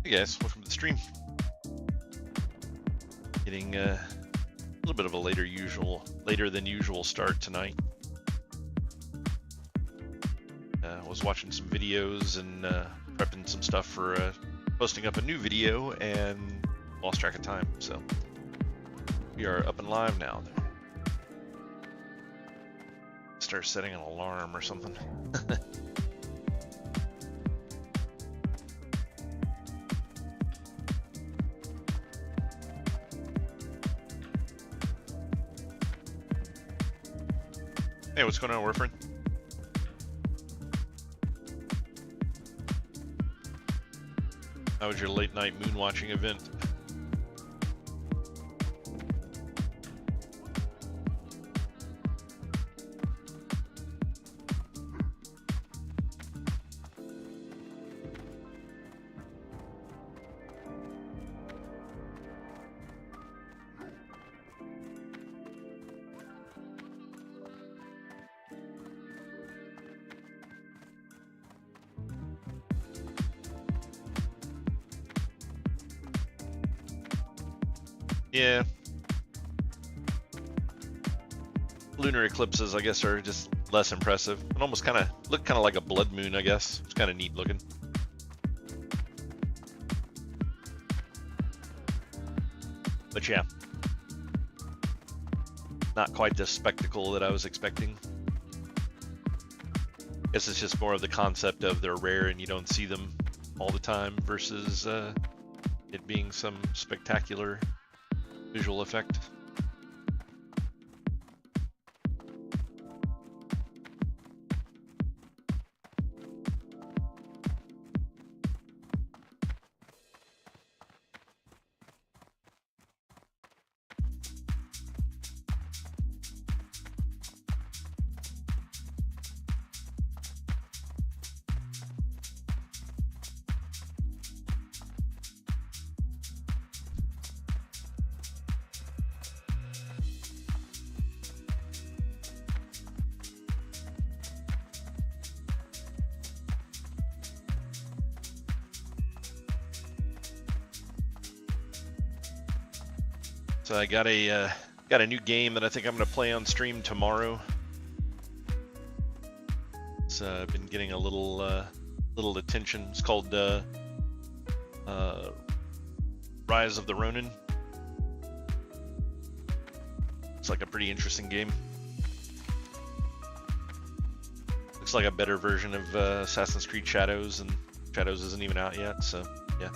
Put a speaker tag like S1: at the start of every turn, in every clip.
S1: Hey guys, welcome to the stream. Getting a little bit of a later than usual start tonight. Was watching some videos and prepping some stuff for posting up a new video and lost track of time. So we are up and live now. Start setting an alarm or something. Hey, what's going on, Warfriend? How was your late night moon watching event? Yeah. Lunar eclipses, I guess, are just less impressive. It almost look kind of like a blood moon, I guess. It's kind of neat looking. But yeah, not quite the spectacle that I was expecting. Guess it's just more of the concept of they're rare and you don't see them all the time versus it being some spectacular visual effect. So I got a new game that I think I'm going to play on stream tomorrow. It's been getting a little attention. It's called Rise of the Ronin. It's like a pretty interesting game. Looks like a better version of Assassin's Creed Shadows, and Shadows isn't even out yet, so yeah.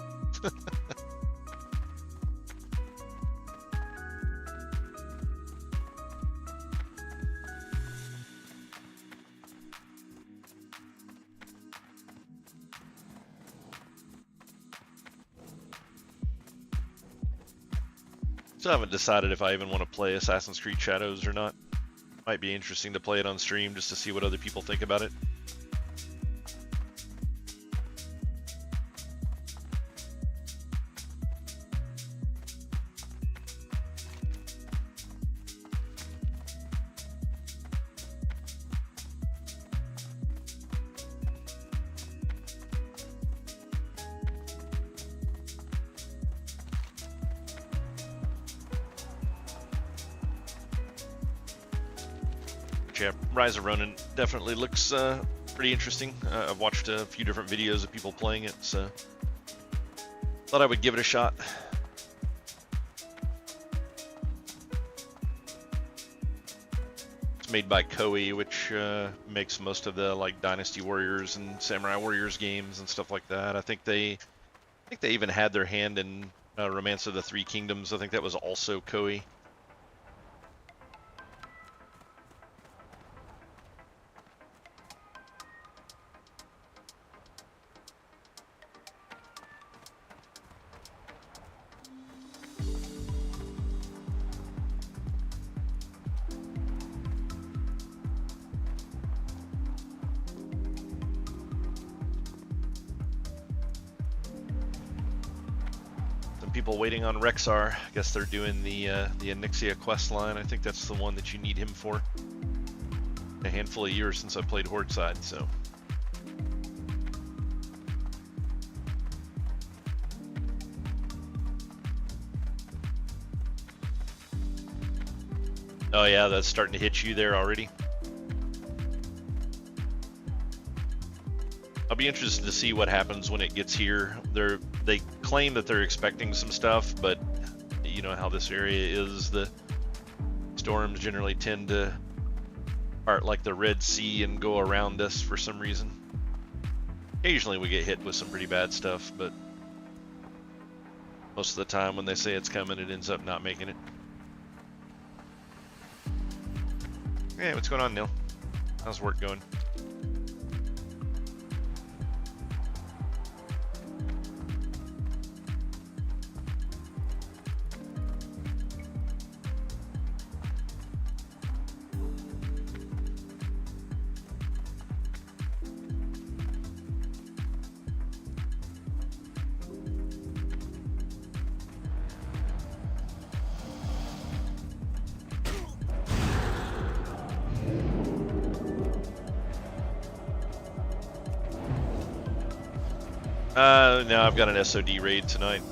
S1: Still haven't decided if I even want to play Assassin's Creed Shadows or not. Might be interesting to play it on stream just to see what other people think about it. Yeah, Rise of Ronin definitely looks pretty interesting. I've watched a few different videos of people playing it, so thought I would give it a shot. It's made by Koei, which makes most of the like Dynasty Warriors and Samurai Warriors games and stuff like that. I think they even had their hand in Romance of the Three Kingdoms. I think that was also Koei. People waiting on Rexar. I guess they're doing the Onyxia quest line. I think that's the one that you need him for. A handful of years since I played Horde side, so Oh yeah, that's starting to hit you there already. I'll be interested to see what happens when it gets here. They claim that they're expecting some stuff, but you know how this area is. The storms generally tend to part like the Red Sea and go around us for some reason. Occasionally we get hit with some pretty bad stuff, but most of the time when they say it's coming, it ends up not making it. Hey, what's going on, Neil? How's work going? No, I've got an SoD raid tonight.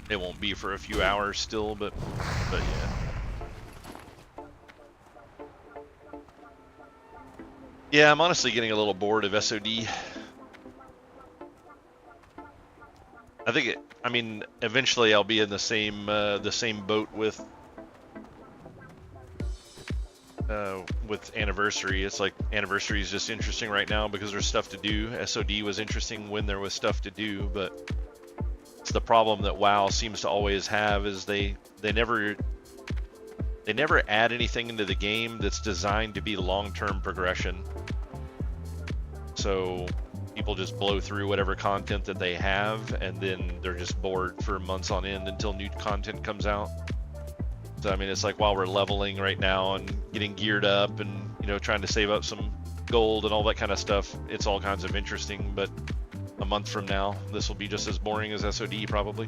S1: It won't be for a few hours still, but yeah. Yeah, I'm honestly getting a little bored of SoD. I mean, eventually I'll be in the same boat with Anniversary. It's like Anniversary is just interesting right now because there's stuff to do. SoD was interesting when there was stuff to do, but it's the problem that WoW seems to always have is they never add anything into the game that's designed to be long-term progression. So people just blow through whatever content that they have, and then they're just bored for months on end until new content comes out. So I mean, it's like while we're leveling right now and getting geared up and, you know, trying to save up some gold and all that kind of stuff, it's all kinds of interesting, but a month from now, this will be just as boring as SoD probably.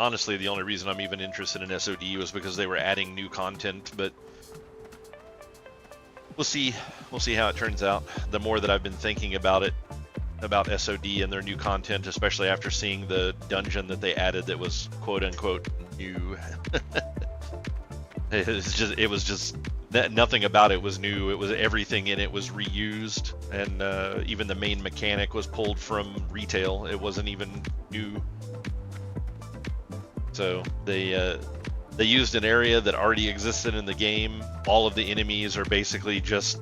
S1: Honestly, the only reason I'm even interested in SoD was because they were adding new content, but we'll see how it turns out. The more that I've been thinking about it, about SoD and their new content, especially after seeing the dungeon that they added that was quote unquote new. it was just that nothing about it was new. It was everything in it was reused, and even the main mechanic was pulled from retail. It wasn't even new. So they used an area that already existed in the game. All of the enemies are basically just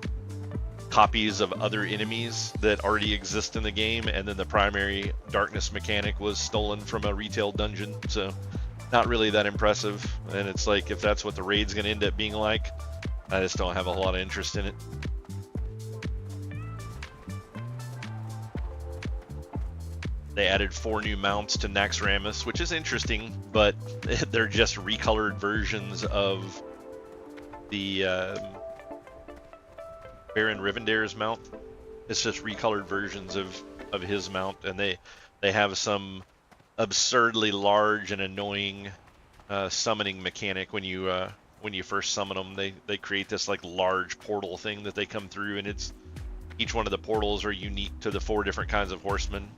S1: copies of other enemies that already exist in the game, and then the primary darkness mechanic was stolen from a retail dungeon. So not really that impressive. And it's like, if that's what the raid's going to end up being like, I just don't have a whole lot of interest in it. They added 4 new mounts to Naxxramas, which is interesting, but they're just recolored versions of the Baron Rivendare's mount. It's just recolored versions of his mount, and they have some absurdly large and annoying summoning mechanic when you first summon them. They create this like large portal thing that they come through, and it's each one of the portals are unique to the 4 different kinds of horsemen.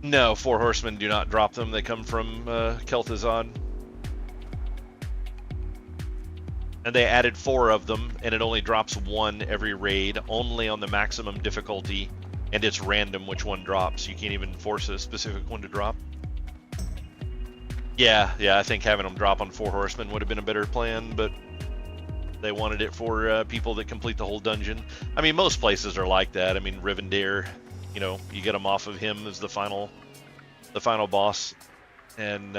S1: No, 4 horsemen do not drop them. They come from Kel'Thuzad. And they added 4 of them, and it only drops 1 every raid, only on the maximum difficulty, and it's random which one drops. You can't even force a specific one to drop. Yeah, I think having them drop on 4 horsemen would have been a better plan, but they wanted it for people that complete the whole dungeon. I mean, most places are like that. I mean, Rivendare, you know, you get them off of him as the final boss, and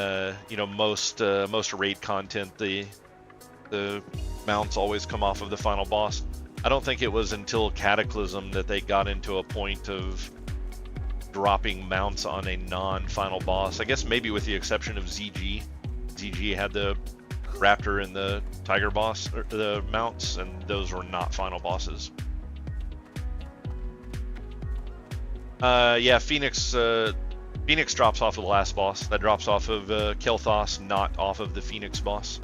S1: you know, most raid content, the mounts always come off of the final boss. I don't think it was until Cataclysm that they got into a point of dropping mounts on a non-final boss. I guess maybe with the exception of ZG. ZG had the Raptor and the Tiger boss, or the mounts, and those were not final bosses. Yeah, Phoenix drops off of the last boss. That drops off of Kel'Thas, not off of the Phoenix boss.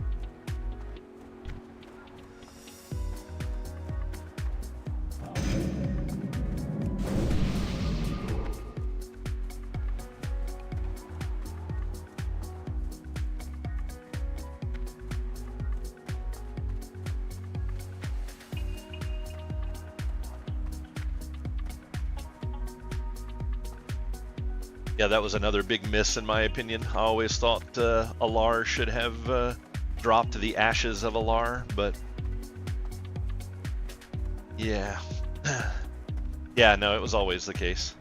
S1: Yeah, that was another big miss in my opinion. I always thought Alar should have dropped the ashes of Alar, but yeah. Yeah, no, it was always the case.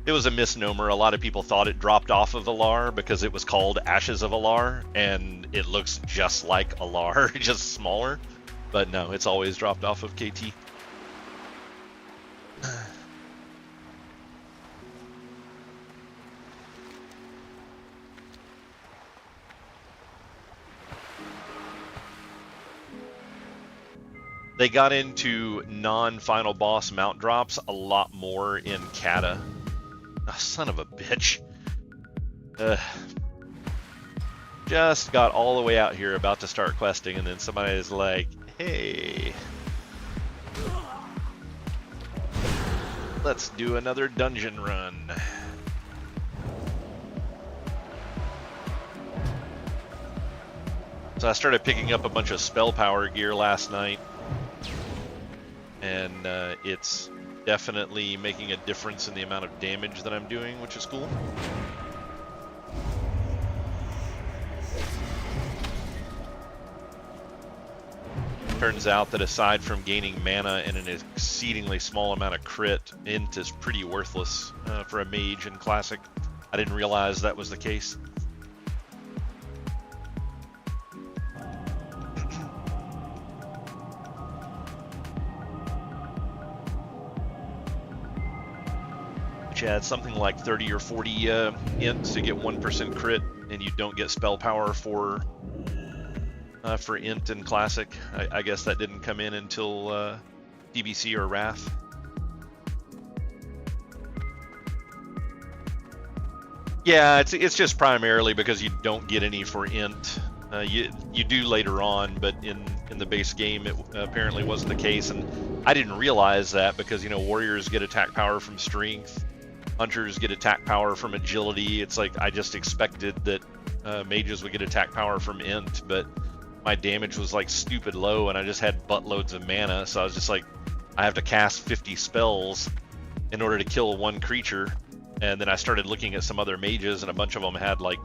S1: It was a misnomer. A lot of people thought it dropped off of Alar because it was called Ashes of Alar, and it looks just like Alar, just smaller. But no, it's always dropped off of KT. They got into non-final boss mount drops a lot more in Kata. Oh, son of a bitch. Just got all the way out here about to start questing, and then somebody is like, hey, let's do another dungeon run. So I started picking up a bunch of spell power gear last night, and it's definitely making a difference in the amount of damage that I'm doing, which is cool. Turns out that aside from gaining mana and an exceedingly small amount of crit, int is pretty worthless for a mage in Classic. I didn't realize that was the case. Yeah, it's something like 30 or 40 ints to get 1% crit, and you don't get spell power for int in Classic. I guess that didn't come in until DBC or Wrath. Yeah, it's just primarily because you don't get any for int. You do later on, but in the base game it apparently wasn't the case, and I didn't realize that because, you know, warriors get attack power from strength, hunters get attack power from agility. It's like I just expected that mages would get attack power from int, but my damage was like stupid low and I just had buttloads of mana, so I was just like, I have to cast 50 spells in order to kill one creature. And then I started looking at some other mages, and a bunch of them had like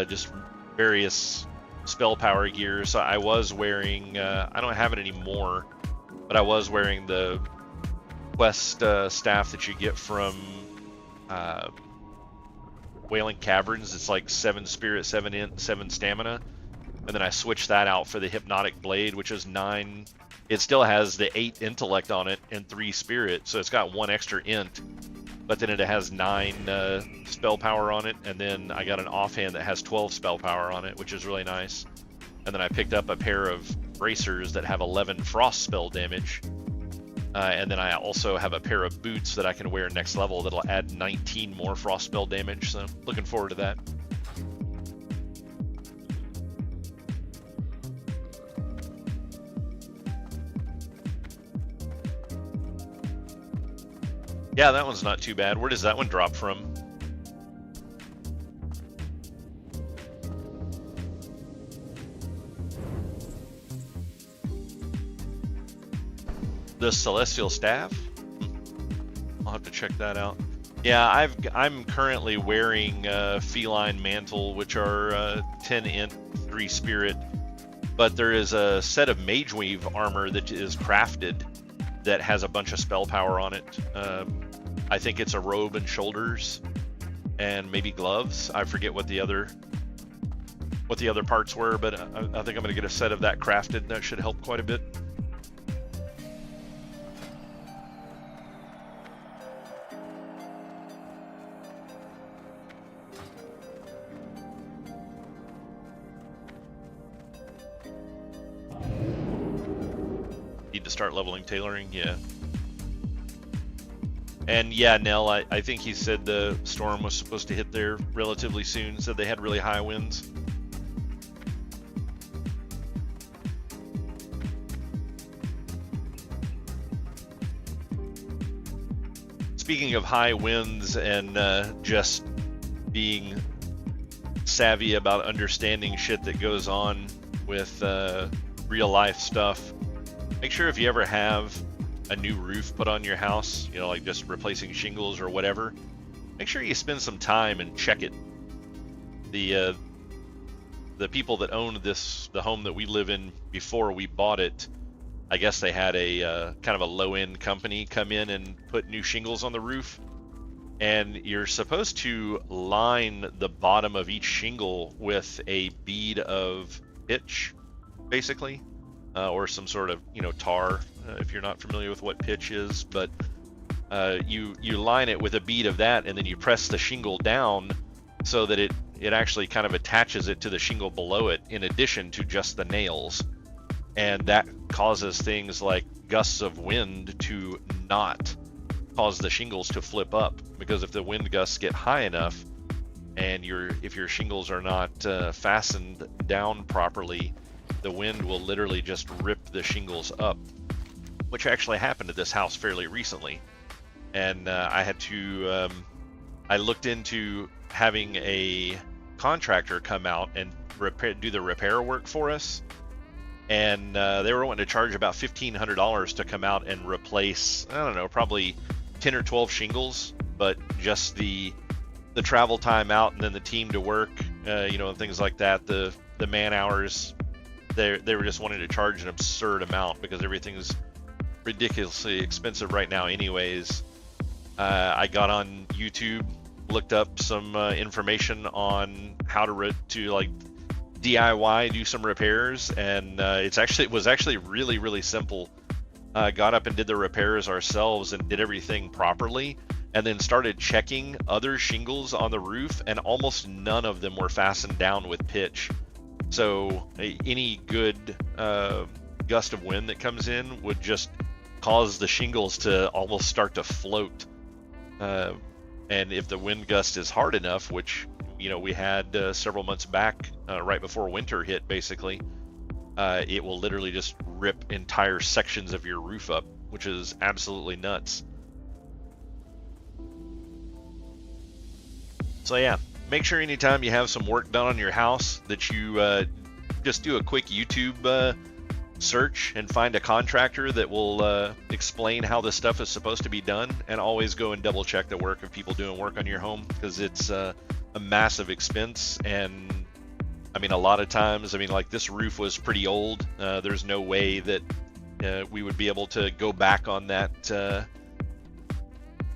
S1: just various spell power gear. So I was wearing, I don't have it anymore, but I was wearing the quest staff that you get from Wailing Caverns. It's like 7 spirit, 7 int, 7 stamina. And then I switched that out for the Hypnotic Blade, which is 9. It still has the 8 intellect on it and 3 spirit, so it's got 1 extra int. But then it has 9 spell power on it, and then I got an offhand that has 12 spell power on it, which is really nice. And then I picked up a pair of bracers that have 11 frost spell damage. And then I also have a pair of boots that I can wear next level that'll add 19 more frost spell damage, so looking forward to that. Yeah, that one's not too bad. Where does that one drop from? The Celestial Staff? I'll have to check that out. Yeah, I'm currently wearing Feline Mantle, which are 10 int, 3 spirit, but there is a set of Mage Weave armor that is crafted that has a bunch of spell power on it. I think it's a robe and shoulders and maybe gloves. I forget what the other parts were, but I think I'm going to get a set of that crafted. That should help quite a bit. need to start leveling tailoring. Yeah. And yeah, Nell, I think he said the storm was supposed to hit there relatively soon. Said they had really high winds. Speaking of high winds and just being savvy about understanding shit that goes on with real life stuff, make sure if you ever have a new roof put on your house, you know, like just replacing shingles or whatever, make sure you spend some time and check it. The people that owned the home that we live in before we bought it, I guess they had a kind of a low-end company come in and put new shingles on the roof, and you're supposed to line the bottom of each shingle with a bead of pitch, basically, or some sort of, you know, tar, if you're not familiar with what pitch is. But you line it with a bead of that, and then you press the shingle down so that it actually kind of attaches it to the shingle below it, in addition to just the nails. And that causes things like gusts of wind to not cause the shingles to flip up, because if the wind gusts get high enough and if your shingles are not fastened down properly, the wind will literally just rip the shingles up, which actually happened at this house fairly recently. And I looked into having a contractor come out and do the repair work for us. And they were wanting to charge about $1,500 to come out and replace, I don't know, probably 10 or 12 shingles, but just the travel time out and then the team to work, you know, and things like that, the man hours, they were just wanting to charge an absurd amount because everything's ridiculously expensive right now anyways. I got on YouTube, looked up some information on how to like DIY, do some repairs, and it was actually really, really simple. Got up and did the repairs ourselves and did everything properly, and then started checking other shingles on the roof, and almost none of them were fastened down with pitch. So any good gust of wind that comes in would just cause the shingles to almost start to float. And if the wind gust is hard enough, which, you know, we had several months back, right before winter hit, basically, it will literally just rip entire sections of your roof up, which is absolutely nuts. So yeah, make sure anytime you have some work done on your house that you just do a quick YouTube search and find a contractor that will explain how this stuff is supposed to be done, and always go and double check the work of people doing work on your home, because it's a massive expense. And I mean, a lot of times, I mean, like, this roof was pretty old. There's no way that we would be able to go back on that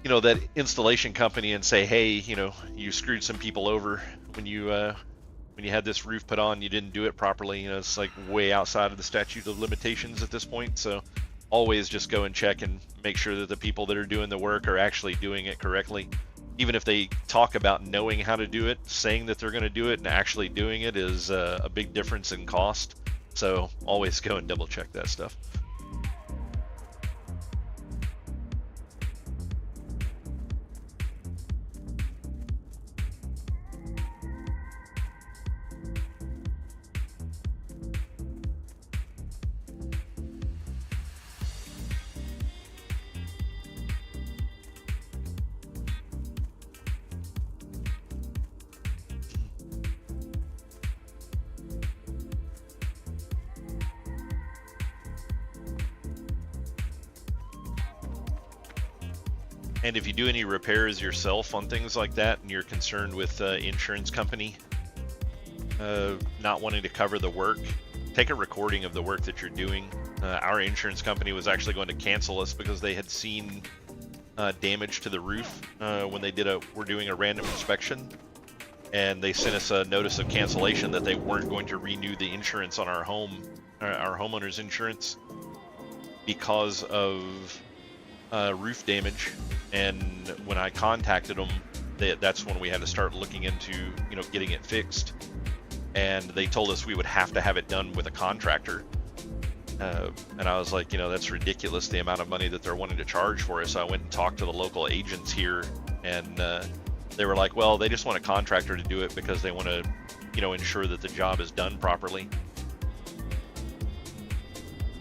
S1: you know, that installation company and say, hey, you know, you screwed some people over when you had this roof put on, you didn't do it properly. You know, it's like way outside of the statute of limitations at this point. So always just go and check and make sure that the people that are doing the work are actually doing it correctly. Even if they talk about knowing how to do it, saying that they're going to do it and actually doing it is a big difference in cost. So always go and double check that stuff. And if you do any repairs yourself on things like that, and you're concerned with insurance company not wanting to cover the work, take a recording of the work that you're doing. Our insurance company was actually going to cancel us because they had seen damage to the roof when they were doing a random inspection, and they sent us a notice of cancellation that they weren't going to renew the insurance on our home, our homeowner's insurance, because of roof damage. And when I contacted them, that's when we had to start looking into, you know, getting it fixed. And they told us we would have to have it done with a contractor. And I was like, you know, that's ridiculous, the amount of money that they're wanting to charge for it. So I went and talked to the local agents here, and they were like, well, they just want a contractor to do it because they want to, you know, ensure that the job is done properly.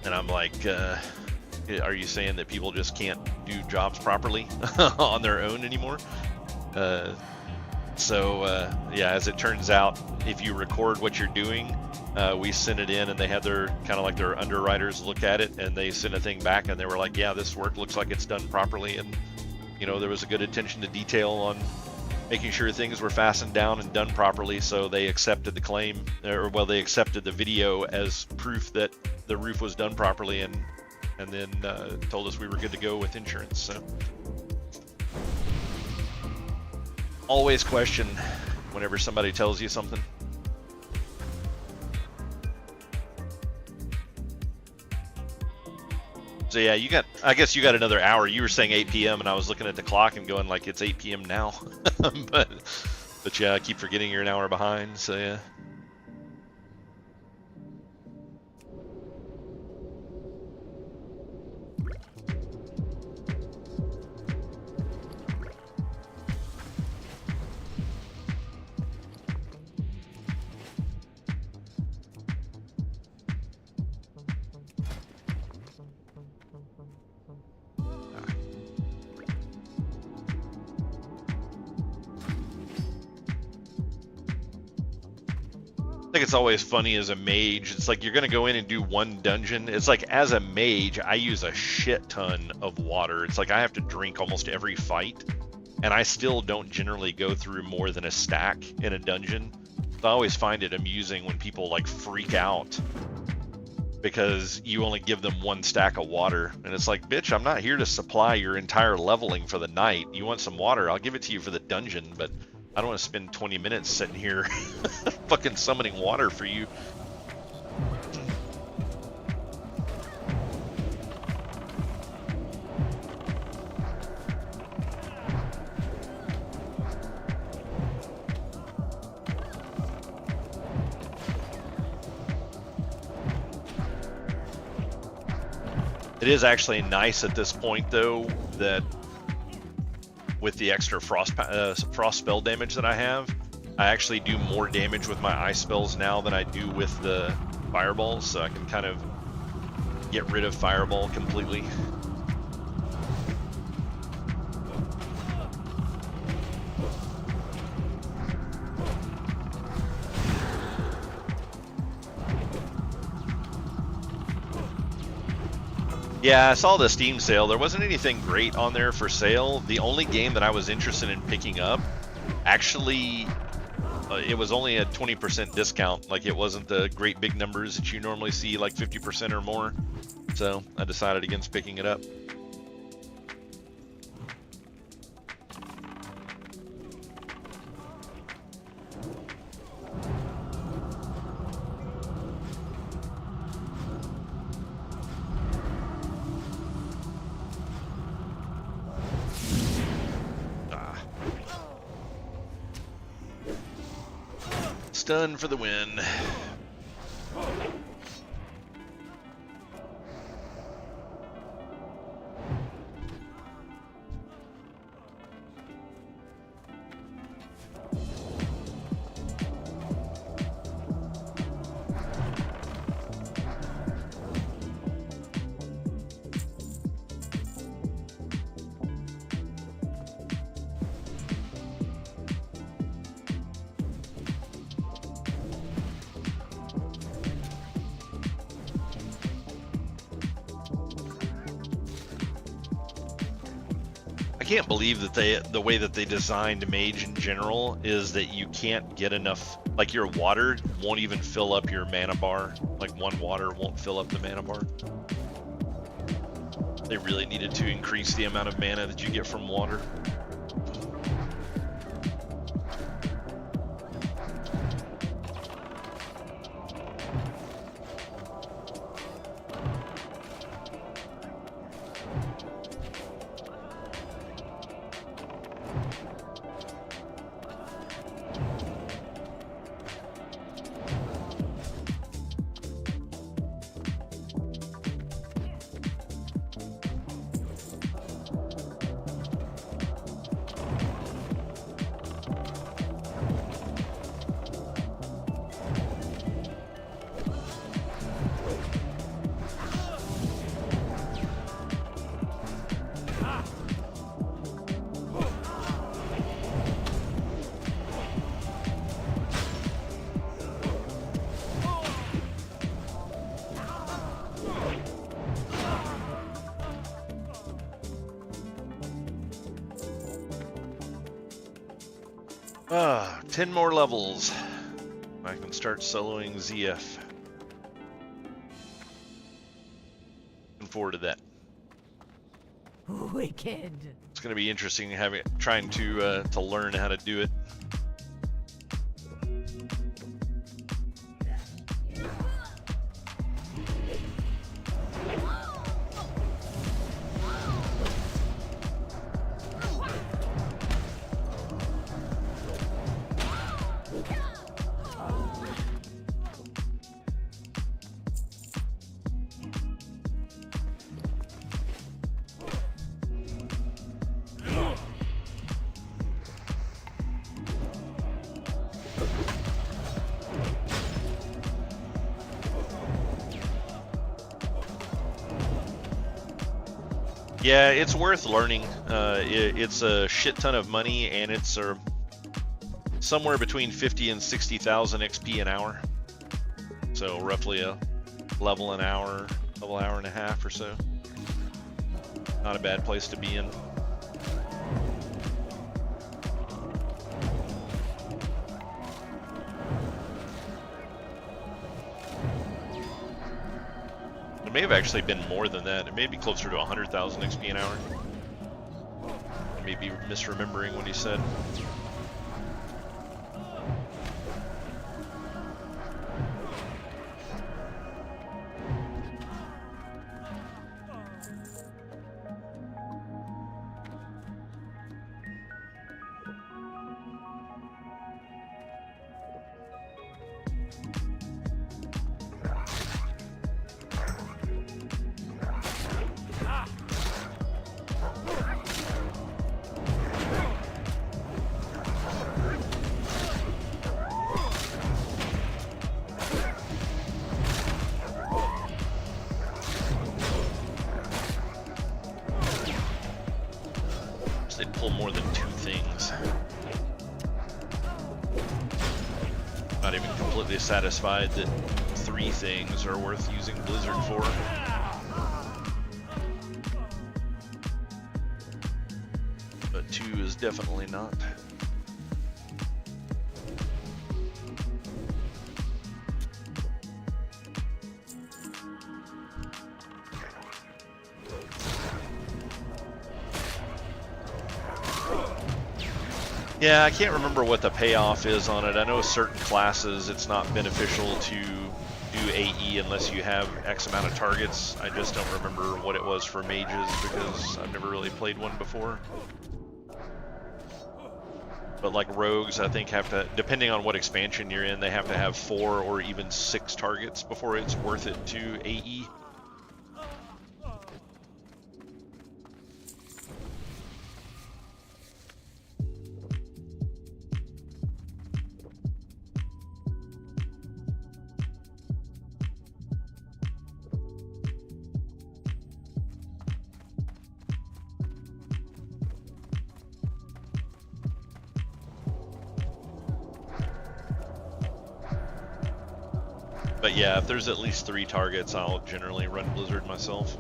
S1: And I'm like, are you saying that people just can't do jobs properly on their own anymore? Yeah, as it turns out, if you record what you're doing, we sent it in, and they had their kind of like their underwriters look at it, and they sent a thing back, and they were like, yeah, this work looks like it's done properly. And, you know, there was a good attention to detail on making sure things were fastened down and done properly. So they accepted the claim, or well, they accepted the video as proof that the roof was done properly, and then told us we were good to go with insurance. So always question whenever somebody tells you something. So yeah, I guess you got another hour. You were saying 8 p.m. and I was looking at the clock and going like, it's 8 p.m. now. but yeah, I keep forgetting you're an hour behind. So yeah. I think it's always funny as a mage. It's like you're going to go in and do one dungeon. It's like as a mage, I use a shit ton of water. It's like I have to drink almost every fight, and I still don't generally go through more than a stack in a dungeon. So I always find it amusing when people like freak out because you only give them one stack of water. And it's like, bitch, I'm not here to supply your entire leveling for the night. You want some water? I'll give it to you for the dungeon, but I don't want to spend 20 minutes sitting here fucking summoning water for you. It is actually nice at this point, though, that with the extra frost spell damage that I have, I actually do more damage with my ice spells now than I do with the fireballs, so I can kind of get rid of fireball completely. Yeah, I saw the Steam sale. There wasn't anything great on there for sale. The only game that I was interested in picking up, actually, it was only a 20% discount. Like, it wasn't the great big numbers that you normally see, like 50% or more. So I decided against picking it up. Stun for the win. I can't believe that the way that they designed mage in general is that you can't get enough, like your water won't even fill up your mana bar. Like one water won't fill up the mana bar. They really needed to increase the amount of mana that you get from water. 10 more levels. I can start soloing ZF. Looking forward to that.
S2: Wicked.
S1: It's going to be interesting trying to learn how to do it. Yeah, it's worth learning. It's a shit ton of money, and it's somewhere between 50 and 60,000 XP an hour. So roughly a level an hour, level hour and a half or so. Not a bad place to be in. It may have actually been more than that. It may be closer to 100,000 XP an hour. I may be misremembering what he said. They'd pull more than 2 things. Not even completely satisfied that 3 things are worth using Blizzard for. But 2 is definitely not. Yeah, I can't remember what the payoff is on it. I know certain classes it's not beneficial to do AE unless you have X amount of targets. I just don't remember what it was for mages because I've never really played one before. But like rogues, I think have to, depending on what expansion you're in, they have to have 4 or even 6 targets before it's worth it to AE. But yeah, if there's at least 3 targets, I'll generally run Blizzard myself.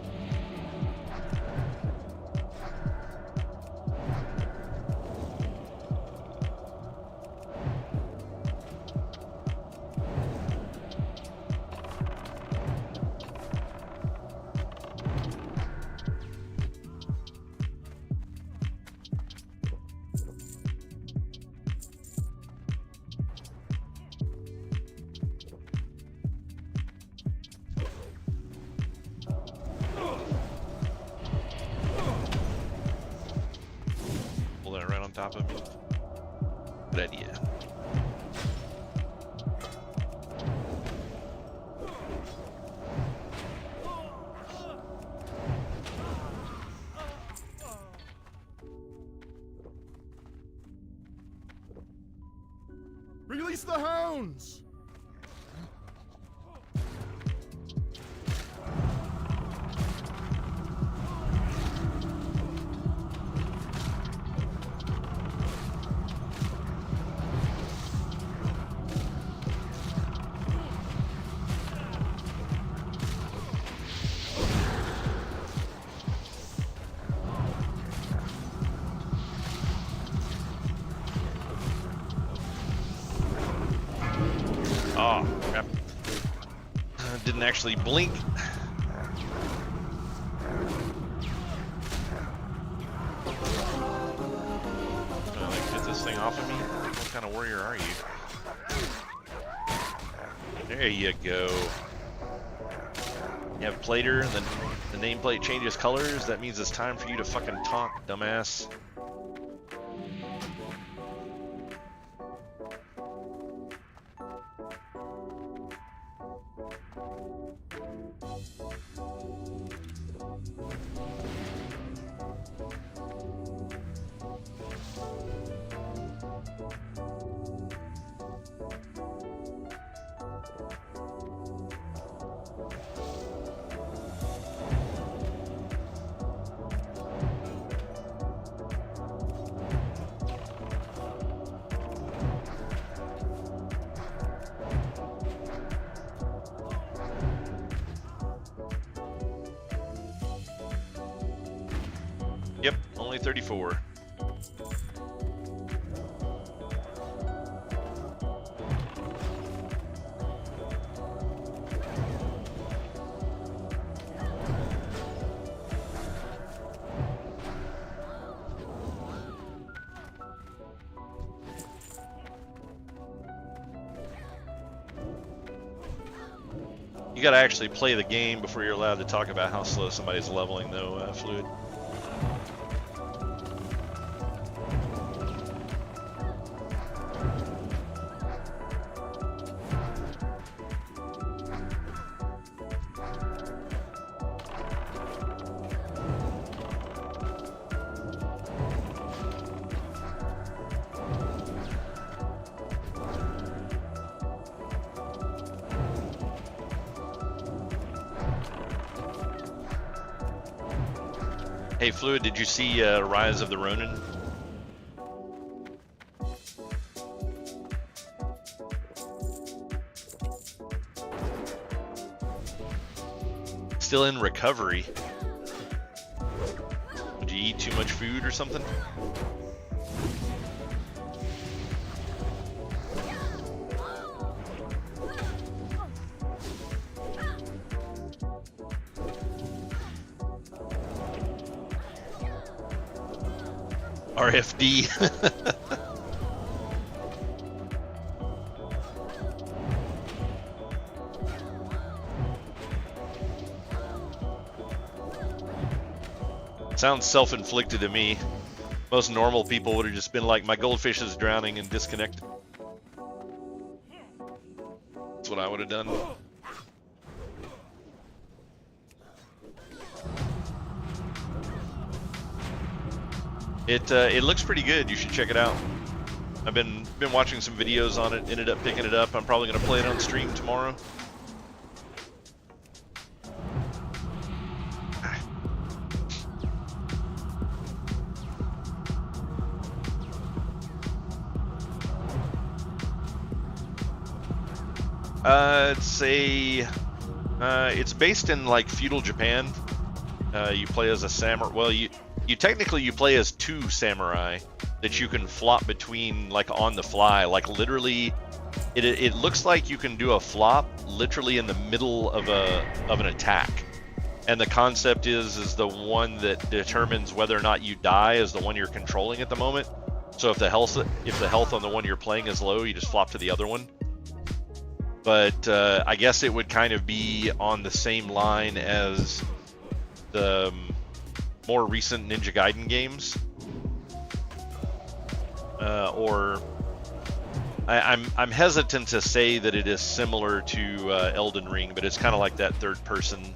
S1: Top of me. Good idea.
S3: Release the hounds!
S1: That didn't actually blink. Get this thing off of me. What kind of warrior are you? There you go. You have plater, and then the nameplate changes colors. That means it's time for you to fucking talk, dumbass. Yep, only 34. You gotta actually play the game before you're allowed to talk about how slow somebody's leveling, though, Fluid. Hey, Fluid, did you see Rise of the Ronin? Still in recovery. Did you eat too much food or something? RFD. Sounds self-inflicted to me. Most normal people would have just been like, my goldfish is drowning, and disconnected. That's what I would have done. It looks pretty good. You should check it out. I've been watching some videos on it. Ended up picking it up. I'm probably gonna play it on stream tomorrow. It's based in like feudal Japan. You play as a samurai. Well, you technically you play as two samurai that you can flop between like on the fly. Like literally, it looks like you can do a flop literally in the middle of an attack. And the concept is the one that determines whether or not you die is the one you're controlling at the moment. So if the health on the one you're playing is low, you just flop to the other one. But I guess it would kind of be on the same line as the more recent Ninja Gaiden games, or I'm hesitant to say that it is similar to Elden Ring, but it's kind of like that third person.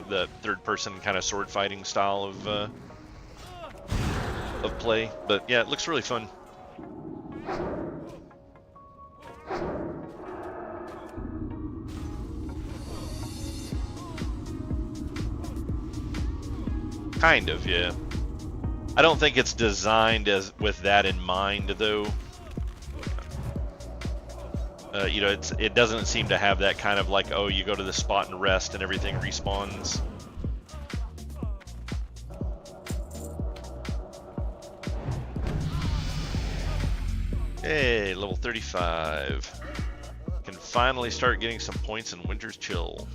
S1: The third person kind of sword fighting style of play. But yeah, it looks really fun. Kind of, yeah. I don't think it's designed as with that in mind, though. You know, it doesn't seem to have that kind of like, oh, you go to the spot and rest and everything respawns. Hey, level 35. Can finally start getting some points in Winter's Chill.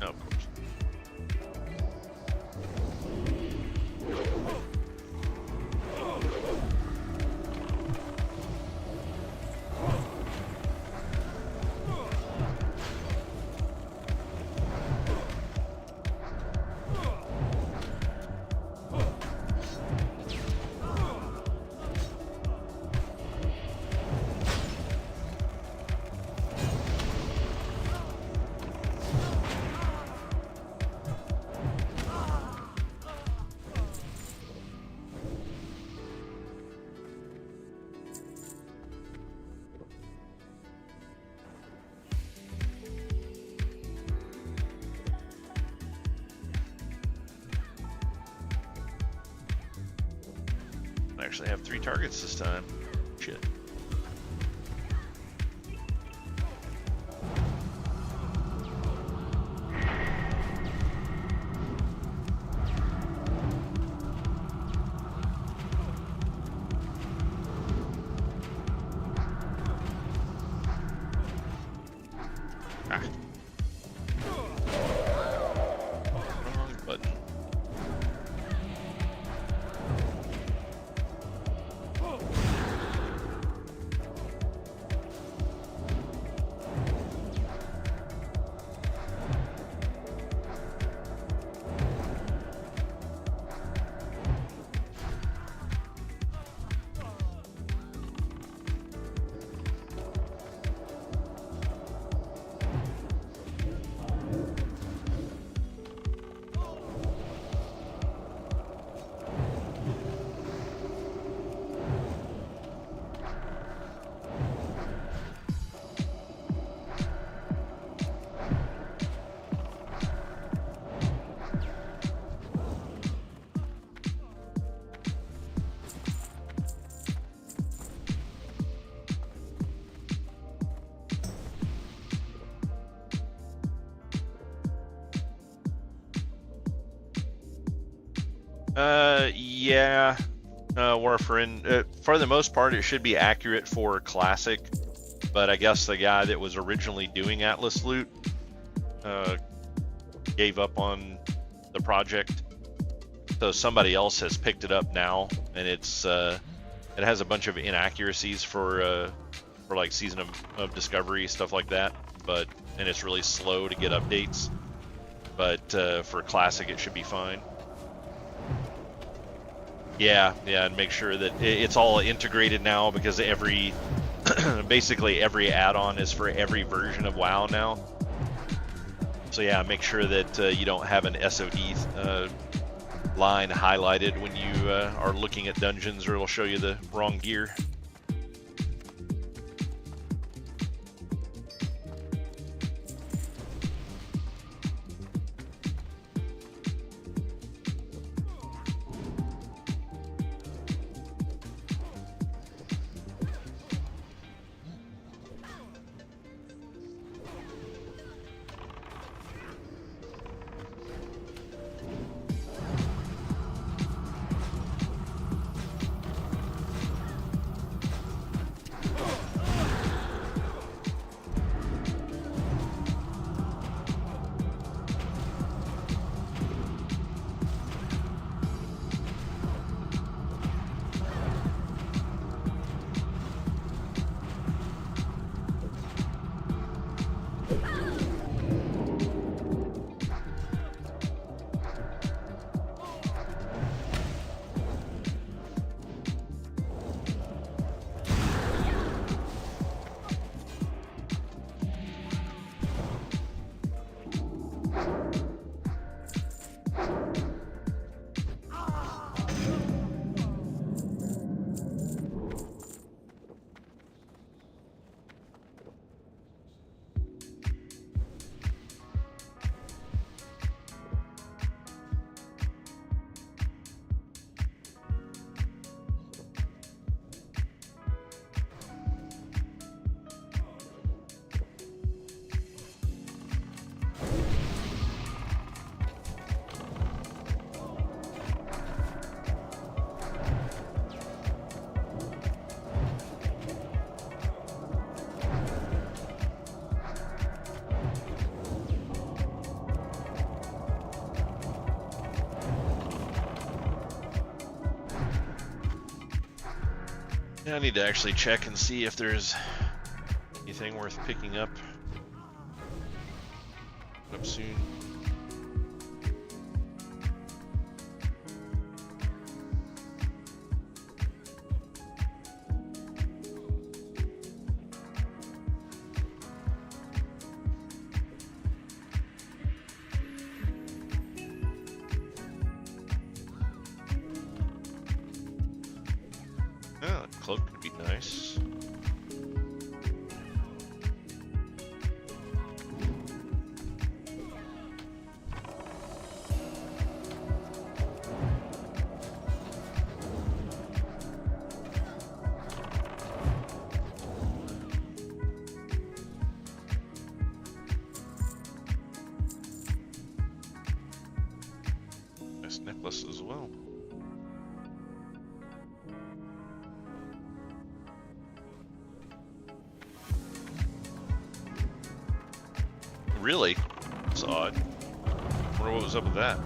S1: Oh, of course. I actually have 3 targets this time. Shit. Ah. Wrong button. Yeah, Warfarin. For the most part, it should be accurate for Classic, but I guess the guy that was originally doing Atlas loot gave up on the project, so somebody else has picked it up now, and it has a bunch of inaccuracies for like Season of Discovery, stuff like that, and it's really slow to get updates, but for Classic it should be fine. Yeah, and make sure that it's all integrated now, because basically every add-on is for every version of WoW now. So yeah, make sure that you don't have an SoD line highlighted when you are looking at dungeons, or it'll show you the wrong gear. Yeah, I need to actually check and see if there's anything worth picking up. Up soon. Oh, a cloak could be nice. Nice necklace as well. Really? That's odd. I wonder what was up with that.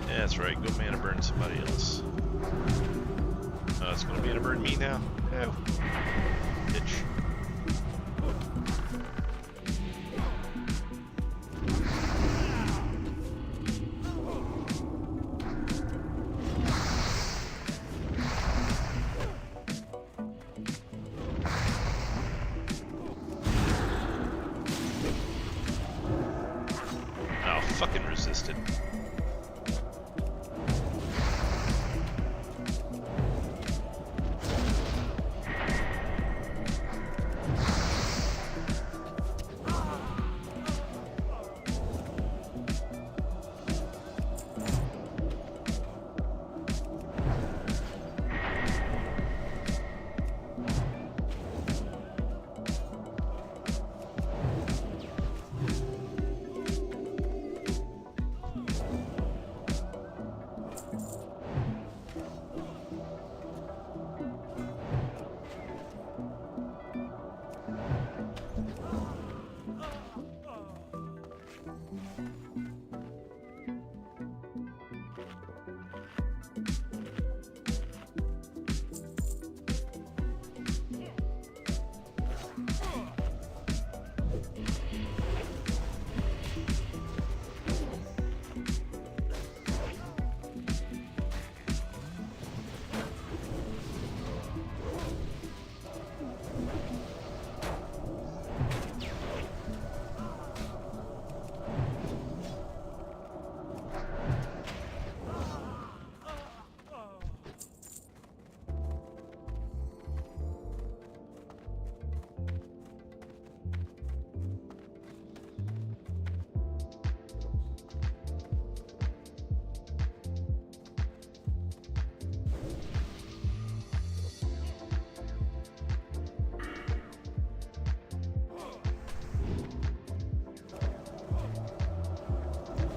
S1: Yeah, that's right. Go mana burn somebody else. Oh, it's gonna mana burn me now? Oh. Bitch. Oh, fucking resisted.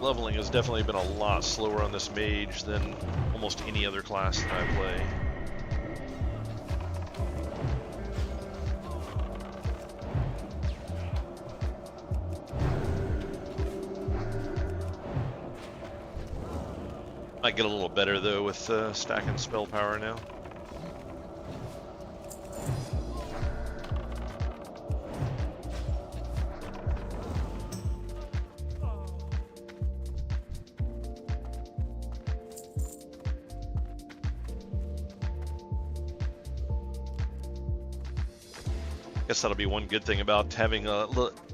S1: Leveling has definitely been a lot slower on this mage than almost any other class that I play. Might get a little better though with stacking spell power now. Guess that'll be one good thing about having a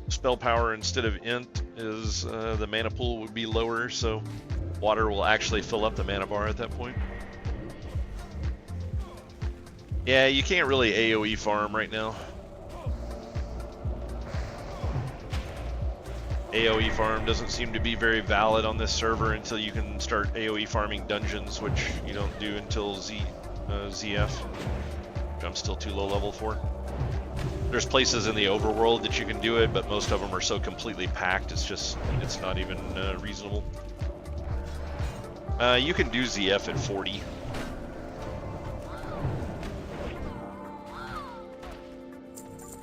S1: spell power instead of int is the mana pool would be lower, so water will actually fill up the mana bar at that point. Yeah, you can't really AoE farm right now. AoE farm doesn't seem to be very valid on this server until you can start AoE farming dungeons, which you don't do until ZF, which I'm still too low level for. There's places in the overworld that you can do it, but most of them are so completely packed, it's not even reasonable. You can do ZF at 40.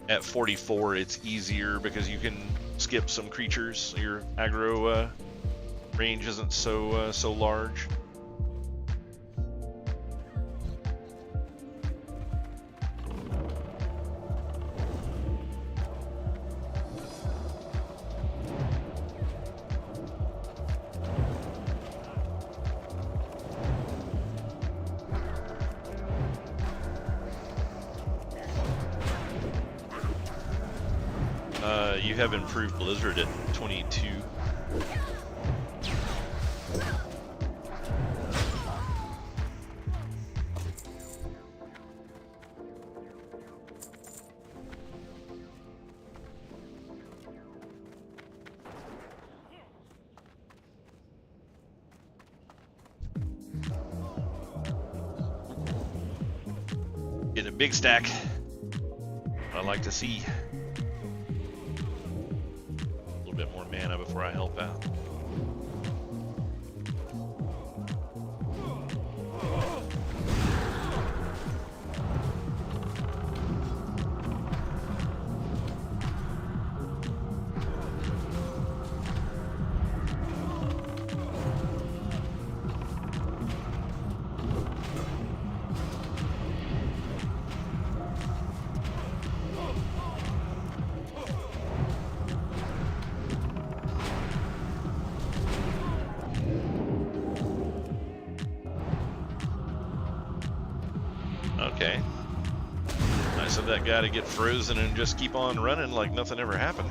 S1: At 44, it's easier because you can skip some creatures. Your aggro range isn't so large. You have improved Blizzard at 22. Getting a big stack. I'd like to see. Bit more mana before I help out. Okay. Nice of that guy to get frozen and just keep on running like nothing ever happened.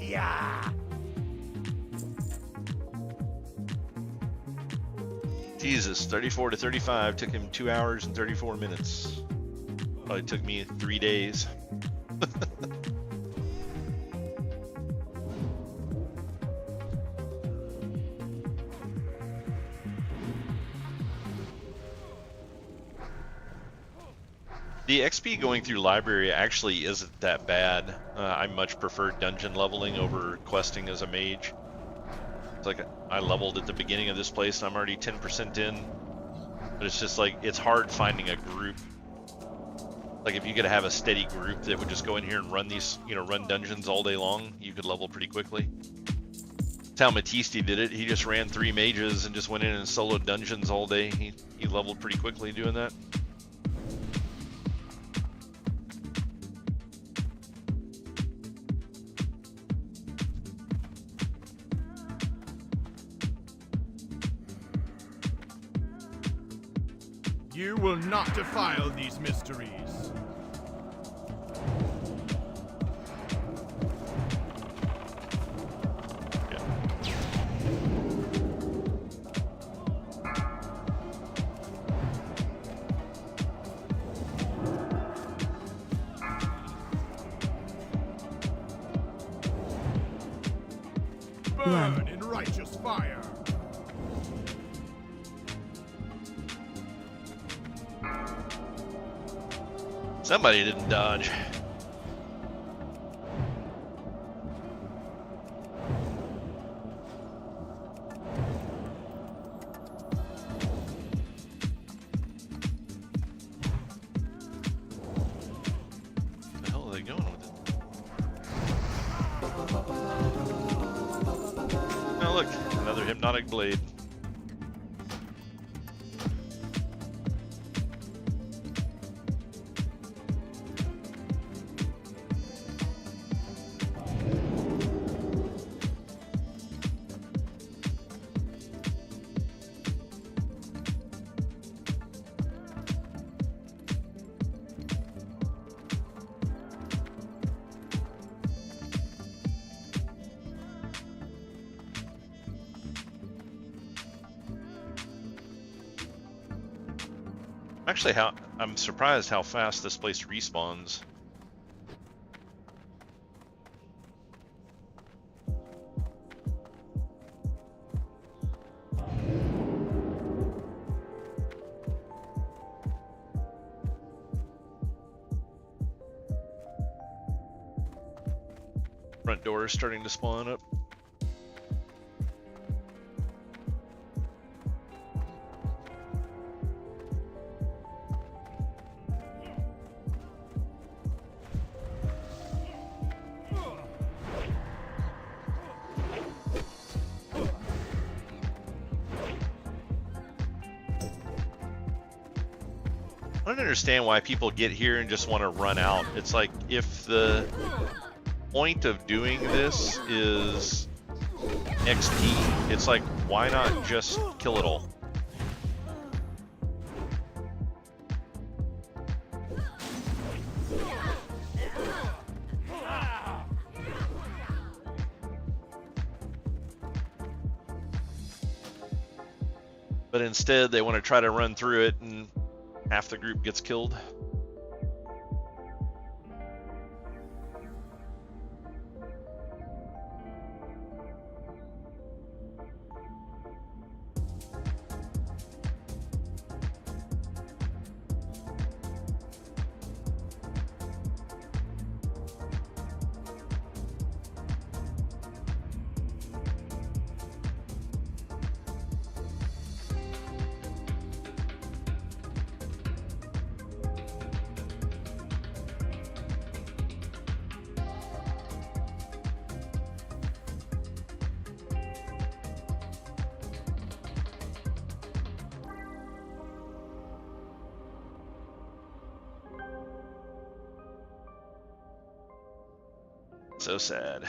S2: Yeah.
S1: Jesus, 34 to 35 took him 2 hours and 34 minutes. Probably took me 3 days. The XP going through library actually isn't that bad. I much prefer dungeon leveling over questing as a mage. It's like I leveled at the beginning of this place and I'm already 10% in. But it's just like, it's hard finding a group. Like if you could have a steady group that would just go in here and run these, run dungeons all day long, you could level pretty quickly. That's how Matisti did it. He just ran 3 mages and just went in and soloed dungeons all day. He leveled pretty quickly doing that.
S2: You will not defile these mysteries.
S1: Yeah.
S2: Burn in righteous fire.
S1: Somebody didn't dodge. Where the hell are they going with it? Oh look, another hypnotic blade. Actually, I'm surprised how fast this place respawns. Front door is starting to spawn up. I don't understand why people get here and just want to run out. It's like, if the point of doing this is XP, it's like, why not just kill it all? But instead, they want to try to run through it, and half the group gets killed. So sad.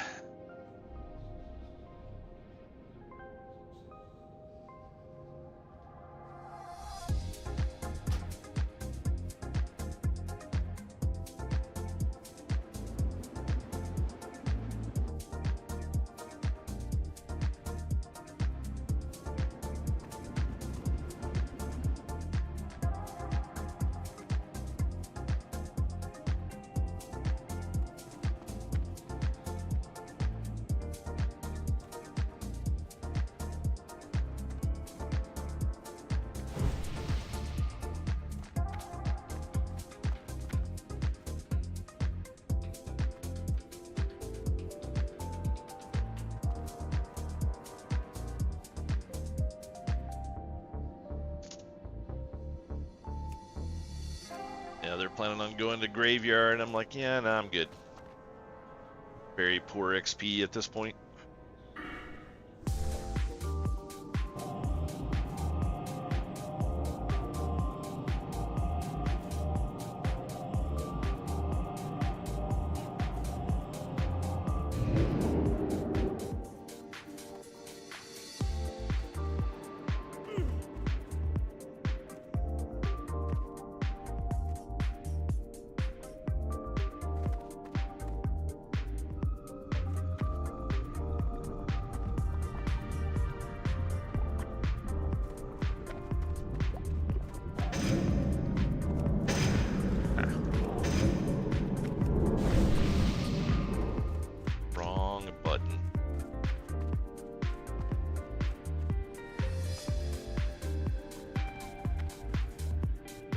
S1: Yeah, they're planning on going to graveyard. I'm like, yeah, nah, I'm good. Very poor XP at this point.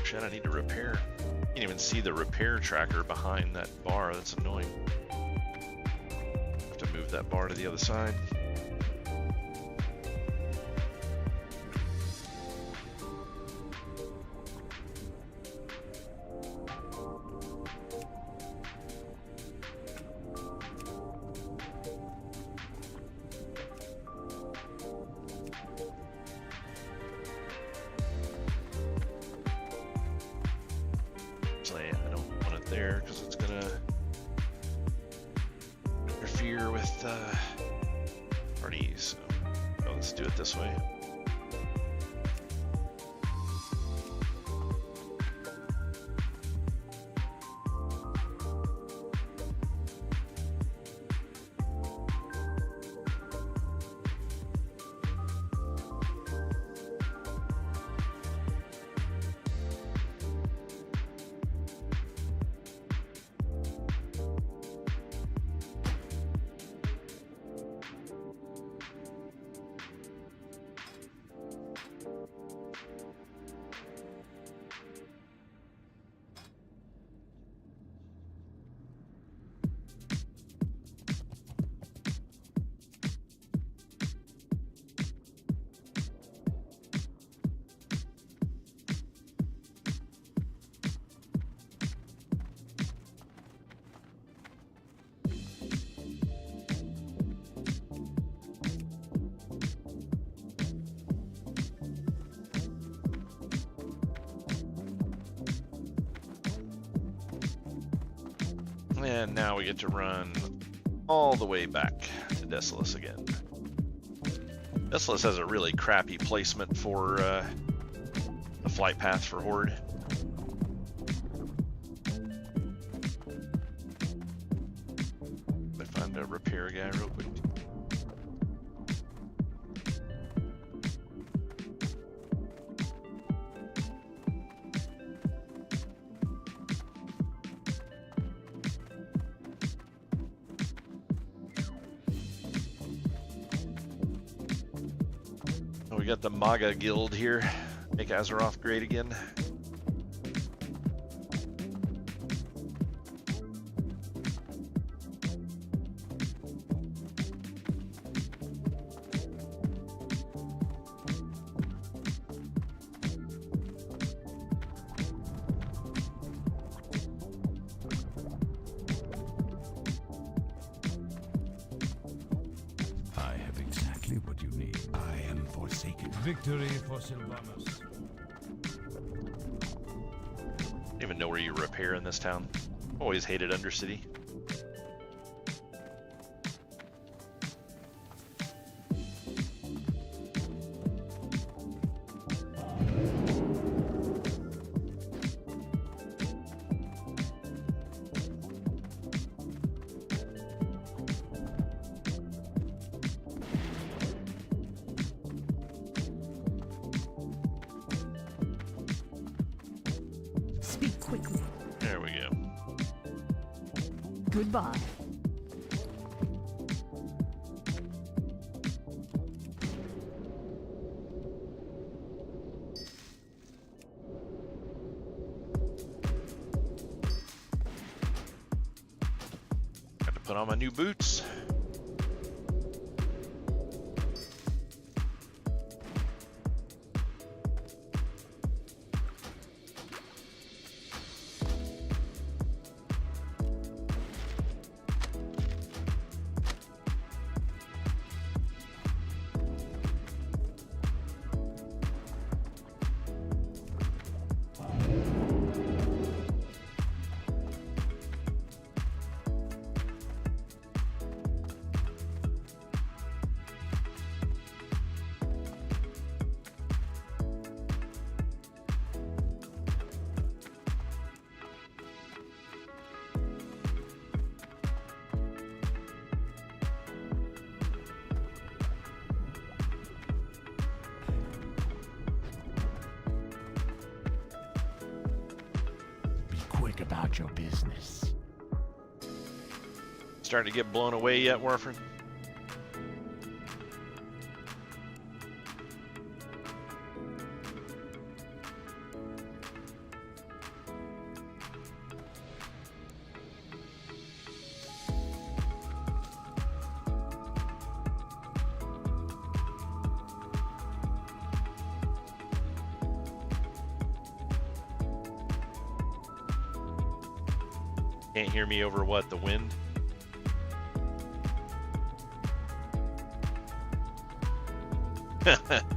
S1: shit, I need to repair. Can't even see the repair tracker behind that bar. That's annoying. Have to move that bar to the other side. I don't want it there because it's gonna interfere with parties. So let's do it this way. And now we get to run all the way back to Desolus again. Desolus has a really crappy placement for a flight path for Horde. I find a repair guy real quick. We got the MAGA guild here. Make Azeroth great again.
S2: I have exactly what you need. I am forsaken. Victory for Sylvanas.
S1: Don't even know where you repair in this town. Always hated Undercity.
S3: Speak quickly.
S1: There we go.
S3: Goodbye.
S1: Got to put on my new boots.
S2: Quick about your business.
S1: Starting to get blown away yet, Warford? Can't hear me over what? The wind?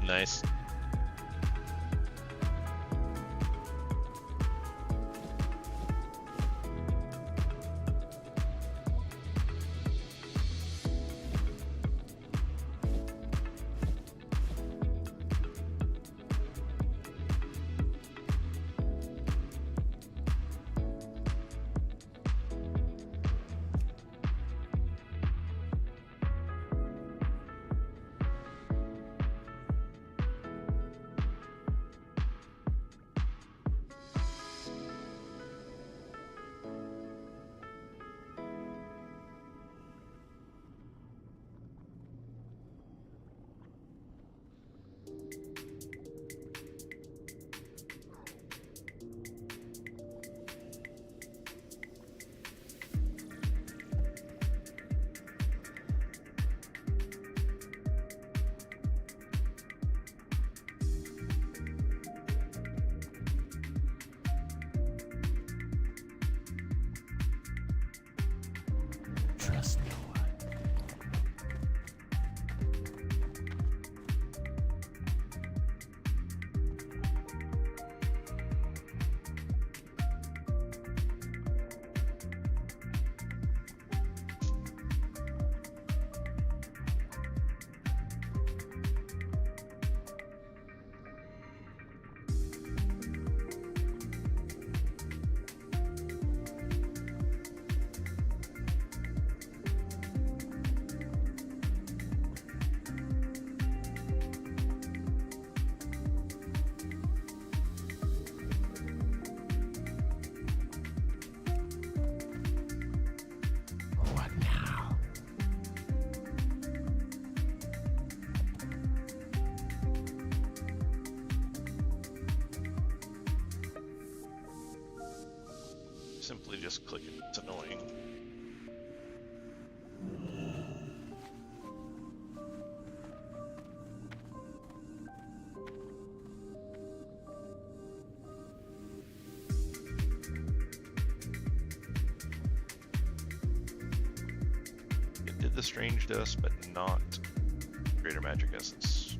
S1: Nice.
S2: Trust no one. What now?
S1: Simply just click it. It's annoying. It did the strange dust, but not greater magic essence.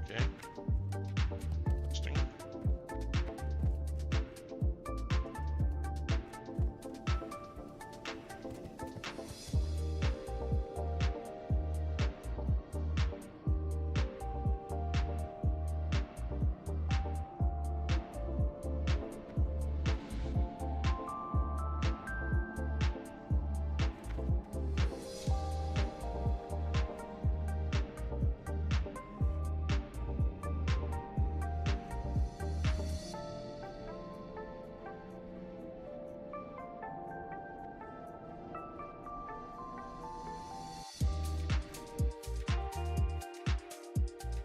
S1: Okay. Interesting.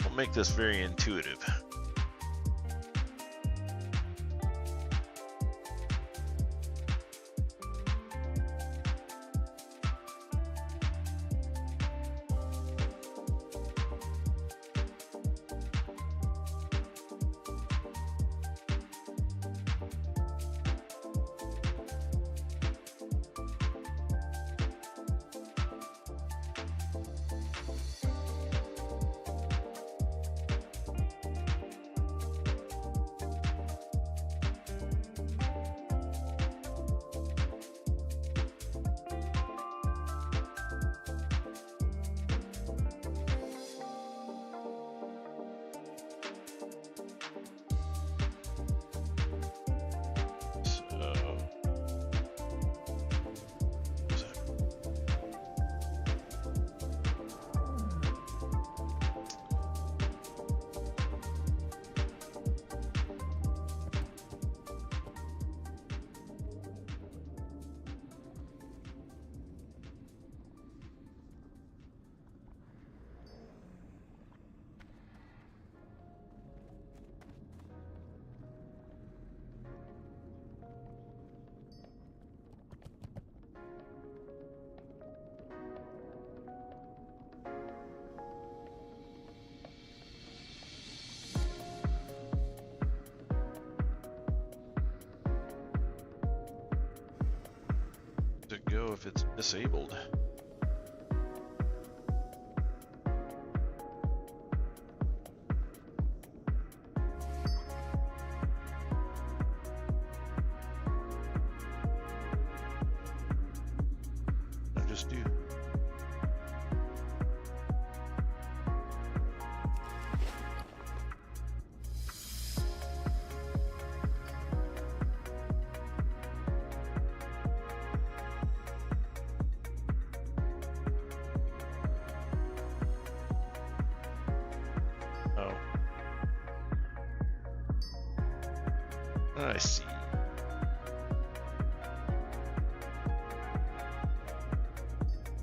S1: We'll make this very intuitive. go if it's disabled. I just do. Oh. I see.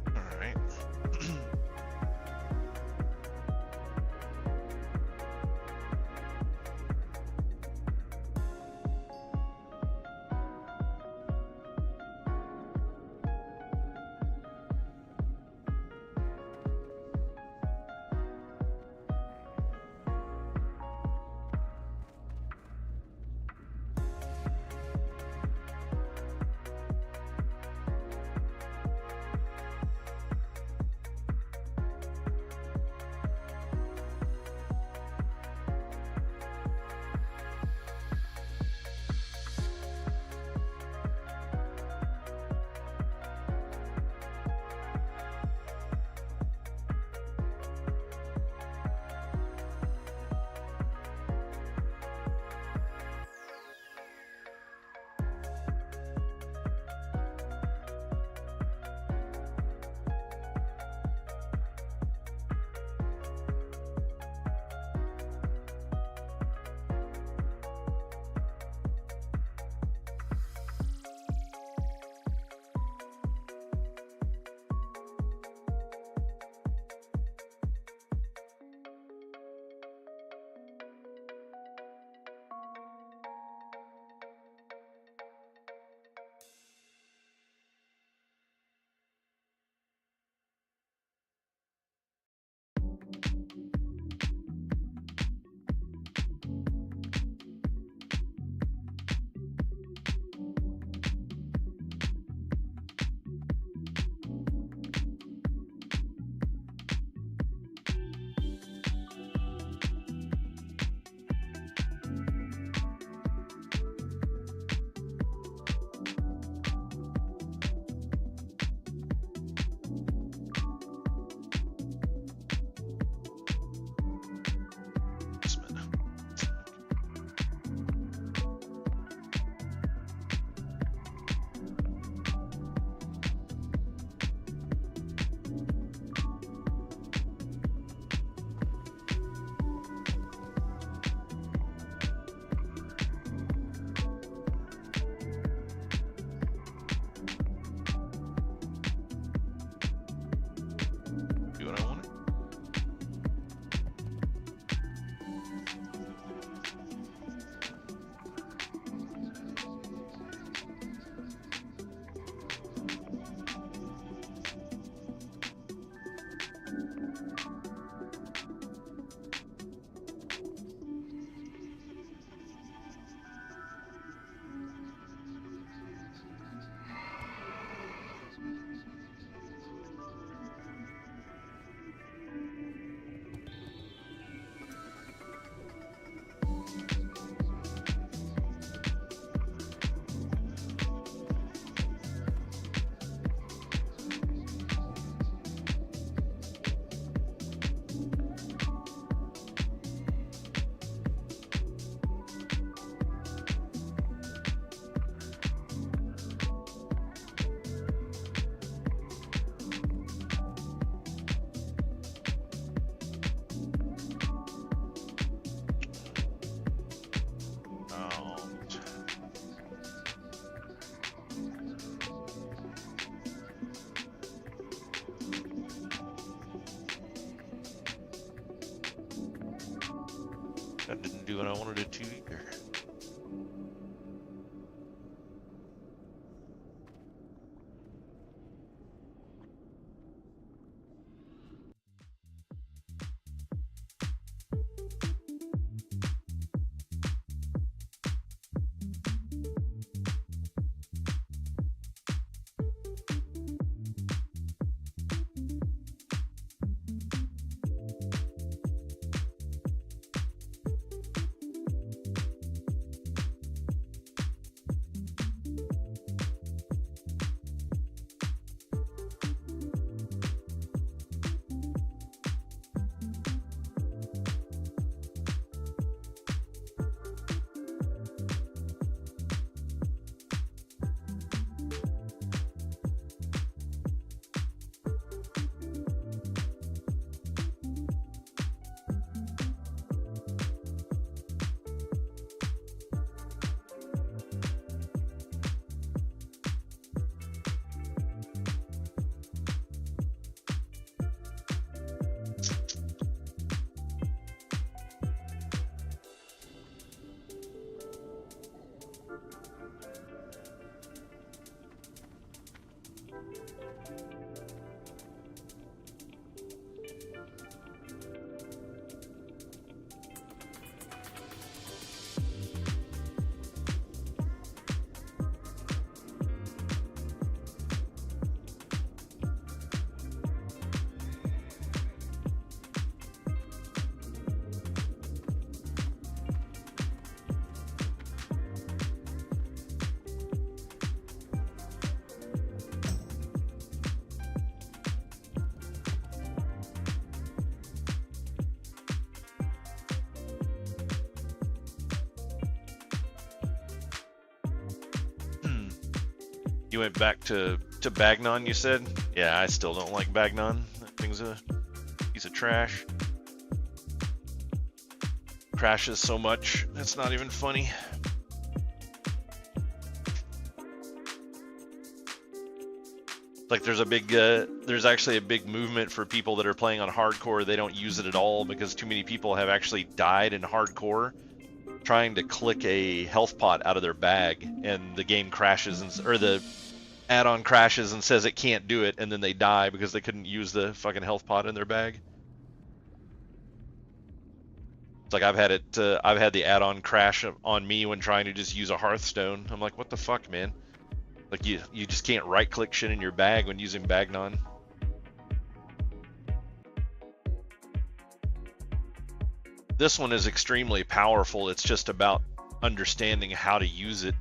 S1: All right. Do what I wanted. That didn't do what I wanted it to either. You went back to Bagnon, you said? Yeah, I still don't like Bagnon. That thing's a piece of trash. Crashes so much, it's not even funny. Like there's actually a big movement for people that are playing on hardcore. They don't use it at all because too many people have actually died in hardcore trying to click a health pot out of their bag, and the game crashes, or the add-on crashes and says it can't do it, and then they die because they couldn't use the fucking health pot in their bag. It's like I've had the add-on crash on me when trying to just use a Hearthstone. I'm like, what the fuck, man? Like you just can't right-click shit in your bag when using Bagnon. This one is extremely powerful. It's just about understanding how to use it.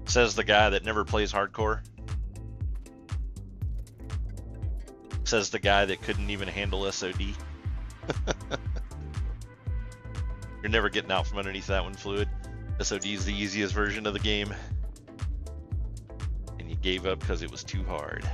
S1: Says the guy that never plays hardcore. Says the guy that couldn't even handle SoD. You're never getting out from underneath that one, Fluid. SoD is the easiest version of the game. And you gave up because it was too hard.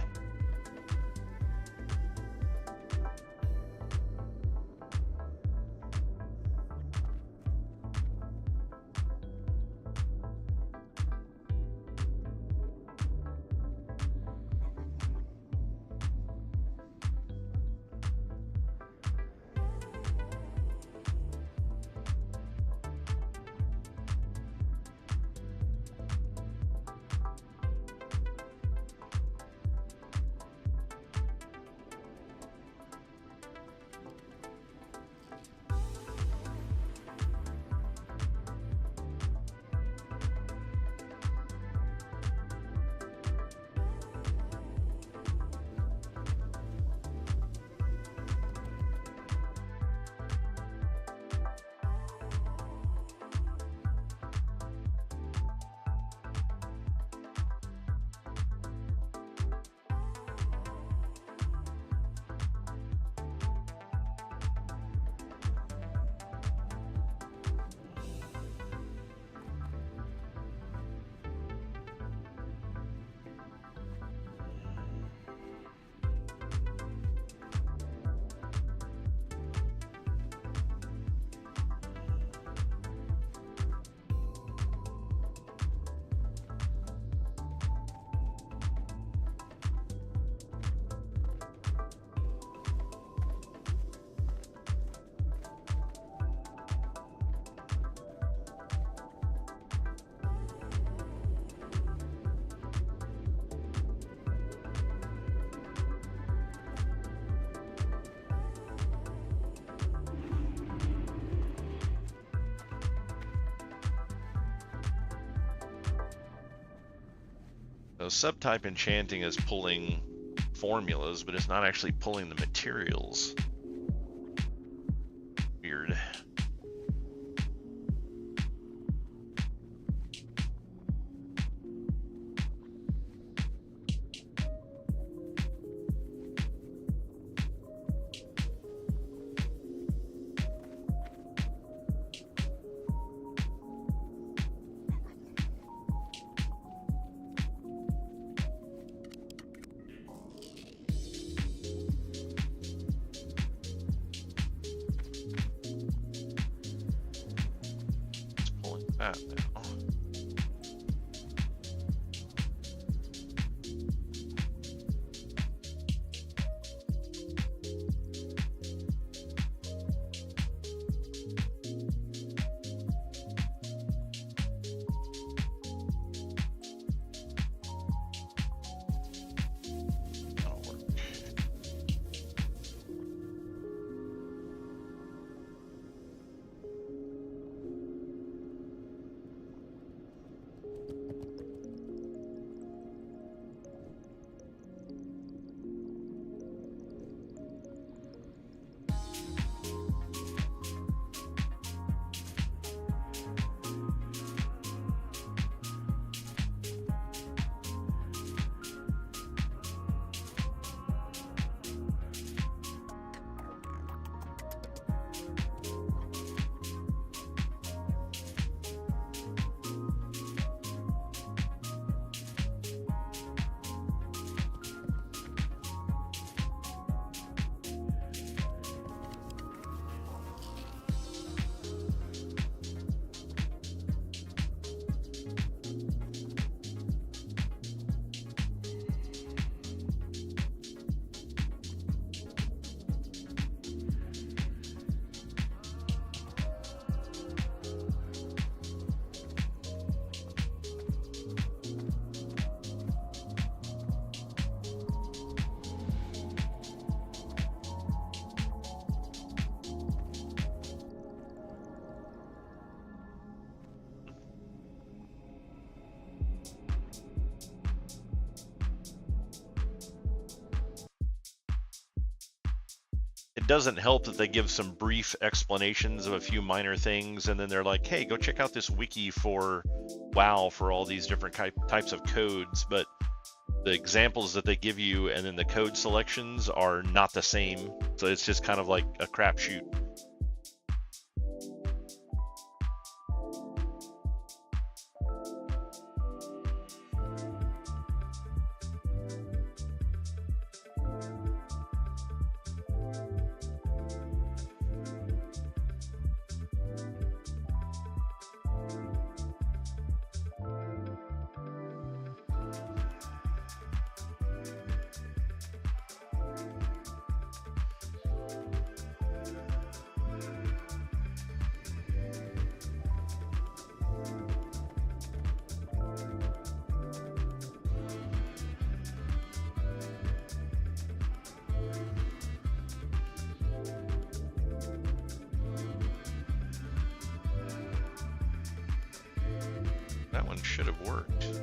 S1: No, subtype enchanting is pulling formulas, but it's not actually pulling the materials. Weird. It's pulling that now. That'll work. It doesn't help that they give some brief explanations of a few minor things, and then they're like, hey, go check out this wiki for WoW for all these different types of codes, but the examples that they give you and then the code selections are not the same. So it's just kind of like a crapshoot. That one should have worked.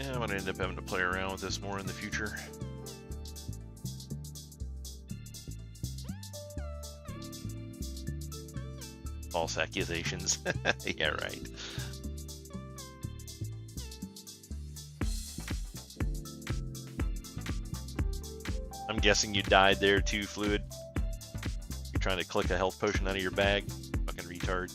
S1: Yeah, I'm gonna end up having to play around with this more in the future. False accusations. Yeah, right. I'm guessing you died there too, Fluid. You're trying to click a health potion out of your bag. Fucking retard.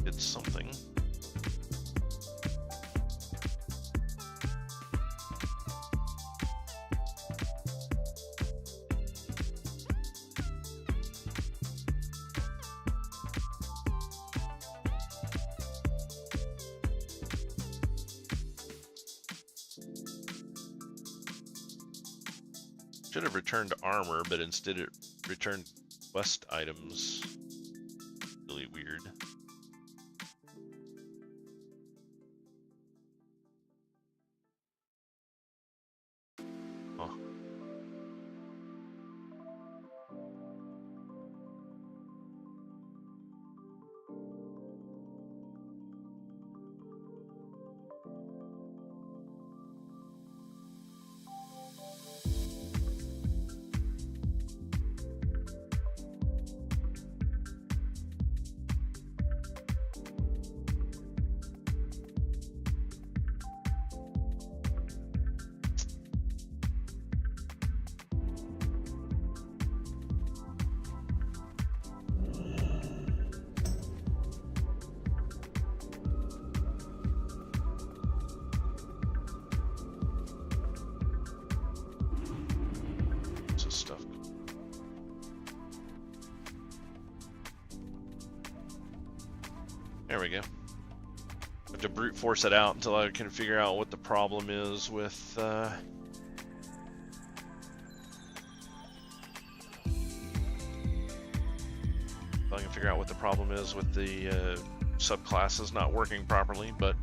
S1: It's something. Should have returned armor, but instead it returned quest items. Really weird. Huh. This stuff. There we go. I have to brute force it out until I can figure out what the problem is with if I can figure out what the problem is with the subclasses not working properly, but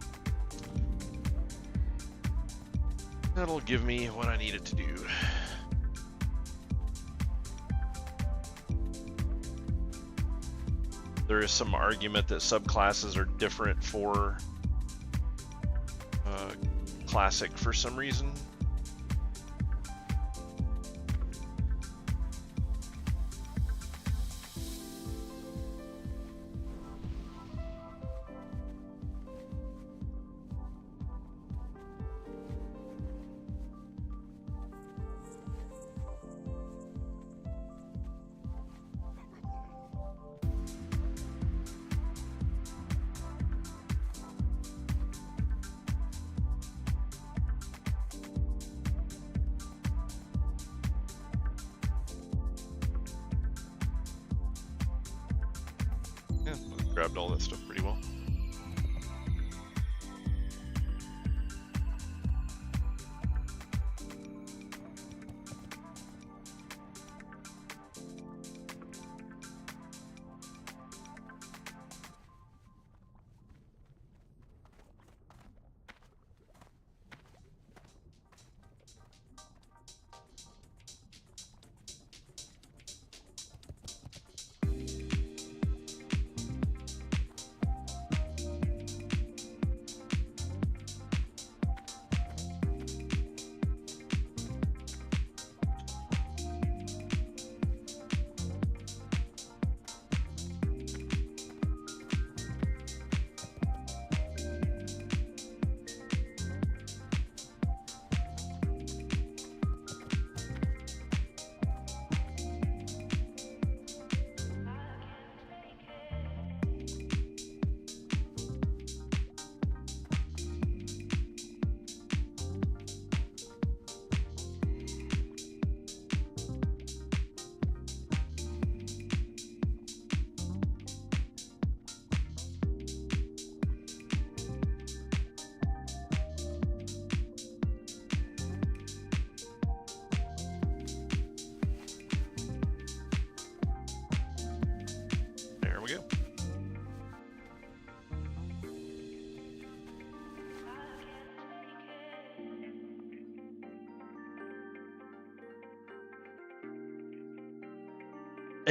S1: that'll give me what I need it to do. There is some argument that subclasses are different for Classic for some reason. Yeah, grabbed all that stuff pretty well.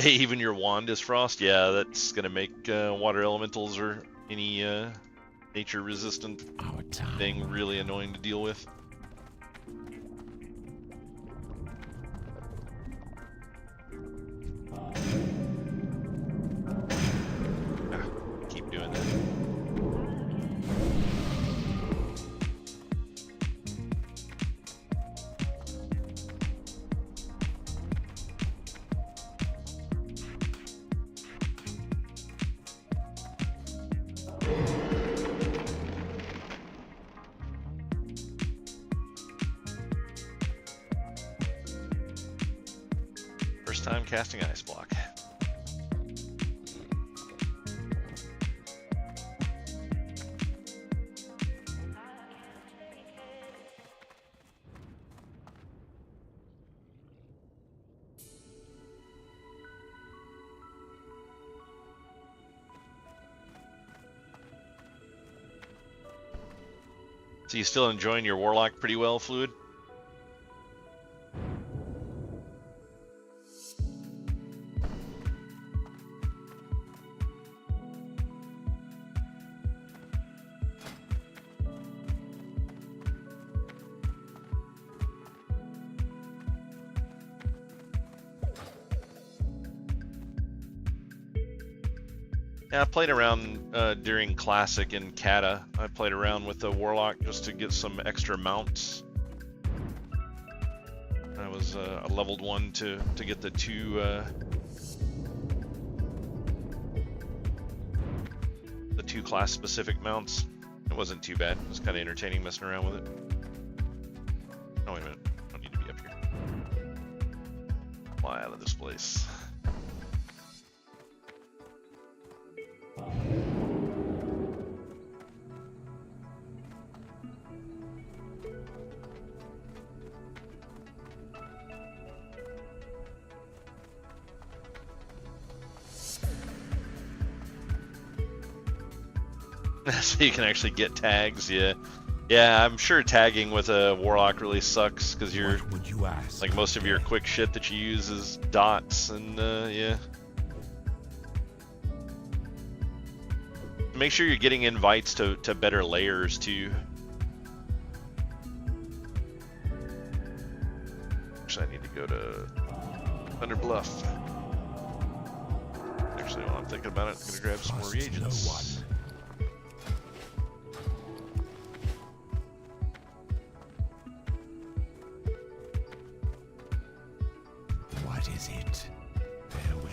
S1: Even your wand is frost? Yeah, that's gonna make water elementals or any nature resistant thing really annoying to deal with. Keep doing that. First time casting ice block. So you still enjoying your warlock pretty well, Fluid? Yeah, I played around during Classic and Kata. I played around with the Warlock just to get some extra mounts. I was a leveled one to get the two class specific mounts. It wasn't too bad. It was kind of entertaining messing around with it. Oh wait a minute, I don't need to be up here. Fly out of this place. So you can actually get tags, yeah. Yeah, I'm sure tagging with a warlock really sucks because you're like most of your quick shit that you use is dots and yeah. Make sure you're getting invites to better layers too. Actually, I need to go to Thunder Bluff. Actually, while I'm thinking about it, I'm gonna grab some more reagents.
S2: What is it? Farewell.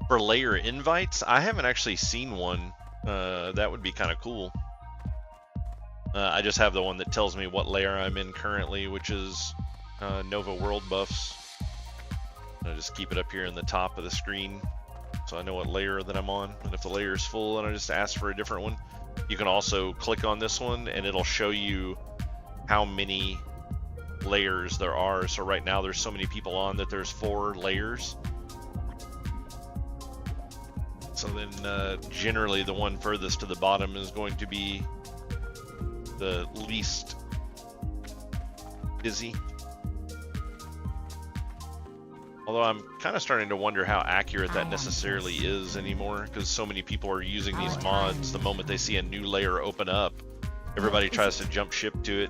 S1: For layer invites, I haven't actually seen one. That would be kind of cool. I just have the one that tells me what layer I'm in currently, which is Nova World Buffs. I just keep it up here in the top of the screen so I know what layer that I'm on. And if the layer is full, then I just ask for a different one. You can also click on this one and it'll show you how many layers there are. So right now there's so many people on that there's 4 layers. So then generally the one furthest to the bottom is going to be the least busy. Although I'm kind of starting to wonder how accurate that necessarily is anymore, because so many people are using these mods. The moment they see a new layer open up, everybody tries to jump ship to it.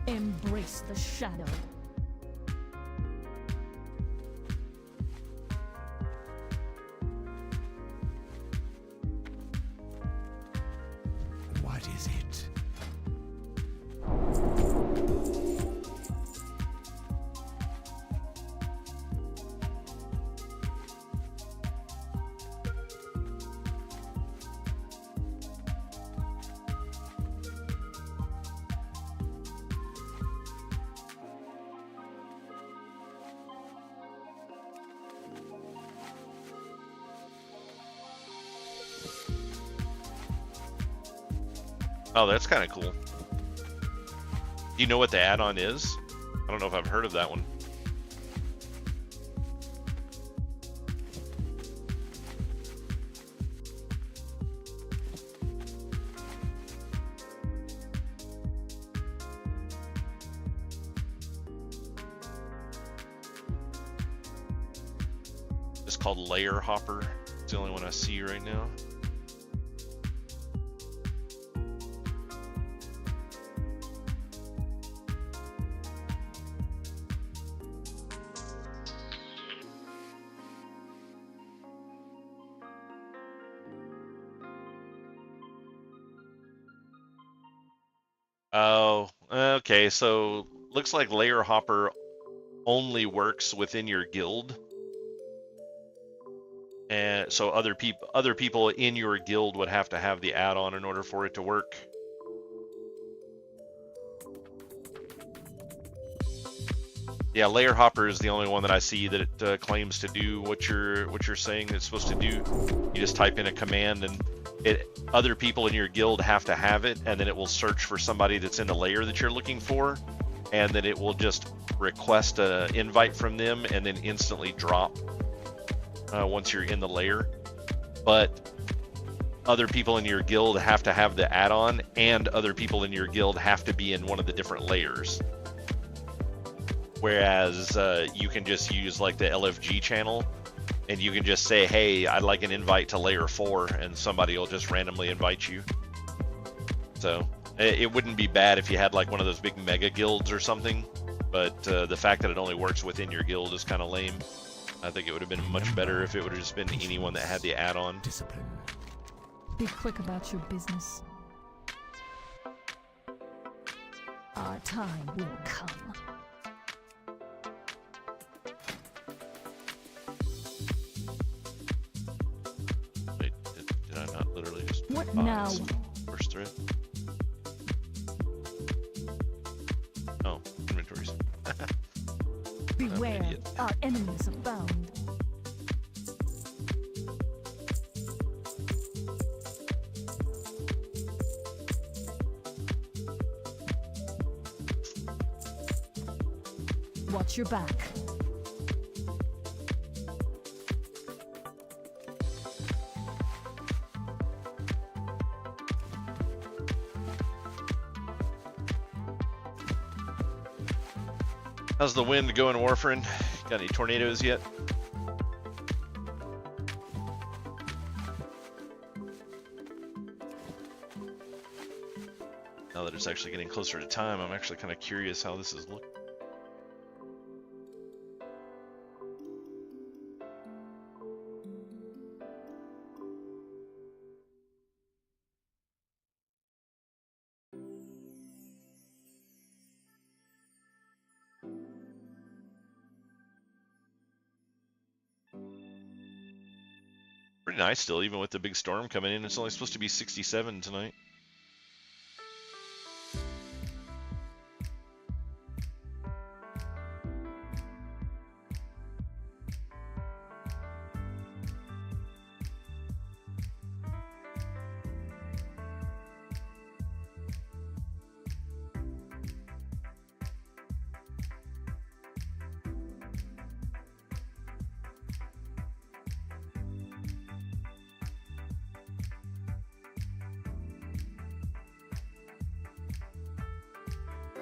S3: Embrace the shadow.
S2: What is it?
S1: Oh, that's kind of cool. Do you know what the add-on is? I don't know if I've heard of that one. It's called Layer Hopper. It's the only one I see right now. Oh, okay. So looks like Layer Hopper only works within your guild, and so other people in your guild would have to have the add-on in order for it to work. Yeah, Layer Hopper is the only one that I see that it claims to do what you're saying it's supposed to do. You just type in a command and other people in your guild have to have it, and then it will search for somebody that's in the layer that you're looking for, and then it will just request an invite from them and then instantly drop once you're in the layer. But other people in your guild have to have the add-on, and other people in your guild have to be in one of the different layers. Whereas you can just use like the LFG channel, and you can just say, hey, I'd like an invite to layer 4, and somebody will just randomly invite you. So it wouldn't be bad if you had like one of those big mega guilds or something, but the fact that it only works within your guild is kind of lame. I think it would have been much better if it would have just been anyone that had the add-on.
S2: Discipline.
S3: Be quick about your business. Our time will come.
S1: Wait, did I not literally just
S3: What
S1: buy
S3: now?
S1: some first thread? Oh, inventories.
S3: Beware,
S1: idiot.
S3: our enemies abound. Watch your back.
S1: How's the wind going, Warfarin? Got any tornadoes yet? Now that it's actually getting closer to time, I'm actually kind of curious how this is looking. Pretty nice still, even with the big storm coming in. It's only supposed to be 67 tonight.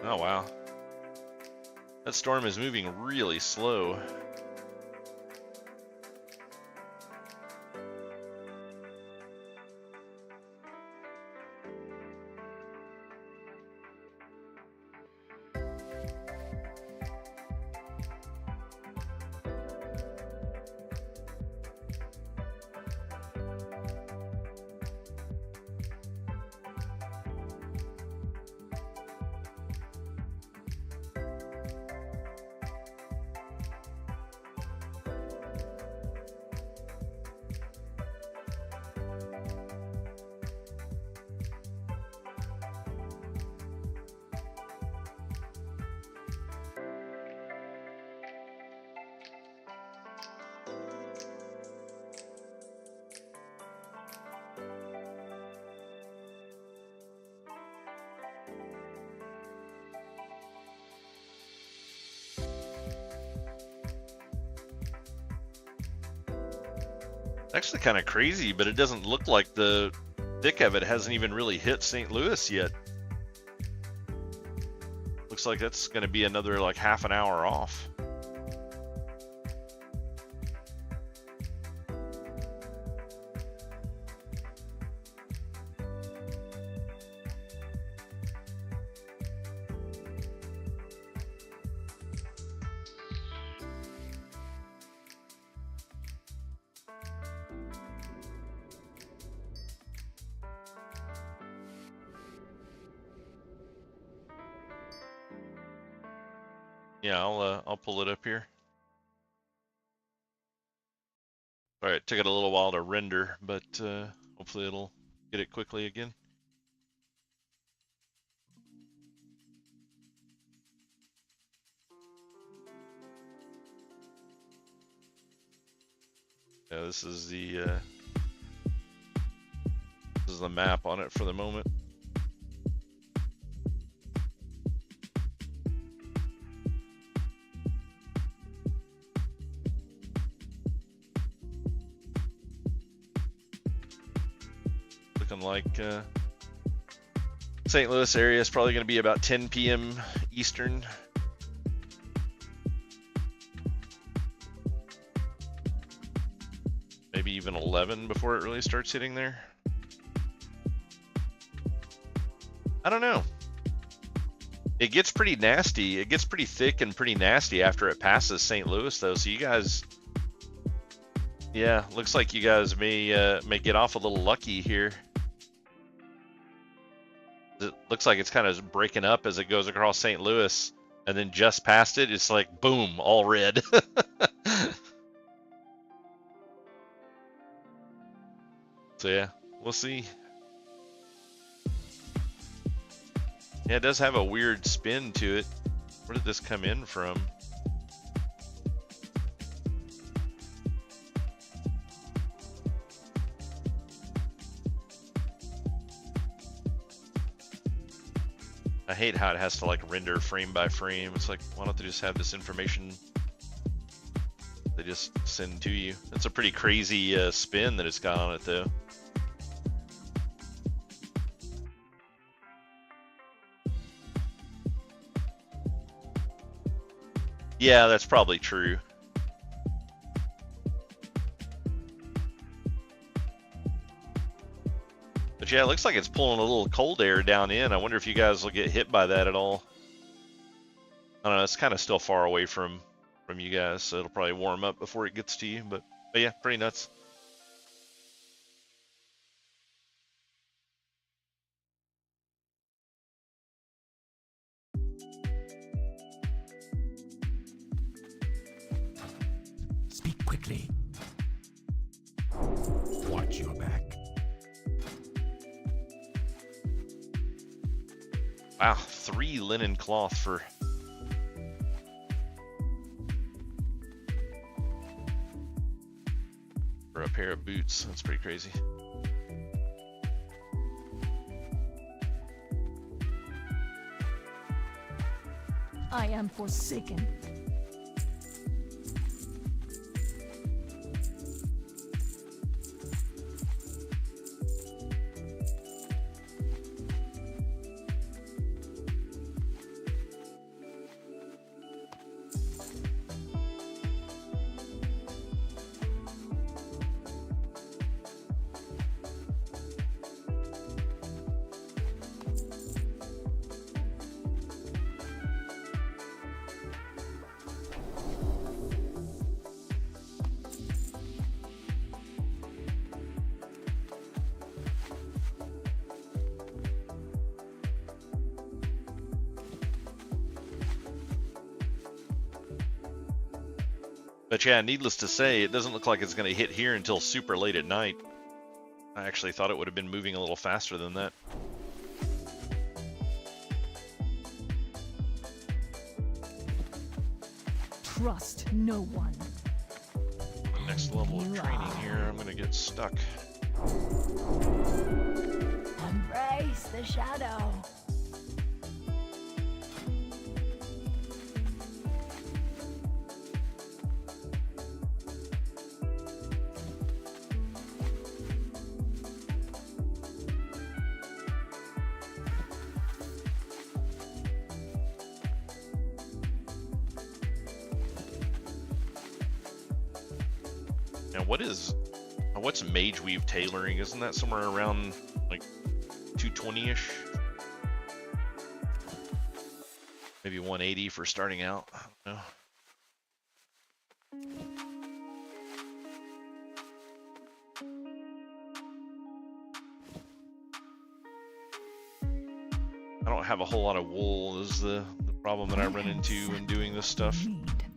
S1: Oh wow. That storm is moving really slow. Actually kind of crazy, but it doesn't look like the thick of it hasn't even really hit St. Louis yet. Looks like that's going to be another like half an hour off. Yeah, I'll pull it up here. All right, took it a little while to render, but hopefully it'll get it quickly again. Yeah, this is the map on it for the moment. Looking like St. Louis area is probably going to be about 10 p.m. Eastern. Maybe even 11 before it really starts hitting there. I don't know. It gets pretty nasty. It gets pretty thick and pretty nasty after it passes St. Louis, though. So you guys, yeah, looks like you guys may get off a little lucky here. It looks like it's kind of breaking up as it goes across St. Louis, and then just past it, it's like boom, all red. So yeah, we'll see. Yeah, it does have a weird spin to it. Where did this come in from? I hate how it has to like render frame by frame. It's like, why don't they just have this information they just send to you? It's a pretty crazy spin that it's got on it though. Yeah, that's probably true. But yeah, it looks like it's pulling a little cold air down in. I wonder if you guys will get hit by that at all. I don't know, it's kind of still far away from you guys, so it'll probably warm up before it gets to you, but yeah, pretty nuts.
S2: Speak quickly. Watch your back.
S1: Wow, 3 linen cloth for a pair of boots. That's pretty crazy.
S3: I am forsaken.
S1: But yeah, needless to say, it doesn't look like it's going to hit here until super late at night. I actually thought it would have been moving a little faster than that.
S3: Trust no one.
S1: Next level of training here, I'm going to get stuck.
S3: Embrace the shadow.
S1: Now, what's mage weave tailoring? Isn't that somewhere around like 220-ish? Maybe 180 for starting out. I don't know. I don't have a whole lot of wool is the problem that I run into when doing this stuff.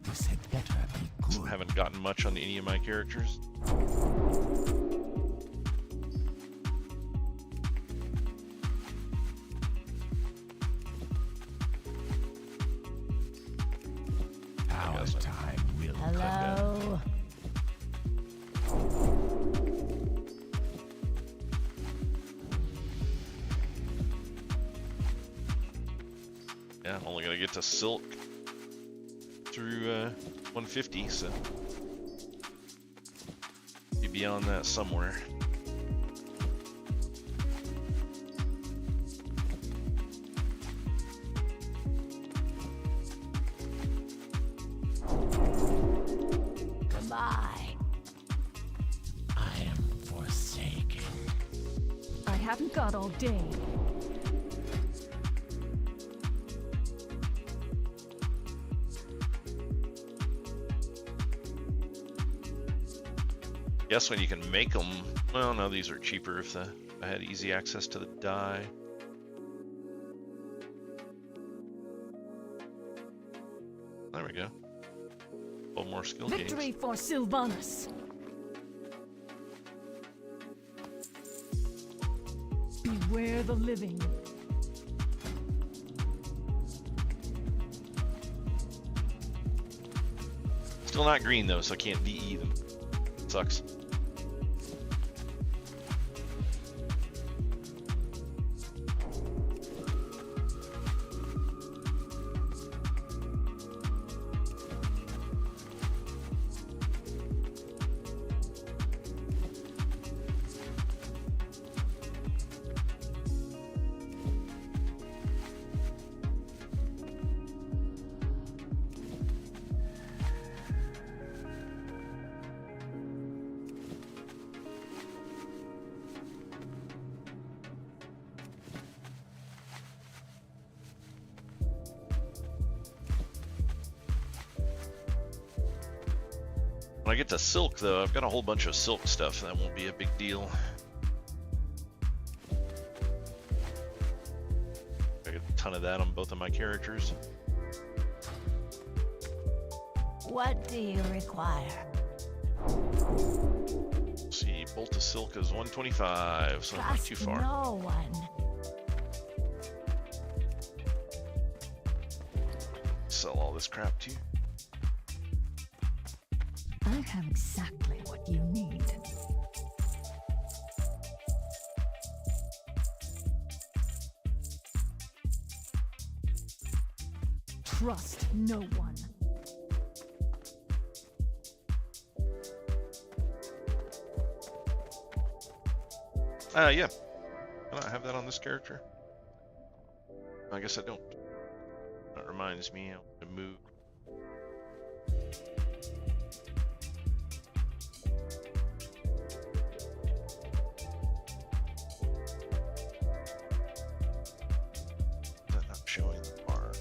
S2: This had better be good.
S1: Haven't gotten much on any of my characters.
S2: Our time will come.
S3: Hello.
S1: Yeah, I'm only gonna get to silk through 150, so be beyond that somewhere.
S3: Goodbye.
S2: I am forsaken.
S3: I haven't got all day.
S1: Guess when you can make them, well, no, these are cheaper if I had easy access to the dye. There we go. 12 more skill
S3: Victory
S1: gains.
S3: for Sylvanas. Beware the living.
S1: Still not green though, so I can't VE them. Sucks. When I get to silk though, I've got a whole bunch of silk stuff. That won't be a big deal. I get a ton of that on both of my characters.
S3: What do you require?
S1: Let's see, bolt of silk is 125, so not too
S3: Trust
S1: far.
S3: no one.
S1: Sell all this crap too.
S3: I have exactly what you need. Trust no one.
S1: Yeah. Can I have that on this character? I guess I don't. That reminds me, I want to move. Is that not showing the bar?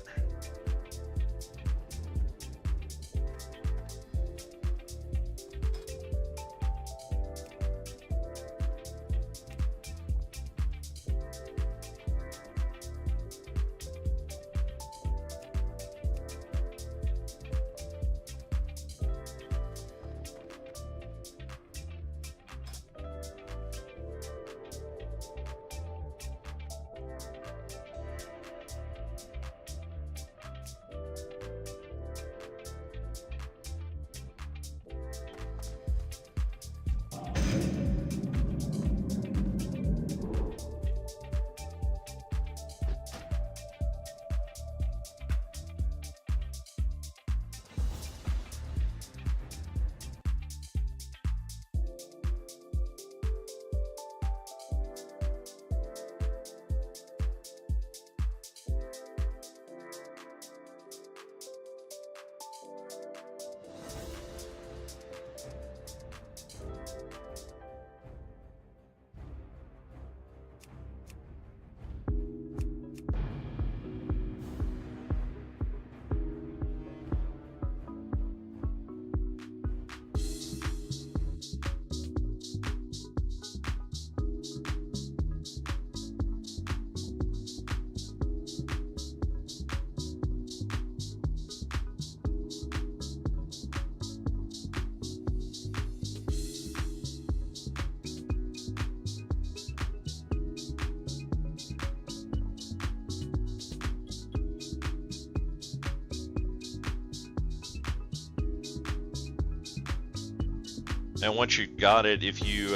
S1: And once you got it, if you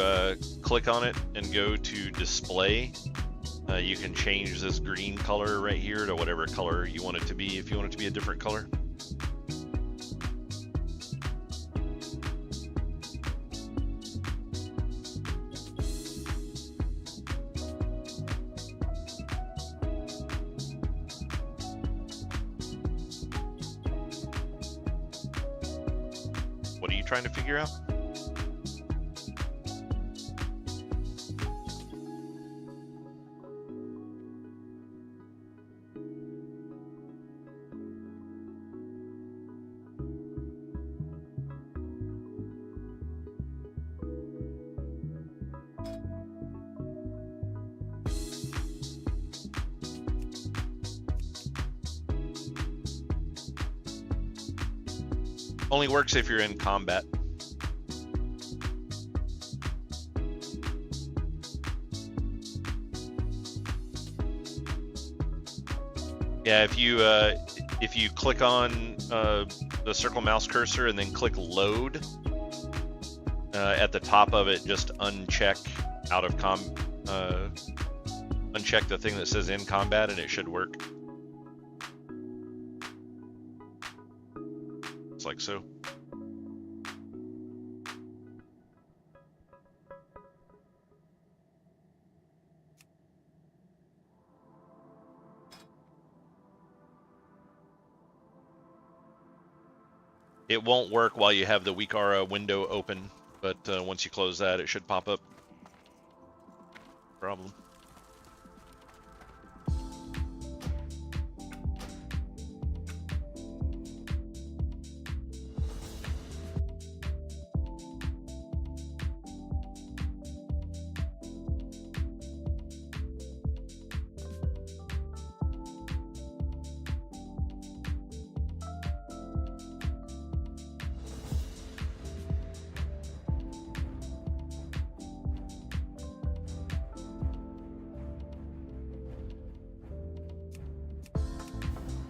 S1: click on it and go to display, you can change this green color right here to whatever color you want it to be, if you want it to be a different color. What are you trying to figure out? Only works if you're in combat. Yeah, if you click on the circle mouse cursor and then click load, at the top of it, just uncheck uncheck the thing that says in combat, and it should work. It's like so. It won't work while you have the Wikara window open, but once you close that, it should pop up. Problem.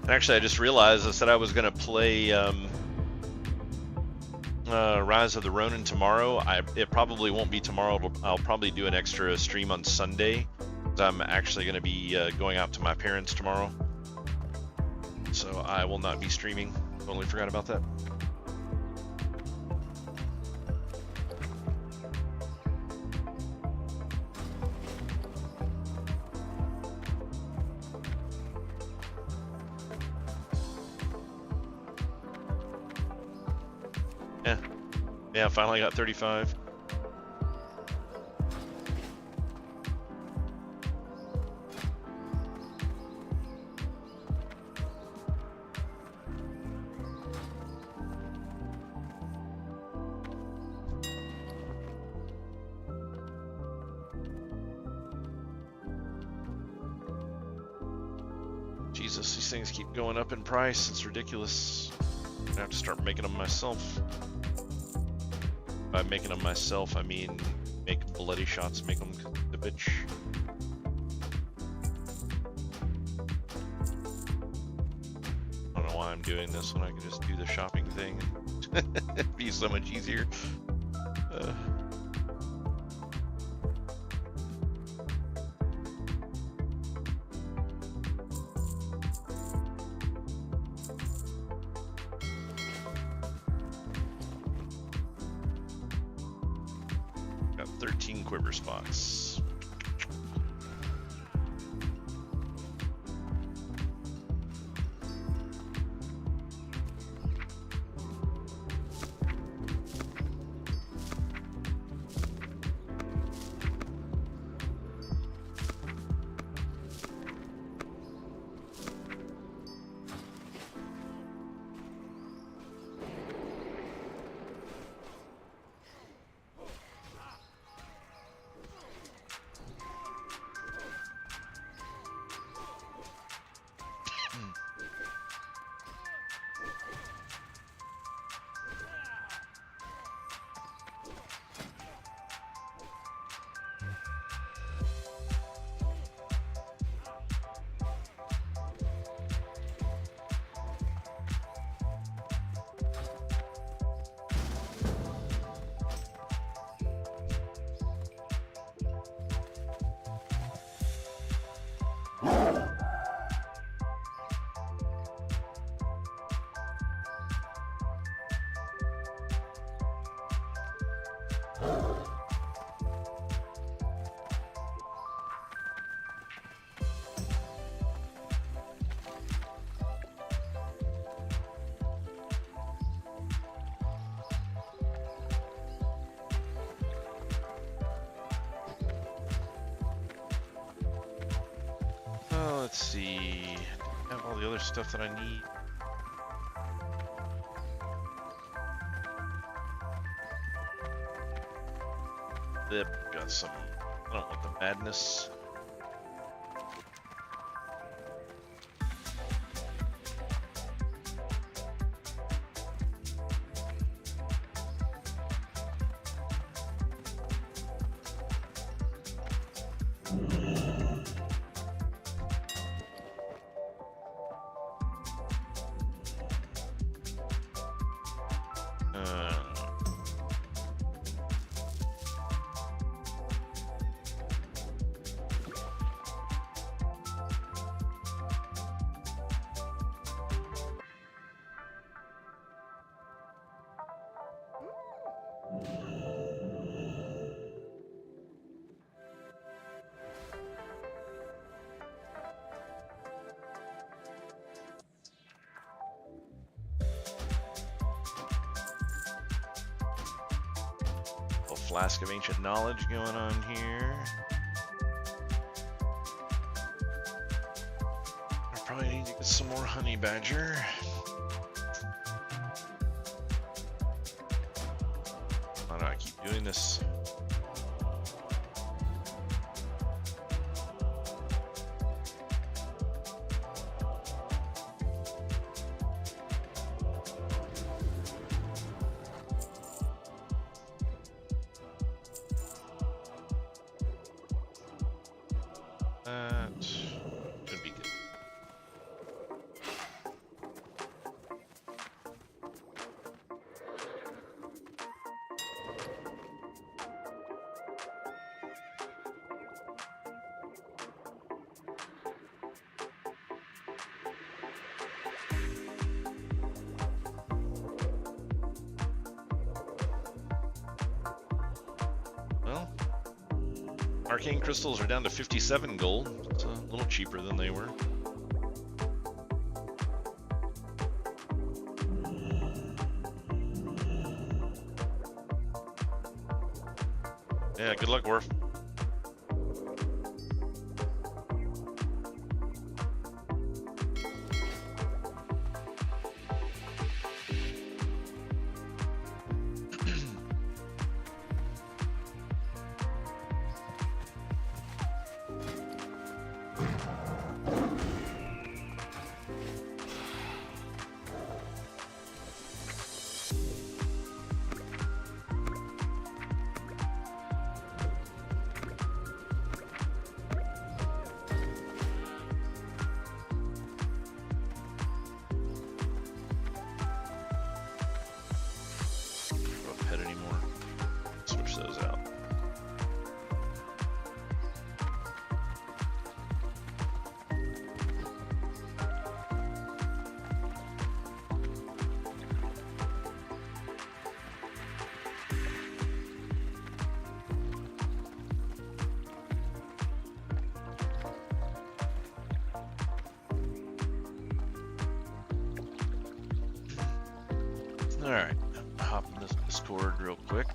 S1: Actually, I just realized I said I was gonna play Rise of the Ronin tomorrow. It probably won't be tomorrow. I'll probably do an extra stream on Sunday, because I'm actually gonna be going out to my parents tomorrow. So I will not be streaming. Totally forgot about that. Yeah, finally got 35. Jesus, these things keep going up in price. It's ridiculous. I have to start making them myself. By making them myself, I mean make bloody shots, make them the bitch. I don't know why I'm doing this when I can just do the shopping thing. It'd be so much easier. Got 13 quiver spots. let's see. Do I have all the other stuff that I need? Yep, got some. I don't want the madness. Flask of ancient knowledge going on here. I probably need to get some more honey badger. Why do I keep doing this? Should be good. Well, arcane crystals are down to 57 gold. It's a little cheaper than they were. Yeah, good luck, Worf. Alright, hop in this Discord real quick.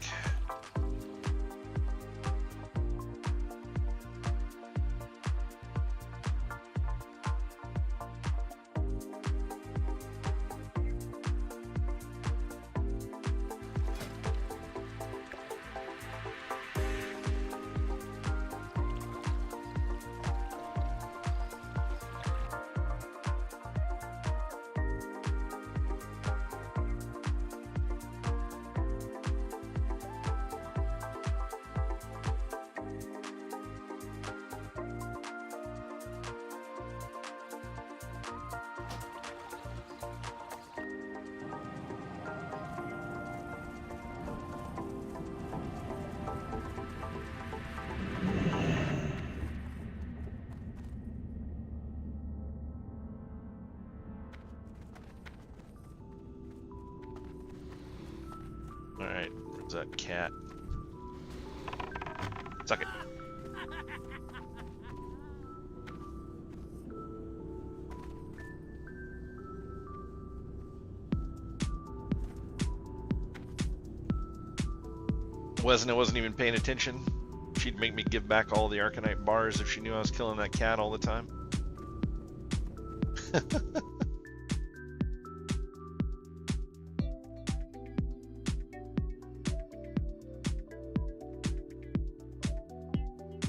S1: Alright, there's that cat. Suck it. I wasn't even paying attention. She'd make me give back all the Arcanite bars if she knew I was killing that cat all the time. All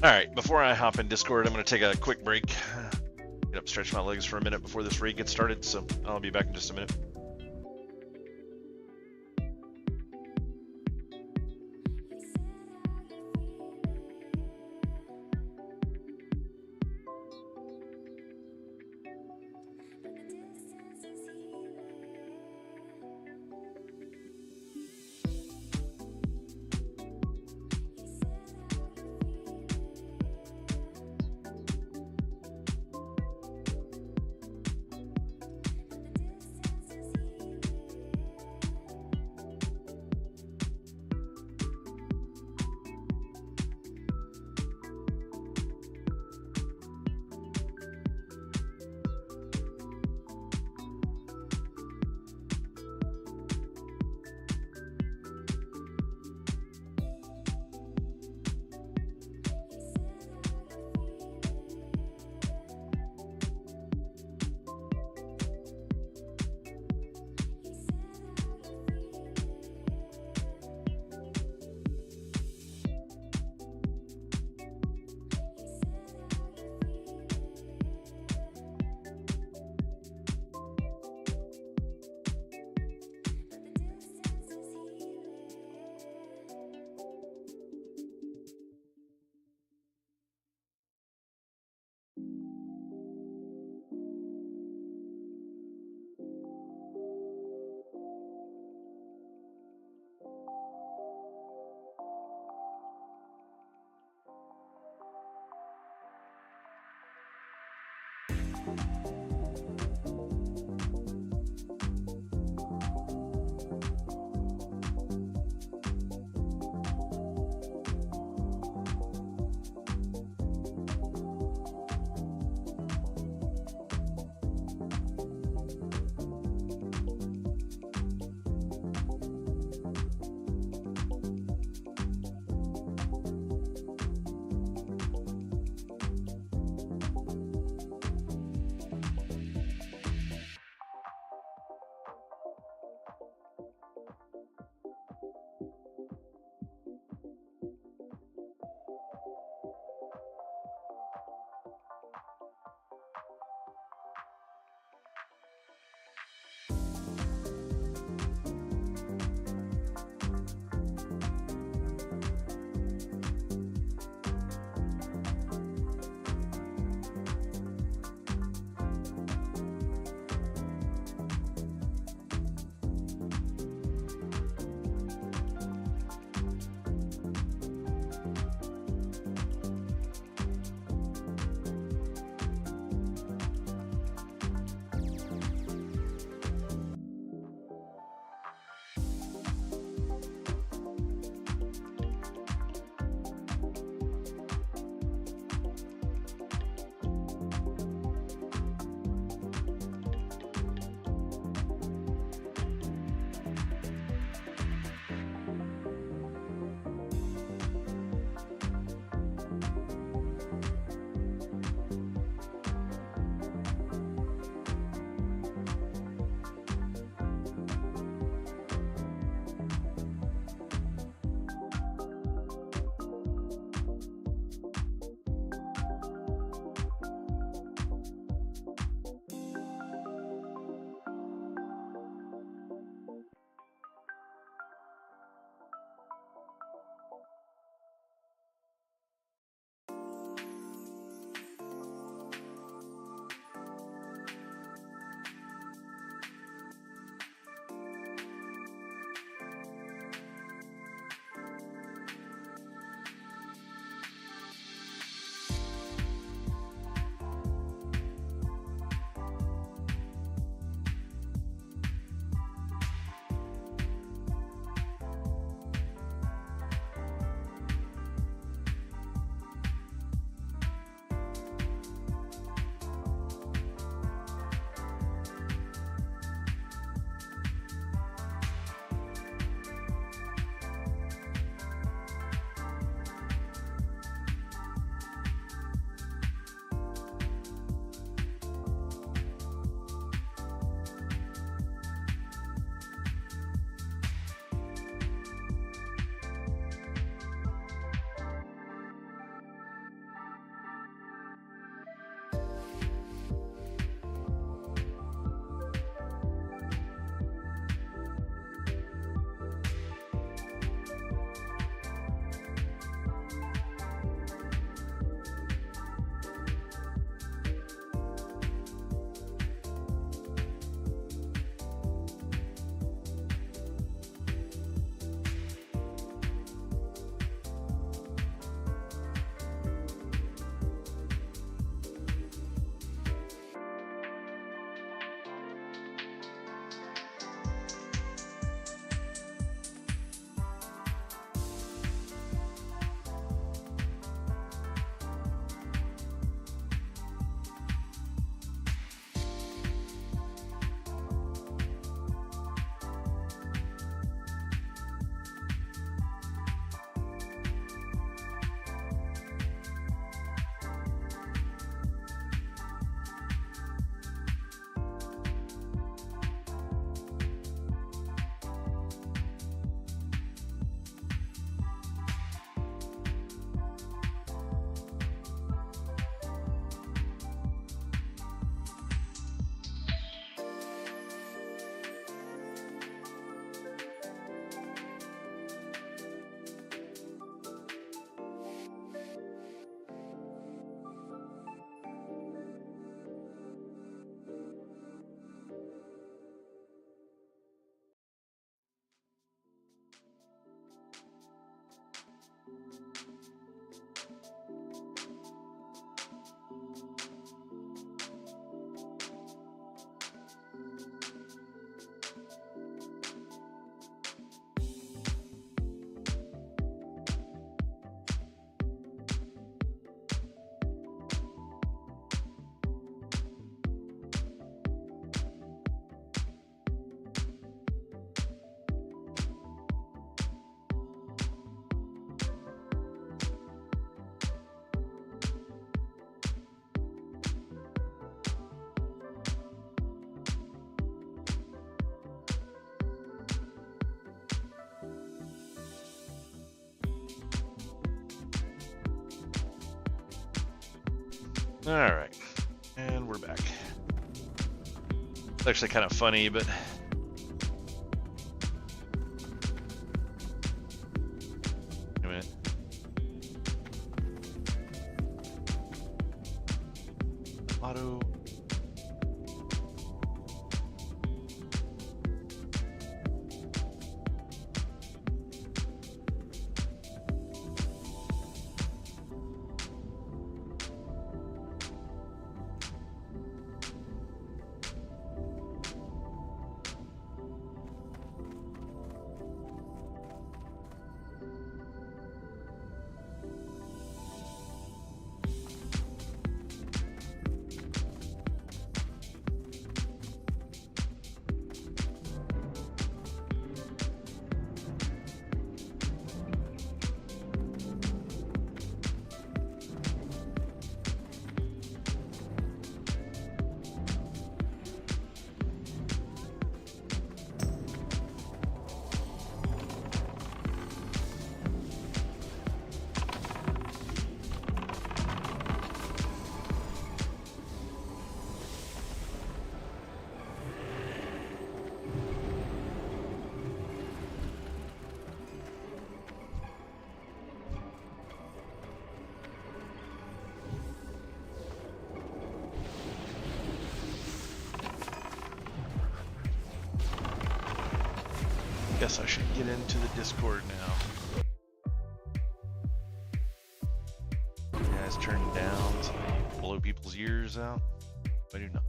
S1: right, before I hop in Discord, I'm going to take a quick break. Get up, stretch my legs for a minute before this raid gets started, so I'll be back in just a minute. All right, and we're back. It's actually kind of funny, but wait a minute. Auto. Guess I should get into the Discord now. You guys turn down so I blow people's ears out? I do not.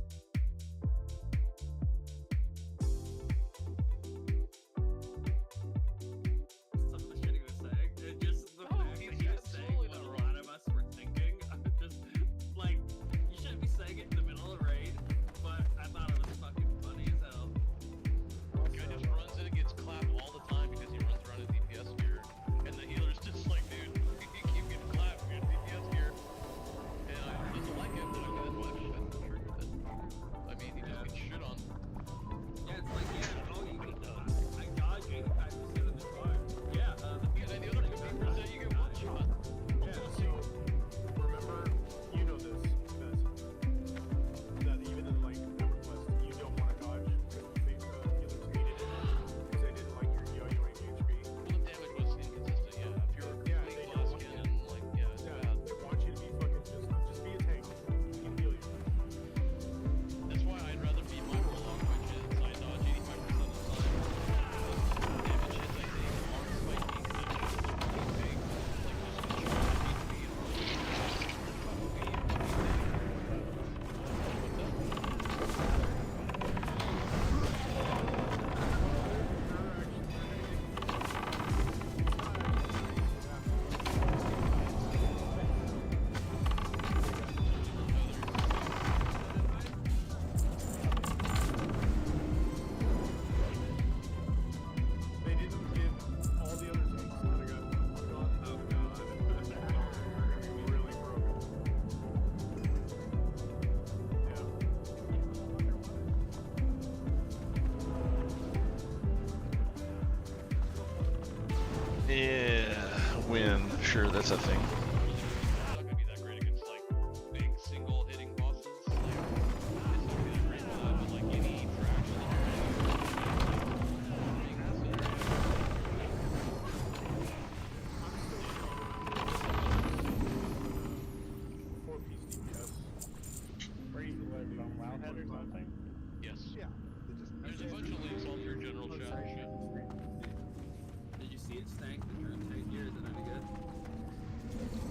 S1: Yeah, win. Sure, that's a thing.
S4: Not gonna be that great against like big single hitting bosses. Like, it's not gonna be that great for that, but like any
S5: Four-piece DPS. Or you can let it on Wowhead or something.
S4: yes.
S5: Yeah.
S4: There's a bunch of links on your general chat and shit.
S6: Did you see it stank the troops 8 years? Is that any good?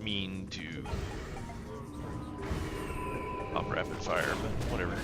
S1: mean to pop rapid fire, but whatever.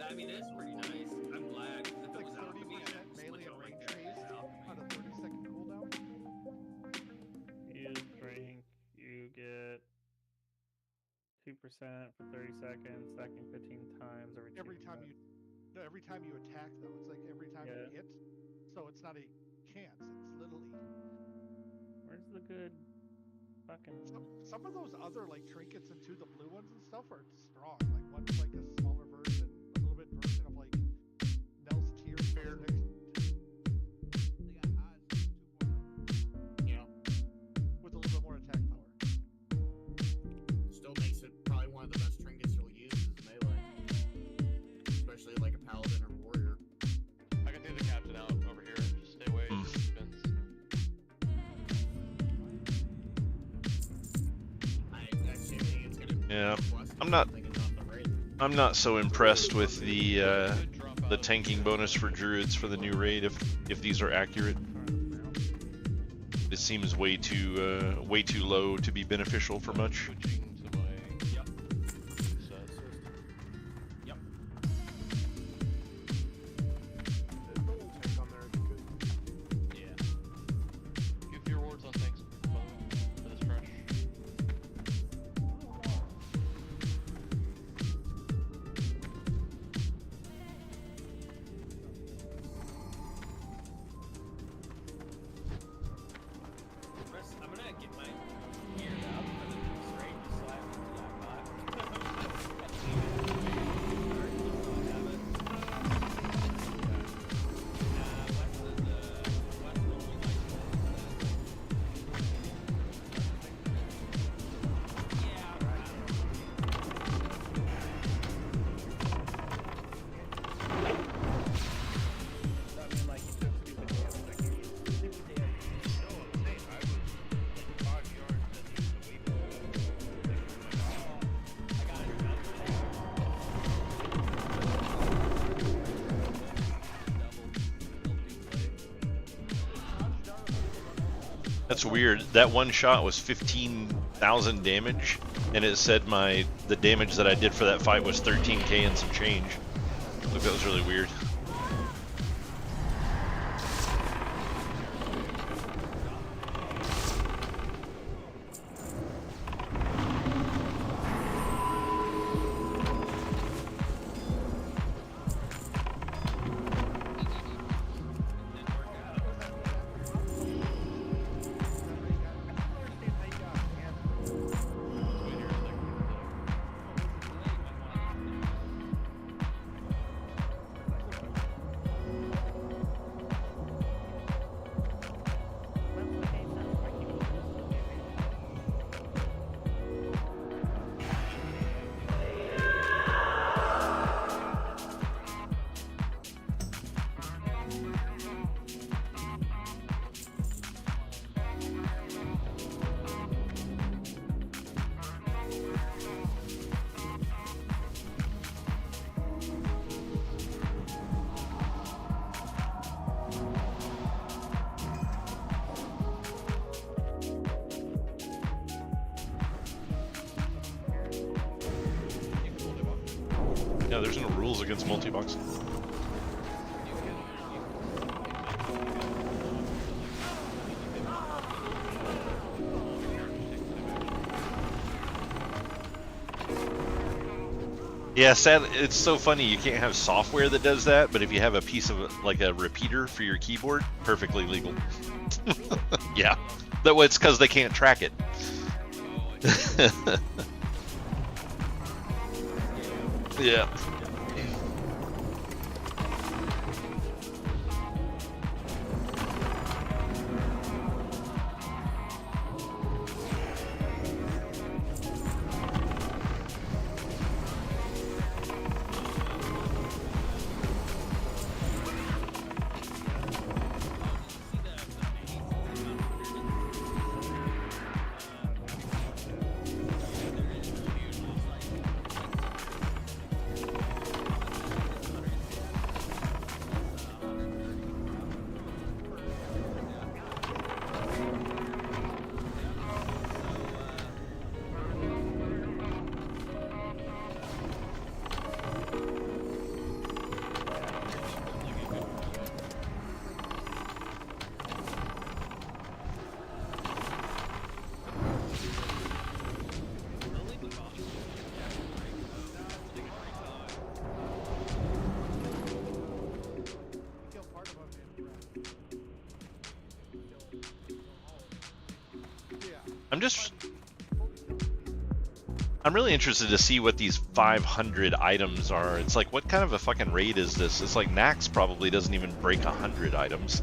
S6: I mean, it's pretty nice. I'm glad, 'cause if it was alchemy, I'd switch over right there.
S5: on a 30-second cooldown. You drink, you get 2% for 30 seconds, stacking 15 times every time you attack though. It's like every time you hit. So it's not a chance, it's literally. Where's the good fucking some of those other like trinkets and the blue ones and stuff are strong. Like one's like a smaller version, a little bit version of like Nell's tier fair. They got odds 2.0. Yeah. With a little bit more attack power.
S7: Still makes it probably one of the best trinkets you'll use is melee. Especially like a paladin or warrior.
S4: I can see the captain out over here. Just stay away. Spins.
S1: Yeah, I'm not so impressed with the tanking bonus for druids for the new raid if these are accurate. It seems way too low to be beneficial for much. That's weird. That one shot was 15,000 damage, and it said the damage that I did for that fight was 13k and some change. Look, that was really weird. Yeah, there's no rules against multi-box. Yeah, sad. It's so funny. You can't have software that does that, but if you have a piece of like a repeater for your keyboard, perfectly legal. Yeah, that way it's because they can't track it. Yeah. I'm really interested to see what these 500 items are. It's like, what kind of a fucking raid is this? It's like Nax probably doesn't even break 100 items.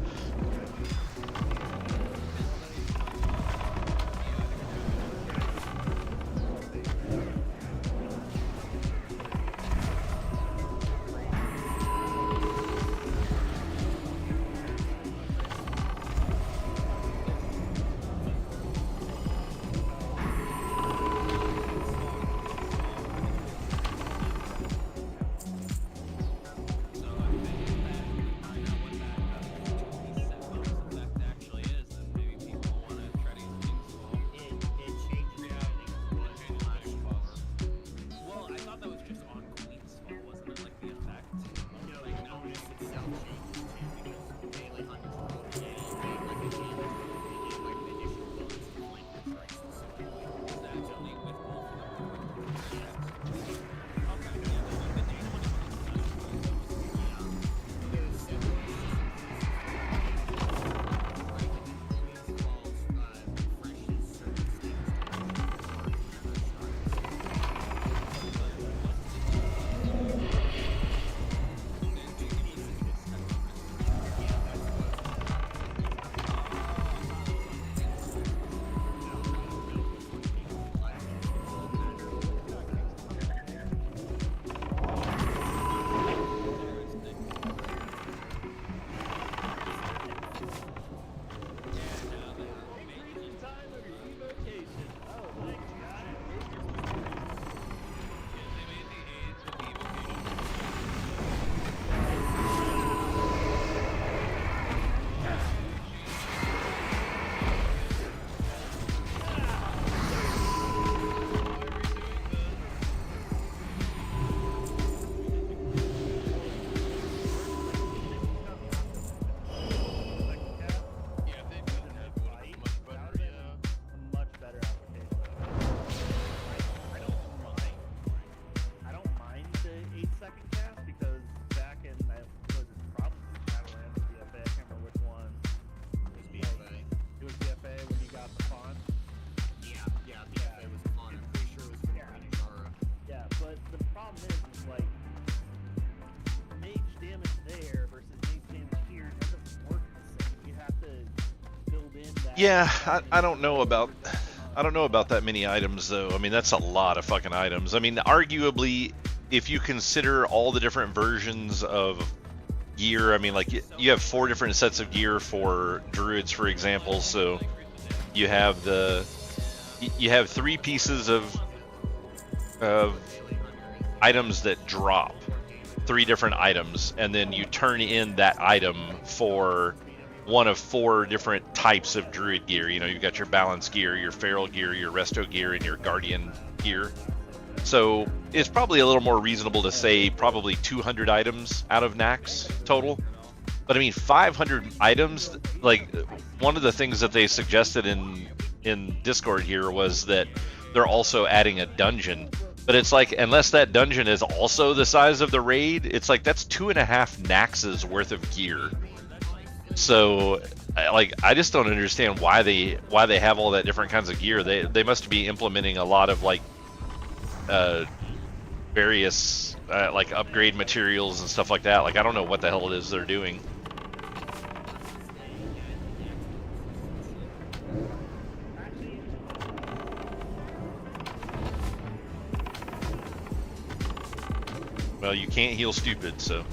S1: Yeah, I don't know about that many items though. I mean, that's a lot of fucking items. I mean, arguably, if you consider all the different versions of gear, I mean, like you have 4 different sets of gear for druids, for example. So you have 3 pieces of items that drop 3 different items, and then you turn in that item for one of 4 different types of druid gear. You know, you've got your balance gear, your feral gear, your resto gear, and your guardian gear. So it's probably a little more reasonable to say probably 200 items out of Nax total. But I mean, 500 items, like one of the things that they suggested in Discord here was that they're also adding a dungeon. But it's like, unless that dungeon is also the size of the raid, it's like that's 2.5 Nax's worth of gear. So I just don't understand why they have all that different kinds of gear. They must be implementing a lot of like various like upgrade materials and stuff like that. Like I don't know what the hell it is they're doing. Well, you can't heal stupid, so.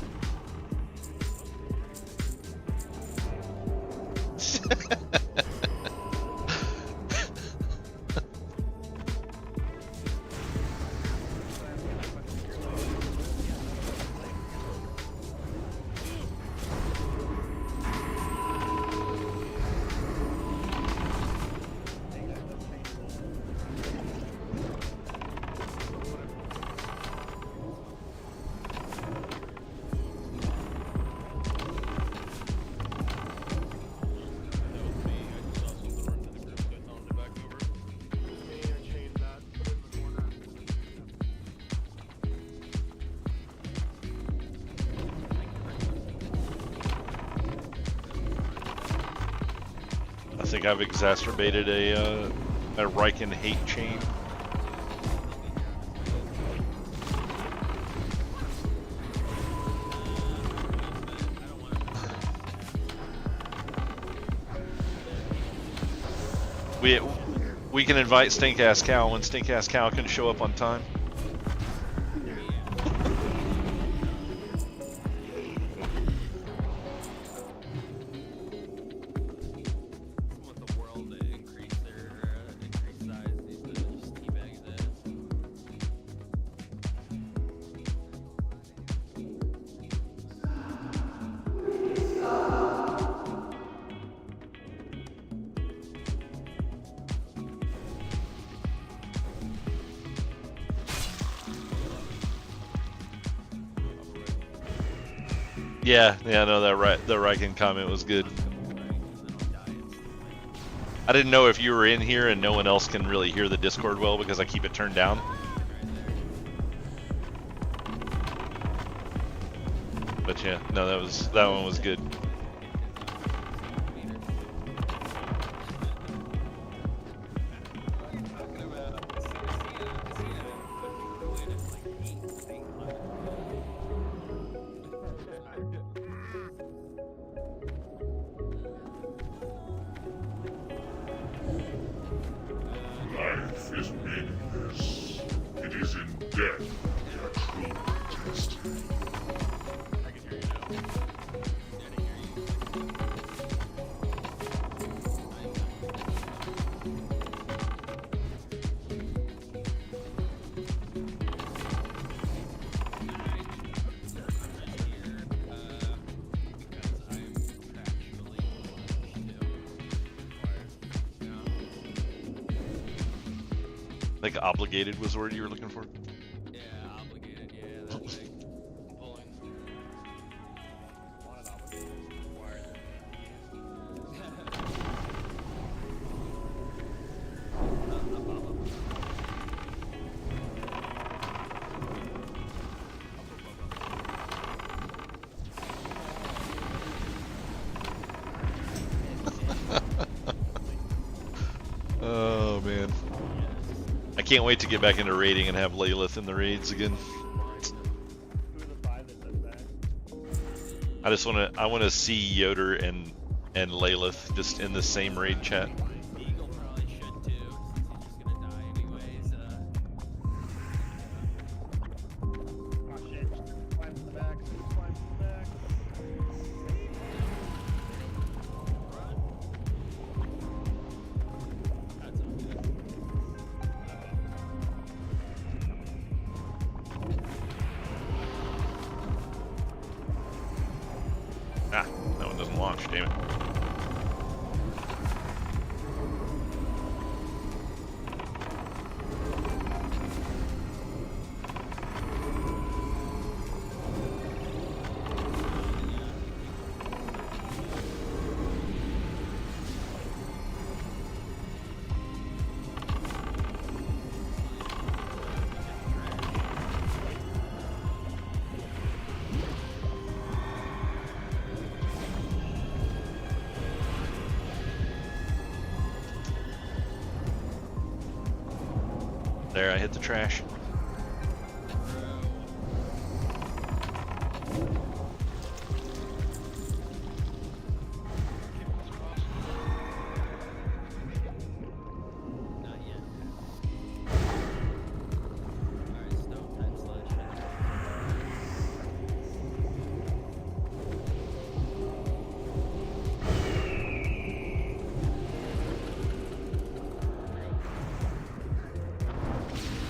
S1: I think I've exacerbated a Riken hate chain. We can invite Stink-Ass Cow when Stink-Ass Cow can show up on time. Yeah, no, the Riken comment was good. I didn't know if you were in here and no one else can really hear the Discord well because I keep it turned down. But yeah, no, that one was good.
S8: Life is meaningless. It is in death we are truly tested.
S4: I can hear you now. Yeah, I can hear you.
S1: Like obligated was the word you were looking for?
S4: Yeah, obligated, yeah, that thing. I'm pulling. Wanted obligated, required.
S1: Oh man. I can't wait to get back into raiding and have Lilith in the raids again. I want to see Yoder and Lilith just in the same raid chat.
S6: Eagle probably should too, since he's just gonna die anyways.
S5: Oh shit, climb to the back, climb to the back.
S6: That's okay.
S1: Ah, that one doesn't launch, damn it. There, I hit the trash.
S6: Not yet. Alright, snow type slash.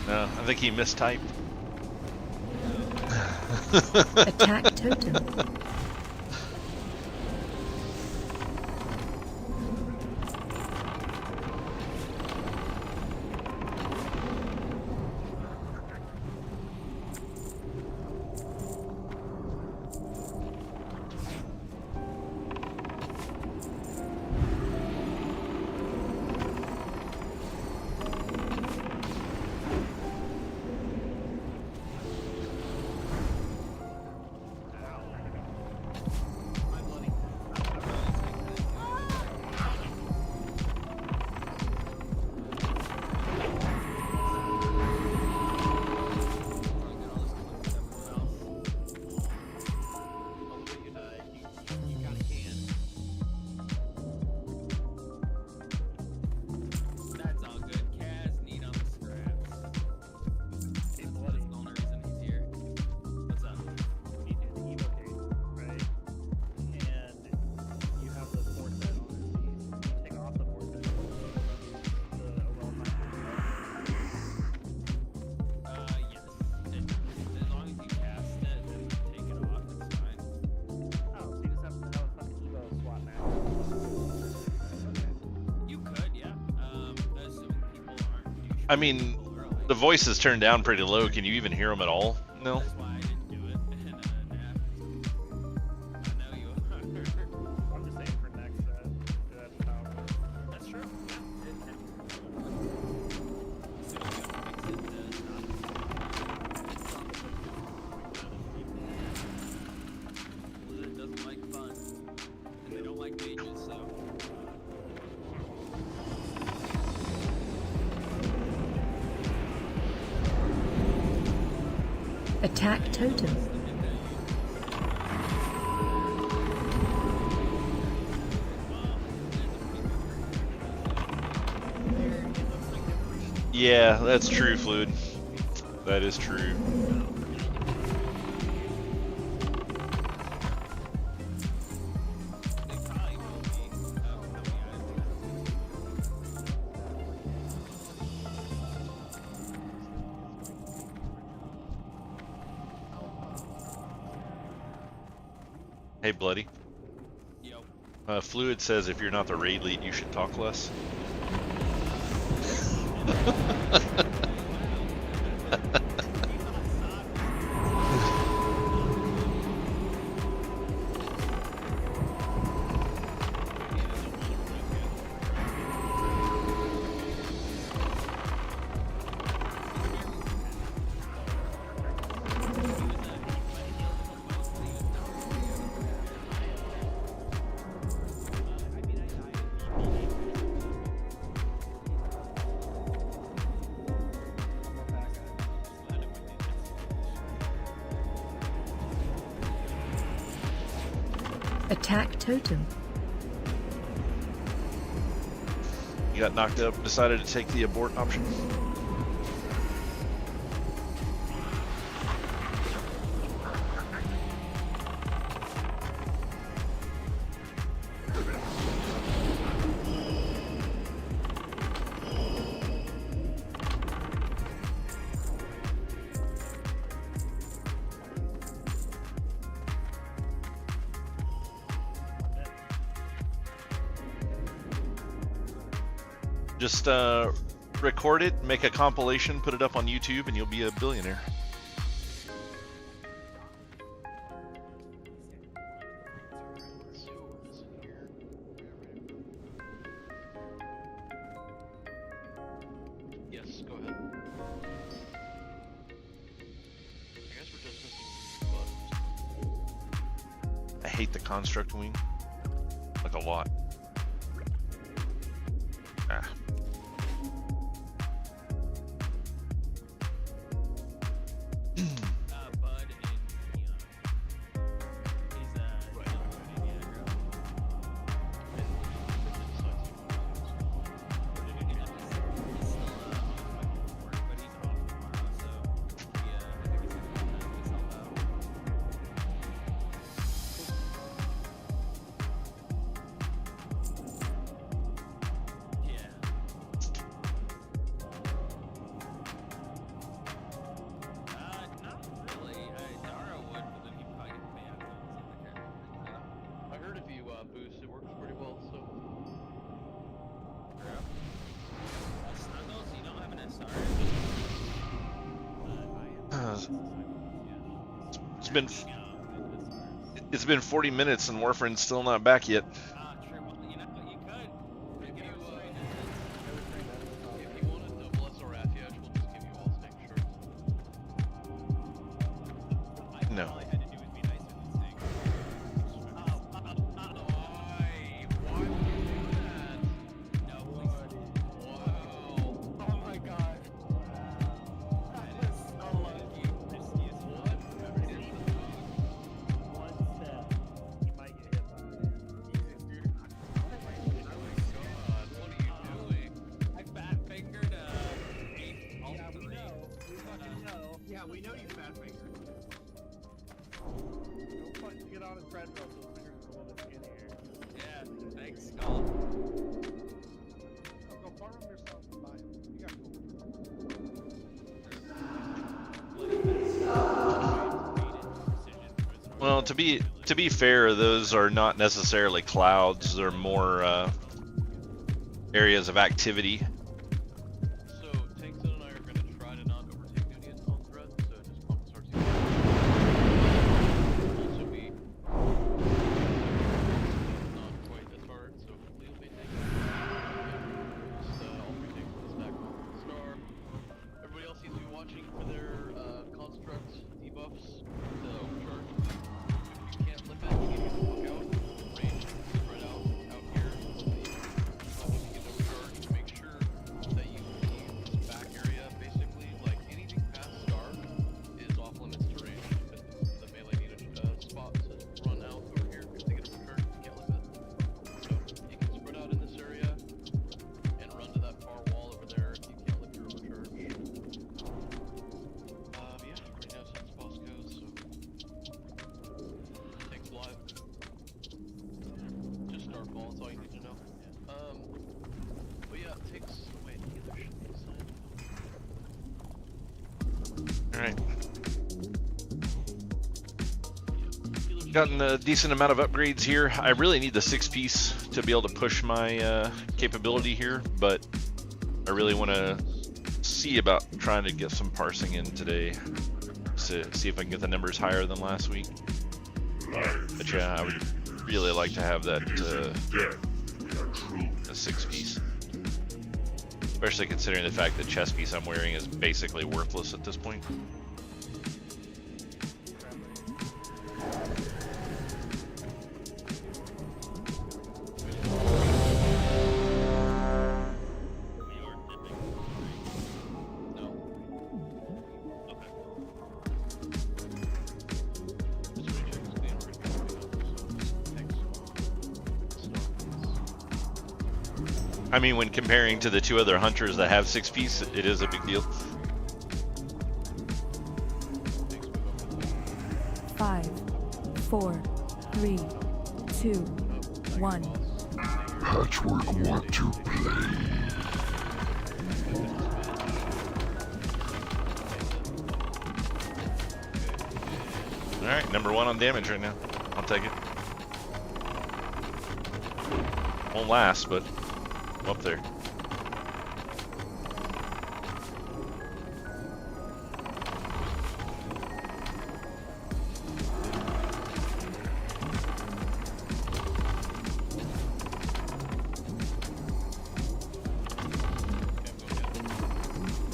S1: No, I think he mistyped.
S3: Attack totem.
S7: My bloody. You kinda can.
S6: That's all good. Cas need on the scraps.
S5: Hey,
S6: That's
S5: bloody.
S6: the only reason he's here. What's up?
S5: You do the Evo gate, right? And you have the force on it. You take off the force the well
S6: Yes. As long as you cast it and take it off, it's fine.
S5: Oh, so you just have to have a fucking Evo swap match.
S6: You could, yeah. Assuming people aren't douchebags
S1: I mean,
S6: people early.
S1: the voice is turned down pretty low. Can you even hear him at all? No.
S6: That's why I didn't do it. And, nah. I know you are.
S5: I'm just saying for next that's how it works.
S6: That's true. So you have to fix it to stop. Blizzard doesn't like fun. And they don't like mages, so.
S3: Attack totem.
S1: Yeah, that's true, Fluid. That is true.
S6: They probably will be coming out.
S1: Hey, Bloody.
S6: Yo.
S1: Fluid says if you're not the raid lead, you should talk less.
S3: Attack totem.
S1: You got knocked up, decided to take the abort option. Just record it, make a compilation, put it up on YouTube, and you'll be a billionaire.
S4: Yes, go ahead. I guess we're just missing buttons.
S1: I hate the construct wing. Like a lot. Ah. It's been 40 minutes and Warframe's still not back yet.
S6: Ah, true. Well, you know what? You could.
S4: If
S6: Get
S4: you,
S6: on screen
S4: if you want a double SR Athiash, we'll just give you all snake shirts.
S1: No.
S6: All I had to do was be nicer than Snake.
S4: Why? Why would you do that?
S6: No, please.
S4: Wow.
S5: Oh my god. That was so lucky.
S6: Just use
S4: What?
S5: One step. You might get hit by it.
S7: Jesus, dude.
S4: Oh my god, what are you doing?
S6: I fat fingered eight.
S5: Yeah, we know. We fucking know.
S7: Yeah, we know you fat finger.
S5: Don't fucking get on a treadmill so the fingers are a little bit skinnier.
S6: Yeah, thanks, Skull.
S5: Go farm them yourself and buy them. You got gold.
S1: Well, to be fair, those are not necessarily clouds. They're more areas of activity.
S4: So, Tankson and I are gonna try to not overtake duty until threat, so just pump starts to also be not quite as hard, so Leo may take it. Just all three tanks with a stack on the star. Everybody else seems to be watching for their construct debuffs to overcharge. If you can't lift it, you need to work out. Range spread out here. You get overcharge to make sure that you leave this back area basically. Like anything past star is off limits to range because the melee need a spot to run out over here because they get overcharged. You can't lift it. So you can spread out in this area and run to that far wall over there if you can't lift your overcharge. Yeah, right now since boss goes, so takes live. Just starfall, that's all you need to know. But yeah, it takes wait, either should be assigned.
S1: All right. Gotten a decent amount of upgrades here. I really need the 6-piece to be able to push my capability here, but I really want to see about trying to get some parsing in today to see if I can get the numbers higher than last week. But yeah, I would really like to have that a 6-piece, especially considering the fact that chest piece I'm wearing is basically worthless at this point. I mean, when comparing to the two other hunters that have 6-piece, it is a big deal.
S3: 5, 4, 3, 2, 1.
S8: Patchwork want to play.
S1: Alright, number 1 on damage right now. I'll take it. Won't last, but I'm up there.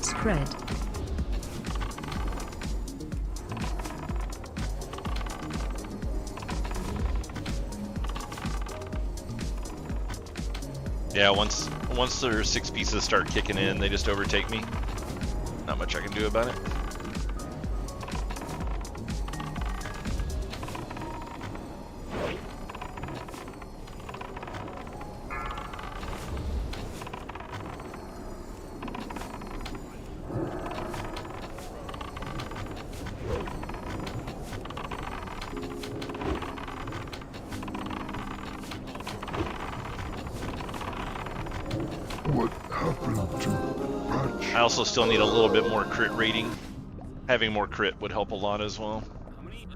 S3: Spread.
S1: Yeah, once their 6 pieces start kicking in, they just overtake me. Not much I can do about it.
S8: What happened to Patch?
S1: I also still need a little bit more crit rating. Having more crit would help a lot as well.
S6: How many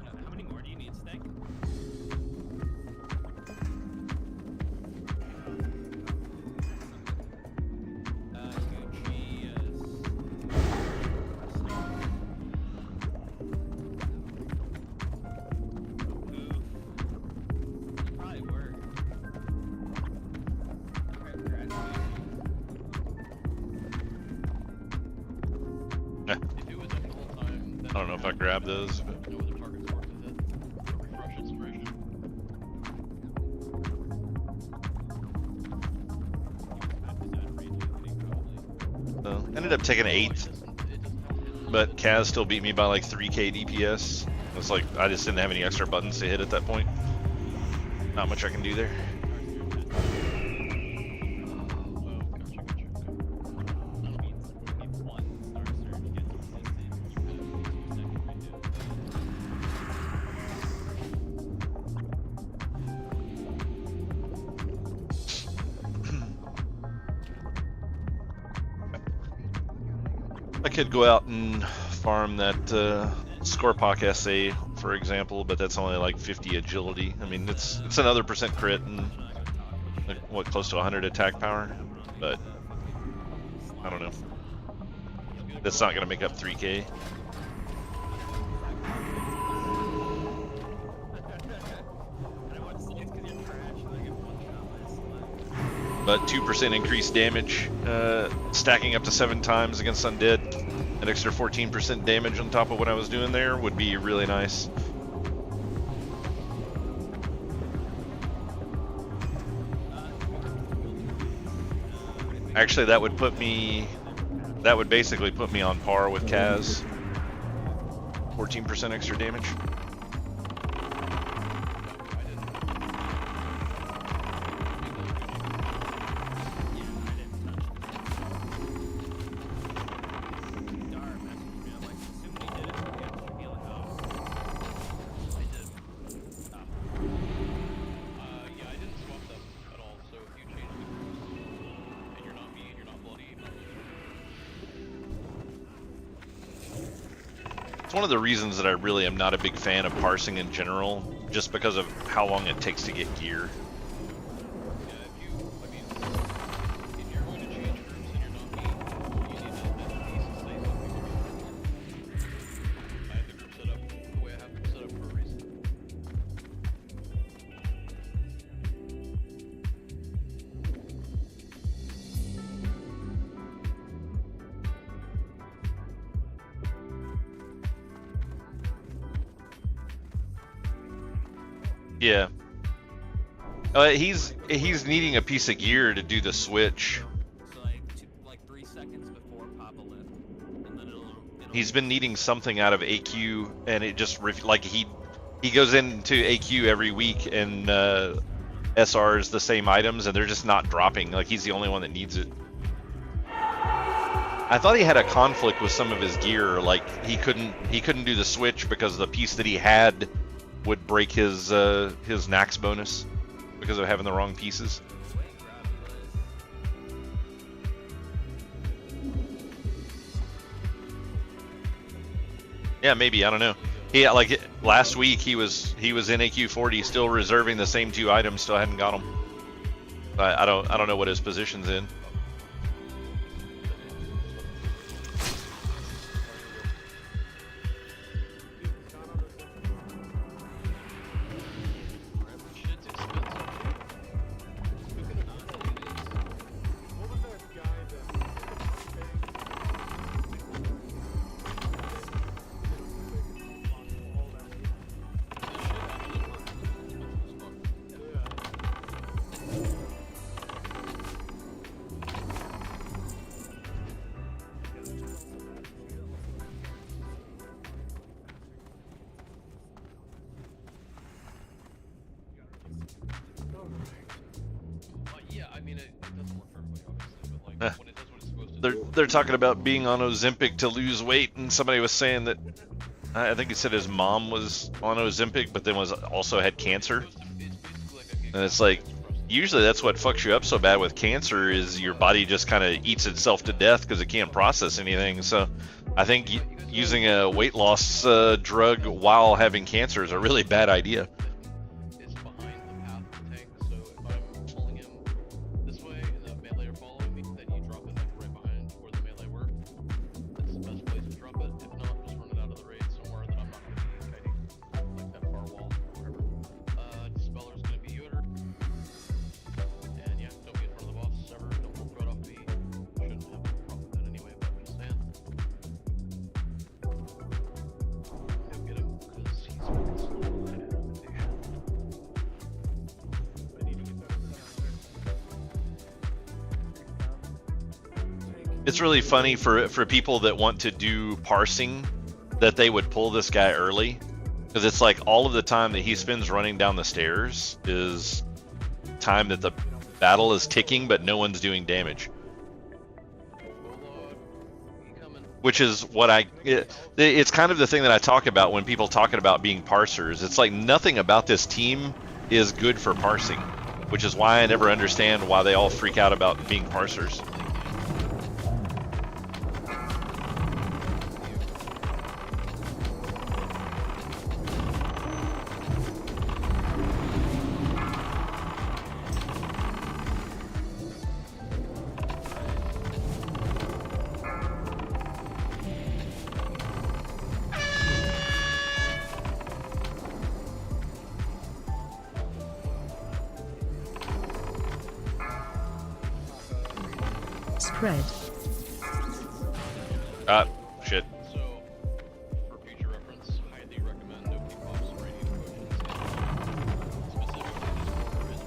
S6: more do you need, Snake? Gucci
S1: I don't know if I grab those. But...
S4: No other targets work to hit. Refresh its duration.
S1: So, ended up taking 8th, but Kaz still beat me by like 3k DPS. It's like I just didn't have any extra buttons to hit at that point. Not much I can do there. I could go out and farm that Scorpok SA, for example, but that's only like 50 agility. I mean, it's another % crit and like, what, close to 100 attack power, but I don't know. That's not gonna make up 3k. But 2% increased damage, stacking up to 7 times against undead. An extra 14% damage on top of what I was doing there would be really nice. Actually, that would basically put me on par with Kaz. 14% extra damage. It's one of the reasons that I really am not a big fan of parsing in general, just because of how long it takes to get gear. Yeah. He's needing a piece of gear to do the switch.
S6: So like 3 seconds before Papa left, and then it'll
S1: He's been needing something out of AQ, and it just like he goes into AQ every week and SRs the same items, and they're just not dropping. Like he's the only one that needs it. I thought he had a conflict with some of his gear, like he couldn't do the switch because the piece that he had would break his Nax bonus because of having the wrong pieces. Yeah, maybe, I don't know. Yeah, like last week he was in AQ 40 still reserving the same 2 items, still hadn't got them. I don't know what his position's in. They're talking about being on Ozempic to lose weight, and somebody was saying that I think he said his mom was on Ozempic, but then also had cancer. And it's like usually that's what fucks you up so bad with cancer is your body just kind of eats itself to death because it can't process anything. So I think using a weight loss drug while having cancer is a really bad idea. It's really funny for people that want to do parsing that they would pull this guy early, because it's like all of the time that he spends running down the stairs is time that the battle is ticking, but no one's doing damage. Which is what it's kind of the thing that I talk about when people talking about being parsers. It's like nothing about this team is good for parsing, which is why I never understand why they all freak out about being parsers.
S3: Spread.
S1: Shit.
S4: So, for future reference, highly recommend opening box and radio potions. Specifically, this order is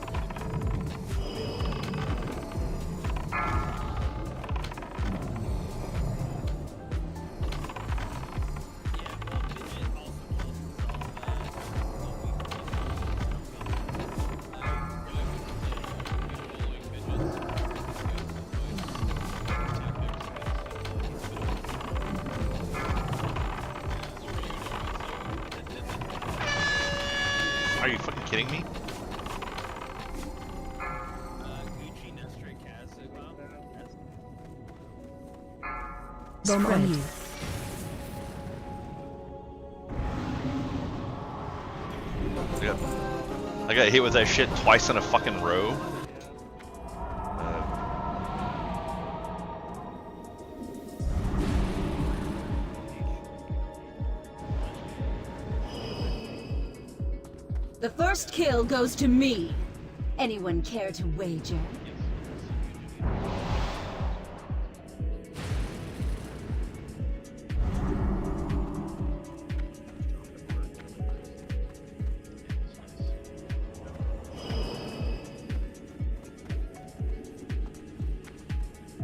S1: Are you fucking kidding me?
S3: Bomb on you.
S1: I got hit with that shit twice in a fucking row.
S9: The first kill goes to me. Anyone care to wager?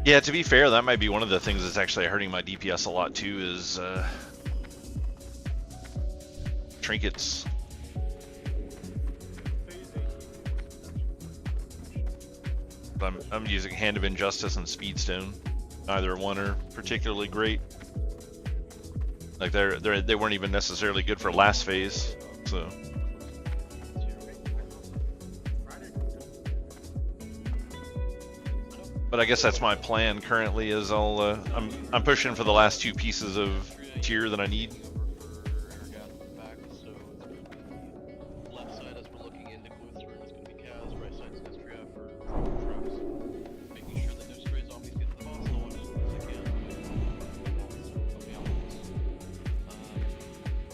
S1: Yeah, to be fair, that might be one of the things that's actually hurting my DPS a lot too, is trinkets. I'm using Hand of Injustice and Speedstone. Neither one are particularly great. Like they weren't even necessarily good for last phase, so. But I guess that's my plan currently. Is I'm pushing for the last two pieces of tier that I need.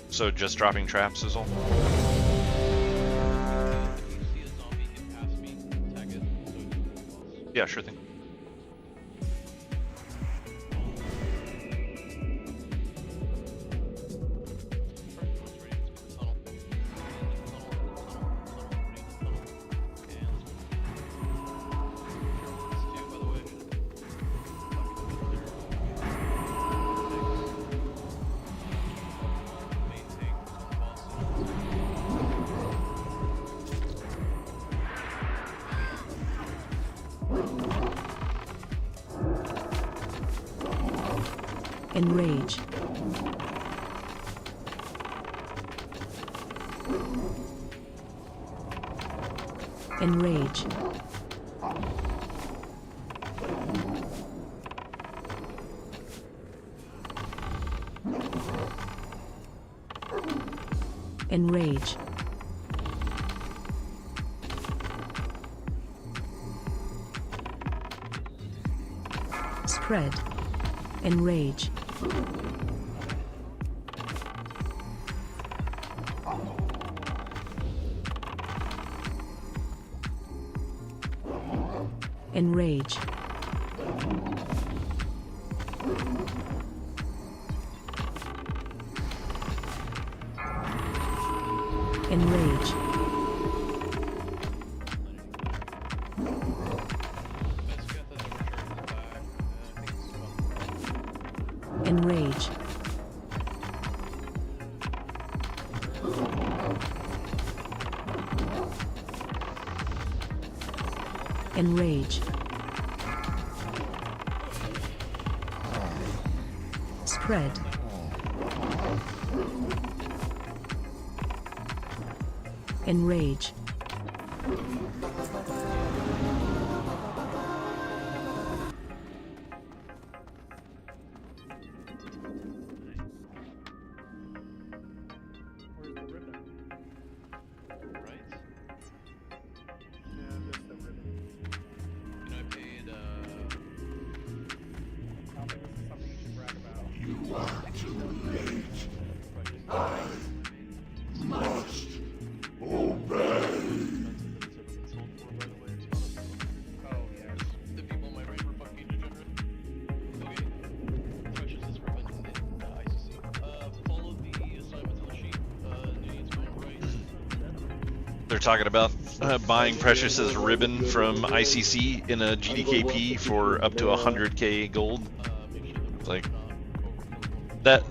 S1: So just dropping traps is all? Yeah, sure thing.
S3: Enrage. Enrage. Enrage. Spread. Enrage. Enrage. Enrage. Enrage. Spread. Enrage.
S5: Where's the ribbon?
S4: Right?
S5: Yeah, just the ribbon.
S4: And I paid,
S5: I don't think this is something you should brag about.
S8: You are too late.
S5: But just
S8: Must obey.
S5: oh yeah.
S4: the people in my raid were fucking degenerate. Okay. Precious is ribbon in ICC. Follow the assignments on the sheet. Needs going right.
S1: They're talking about buying Precious's ribbon from ICC in a GDKP for up to 100k gold.
S4: Make sure that
S1: Like
S4: not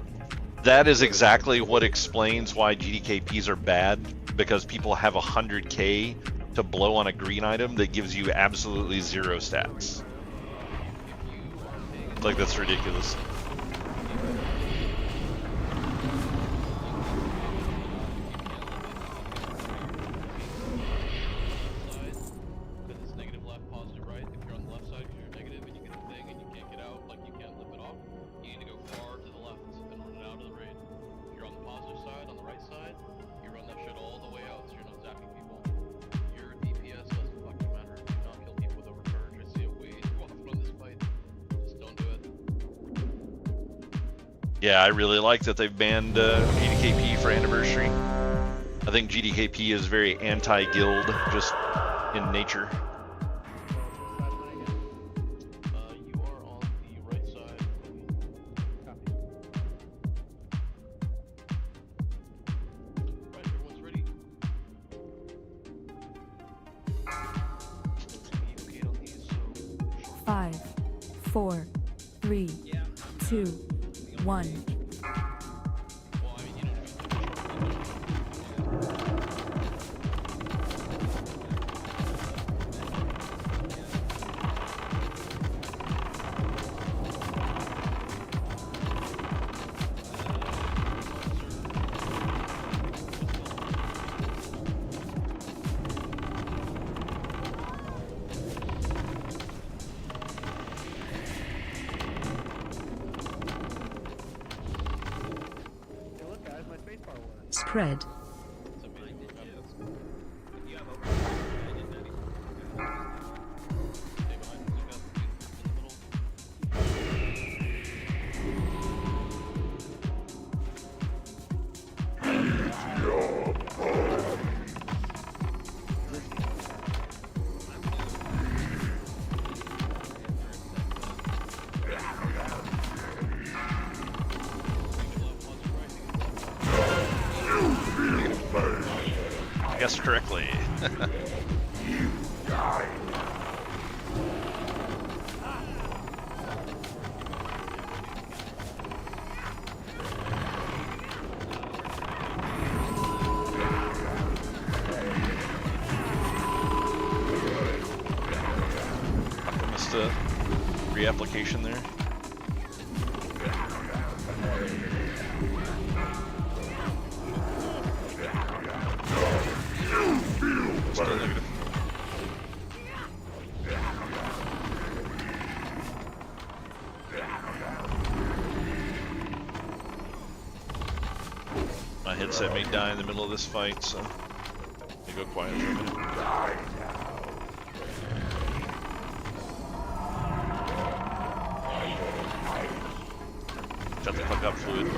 S1: that is exactly what explains why GDKPs are bad, because people have 100k to blow on a green item that gives you absolutely zero stats. Like, that's ridiculous.
S4: because it's negative left, positive right. If you're on the left side because you're negative and you get a thing and you can't get out, like you can't lip it off, you need to go far to the left and run it out of the raid. If you're on the positive side, on the right side, you run that shit all the way out so you're not zapping people. Your DPS doesn't fucking matter. Do not kill people with overcharge. I see it way too often on this fight. Just don't do it.
S1: Yeah, I really like that they've banned GDKP for Anniversary. I think GDKP is very anti-guild, just in nature.
S4: You are on the right side. Right, everyone's ready. Okay on these, so
S3: 5, 4, 3, 2, 1.
S4: well, I mean, you know,
S5: Hey, look, guys, my spacebar works.
S3: Spread.
S4: it's amazing.
S6: You have over. I didn't know.
S4: Stay behind, look up in the middle.
S1: Guessed correctly. I missed a reapplication there. Still negative. My headset may die in the middle of this fight, so let me go quiet for a minute. Shut the fuck up, Fluid.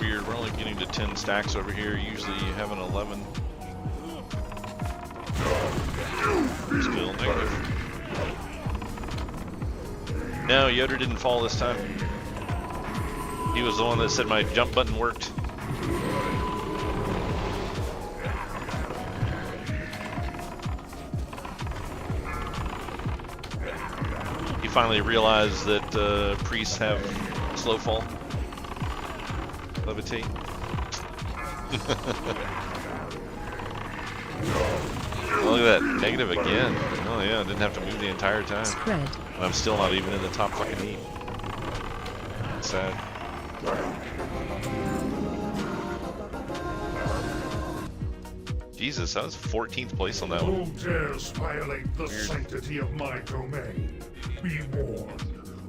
S1: weird. We're only getting to 10 stacks over here. Usually you have an 11. Still negative. No, Yoder didn't fall this time. He was the one that said my jump button worked. He finally realized that priests have slow fall. Levitate. Look at that, negative again. Oh yeah, I didn't have to move the entire time.
S3: Spread.
S1: And I'm still not even in the top fucking heap. That's sad. Jesus, I was 14th place on that one.
S8: Who dares violate the sanctity of my domain? Be warned.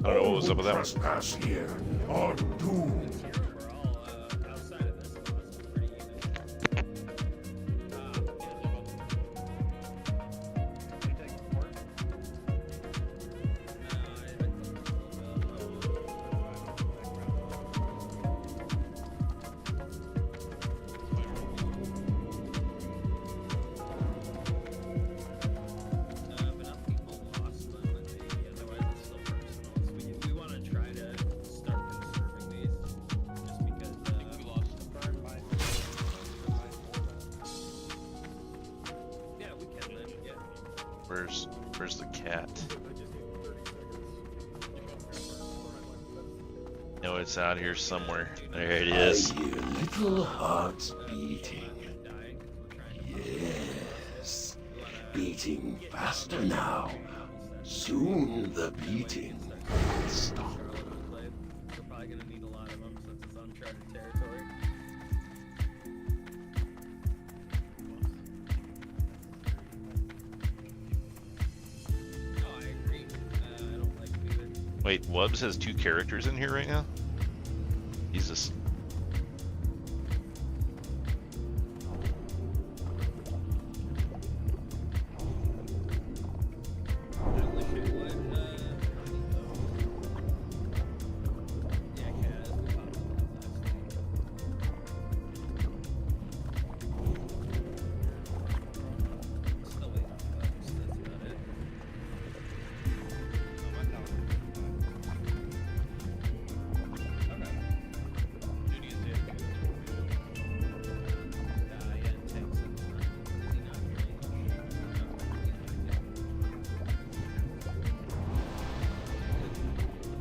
S1: I don't know what was up with that one.
S8: Trespass here are doomed.
S1: Where's the cat? No, it's out here somewhere. There it is.
S8: I hear little hearts beating. Yes, beating faster now. Soon the beating will stop.
S6: We're probably gonna need a lot of them since it's uncharted territory. No, I agree. I don't like it either.
S1: Wait, Wubbs has 2 characters in here right now? Jesus.
S6: I wish it would, yeah, Kaz, we popped up last night. Still waiting on Wubbs, that's about it.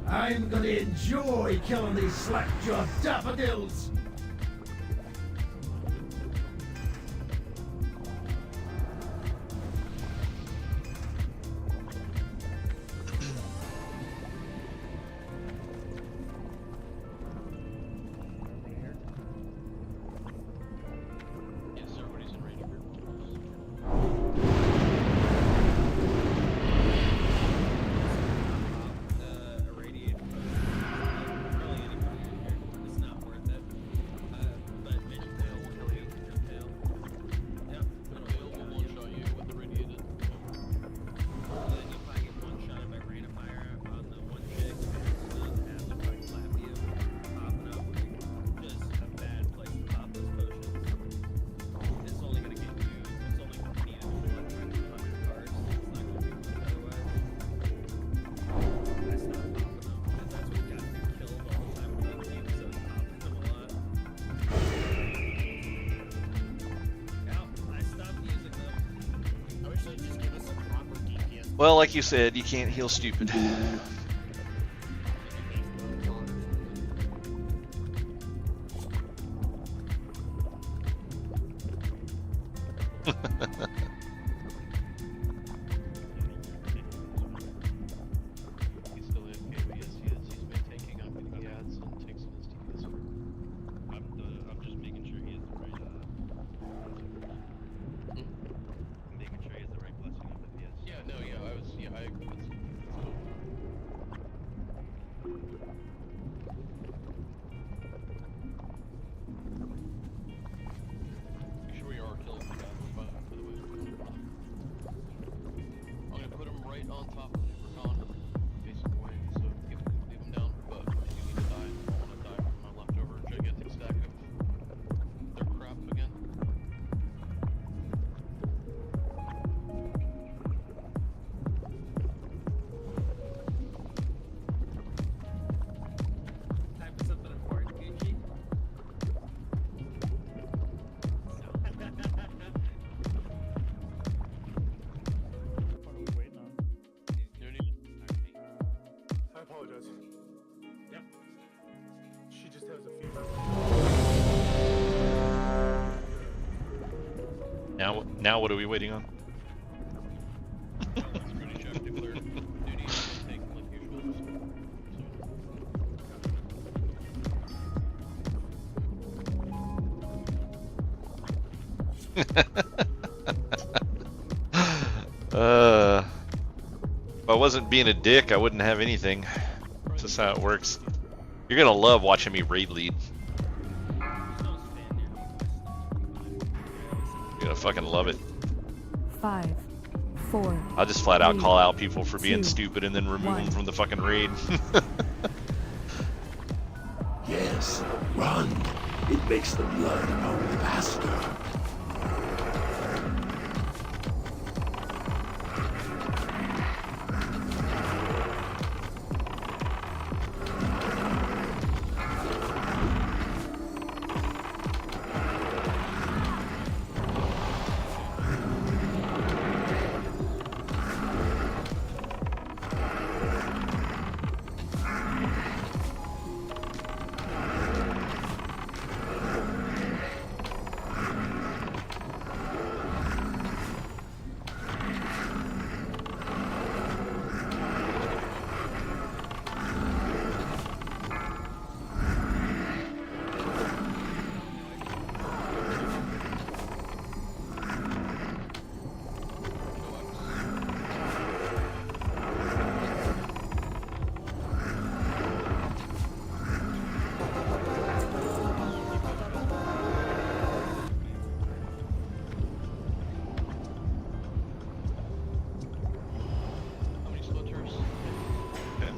S2: I'm gonna enjoy killing these slack-jawed daffodils!
S4: Yes, everybody's in range of your tools.
S6: Irradiate. Really anybody in here. It's not worth it. But mid tail will kill you. Mid tail. Yep.
S4: But Tail will one-shot you with irradiated.
S6: Then you probably get one shot if I rain a fire on the one chick. It's not as if I slap you. Popping up would be just a bad place to pop those potions. It's only gonna get you. It's only needed for like 100 cards. It's not gonna be much otherwise. I stopped popping them because that's what got me killed all the time with the so I was popping them a lot. Yeah, I stopped using them.
S7: I wish they'd just give us a proper DPS.
S1: Well, like you said, you can't heal stupid.
S4: He's still in KBS, he's been taking up and he adds and takes his DPS.
S10: I'm just making sure he has the right I'm making sure he has the right blessing of FPS.
S4: Yeah, no, yeah, I agree. Make sure we are killing the guy by the way.
S1: Now what are we waiting on?
S4: Scooty check declared duty taken like usual.
S1: If I wasn't being a dick, I wouldn't have anything. That's just how it works. You're gonna love watching me raid lead. You're gonna fucking love it.
S3: 5, 4.
S1: I'll just flat out
S3: 3,
S1: call out people for being
S3: 2,
S1: stupid and then remove
S3: 1.
S1: them from the fucking raid.
S2: Yes, run. It makes the blood pump faster.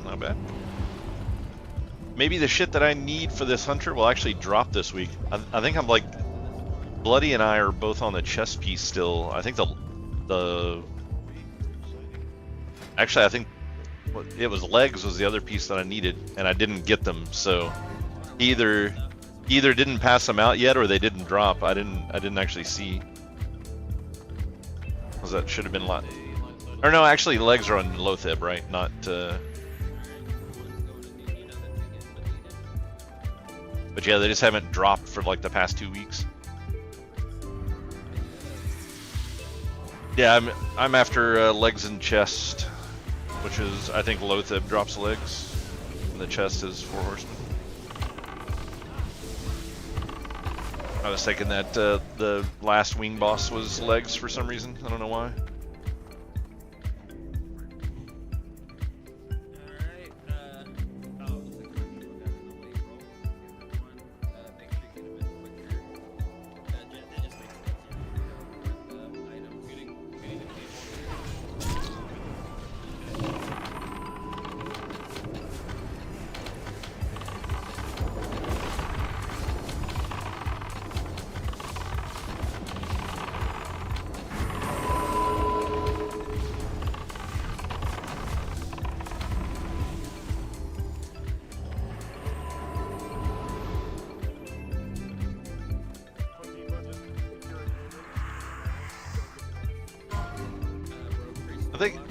S1: Not bad. Maybe the shit that I need for this hunter will actually drop this week. I think I'm like, Bloody and I are both on the chest piece still. I think actually I think it was legs was the other piece that I needed, and I didn't get them. So either didn't pass them out yet, or they didn't drop. I didn't actually see. Cause that should have been lot. Or no, actually legs are on Lotheb, right? Not. But yeah, they just haven't dropped for like the past 2 weeks. Yeah, I'm after legs and chest, which is I think Lotheb drops legs, and the chest is 4 horsemen. I was thinking that the last wing boss was legs for some reason. I don't know why.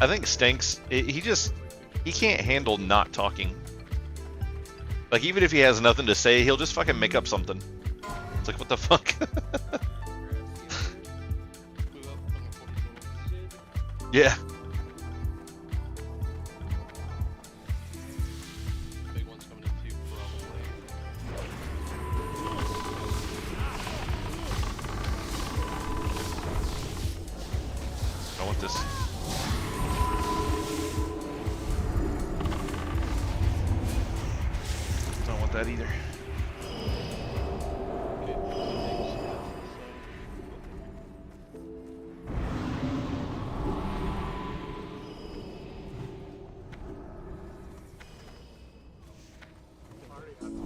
S1: I think Stanks, he can't handle not talking. Like, even if he has nothing to say, he'll just fucking make up something. It's like, what the fuck? Yeah.
S4: Big one's coming in too, probably.
S1: I want this. Don't want that either.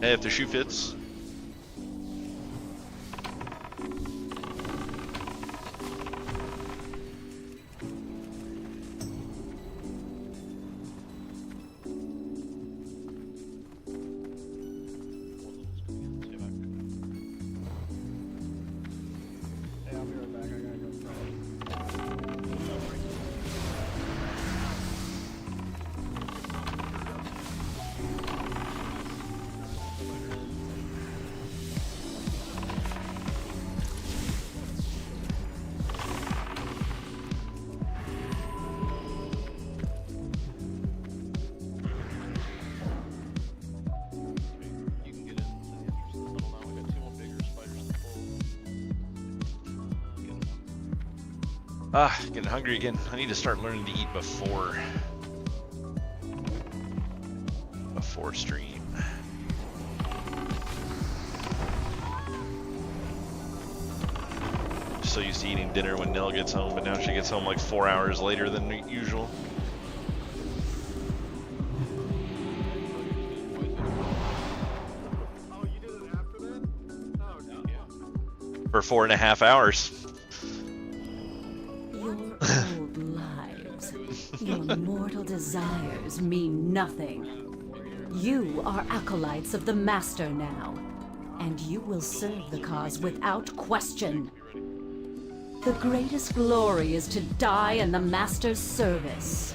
S1: Hey, if the shoe fits.
S5: Hey, I'll be right back. I gotta go try.
S1: Ah, getting hungry again. I need to start learning to eat before stream. So used to eating dinner when Nell gets home, but now she gets home like 4 hours later than usual.
S7: Oh, you did it after that? Oh, no.
S1: For 4.5 hours.
S9: Your old lives, your mortal desires mean nothing. You are acolytes of the Master now, and you will serve the cause without question. The greatest glory is to die in the Master's service.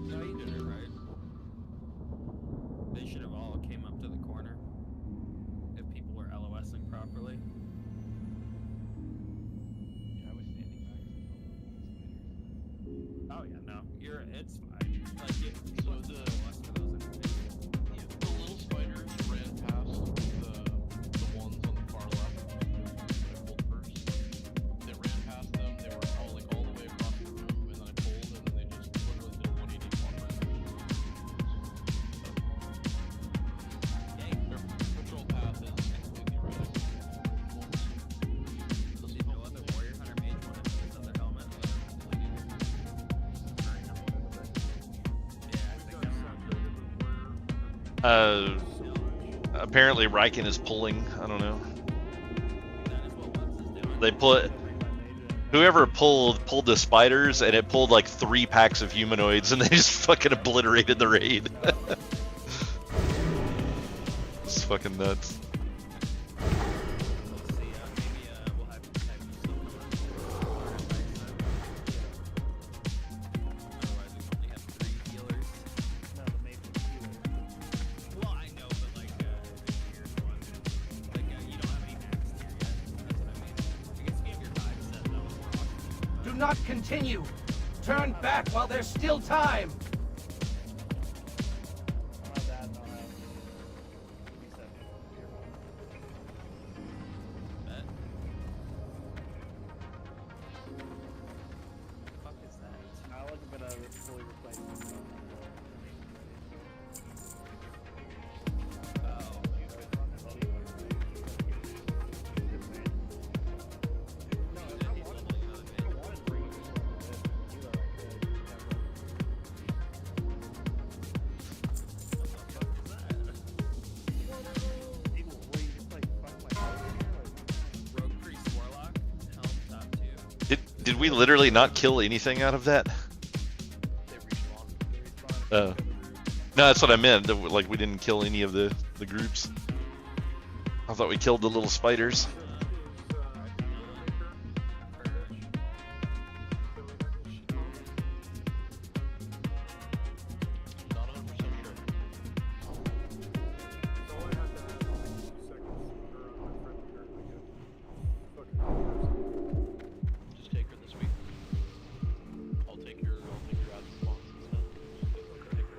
S6: No, you did it right. They should have all came up to the corner if people were LOSing properly.
S5: Yeah, I was standing back.
S6: Oh yeah, no, it's fine. Like you want to LOS for those anyways.
S4: The little spiders ran past the ones on the far left that I pulled first. They ran past them, they were all like all the way across the room, and then I pulled, and then they just literally did a 180 walk right through. Their patrol path is completely right.
S6: So you know what the warrior hunter mage wanted to use on their helmet? Yeah, I think that's
S1: Apparently Riken is pulling. I don't know.
S6: that is what Woods is doing.
S1: They put whoever pulled the spiders, and it pulled like 3 packs of humanoids, and they just fucking obliterated the raid. It's fucking nuts.
S6: We'll see. Maybe we'll have you still otherwise we only have 3 healers.
S5: No, the maple healer.
S6: Well, I know, but like here's one. Like you don't have any max tier yet. That's what I mean. I guess you have your 5 set though.
S11: Do not continue. Turn back while there's still time.
S5: My bad, no, I give me a second.
S6: Bet. The fuck is that?
S5: I wasn't gonna fully replace it.
S6: Oh. Rogue Priest Warlock, Helm top 2.
S1: Did we literally not kill anything out of that?
S4: They respawn.
S1: No, that's what I meant. Like we didn't kill any of the groups. I thought we killed the little spiders.
S4: Not 100% sure. Just take her this week. I'll take your ad spawns instead. Take her.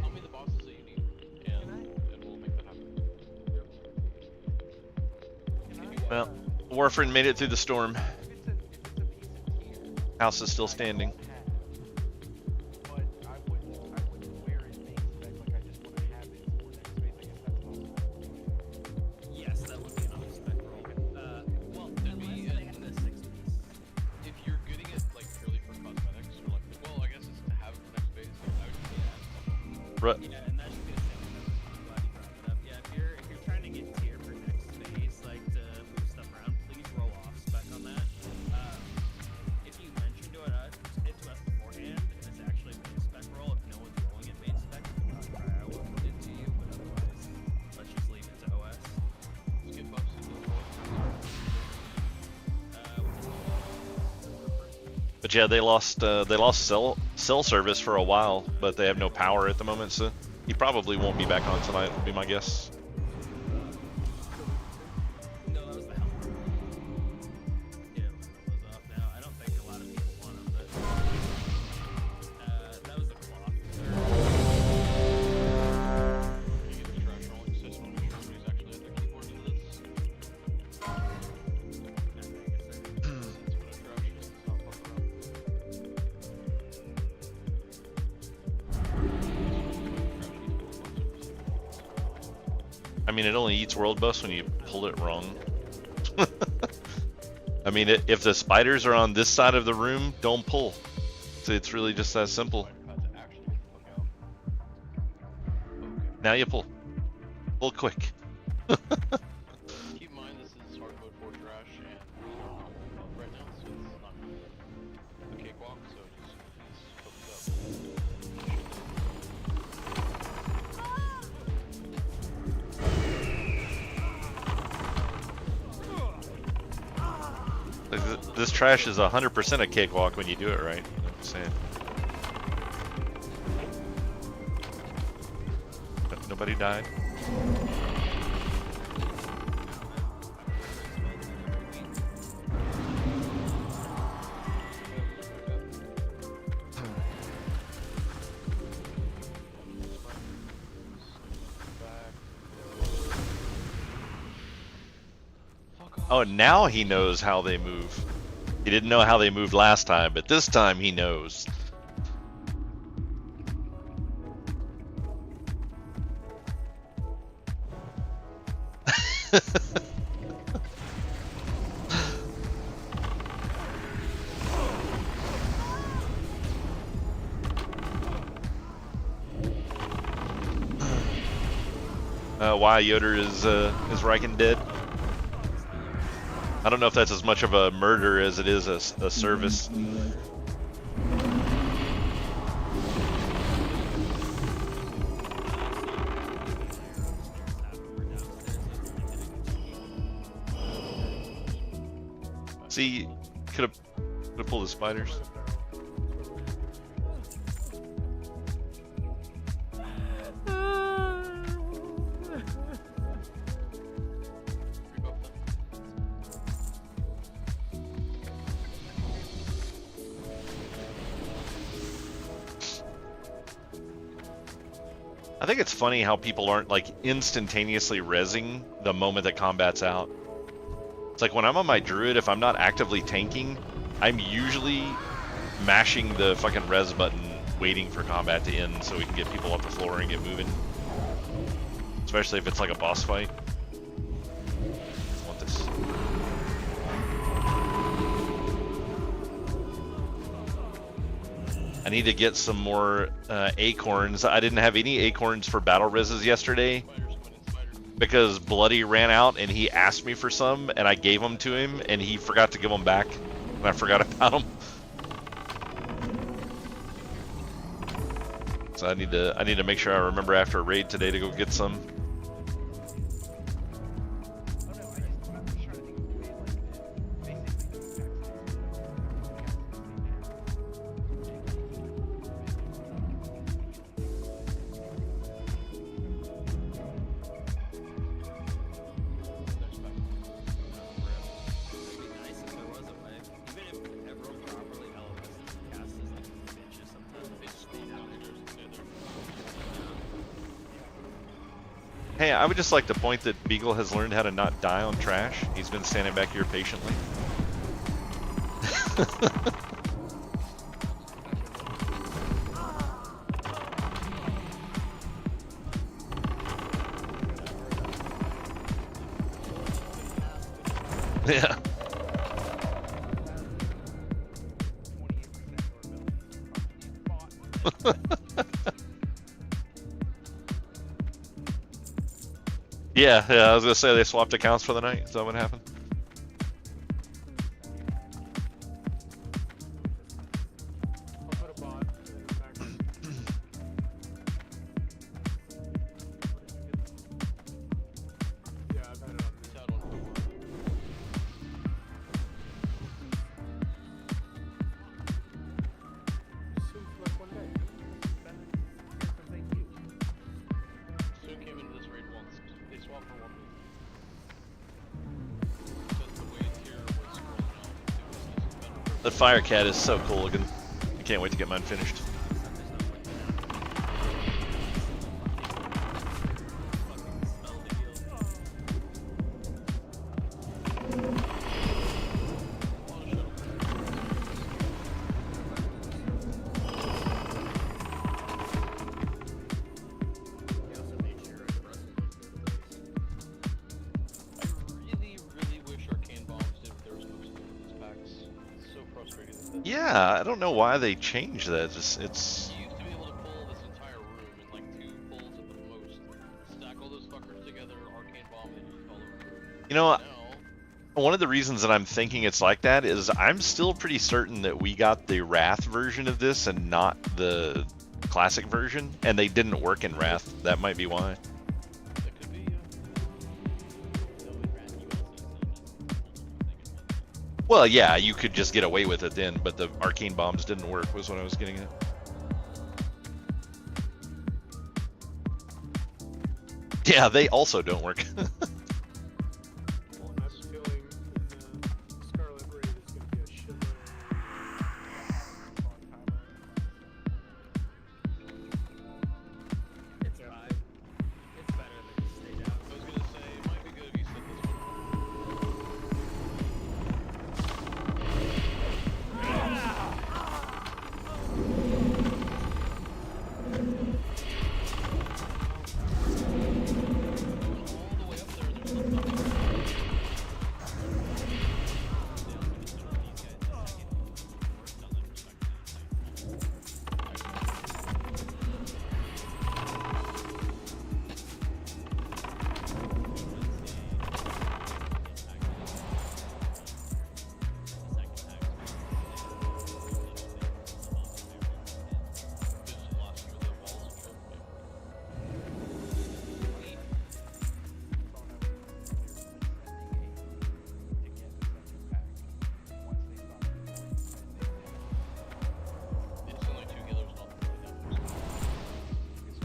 S4: Tell me the boxes that you need, and we'll make that happen.
S1: Well, Warfrin made it through the storm. House is still standing.
S5: But I wouldn't wear it main spec, like I just want to have it for next space. I guess that's all.
S6: Yes, that would be another spec roll. Well, unless they had a 6
S1: But yeah, they lost cell service for a while, but they have no power at the moment, so he probably won't be back on tonight, would be my guess.
S6: No, that was the helmet. Yeah, it was off now. I don't think a lot of people want him, but that was the clock.
S4: You get the trash rolling system to make sure everybody's actually at their keyboard to this. That's what a trash is, it's not fucking around.
S1: I mean, it only eats world buffs when you pull it wrong. I mean, if the spiders are on this side of the room, don't pull. So it's really just that simple. Now you pull. Pull quick.
S4: Keep in mind this is hard mode for trash and right now, so it's not a cakewalk, so just focus up.
S1: This trash is 100% a cakewalk when you do it right. You know what I'm saying? Nobody died. Oh, now he knows how they move. He didn't know how they moved last time, but this time he knows. Why Yoder is Riken dead? I don't know if that's as much of a murder as it is a service. See, could have pulled the spiders. I think it's funny how people aren't like instantaneously rezzing the moment that combat's out. It's like when I'm on my druid, if I'm not actively tanking, I'm usually mashing the fucking res button waiting for combat to end so we can get people off the floor and get moving. Especially if it's like a boss fight. I want this. I need to get some more acorns. I didn't have any acorns for battle reses yesterday because Bloody ran out and he asked me for some and I gave them to him and he forgot to give them back and I forgot about them. So I need to make sure I remember after a raid today to go get some. Hey, I would just like to point that Beagle has learned how to not die on trash. He's been standing back here patiently. Yeah. Yeah, I was gonna say they swapped accounts for the night. Is that what happened? The fire cat is so cool looking. I can't wait to get mine finished. Yeah, I don't know why they changed that. It's.
S4: You used to be able to pull this entire room in like 2 pulls at the most. Stack all those fuckers together, arcane bomb, and just all over.
S1: You know,
S4: Now,
S1: one of the reasons that I'm thinking it's like that is I'm still pretty certain that we got the Wrath version of this and not the classic version, and they didn't work in Wrath. That might be why.
S4: that could be.
S1: Well, yeah, you could just get away with it then, but the arcane bombs didn't work, was what I was getting at. Yeah, they also don't work.
S5: Well, I'm feeling in the Scarlet Raid is going to be a shitload
S6: It's fine. It's better than just stay down.
S4: I was gonna say, it might be good if you set this one.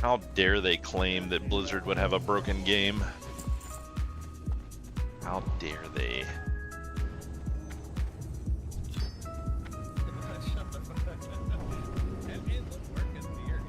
S1: How dare they claim that Blizzard would have a broken game? How dare they?
S6: Shut the fuck up. That man would work in theory.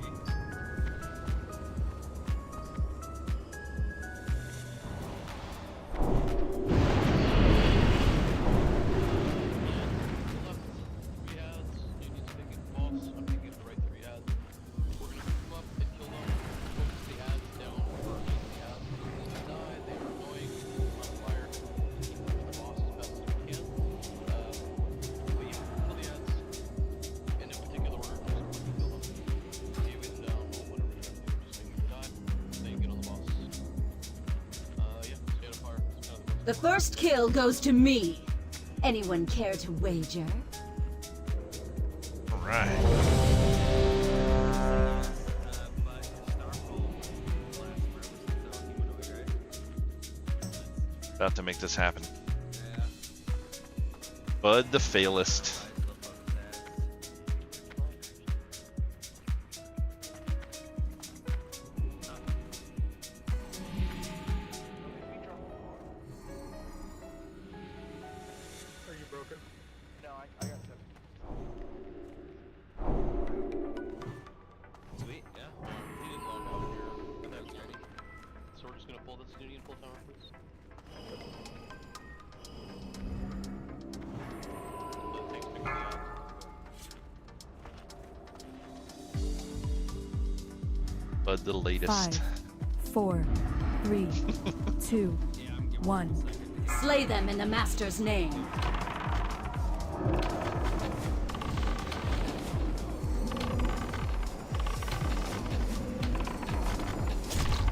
S9: The first kill goes to me. Anyone care to wager?
S1: All right. About to make this happen. Bud the Failist.
S5: Are you broken? No, I got 7.
S6: Sweet, yeah.
S4: He didn't log out here. And that's ready. So we're just gonna pull this Snooty and pull tower, please. Thanks, pick the odds.
S1: Bud the latest.
S3: 5, 4, 3, 2, 1.
S9: Slay them in the Master's name.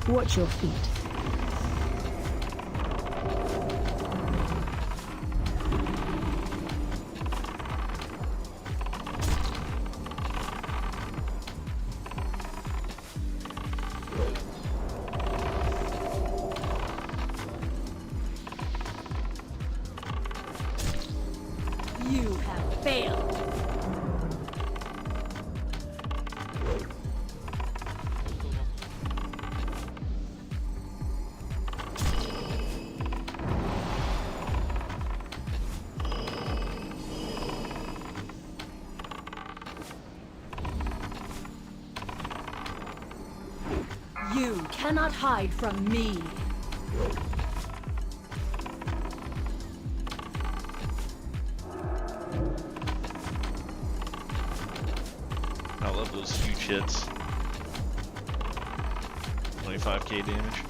S3: Watch your feet.
S9: You have failed. cannot hide from me.
S1: I love those huge hits. 25k damage.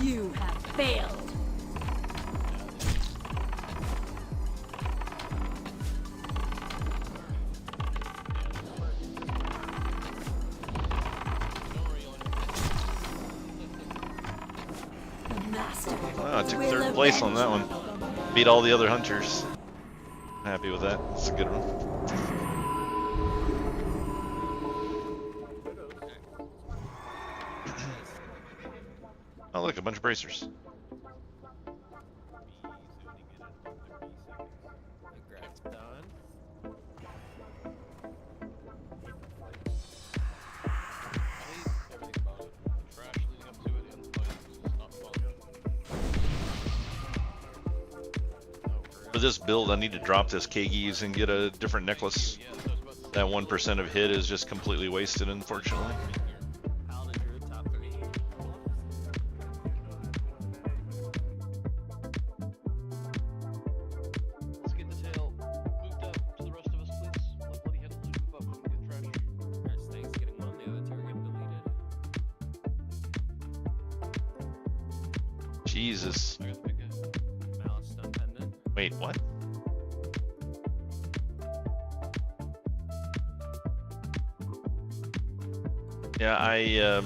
S9: You have failed. The master.
S1: Oh, I took
S9: will
S1: third place on that
S9: avenge
S1: one. Beat all the other hunters. Happy with that. That's a good one. Oh look, a bunch of bracers.
S6: Congrats, Don.
S4: I hate everything about it. The trash leading up to it and the fight is just not fun.
S1: For this build, I need to drop this Kagis and get a different necklace.
S4: Yeah, so I was about to say,
S1: That 1% of hit is just completely wasted, unfortunately.
S6: Paladin Druid top 3.
S4: let's get the tail moved up to the rest of us, please. Let Bloody Head move up and get trash.
S6: Our Snake's getting one, the other 2 are getting deleted.
S1: Jesus.
S4: I got the big guy.
S6: Malice stun pendant.
S1: Wait, what? Yeah, I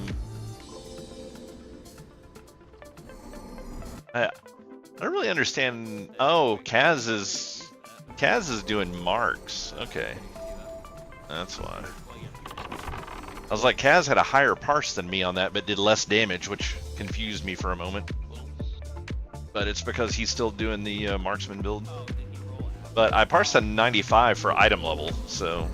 S1: don't really understand. Oh, Kaz is doing marks. Okay, that's why. I was like, Kaz had a higher parse than me on that, but did less damage, which confused me for a moment. But it's because he's still doing the marksman build.
S6: Oh, did he roll out?
S1: But I parsed a 95 for item level, so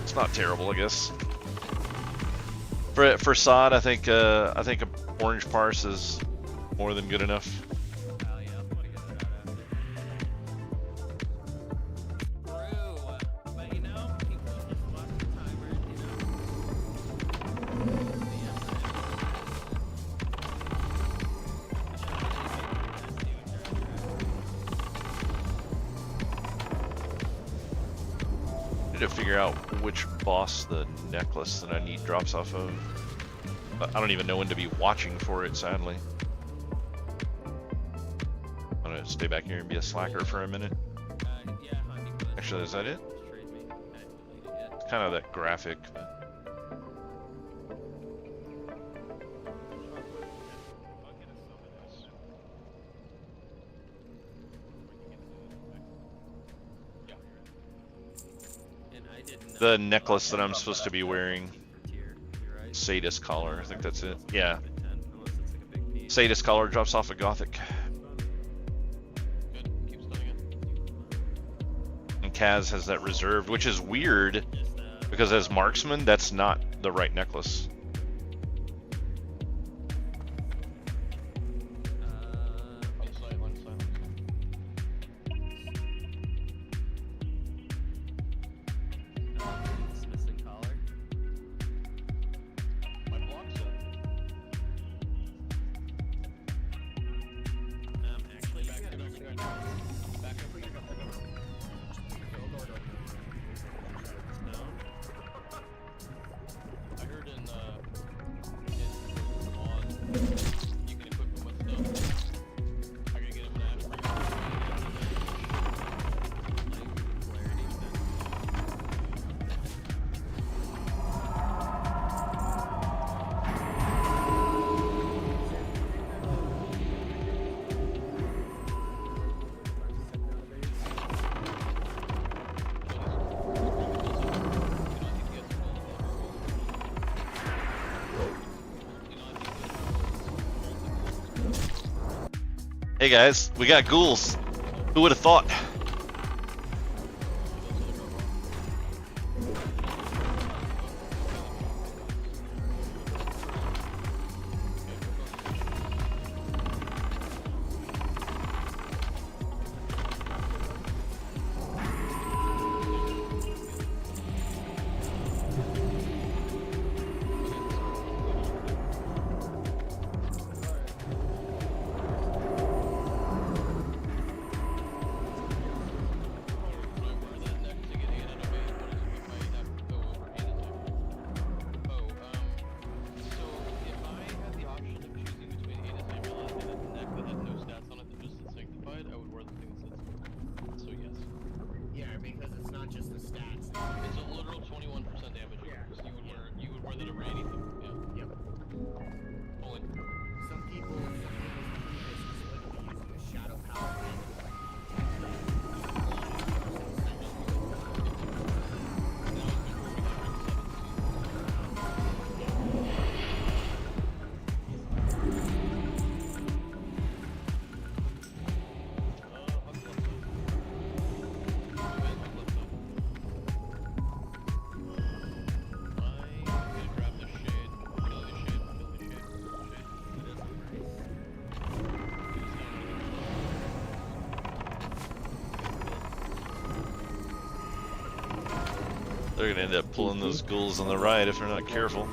S1: it's not terrible, I guess. For SoD, I think a orange parse is more than good enough.
S6: Oh yeah, I'll probably get that out after. True. But you know, people just watch the timer, you know.
S1: Need to figure out which boss the necklace that I need drops off of. But I don't even know when to be watching for it, sadly. I'm gonna stay back here and be a slacker for a minute.
S6: Yeah, Honey Cliff.
S1: Actually, is that it?
S6: Just trade me. I didn't delete it yet.
S1: Kind of that graphic.
S6: And I didn't
S1: The necklace that I'm supposed to be wearing.
S6: for tier. You're right.
S1: Sadist collar, I think that's it. Yeah.
S6: Keep it 10, unless it's like a big piece.
S1: Sadist collar drops off of Gothic.
S4: Good. Keep stunning it.
S1: And Kaz has that reserved, which is weird
S6: Just,
S1: because as marksman, that's not the right necklace.
S4: Line of sight, line of sight.
S6: It's missing collar.
S4: My block set.
S6: Actually,
S4: Back up, back up. Back up, back up, back up.
S6: no.
S4: I heard in mod, you can equip him with stuff. I gotta get him an app for
S6: Clarity.
S1: Hey guys, we got ghouls. Who would have thought?
S7: the stats.
S4: It's a literal 21% damage increase. You would wear that over anything. Yeah.
S7: Yep.
S4: Only.
S7: Some people use literally using a shadow paladin.
S1: They're gonna end up pulling those ghouls on the right if they're not careful.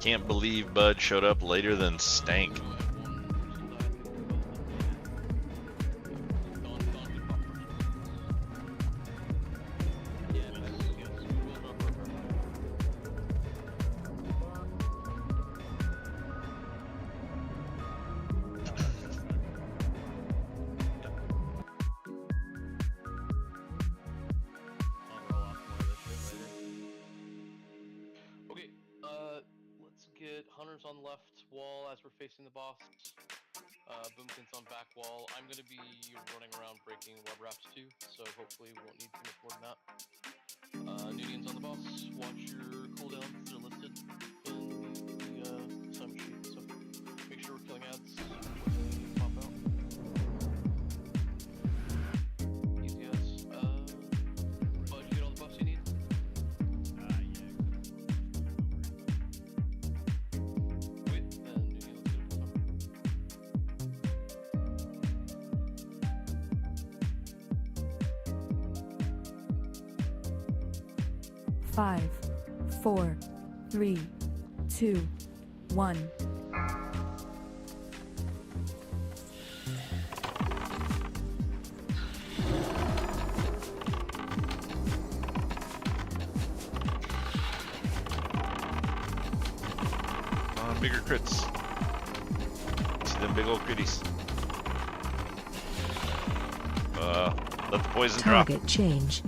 S1: Can't believe Bud showed up later than Stank.
S4: Okay, let's get Hunters on left wall as we're facing the boss. Boomkin's on back wall. I'm gonna be running around breaking web wraps too, so hopefully we won't need too much more than that. Nudian's on the boss. Watch your cooldowns, they're listed in the sum sheet, so make sure we're killing ads when they pop out. Easy as. Bud, you get all the buffs you need? Wait, then Nudian, let's get a full time.
S3: 5, 4, 3, 2, 1.
S1: On bigger crits. See them big old critties. Let the poison drop.
S3: Target change.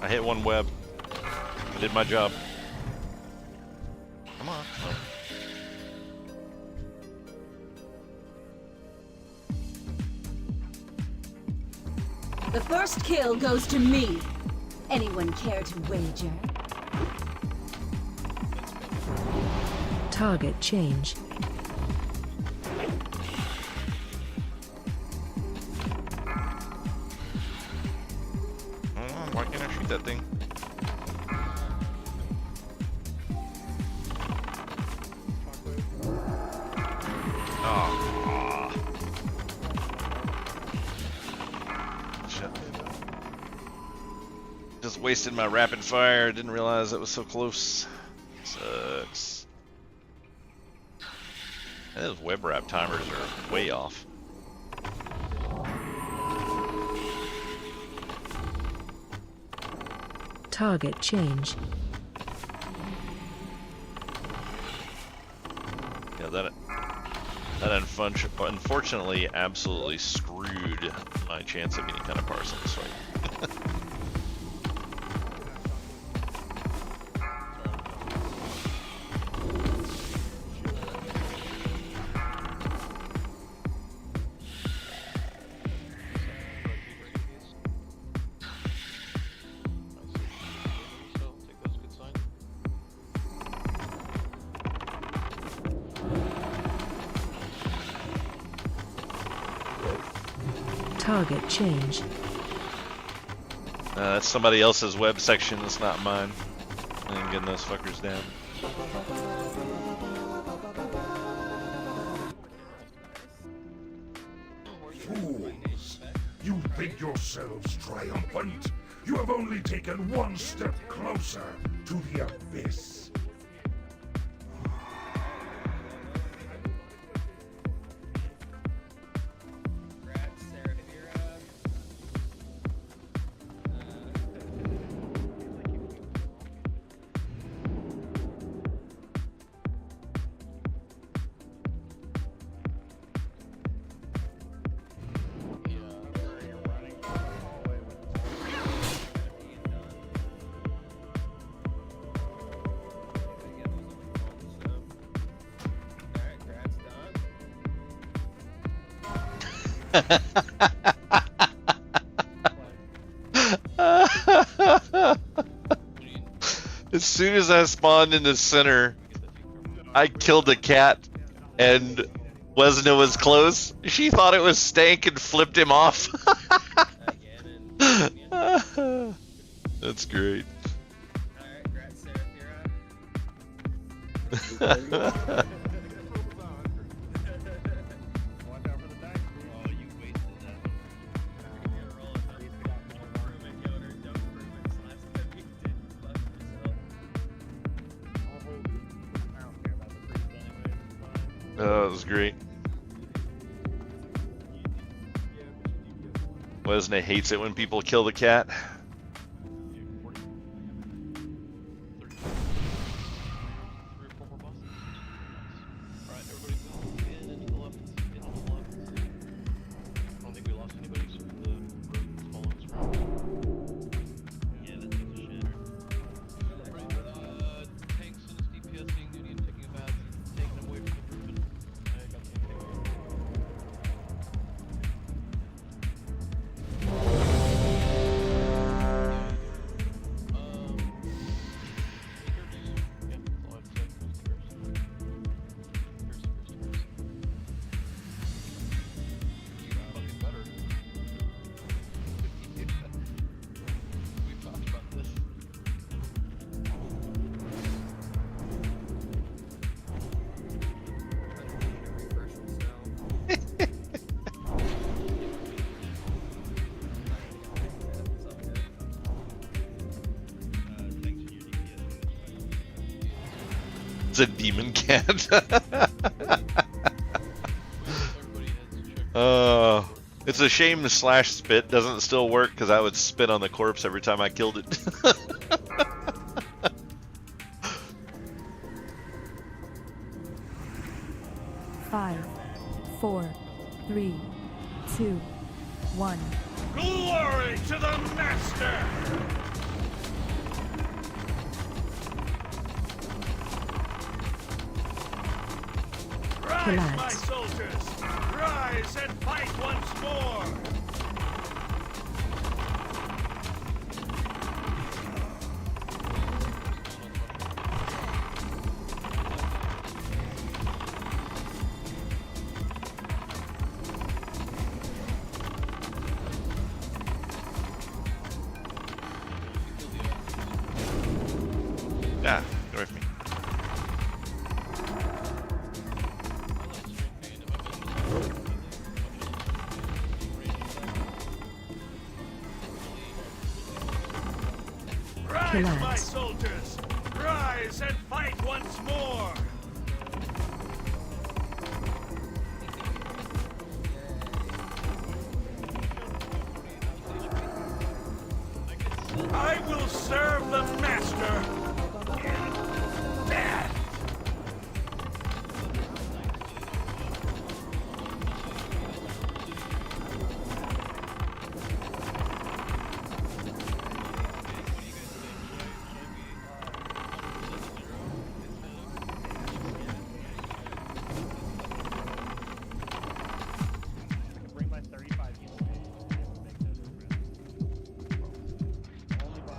S1: I hit one web. I did my job. Come on. Oh.
S9: The first kill goes to me. Anyone care to wager?
S3: Target change.
S1: Why can't I shoot that thing? Oh. Shit. Just wasted my rapid fire. Didn't realize it was so close. Sucks. And those web wrap timers are way off.
S3: Target change.
S1: Yeah, that unfortunately absolutely screwed my chance of any kind of parson this fight.
S3: Target change.
S1: That's somebody else's web section. That's not mine. I ain't getting those fuckers down.
S8: Fools! You think yourselves triumphant? You have only taken one step closer to the abyss.
S1: As soon as I spawned in the center, I killed a cat, and Wesna was close. She thought it was Stank and flipped him off. That's great. Oh, it was great. Wesna hates it when people kill the cat. It's a demon cat. It's a shame the slash spit doesn't still work, because I would spit on the corpse every time I killed it.
S3: 5, 4, 3, 2, 1.
S8: Glory to the Master! Rise, my soldiers! Rise and fight once more!
S1: Ah, get away from me.
S8: Rise, my soldiers! Rise and fight once more! I will serve the Master in death!
S5: Bring my 35 units. Make this only by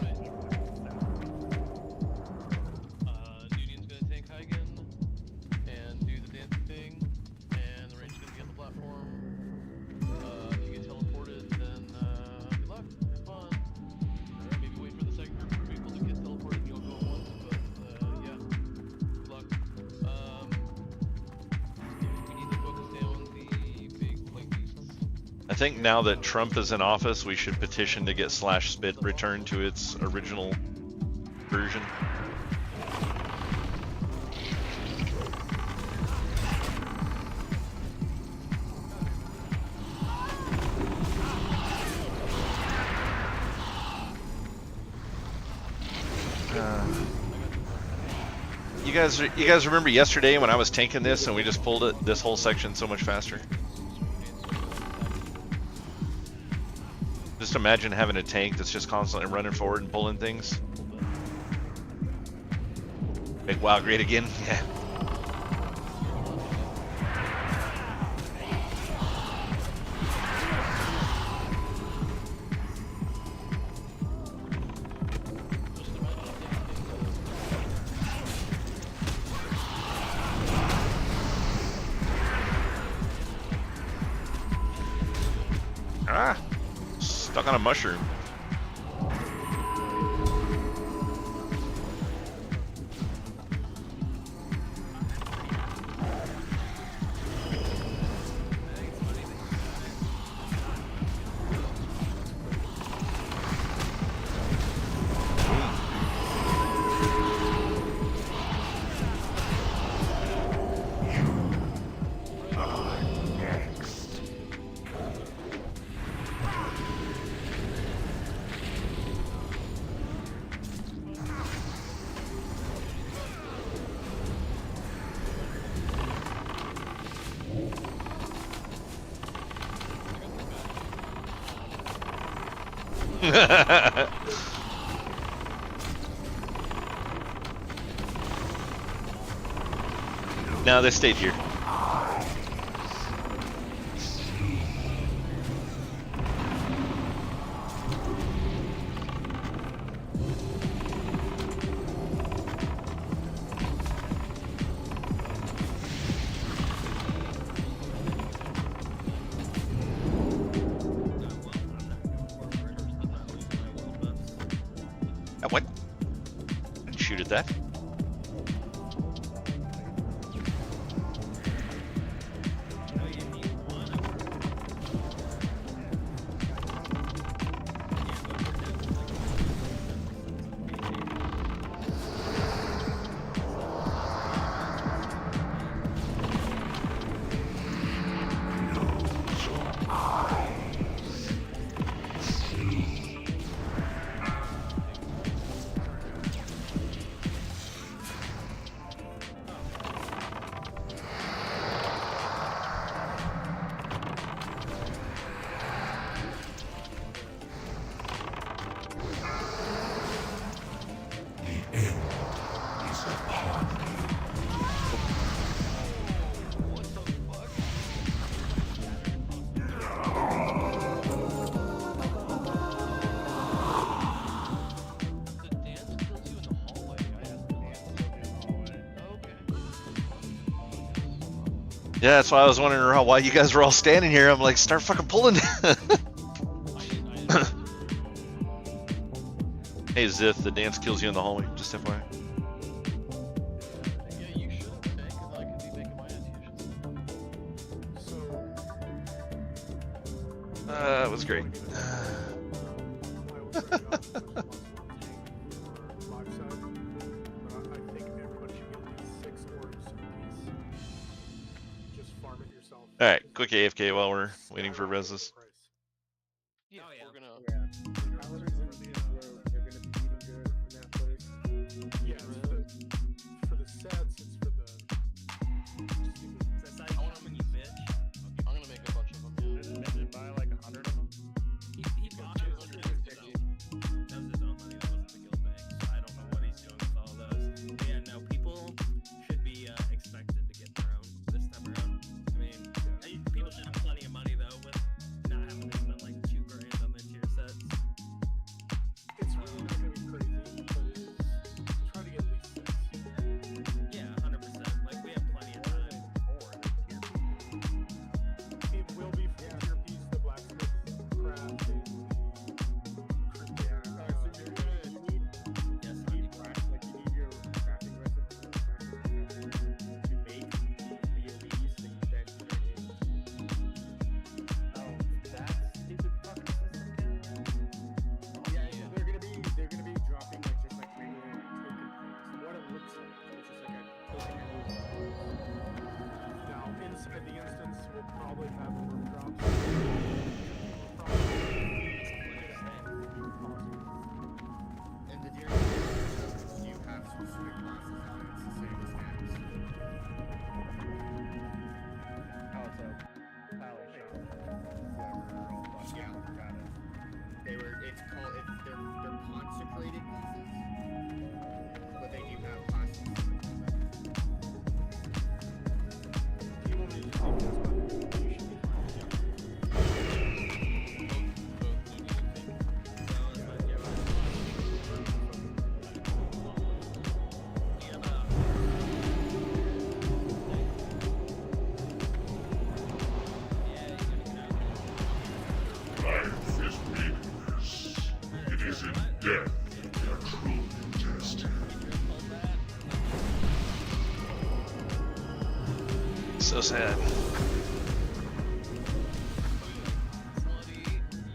S1: think now that Trump is in office, we should petition to get /spit returned to its original version. You guys remember yesterday when I was tanking this and we just pulled this whole section so much faster? Just imagine having a tank that's just constantly running forward and pulling things. Make WoW great again? Yeah. Ah! Stuck on a mushroom. No, they stayed here. What? Didn't shoot at that. Yeah, that's why I was wondering why you guys were all standing here. I'm like, start fucking pulling. Hey Zith, the dance kills you in the hallway, just FYI.
S4: Yeah, you should take, because I could be making my anti-issues.
S1: It was great. Alright, quick AFK while we're waiting for reses.
S4: Yeah, we're gonna...
S5: For the sets, it's for the...
S4: I'm gonna make a bunch of them, yeah.
S5: Didn't buy like 100 of them?
S6: He bought 200 of them. That was his own money, that wasn't the guild bank, so I don't know what he's doing with all those. But yeah, no, people should be expected to get their own this time around. I mean, people should have plenty of money though, with not having to spend like $2 grand on their tier sets.
S5: It's really not gonna be crazy, but try to get at least 6.
S6: Yeah.
S8: is in death a true test.
S1: So sad.
S4: Slutty,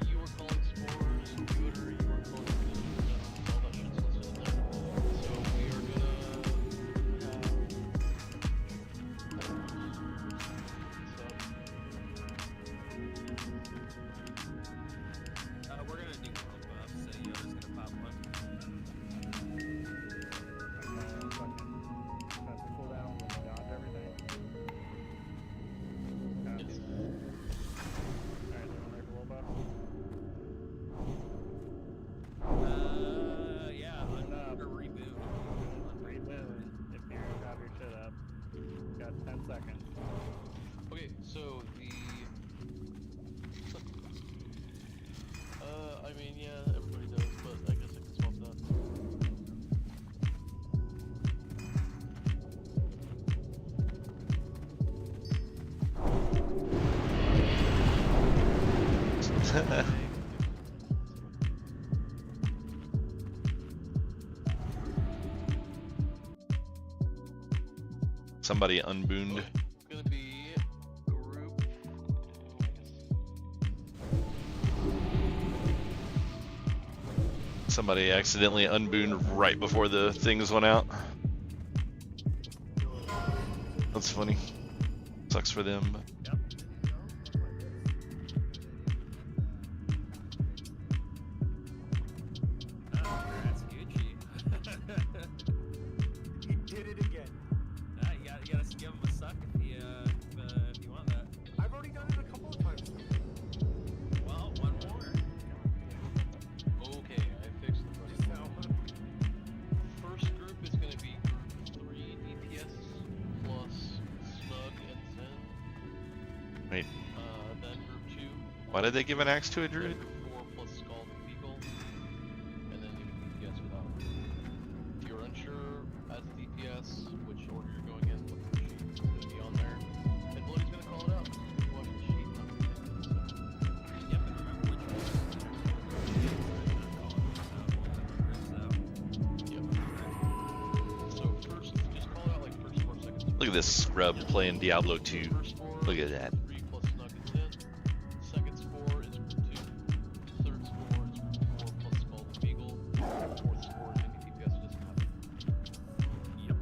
S4: you were calling spores, Twitter, you were calling all that shit's listed in there. So we are gonna
S6: we're gonna do world buffs, so Yoda's gonna pop one. Yeah, under reboot.
S5: Reboot if you have your shit up. Got 10 seconds.
S4: Okay, so the I mean, yeah, everybody does, but I guess I can swap that.
S1: Somebody unbooned.
S4: It's gonna be group.
S1: Somebody accidentally unbooned right before the things went out. That's funny. Sucks for them. But...
S6: That's Gucci.
S11: You did it again.
S6: You gotta give him a suck if you want that.
S11: I've already done it a couple of times.
S6: Well, one more.
S4: Okay, I fixed the question. First group is gonna be group 3 DPS plus Snug and Zen.
S1: Wait,
S4: Then group 2.
S1: why did they give an axe to a
S4: Then
S1: druid?
S4: group 4 plus Scald and Beagle. And then you can DPS without. If you're unsure as a DPS which order you're going in, look at the sheet. It's gonna be on there. And Bloody's gonna call it out. He's gonna be watching the sheet, not the thing, so.
S6: Yep, and remember which one.
S4: Yep. So first, just call it out like first 4 seconds.
S1: Look at this scrub playing Diablo 2.
S4: First 4
S1: Look at that.
S4: 3 plus Snug and Zen. Second score is group 2. Third score is group 4 plus Scald and Beagle. Fourth score is any DPS who doesn't have it.
S6: Yep.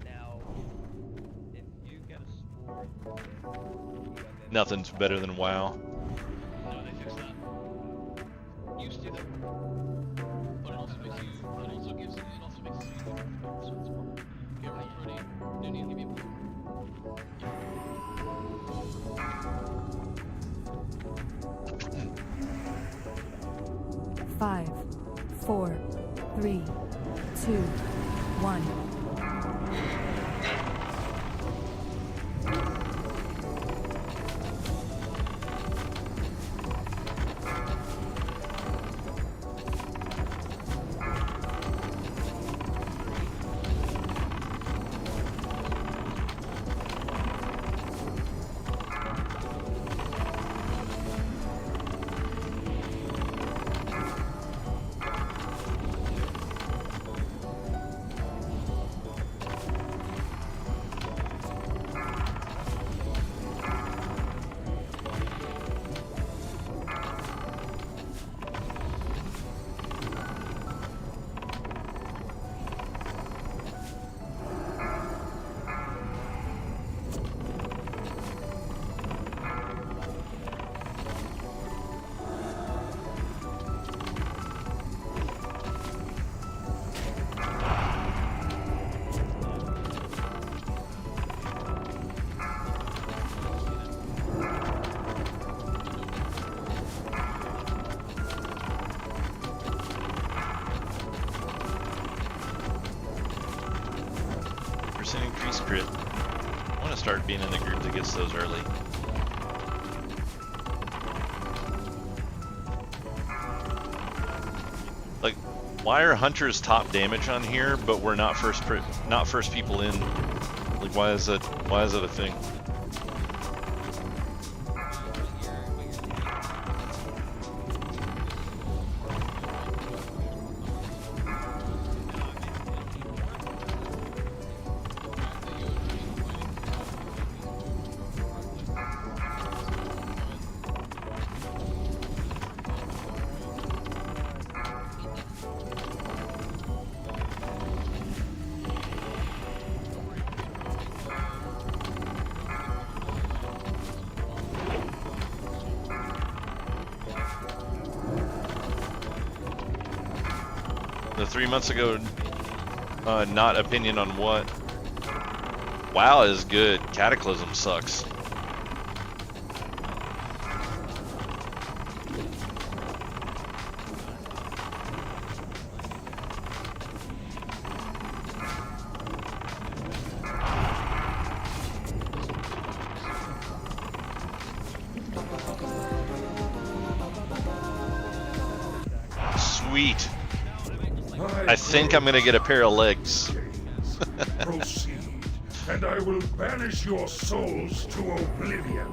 S10: Now, if you get a spore,
S1: Nothing's better than WoW.
S4: No, they fixed that. Used to that. But it also makes you. It also gives. It also makes you. So it's more. Okay, everyone's ready. No need to give me a blue.
S3: Five, 4, 3, 2, 1.
S1: Increased crit. I want to start being in the group that gets those early. Like, Why are hunters top damage on here, but we're not first people in? Like, why is that a thing? The 3 months ago, not opinion on what? WoW is good. Cataclysm sucks. Sweet. I think I'm gonna get a pair of legs.
S8: Proceed, and I will banish your souls to oblivion.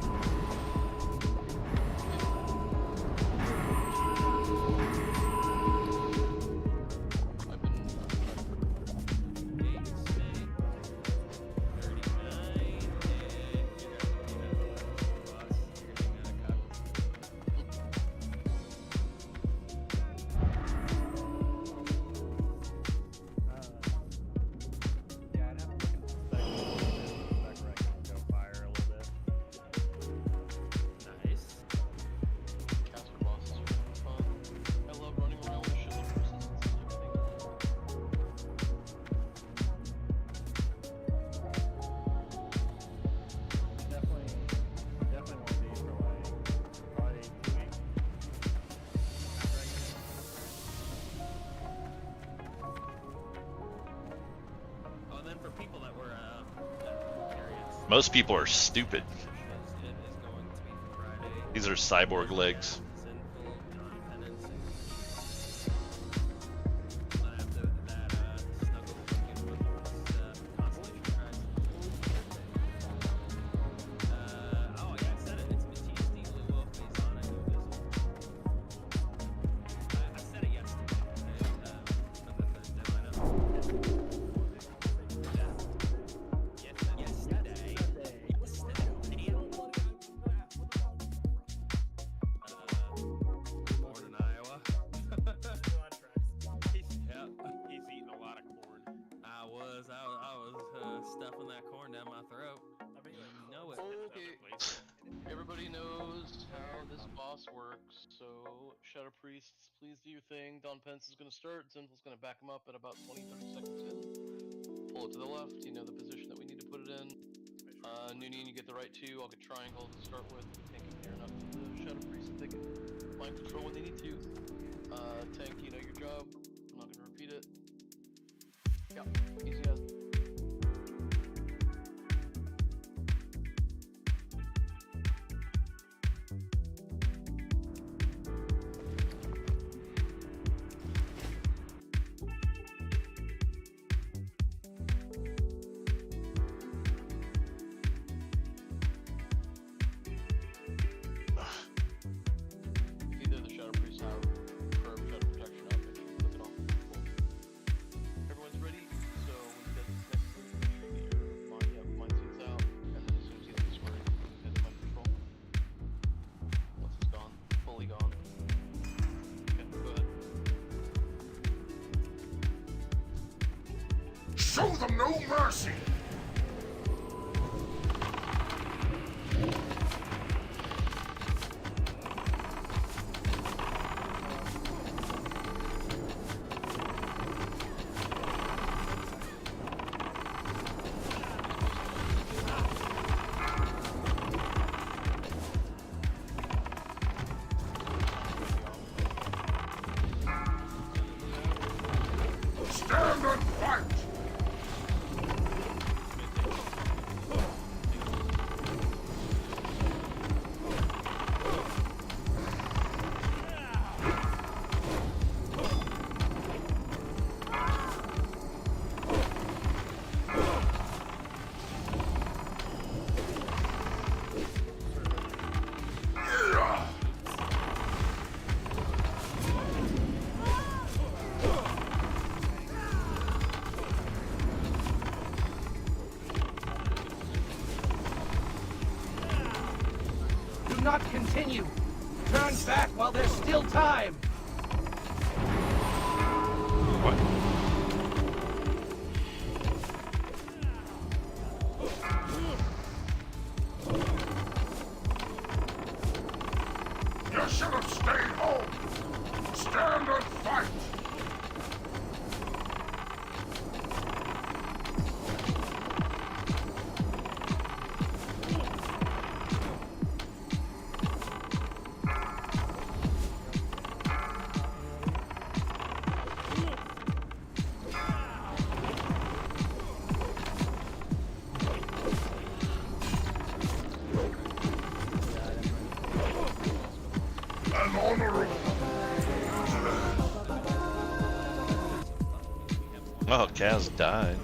S1: Most people are stupid. These are cyborg legs.
S4: Shadow Priests, please do your thing. Don Pence is going to start. Zinful's going to back him up at about 20-30 seconds in. Pull it to the left. You know the position that we need to put it in. Noonian, you get the right two. I'll get triangle to start with. Tank can near enough to the Shadow Priests if they can mind control when they need to. Tank, you know your job. I'm not going to repeat it. Yeah, easy as.
S8: Show them no mercy! Stand and fight!
S11: not continue. Turn back while there's still time.
S1: What?
S8: You should have stayed home. Stand and fight. An honorable.
S1: Oh, Kaz died.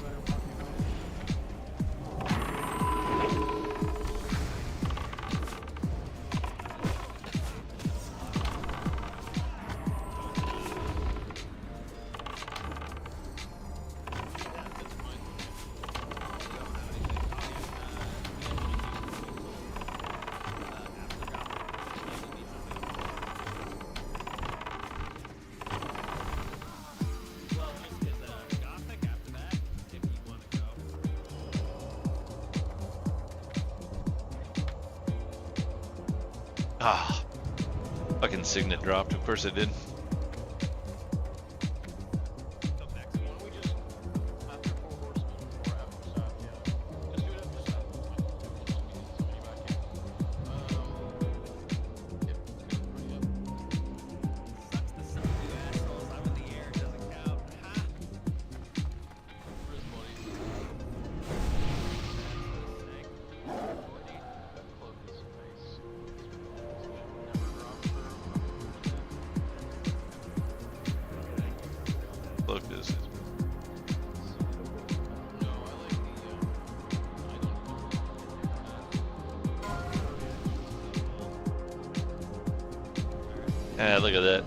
S1: Ah, fucking signet dropped. Of course it did. Look this. Ah, look at that.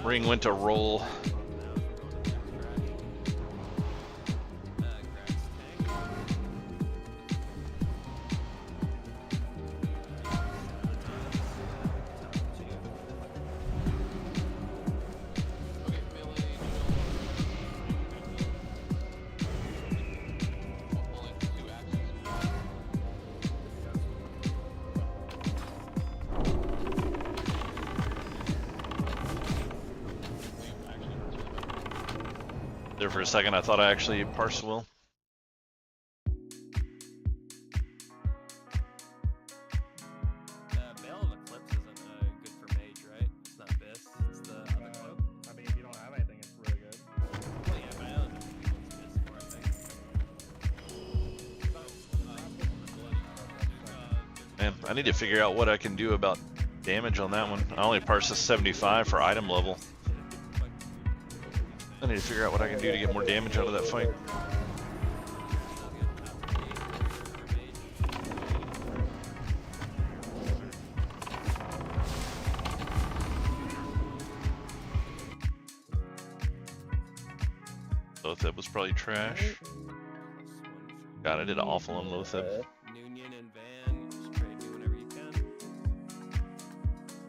S1: Ring went to roll. There for a second, I thought I actually parsed well.
S6: Veil of Eclipse isn't good for mage, right? It's not Abyss, it's the other cloak.
S5: I mean, if you don't have anything, it's really good.
S6: Well, yeah, but I don't know what's Abyss for, I think.
S1: Man, I need to figure out what I can do about damage on that one. I only parsed a 75 for item level. I need to figure out what I can do to get more damage out of that fight. Lotheb was probably trash. God, I did awful on Lotheb.
S6: Noonian and Van, just trade me whenever you can.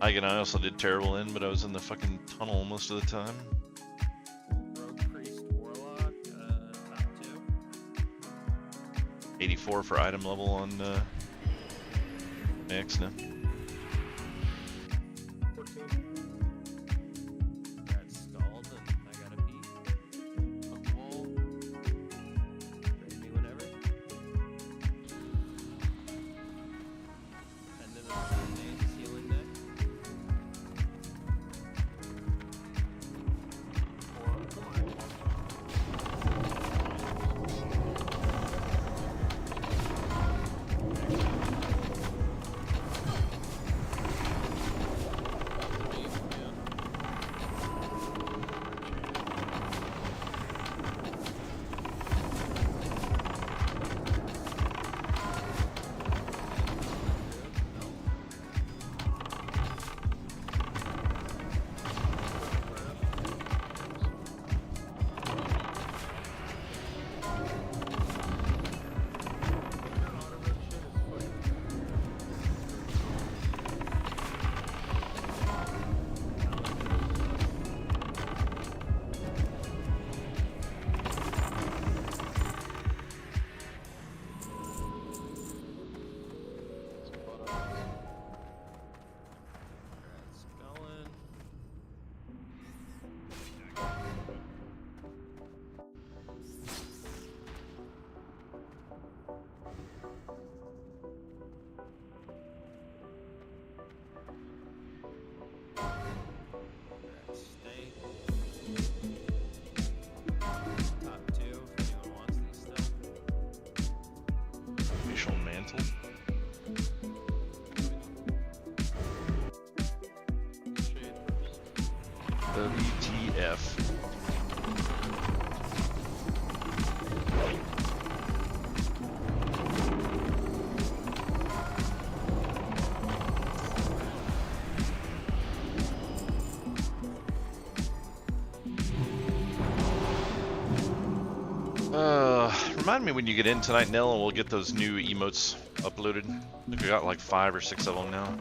S1: Ike and I also did terrible in, but I was in the fucking tunnel most of the time.
S6: Rogue Priest Warlock, top 2.
S1: 84 for item level on Max now.
S6: 14. Got stalled and I gotta pee. Fuck wall. Trade me whenever. And then the name's healing deck.
S1: Remind me when you get in tonight, Nell, and we'll get those new emotes uploaded. I think we got like 5 or 6 of them now.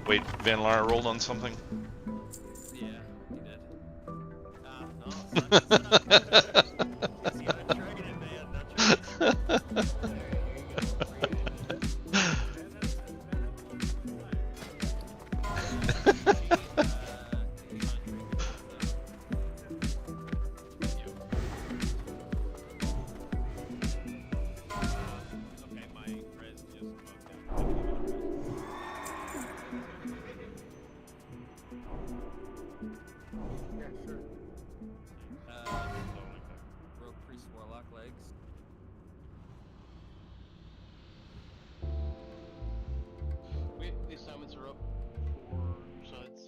S1: Wait, Van Lar rolled on something?
S6: Yeah, he did. No, it's not. See, I'm dragging it, man. Not trying Okay, my res just bugged out. Rogue Priest Warlock legs.
S4: The assignments are up for your sides.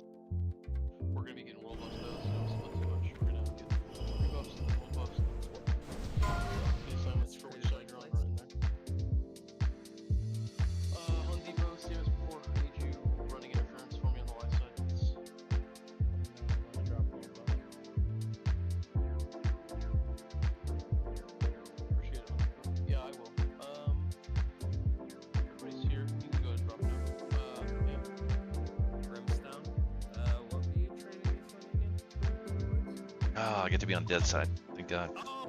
S4: We're gonna be getting world buffs though, so don't split too much. We're gonna get rebuffs and then world buffs. The assignments for which side you're on right in there. Home Depot, same as before. I need you running interference for me on the live side, please. Appreciate it, Home Depot. Yeah, I will. Everybody's here. You can go ahead and drop now. Yeah.
S6: Brimstone. What were you trading me for again?
S1: Oh, I get to be on dead side. Thank God.
S6: Oh,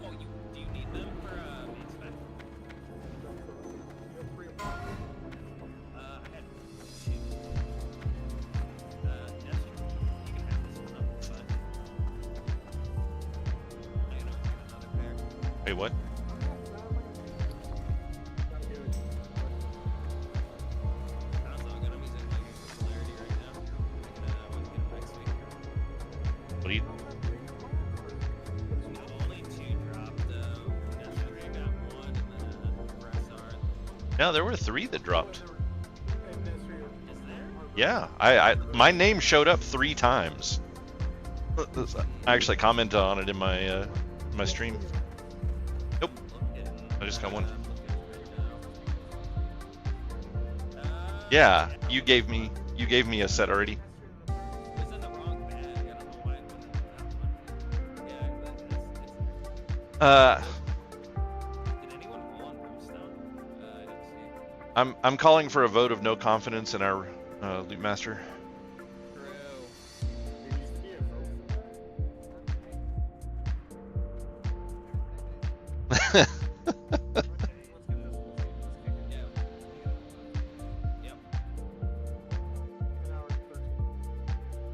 S6: do you need them for main spec? I had 2. Yes, you can have this one up, but I don't have another pair.
S1: Wait, what?
S6: Sounds all good. I'm using Mega for polarity right now. I can always get it next week.
S1: What do you?
S6: Only 2 dropped though. Yesterday I got 1 and then a Brassard.
S1: No, there were 3 that dropped.
S6: Is there?
S1: Yeah, my name showed up 3 times. I actually commented on it in my my stream. Nope, I just got 1. Yeah, you gave me a set already.
S6: It's in the wrong bag. I don't know why it went in that one. Yeah, it's Did anyone roll on Brimstone? I didn't see.
S1: I'm calling for a vote of no confidence in our loot master.
S6: Yep.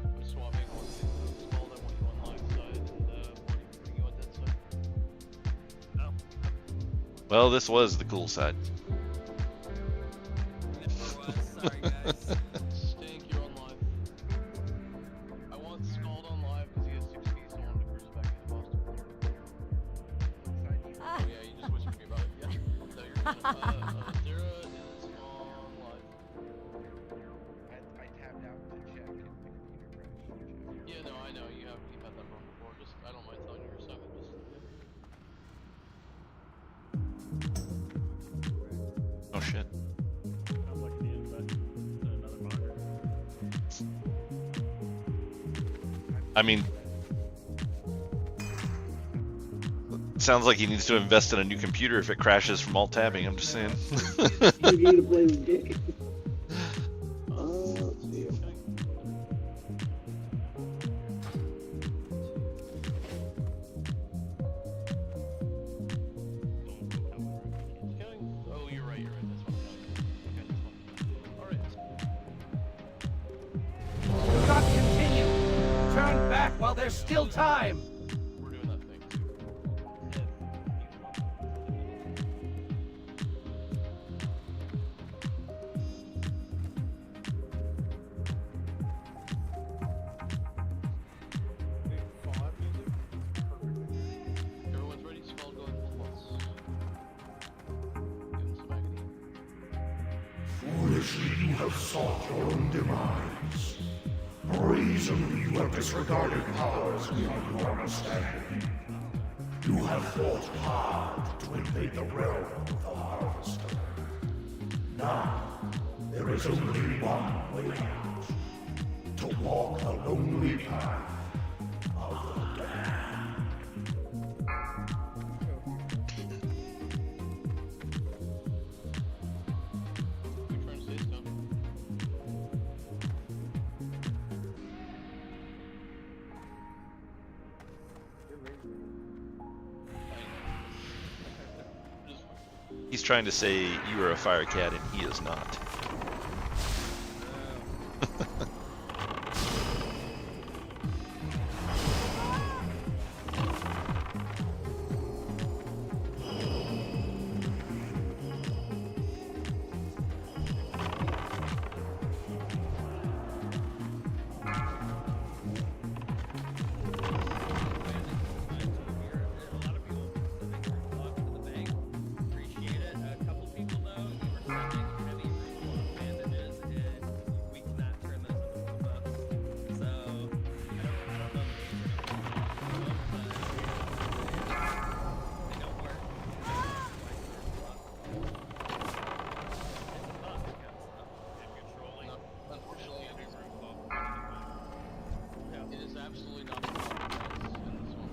S4: I'm swapping one thing with Scald. I want you on live side and putting you on dead side.
S6: Oh.
S1: Well, this was the cool side.
S6: Sorry, guys.
S4: Stink, you're on live. I want Scald on live because he has 6 feet, so I wanted to cruise back into Boston. Oh yeah, you just whispered me about it. Yeah. No, you're good. Zara is on live.
S5: I tapped out to check and the computer crashed.
S4: Yeah, no, I know. You've had that problem before. Just, I don't mind telling you your assignment. Just,
S1: Oh shit.
S5: I'm looking to invest in another monitor.
S1: I mean, sounds like he needs to invest in a new computer if it crashes from alt tabbing. I'm just saying.
S12: You need to play with Dick. Let's see.
S4: oh, you're right. That's what I'm talking about. Okay, that's fine. Alright.
S11: Do not continue. Turn back while there's still time.
S4: We're doing that thing too.
S8: Foolishly you have sought your own demise. Brazenly you have disregarded powers beyond your understanding. You have fought hard to invade the realm of the Harvester. Now, there is only one way out. To walk the lonely path of the damned.
S4: You're trying to say stuff.
S1: He's trying to say you are a fire cat and he is not.
S4: It is absolutely not the problem in this one.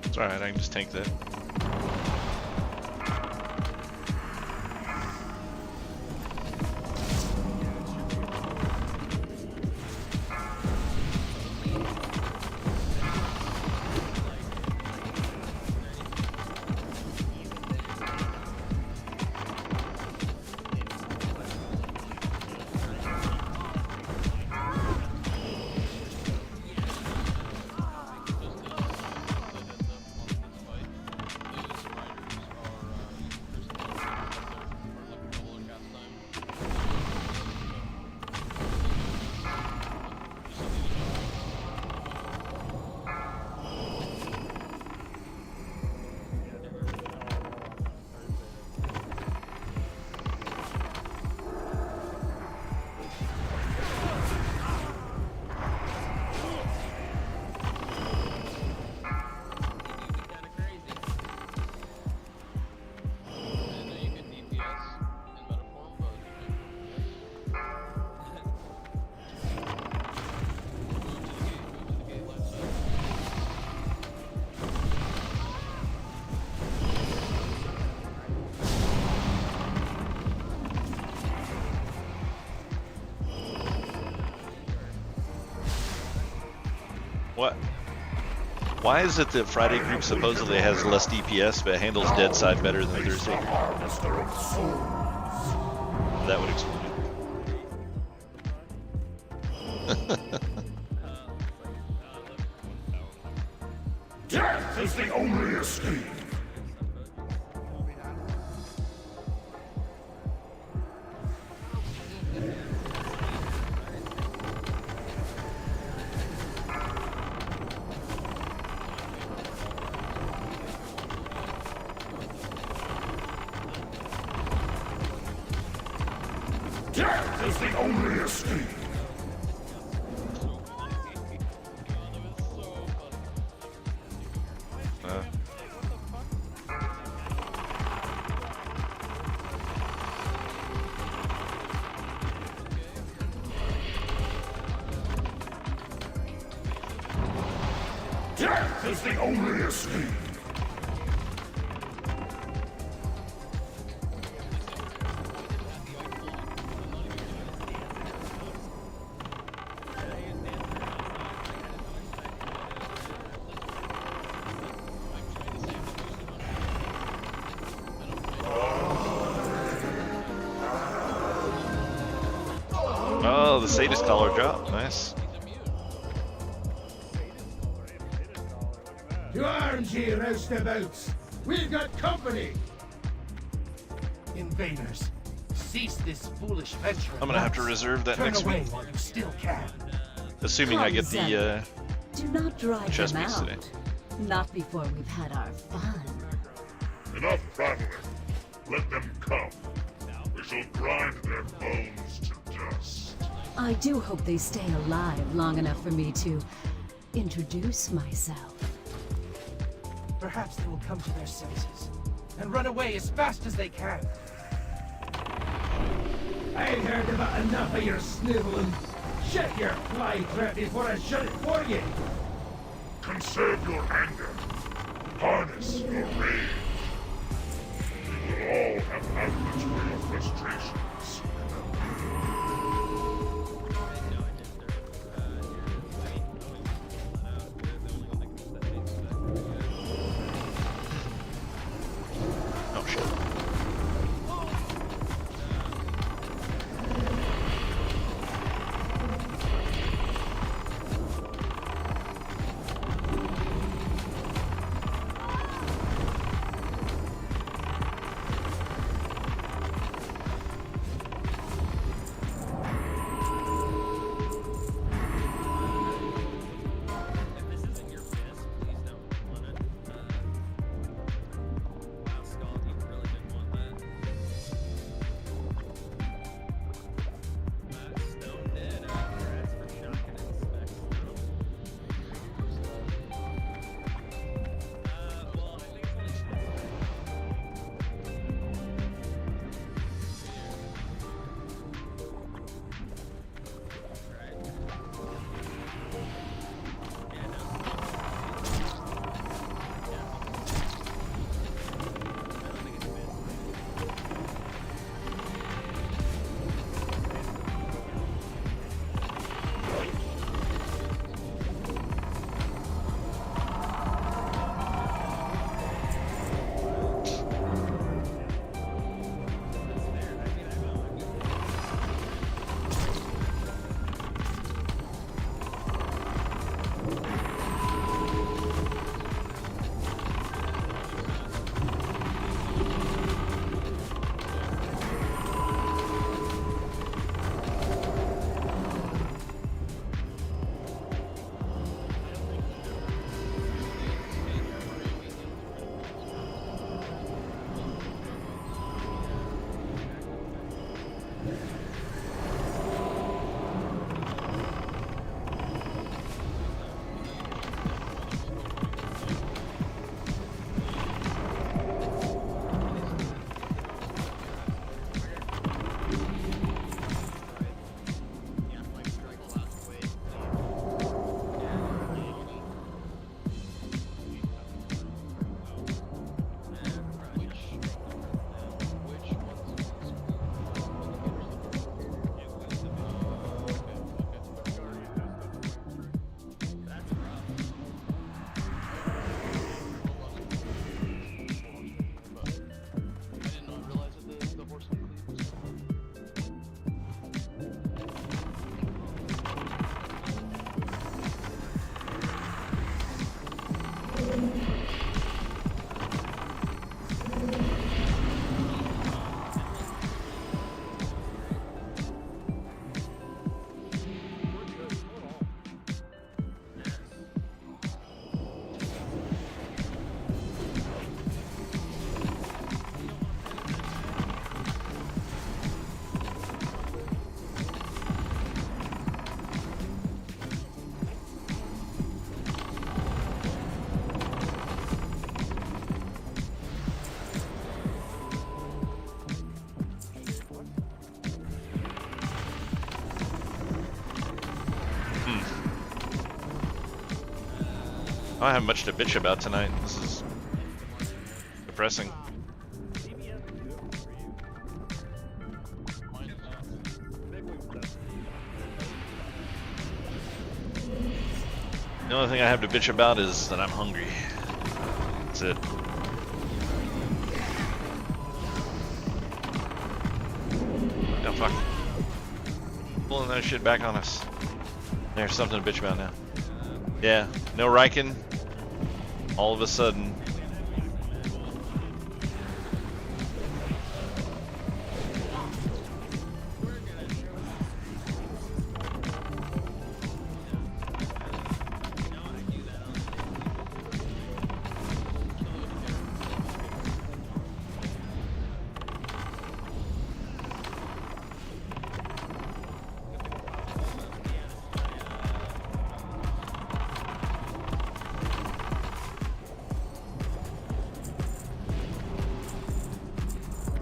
S1: It's alright, I can just tank that. What? Why is it that Friday group supposedly has less DPS but handles dead side better than Thursday group? That would explain it.
S8: Death is the only escape. Death is the only escape. Death is the only escape.
S1: Oh, the sadist collar drop. Nice.
S11: To arms, ye roustabouts! We've got company! Invaders, cease this foolish venture.
S1: I'm gonna have to reserve that
S11: Turn
S1: next
S11: away
S1: week.
S11: while you still can.
S1: Assuming I get the
S9: Do not drive
S1: chess
S9: them
S1: piece
S9: out.
S1: today.
S9: Not before we've had our fun.
S8: Enough battling. Let them come. We shall grind their bones to dust.
S9: I do hope they stay alive long enough for me to introduce myself.
S11: Perhaps they will come to their senses and run away as fast as they can. I've heard about enough of your sniveling. Shut your fly trap before I shut it for you.
S8: Conserve your anger. Harness your rage. We will all have outlets for your frustrations.
S1: Oh shit.
S6: If this isn't your fist, please don't want it. Wow, Skull, you really didn't want that. Stone did, congrats for shocking and spec Stone. Well, I think it's
S1: I don't have much to bitch about tonight. This is depressing. The only thing I have to bitch about is that I'm hungry. That's it. Oh fuck. Pulling that shit back on us. There's something to bitch about now. Yeah, no Riken. All of a sudden.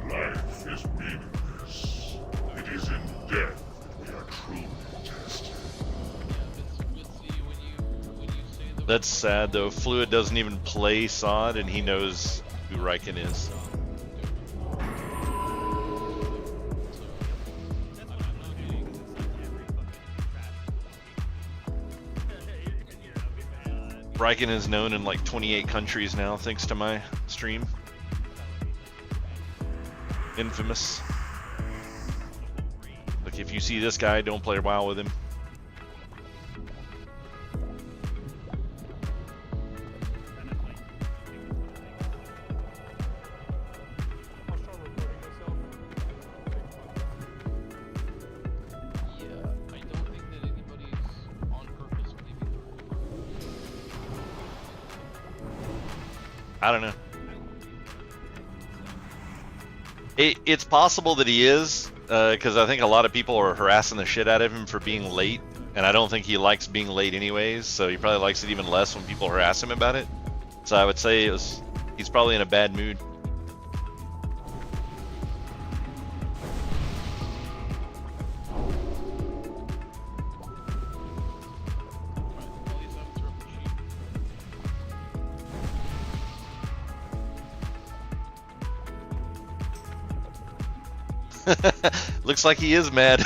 S8: Life is meaningless. It is in death we are truly tested.
S1: That's sad though. Fluid doesn't even play SoD and he knows who Riken is. Riken is known in like 28 countries now thanks to my stream. Infamous. Like if you see this guy, don't play WoW with him. I don't know. It's possible that he is, because I think a lot of people are harassing the shit out of him for being late, and I don't think he likes being late anyways, so he probably likes it even less when people harass him about it. So I would say he's probably in a bad mood. Looks like he is mad.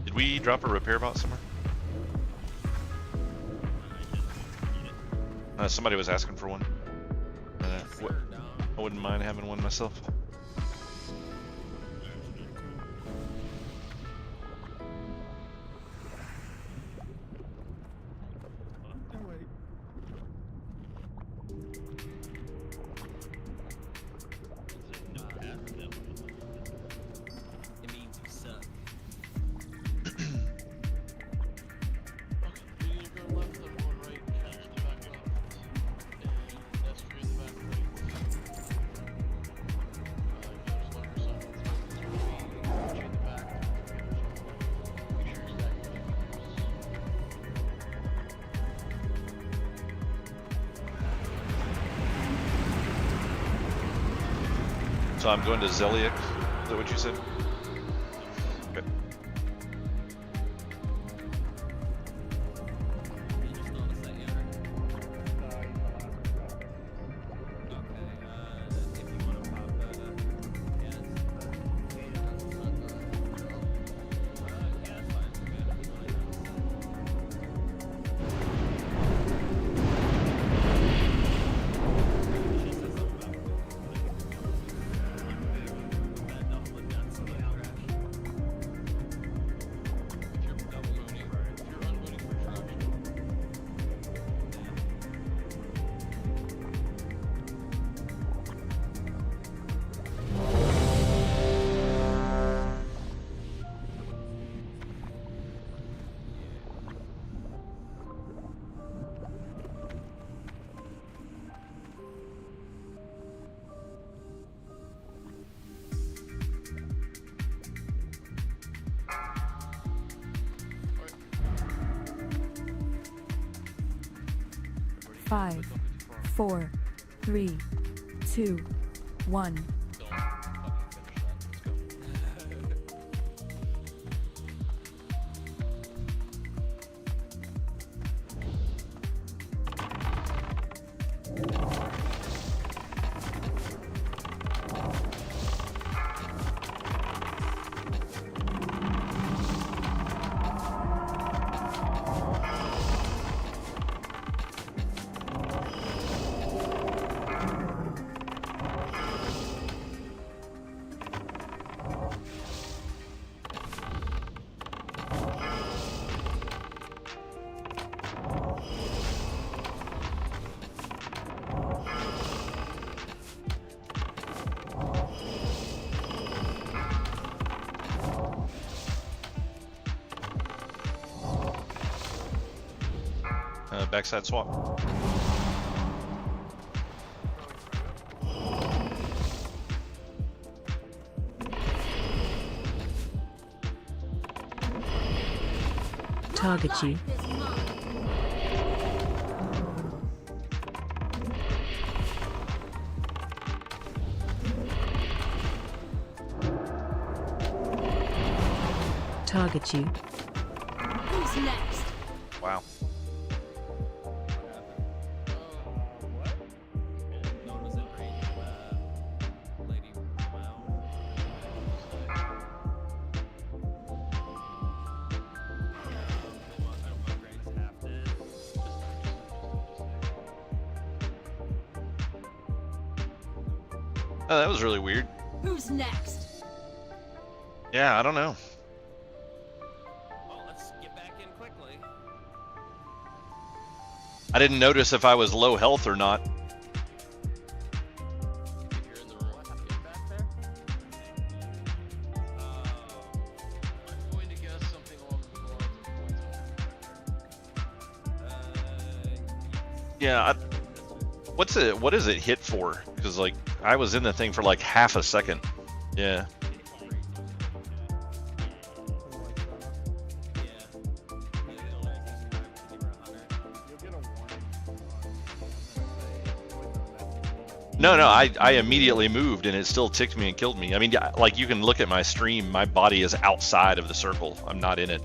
S1: Did we drop a repair bot somewhere? Somebody was asking for one. I wouldn't mind having one myself.
S6: It means you suck.
S1: So I'm going to Zeliek. Is that what you said? Okay.
S3: 5, 4, 3, 2, 1.
S1: Backside swap.
S9: Target you. Target you.
S13: Who's next?
S1: Wow. Oh, that was really weird.
S13: Who's next?
S1: Yeah, I don't know.
S6: Well, let's get back in quickly.
S1: I didn't notice if I was low health or not.
S4: If you're in the room, get back there. I'm going to guess something along the lines of
S1: Yeah, what is it hit for? Because like I was in the thing for like half a second. Yeah. No, I immediately moved and it still ticked me and killed me. I mean, like you can look at my stream, my body is outside of the circle. I'm not in it.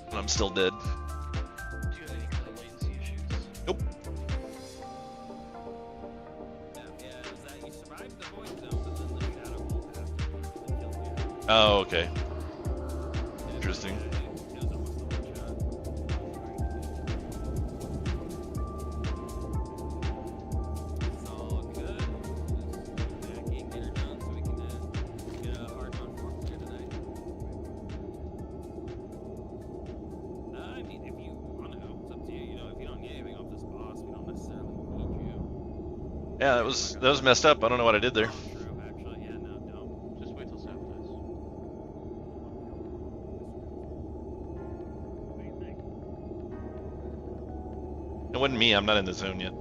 S1: And I'm still dead. Nope. Oh, okay. Interesting. Yeah, that was messed up. I don't know what I did there.
S4: Just wait till Sam dies.
S1: It wasn't me. I'm not in the zone yet.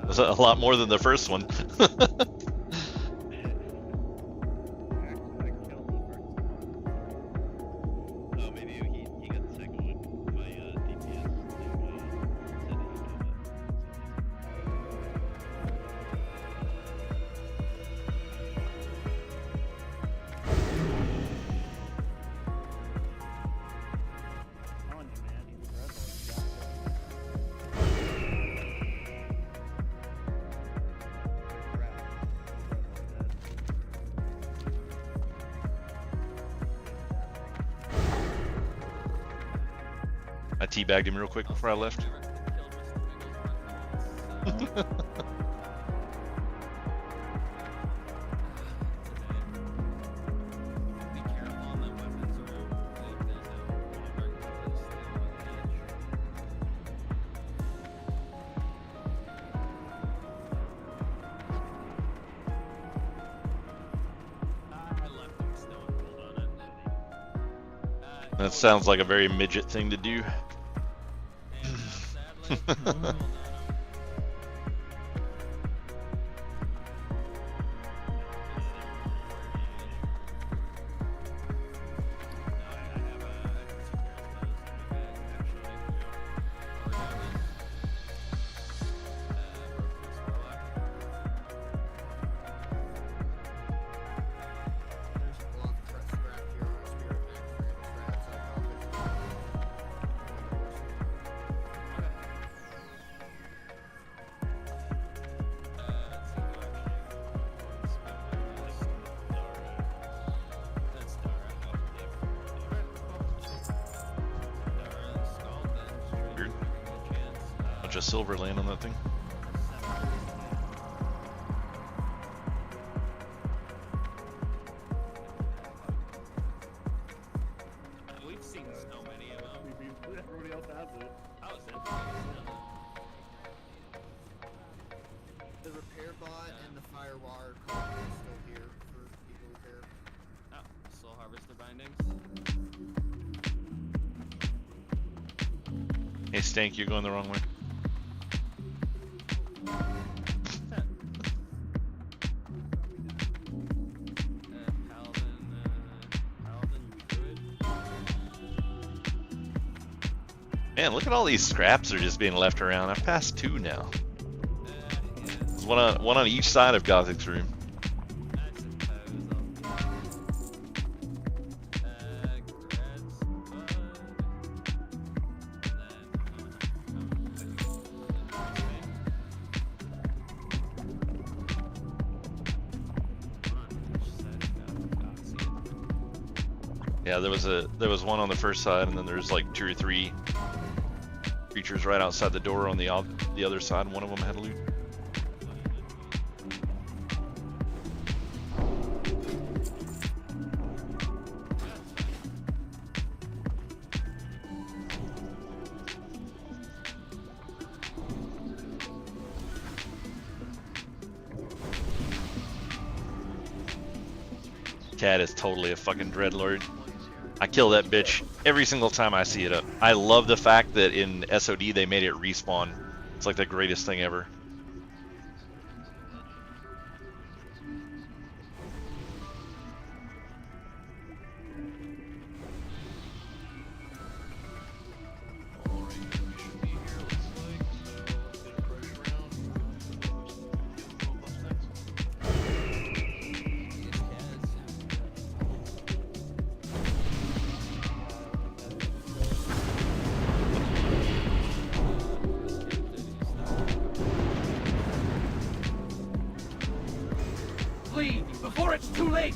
S1: It was a lot more than the first one.
S10: Oh, maybe he got the second one. My DPS thing said that he killed it.
S5: telling you, man, he's aggressive.
S1: I teabagged him real quick before I left. That sounds like a very midget thing to do. bunch of silver land on that thing.
S6: We've seen so many of them.
S5: Everybody else has it.
S6: I was in.
S7: The repair bot and the firewire are still here for people repair.
S6: Oh, soul harvester bindings.
S1: Hey, Stank, you're going the wrong way. Man, look at all these scraps that are just being left around. I've passed 2 now. There's one on each side of Gothic's room. Yeah, there was one on the first side, and then there's like 2 or 3 creatures right outside the door on the other side. One of them had loot. Cat is totally a fucking dreadlord. I kill that bitch every single time I see it up. I love the fact that in SoD they made it respawn. It's like the greatest thing ever.
S11: Flee before it's too late!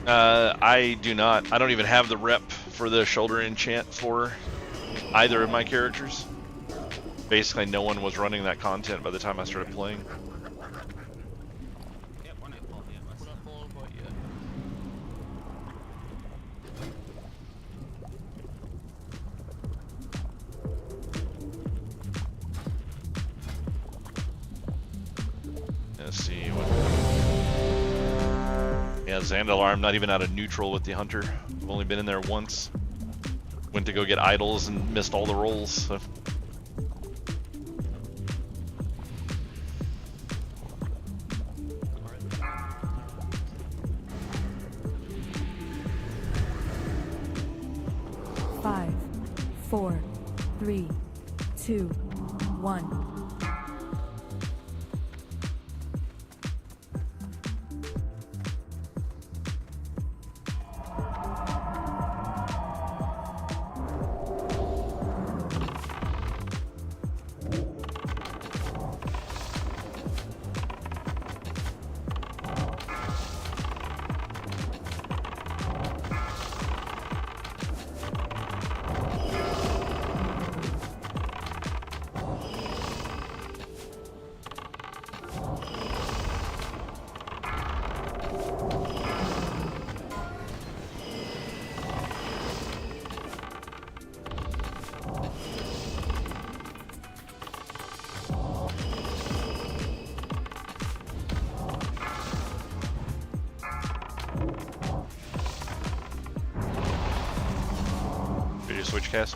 S1: I do not. I don't even have the rep for the shoulder enchant for either of my characters. Basically, no one was running that content by the time I started playing. Let's see what. Yeah, Zandalar, I'm not even out of neutral with the hunter. I've only been in there once. Went to go get idols and missed all the rolls. So.
S3: Five, 4, 3, 2, 1. Switch cast.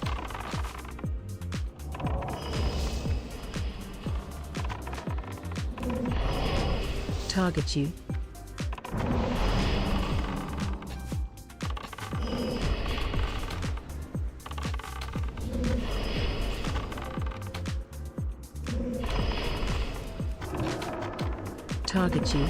S9: Target you. Target you.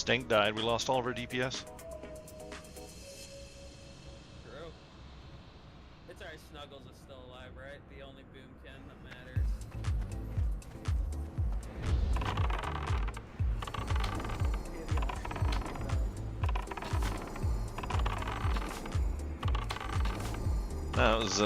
S1: Stank died. We lost all of our DPS.
S6: True. It's alright, Snuggles is still alive, right? The only boomkin that matters.
S1: That was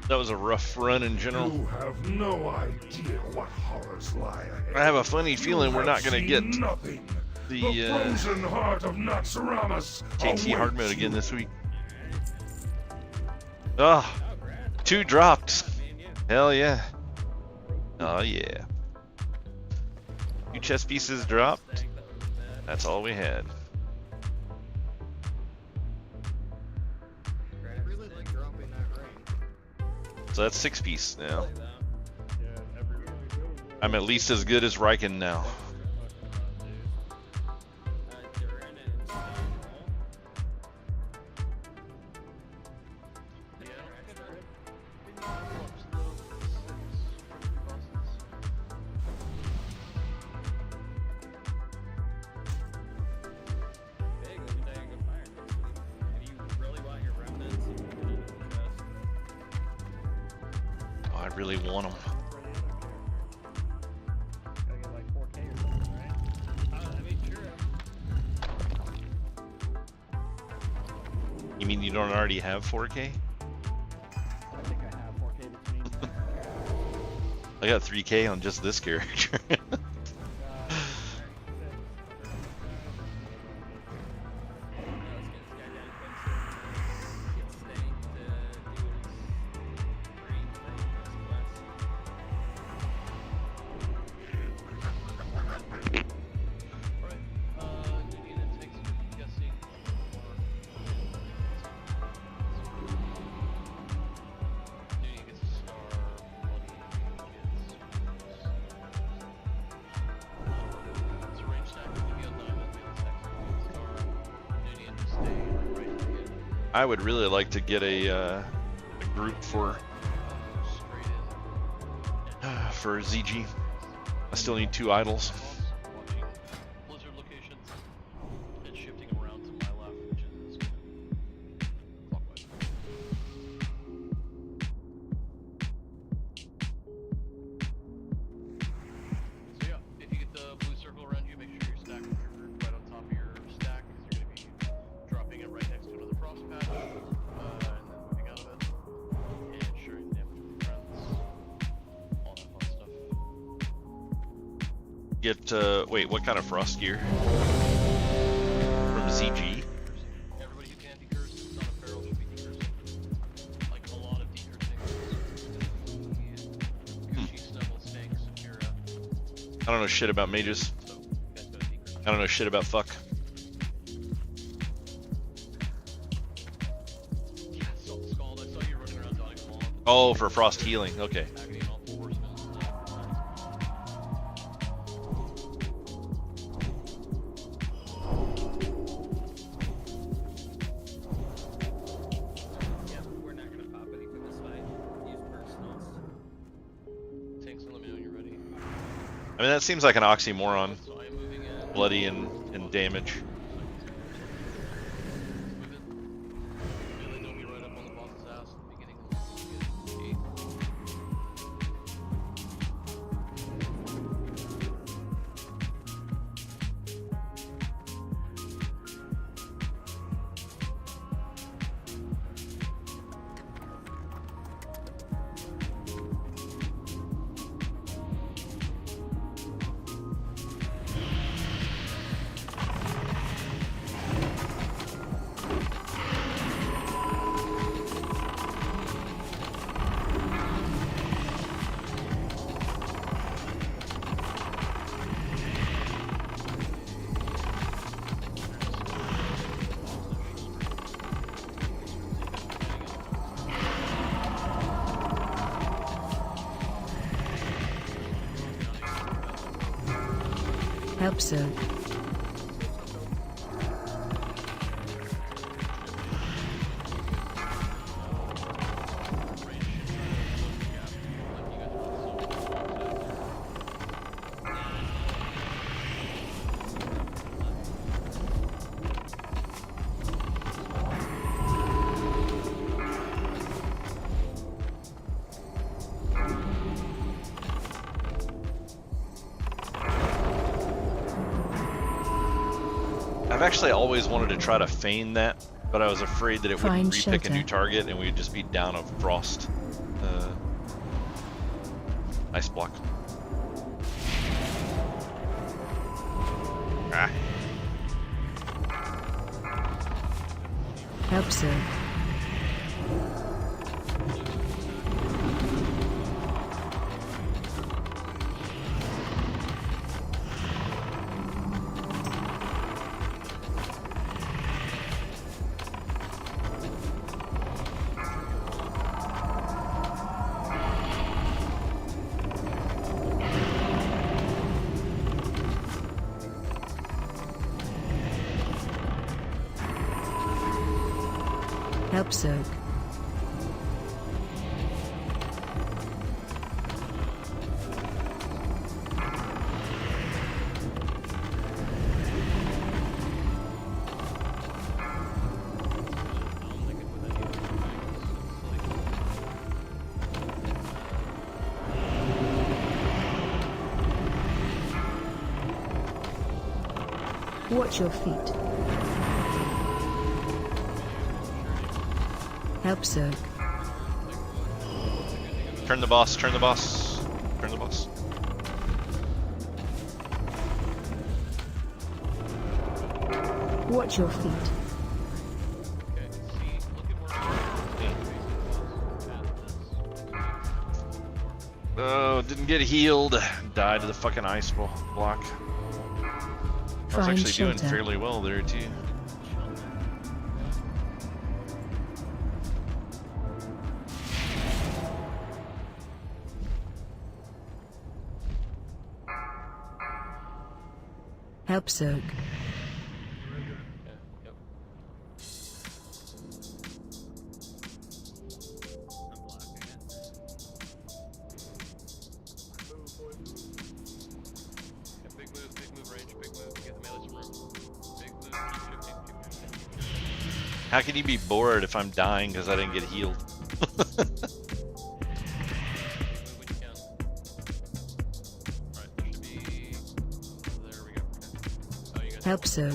S1: that was a rough run in general.
S8: You have no idea what horrors lie ahead.
S1: I have a funny feeling we're not going to get
S8: nothing.
S1: the
S8: frozen heart of Naxxramas
S1: KT hard mode
S8: awaits
S1: again
S8: you.
S1: this week. Oh, 2 dropped. Hell yeah. Oh yeah. 2 chest pieces dropped. That's all we had.
S7: I really like dropping that ring.
S1: So that's 6 piece now.
S5: Yeah, every year we go.
S1: I'm at least as good as Riken now. Oh, I really want them.
S5: Gotta get like 4K or something, right?
S6: I mean, sure.
S1: You mean you don't already have 4K?
S5: I think I have 4K between.
S1: I got 3K on just this character. I would really like to get a group for ZG. I still need 2 idols.
S4: Blizzard locations and shifting them around to my left, which is clockwise. So yeah, if you get the blue circle around you, make sure you're stacking your group right on top of your stack, because you're going to be dropping it right next to another frost patch, and then moving out of it, and sharing damage with friends, all that fun stuff.
S1: Get, wait, what kind of frost gear? From ZG?
S4: Everybody who can't decurse, it's not a feral, should be decursing. Like a lot of decursing. Gucci, Snubble, Stank, Saphira.
S1: I don't know shit about mages.
S4: So, you guys gotta decurse.
S1: I don't know shit about fuck.
S4: Yeah, Scald, I saw you running around donning them all.
S1: Oh, for frost healing. Okay.
S4: Agony and all 4 horsemen and stuff.
S6: Yeah, we're not gonna pop anything this fight. Use personals.
S4: Tanks, let me know when you're ready.
S1: I mean, that seems like an oxymoron.
S4: So I am moving in.
S1: Bloody and damage.
S4: Really don't be right up on the boss's ass at the beginning of the gate.
S9: Help so.
S1: I've actually always wanted to try to feign that, but I was afraid that it
S3: Find
S1: wouldn't repick a new
S3: shelter.
S1: target and we'd just be down a frost ice block. Ah.
S3: Help, sir. Help, sir. Watch your feet. Help, sir.
S1: Turn the boss, turn the boss, turn the boss.
S3: Watch your feet.
S1: Oh, didn't get healed. Died to the fucking ice block. I was
S3: Find
S1: actually doing
S3: shelter.
S1: fairly well there too.
S3: Help, sir.
S1: How can you be bored if I'm dying because I didn't get healed?
S3: Help, sir.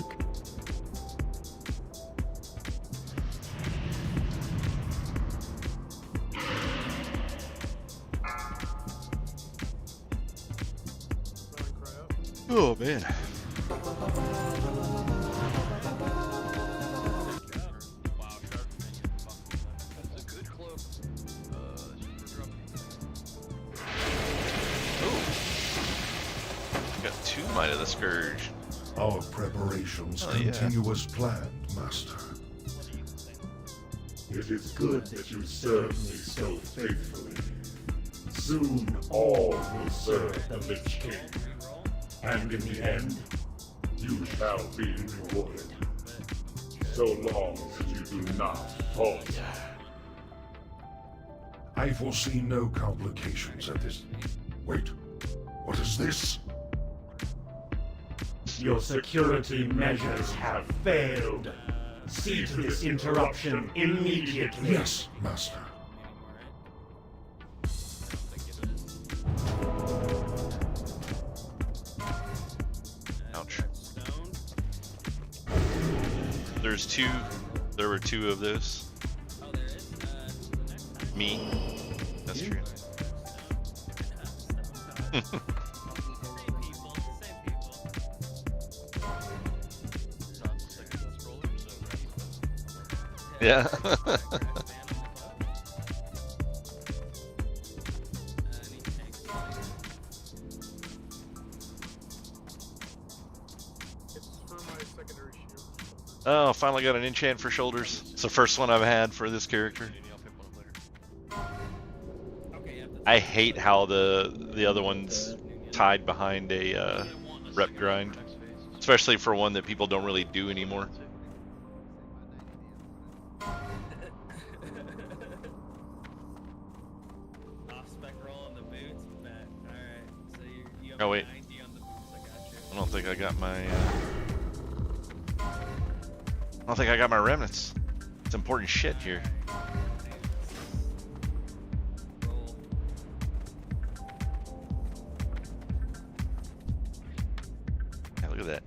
S1: Oh man. Got 2 Might of the Scourge.
S8: Our preparations
S1: Oh, yeah.
S8: continue as planned, Master. It is good that you serve me so faithfully. Soon all will serve the Lich King. And in the end, you shall be rewarded. So long as you do not falter. I foresee no complications at this. Wait, what is this?
S11: Your security measures have failed. See to this interruption immediately.
S8: Yes, Master.
S1: Ouch. There's 2. There were 2 of those. Me. That's true. Yeah. Oh, finally got an enchant for shoulders. It's the first one I've had for this character. I hate how the other one's tied behind a rep grind, especially for one that people don't really do anymore. Oh wait, I don't think I got my. I don't think I got my remnants. It's important shit here. Yeah, look at that.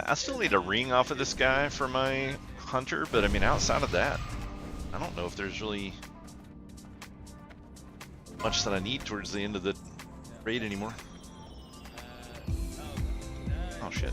S1: I still need a ring off of this guy for my hunter, but I mean, outside of that, I don't know if there's really much that I need towards the end of the raid anymore. Oh shit.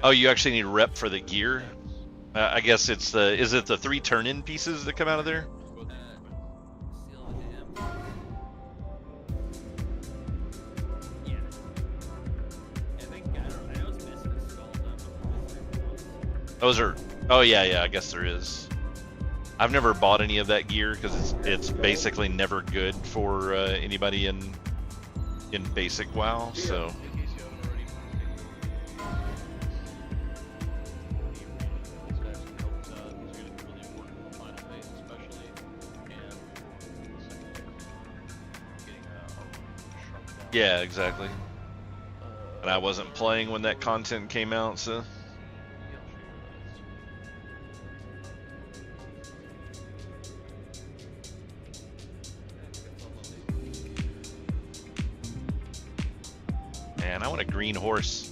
S1: Oh, you actually need rep for the gear? I guess it's the, is it the 3 turn-in pieces that come out of there? Those are, oh yeah, I guess there is. I've never bought any of that gear because it's basically never good for anybody in basic WoW, so. Yeah, exactly. And I wasn't playing when that content came out, so. Man, I want a green horse.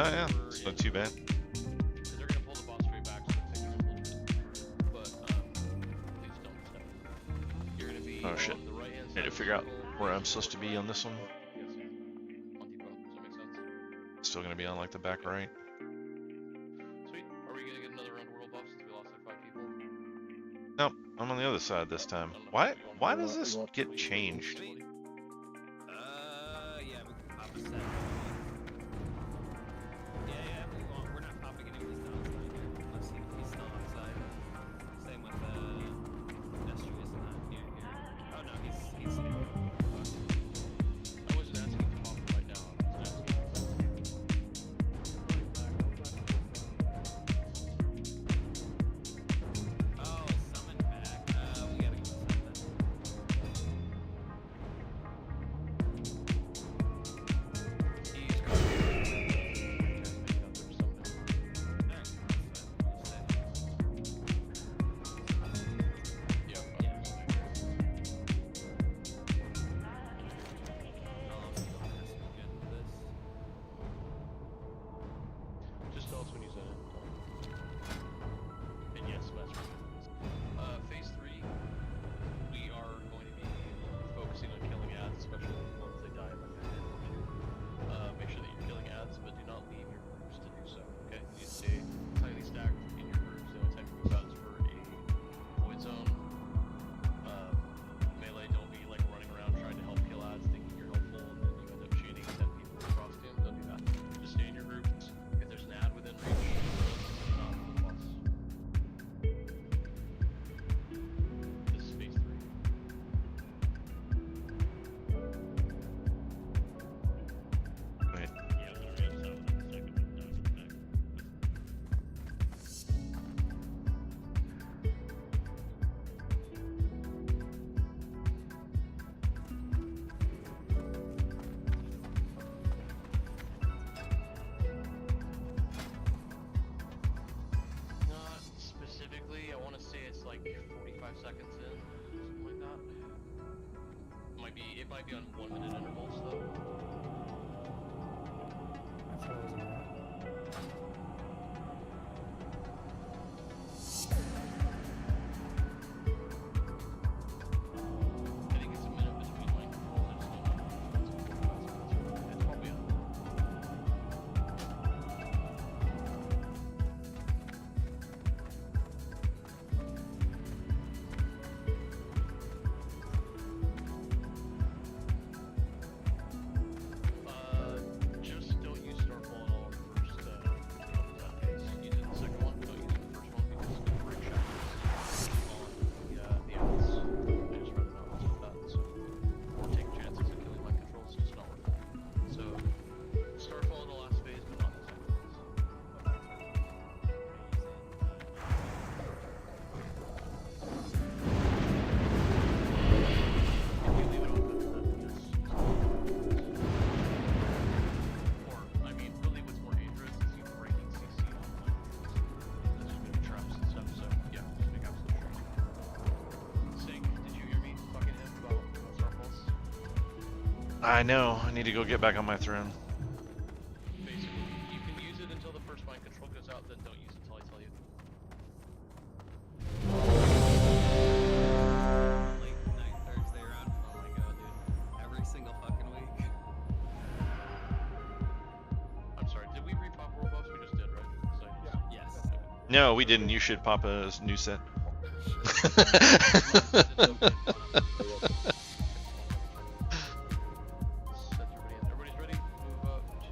S1: Oh yeah, it's not too bad. Oh shit. Need to figure out where I'm supposed to be on this one. Still gonna be on like the back right.
S4: Sweet. Are we gonna get another round of world buff since we lost like 5 people?
S1: Nope, I'm on the other side this time. Why does this get changed?
S6: Yeah, we can pop a set. Yeah, we're not popping anybody's downside here. Let's see if he's still outside. Same with Destry is not near here. Oh no, he's
S4: I wasn't asking to pop right now. I was
S6: oh, summon back. We gotta go inside that.
S4: 45 seconds in, something like that. It might be on 1 minute intervals though.
S5: That's what I was at.
S4: I think it's a minute between my controls. It's probably on. Just don't use Starfall at all in the first case. Use it in the second one, don't use it in the first one because it's going to break shackles on the outs. I just read the notes with that, so we're taking chances of killing my controls, it's not worth it. So, Starfall in the last phase, but not in the second phase. If you leave it open, then just or, I mean, really what's more dangerous is you breaking CC on like that's just gonna traps and stuff, so yeah, just make absolute sure. Sync, did you hear me fucking him about Starfalls?
S1: I know. I need to go get back on my throne.
S4: Basically, you can use it until the first mind control goes out, then don't use it until I tell you.
S6: Late night Thursday run. Oh my god, dude. Every single fucking week.
S4: I'm sorry, did we repop world buffs? We just did, right? So,
S6: Yes.
S1: No, we didn't. You should pop a new set.
S4: Everybody's ready? Move up to...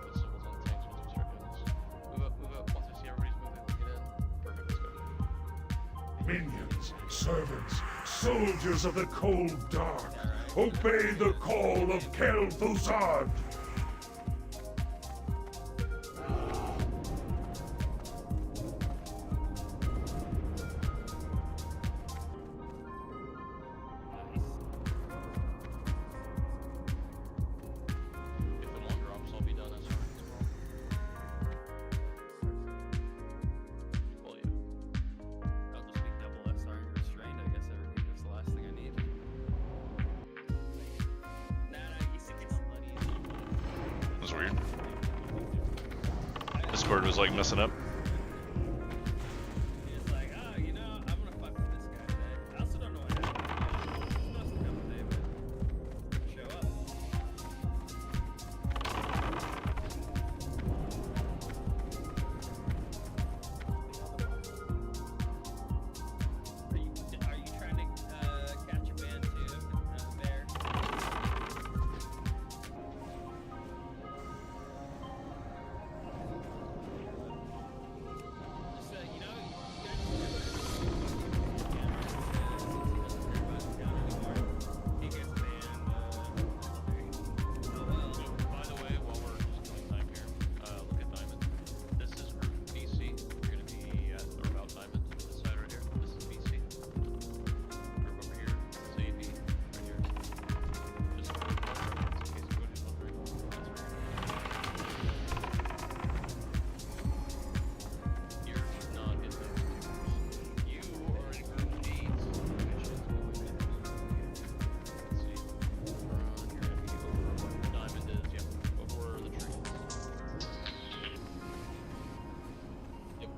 S4: Put symbols on the tanks once we start doing this. Move up. Once I see everybody's moving, we'll get in. Perfect, let's go.
S8: Minions, servants, soldiers of the cold dark, obey the call of Kel'Thuzad!
S4: If the one drops, I'll be done as well. Well, yeah.
S6: I'll just be double SR and restrained. I guess everything is the last thing I need. Nah, you see, it's bloody.
S1: That's weird. Discord was like messing up.
S6: It's like, oh, you know, I'm gonna fuck with this guy today. I also don't know what happened. He's supposed to come today, but show up. Are you trying to catch a band too, Bear? Just you know, he gets banned.
S4: By the way, while we're just killing time here, look at Diamond. This is group BC. You're gonna be at or about Diamond, this side right here. This is BC. Group over here is AD, right here. Just for reference, in case anybody's wondering. That's right. You're not in those groups. You are in group 8, which is going to be, let's see, you're gonna be over where Diamond is, yep, over the trees. Yep.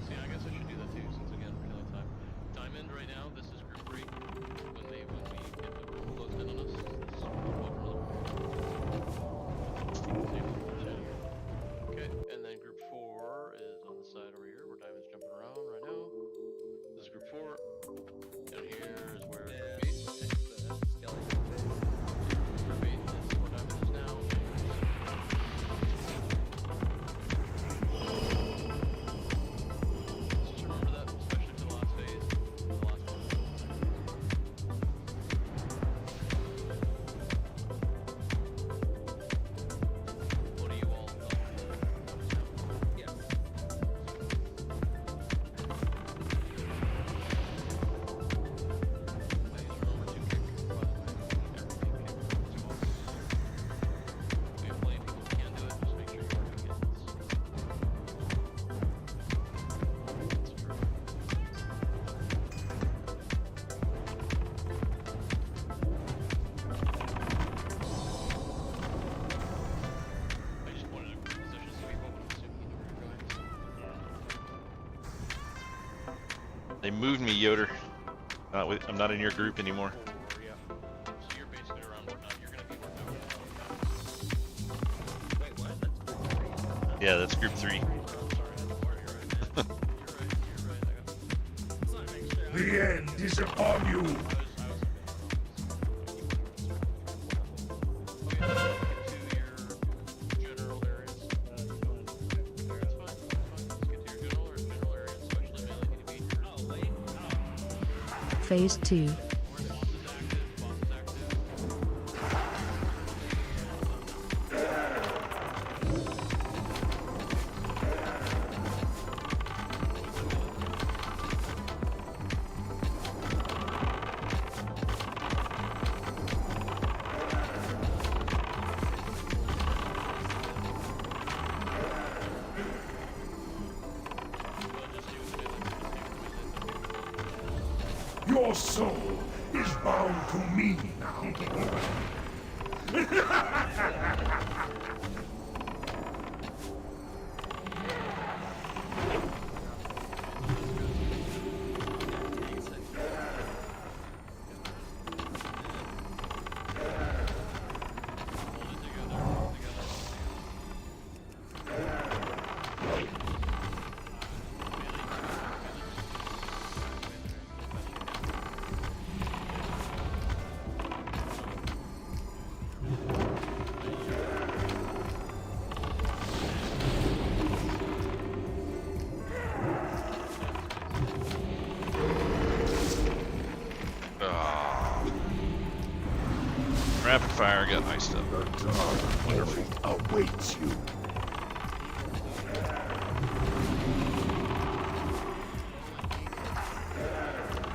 S4: See, I guess I should do that too, since again, we're killing time. Diamond right now, this is group 3. When we get the group closed in on us, this is okay, and then group 4 is on the side over here, where Diamond's jumping around right now. This is group 4. Down here is where group 8 is. Group 8 is where Diamond is now. Just remember that, especially for the last phase, the last one.
S1: They moved me, Yoder. I'm not in your group anymore.
S4: So you're basically around you're gonna be working
S6: Wait, what? That's
S1: Yeah, that's group 3.
S8: The end is upon you.
S3: Phase 2.
S8: Your soul is bound to me now.
S1: Rapid fire got my stuff.
S8: The dark
S1: Wonderful.
S8: awaits you.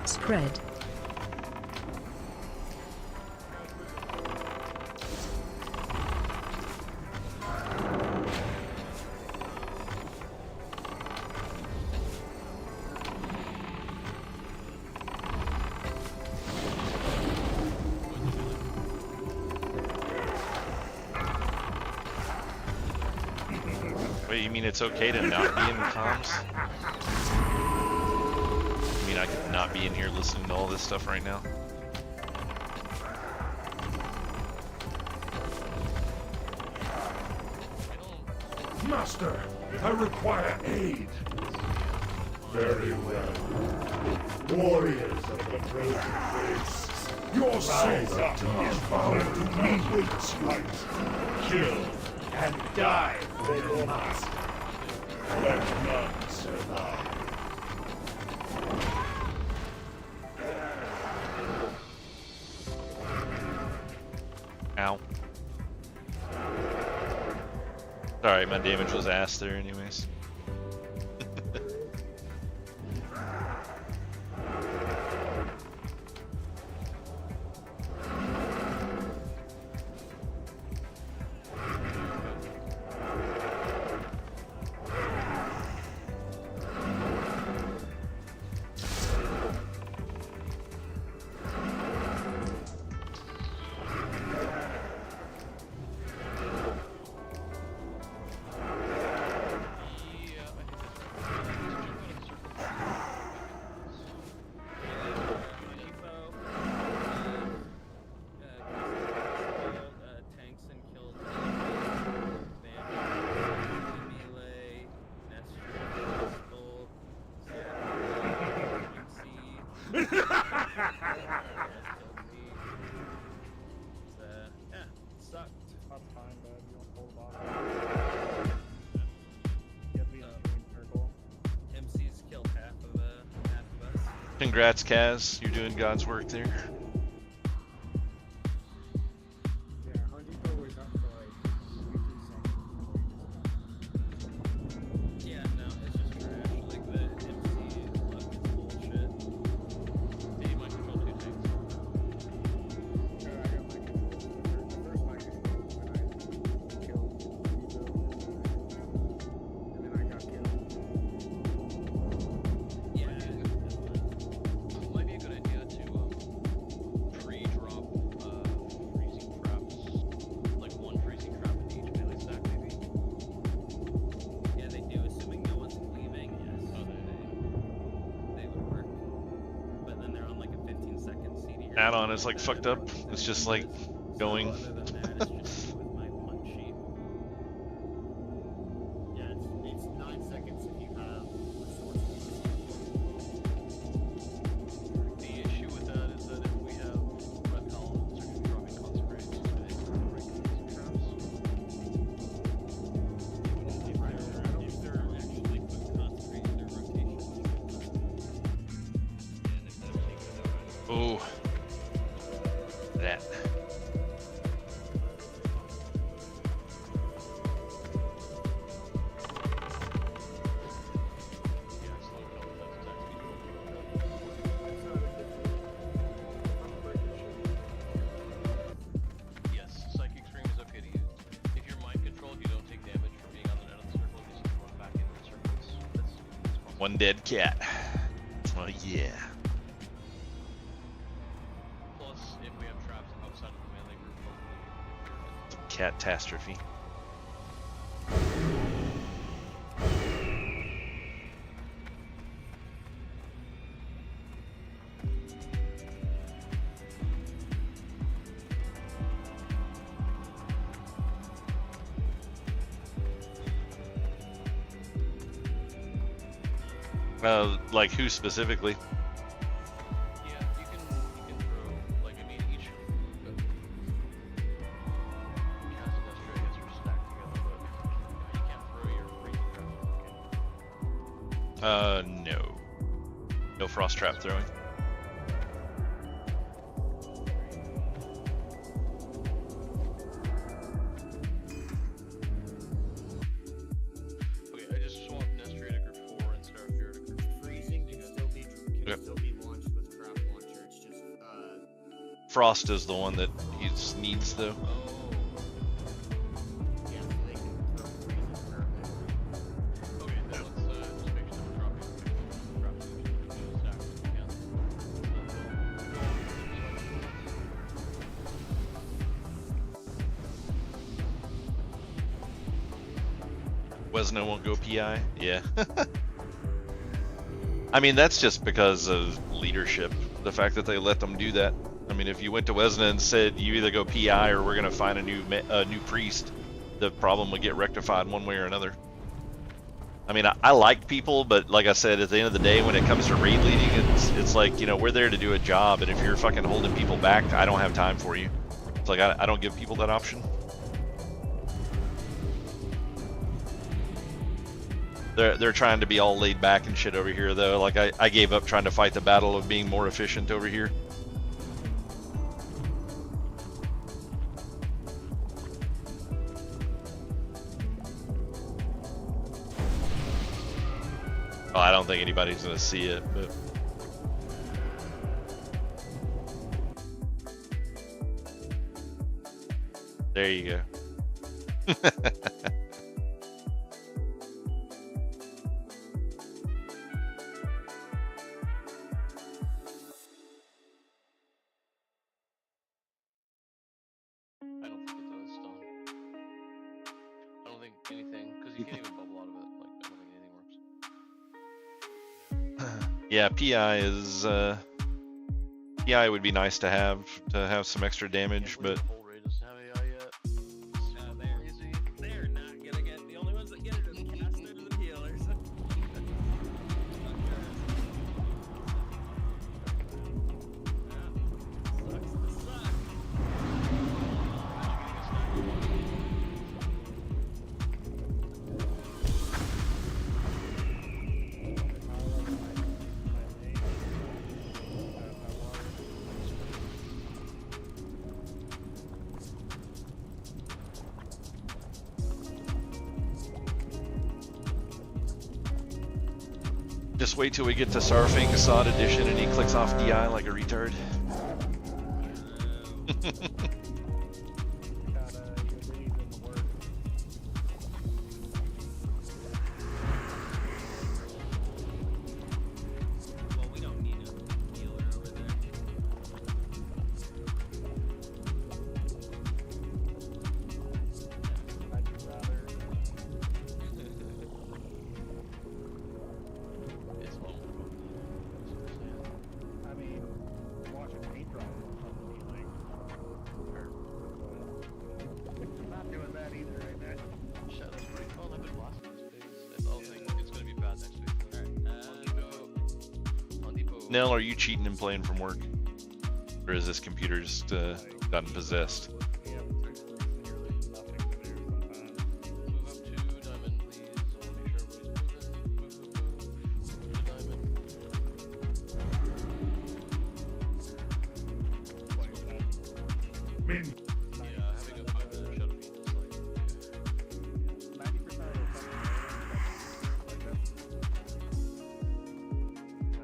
S3: Spread.
S1: Wait, you mean it's okay to not be in comms? You mean I could not be in here listening to all this stuff right now?
S8: Master, I require aid. Very well. Warriors of the Broken Wastes, your soul is bound to me. Waits you. Kill and die for your master. Let none survive.
S1: Ow. Alright, my damage was ass there anyways. Congrats, Kaz. You're doing God's work there.
S6: Yeah, no, it's just trash. Like the MC luck is bullshit.
S4: Yeah, you might control 2 things.
S6: Yeah.
S4: It might be a good idea to
S1: add-on is like fucked up. It's just like going.
S6: Other than that, it's just with my punch sheet.
S7: Yeah, it's 9 seconds if you have resources.
S4: The issue with that is that if we have red columns or dropping consecrates, they break these traps.
S6: If they're actually put concentrate in their rotation.
S1: Oh, that.
S4: Yes, Psychic Scream is okay to use. If you're mind controlled, you don't take damage from being on the net of the circle, you just run back into the circles. That's possible.
S1: One dead cat. Oh yeah.
S4: Plus, if we have traps outside of the melee group, hopefully
S1: Catastrophe. Like who specifically?
S4: yeah, you can throw, like, I mean, each cast industrial, I guess, are stacked together, but you can't throw your freezing trap, okay?
S1: No. No frost trap throwing.
S4: Okay, I just swapped Nestria to group 4 and Starfear to group 3.
S7: Freezing can still be launched with trap launcher. It's just
S1: Frost is the one that he needs though.
S7: yeah, so they can throw freezing perfect.
S4: Okay, then let's just make sure we're dropping traps in each stack if we can.
S1: Wesno won't go PI? Yeah. I mean, that's just because of leadership. The fact that they let them do that. I mean, if you went to Wesna and said you either go PI or we're going to find a new priest, the problem would get rectified one way or another. I mean, I like people, but like I said, at the end of the day, when it comes to raid leading, it's like, you know, we're there to do a job, and if you're fucking holding people back, I don't have time for you. It's like, I don't give people that option. They're trying to be all laid back and shit over here, though. Like, I gave up trying to fight the battle of being more efficient over here. Oh, I don't think anybody's gonna see it, but there you go.
S4: I don't think it does, Stone. I don't think anything, because you can't even bubble out of it. Like, I don't think anything works.
S1: Yeah, PI is PI would be nice to have some extra damage, but
S4: The whole raid doesn't have AI yet.
S6: They're not gonna get, the only ones that get it are the casters and healers. Sucks to suck.
S1: just wait till we get to Sarfing SoD edition and he clicks off DI like a retard.
S6: Well, we don't need a healer over there.
S5: I'd rather.
S4: It's all.
S5: I mean, watching paint dry.
S1: Nell, are you cheating and playing from work? Or is this computer just gotten possessed?
S5: We have nearly nothing to do sometimes.
S4: Move up to diamond, please. I want to make sure everybody's moving. Move to diamond.
S8: Min.
S4: Yeah, having a 5-minute shadow feed is like,
S5: 90% of the time, like that's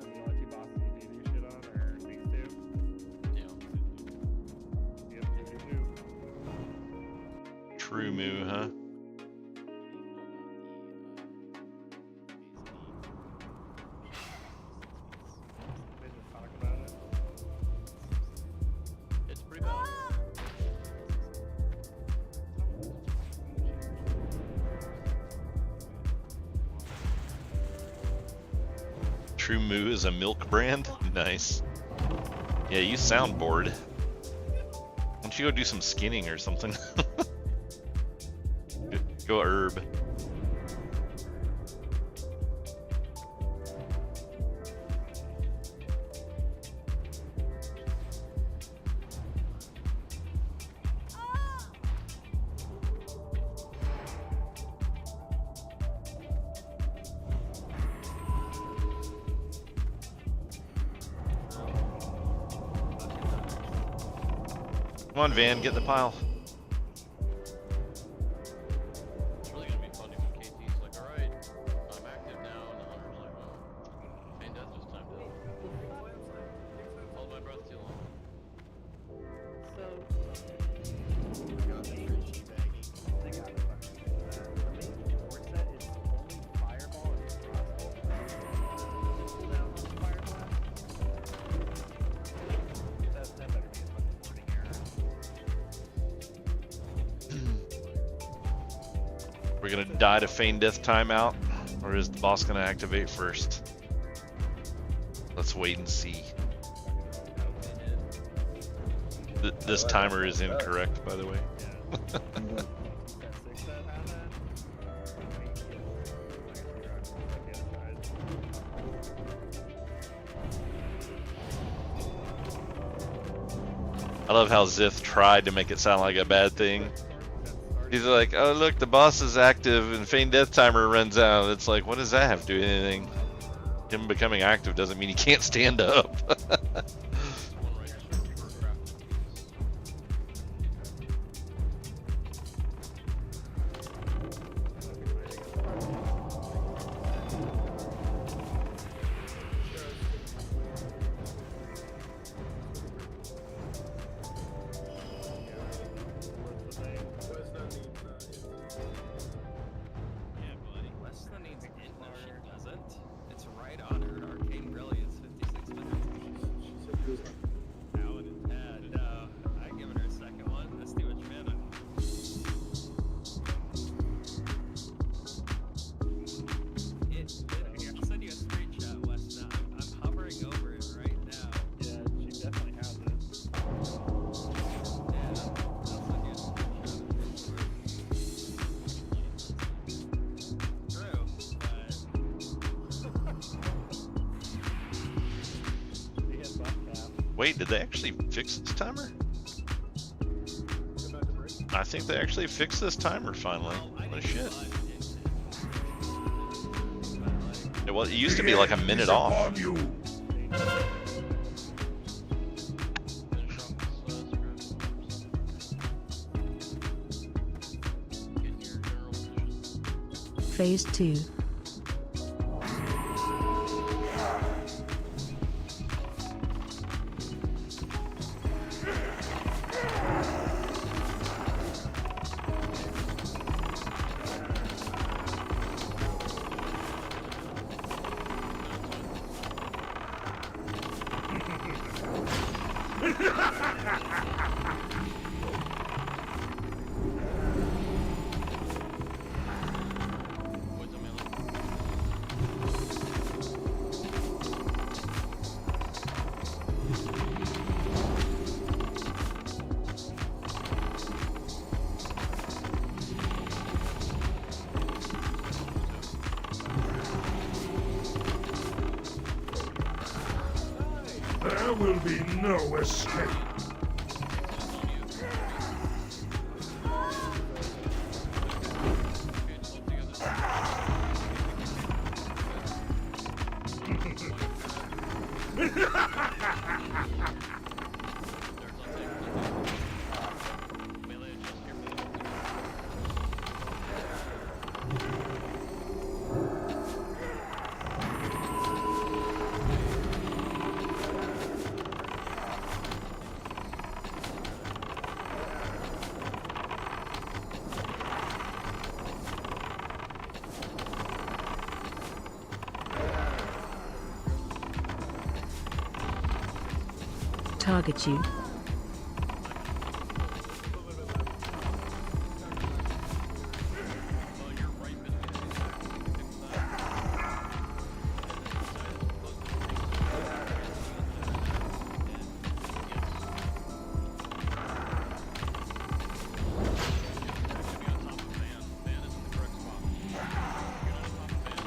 S5: the only two bosses you do shit on, or these two.
S4: yeah.
S5: Yep, you do.
S1: True moo, huh?
S5: They just talk about it.
S4: It's pretty bad.
S1: True moo is a milk brand? Nice. Yeah, you sound bored. Why don't you go do some skinning or something? Go herb. Come on, Van, get in the pile.
S4: It's really gonna be funny when KT's like, alright, I'm active now, and the hunter's like, oh, Fane Death just timed out. Hold my breath too long.
S5: They got it fucking good. The main board set is only fireball and crossbow. Cooldown on fireball. That better be a fucking wording error.
S1: We're gonna die to feign death timeout, or is the boss gonna activate first? Let's wait and see. This timer is incorrect, by the way. I love how Zith tried to make it sound like a bad thing. He's like, oh look, the boss is active and feign death timer runs out. It's like, what does that have to do with anything? Him becoming active doesn't mean he can't stand up.
S6: Yeah, buddy. Lesna needs it. No, she doesn't. It's right on her. Arcane Brilliance, 56 minutes. Alan and Tad. I'm giving her a second one. Let's see what you're mad I'll send you a screenshot, Lesna. I'm hovering over it right now.
S5: Yeah, she definitely has it.
S6: Yeah, I'll send you a screenshot. True, but
S5: She has buff cap.
S1: Wait, did they actually fix this timer? I think they actually fixed this timer finally. What shit. It used to be like a minute off.
S8: Upon you.
S3: Phase 2.
S8: There will be no escape.
S3: Target you.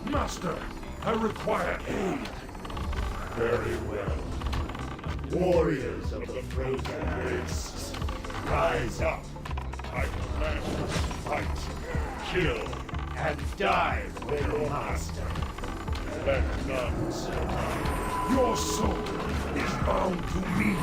S8: Master, I require aid. Very well. Warriors of the frozen wastes, rise up. I command you to fight, kill, and die for your master. Let none survive. Your soul is bound to me.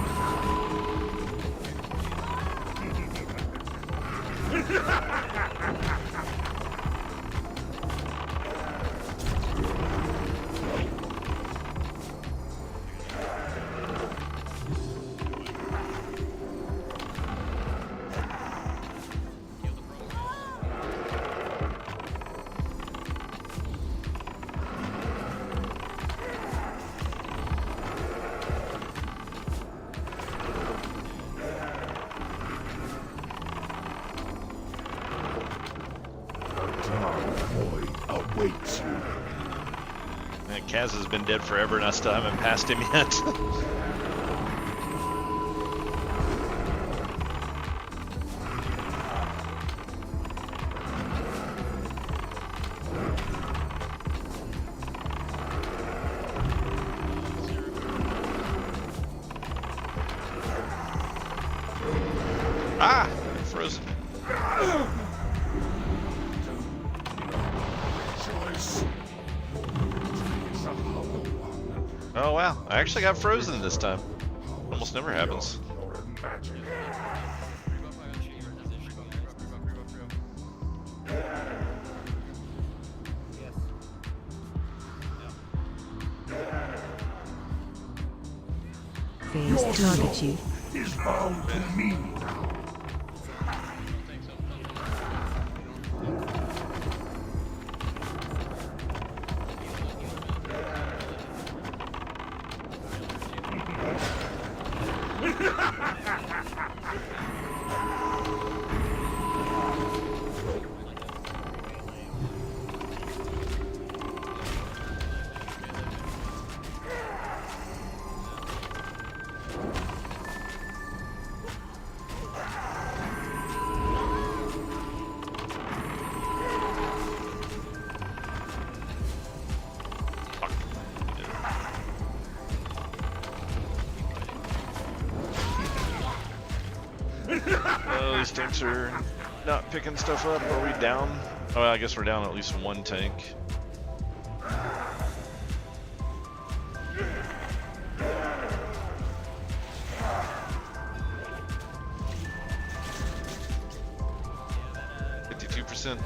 S8: Awaits you.
S1: Man, Kaz has been dead forever and I still haven't passed him yet. Ah! Frozen. Oh wow, I actually got frozen this time. Almost never happens.
S3: Phase target you.
S8: Is bound to me now.
S1: Oh, these tanks are not picking stuff up. Are we down? Oh, I guess we're down at least one tank. %.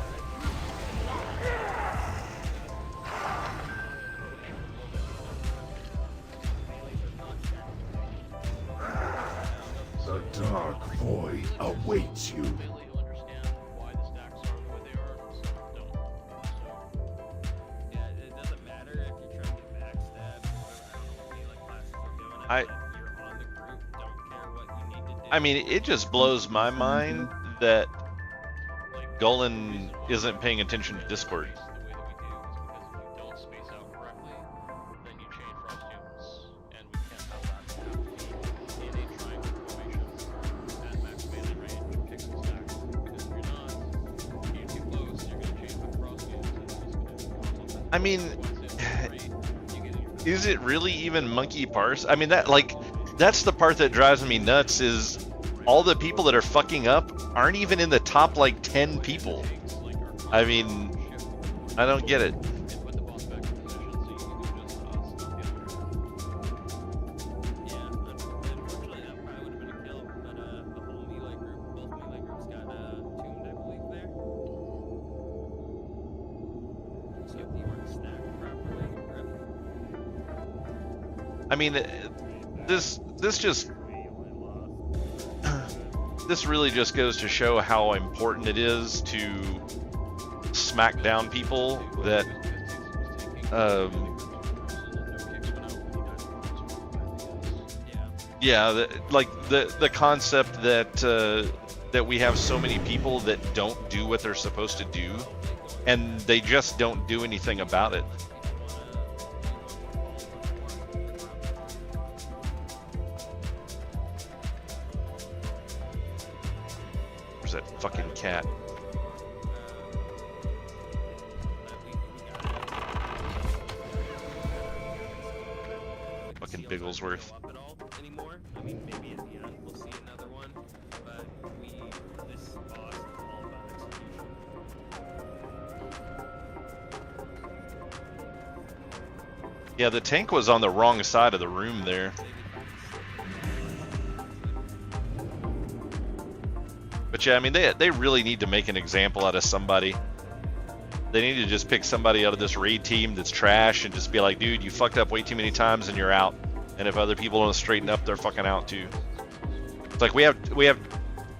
S8: The dark void awaits you.
S1: I mean, it just blows my mind that Golan isn't paying attention to Discord. I mean, is it really even monkey parse? I mean, that, like, that's the part that drives me nuts is all the people that are fucking up aren't even in the top like 10 people. I mean, I don't get it. I mean, this really just goes to show how important it is to smack down people that like the concept that we have so many people that don't do what they're supposed to do, and they just don't do anything about it. Where's that fucking cat? Fucking Bigglesworth.
S6: Anymore. I mean, maybe at the end we'll see another one, but this boss is all about execution.
S1: Yeah, the tank was on the wrong side of the room there. But yeah, I mean, they really need to make an example out of somebody. They need to just pick somebody out of this raid team that's trash and just be like, dude, you fucked up way too many times and you're out. And if other people don't straighten up, they're fucking out too. It's like we have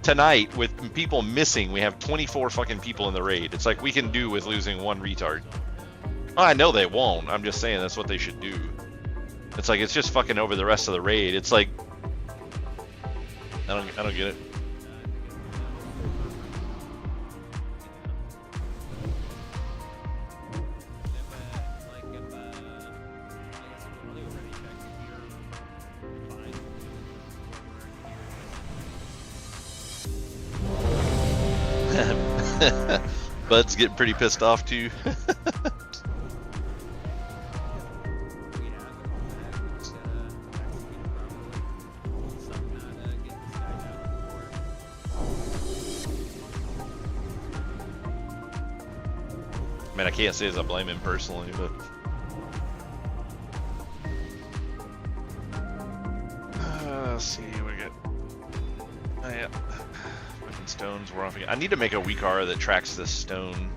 S1: tonight with people missing, we have 24 fucking people in the raid. It's like we can do with losing one retard. Well, I know they won't. I'm just saying that's what they should do. It's like it's just fucking over the rest of the raid. It's like I don't get it. Bud's getting pretty pissed off too. I mean, I can't say as I blame him personally, but let's see, we got. Oh yeah. Stones, we're off again. I need to make a weak aura that tracks this stone.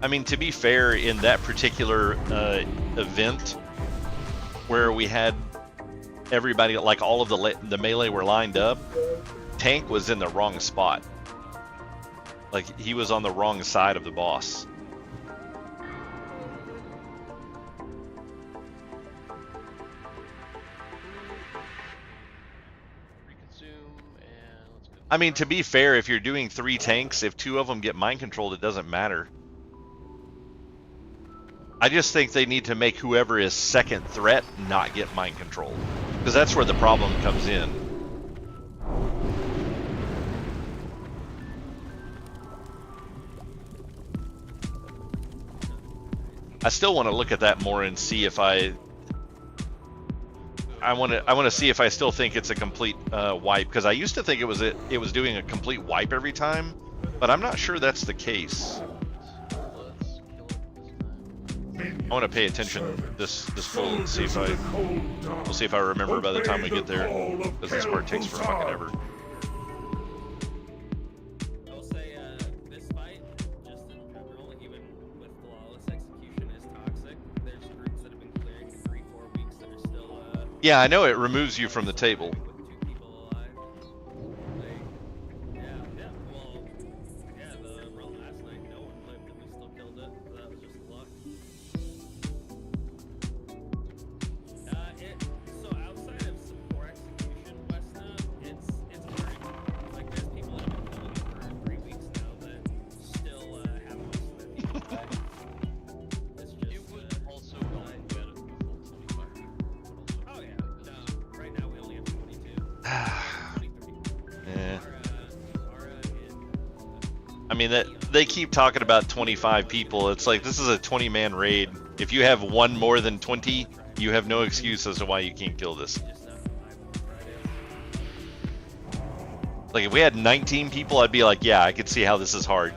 S1: I mean, to be fair, in that particular event where we had everybody, like all of the melee were lined up, Tank was in the wrong spot. Like, he was on the wrong side of the boss. I mean, to be fair, if you're doing 3 tanks, if 2 of them get mind controlled, it doesn't matter. I just think they need to make whoever is second threat not get mind controlled, because that's where the problem comes in. I still want to look at that more and see if I want to see if I still think it's a complete wipe, because I used to think it was doing a complete wipe every time, but I'm not sure that's the case. I want to pay attention this full and see if we'll see if I remember by the time we get there, because this part takes for fucking ever.
S6: I will say this fight, just in general, even with flawless execution, is toxic. There's groups that have been clearing in 3-4 weeks that are still
S1: yeah, I know it removes you from the table.
S6: with 2 people alive. Like, well, yeah,
S1: I mean, that they keep talking about 25 people. It's like, this is a 20-man raid. If you have one more than 20, you have no excuse as to why you can't kill this. Like, if we had 19 people, I'd be like, yeah, I could see how this is hard.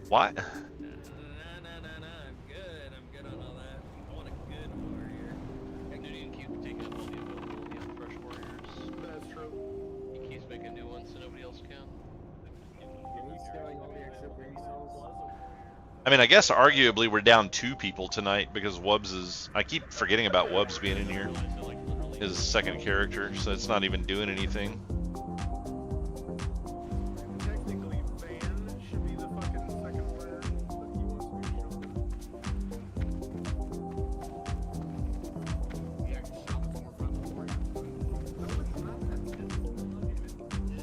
S1: Why?
S6: No, I'm good. I'm good on all that. I want a good warrior.
S4: Dude, you can keep taking up all the availability on fresh warriors.
S7: That's true.
S4: He keeps making new ones so nobody else can.
S1: I mean, I guess arguably we're down 2 people tonight because Wubbs is... I keep forgetting about Wubbs being in here. His second character, so it's not even doing anything.
S7: Technically, Van should be the fucking second warrior, but he wants to be shown. Yeah, just shot with more front warrior. No, it's not that good. Yes.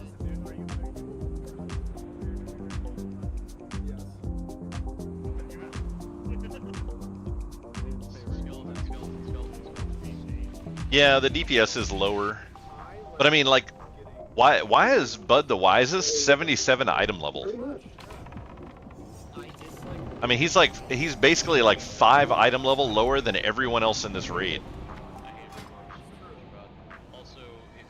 S1: Yeah, the DPS is lower. But I mean, like, why is Bud the wisest 77 item level? I mean, he's basically like 5 item level lower than everyone else in this raid.
S4: Also, if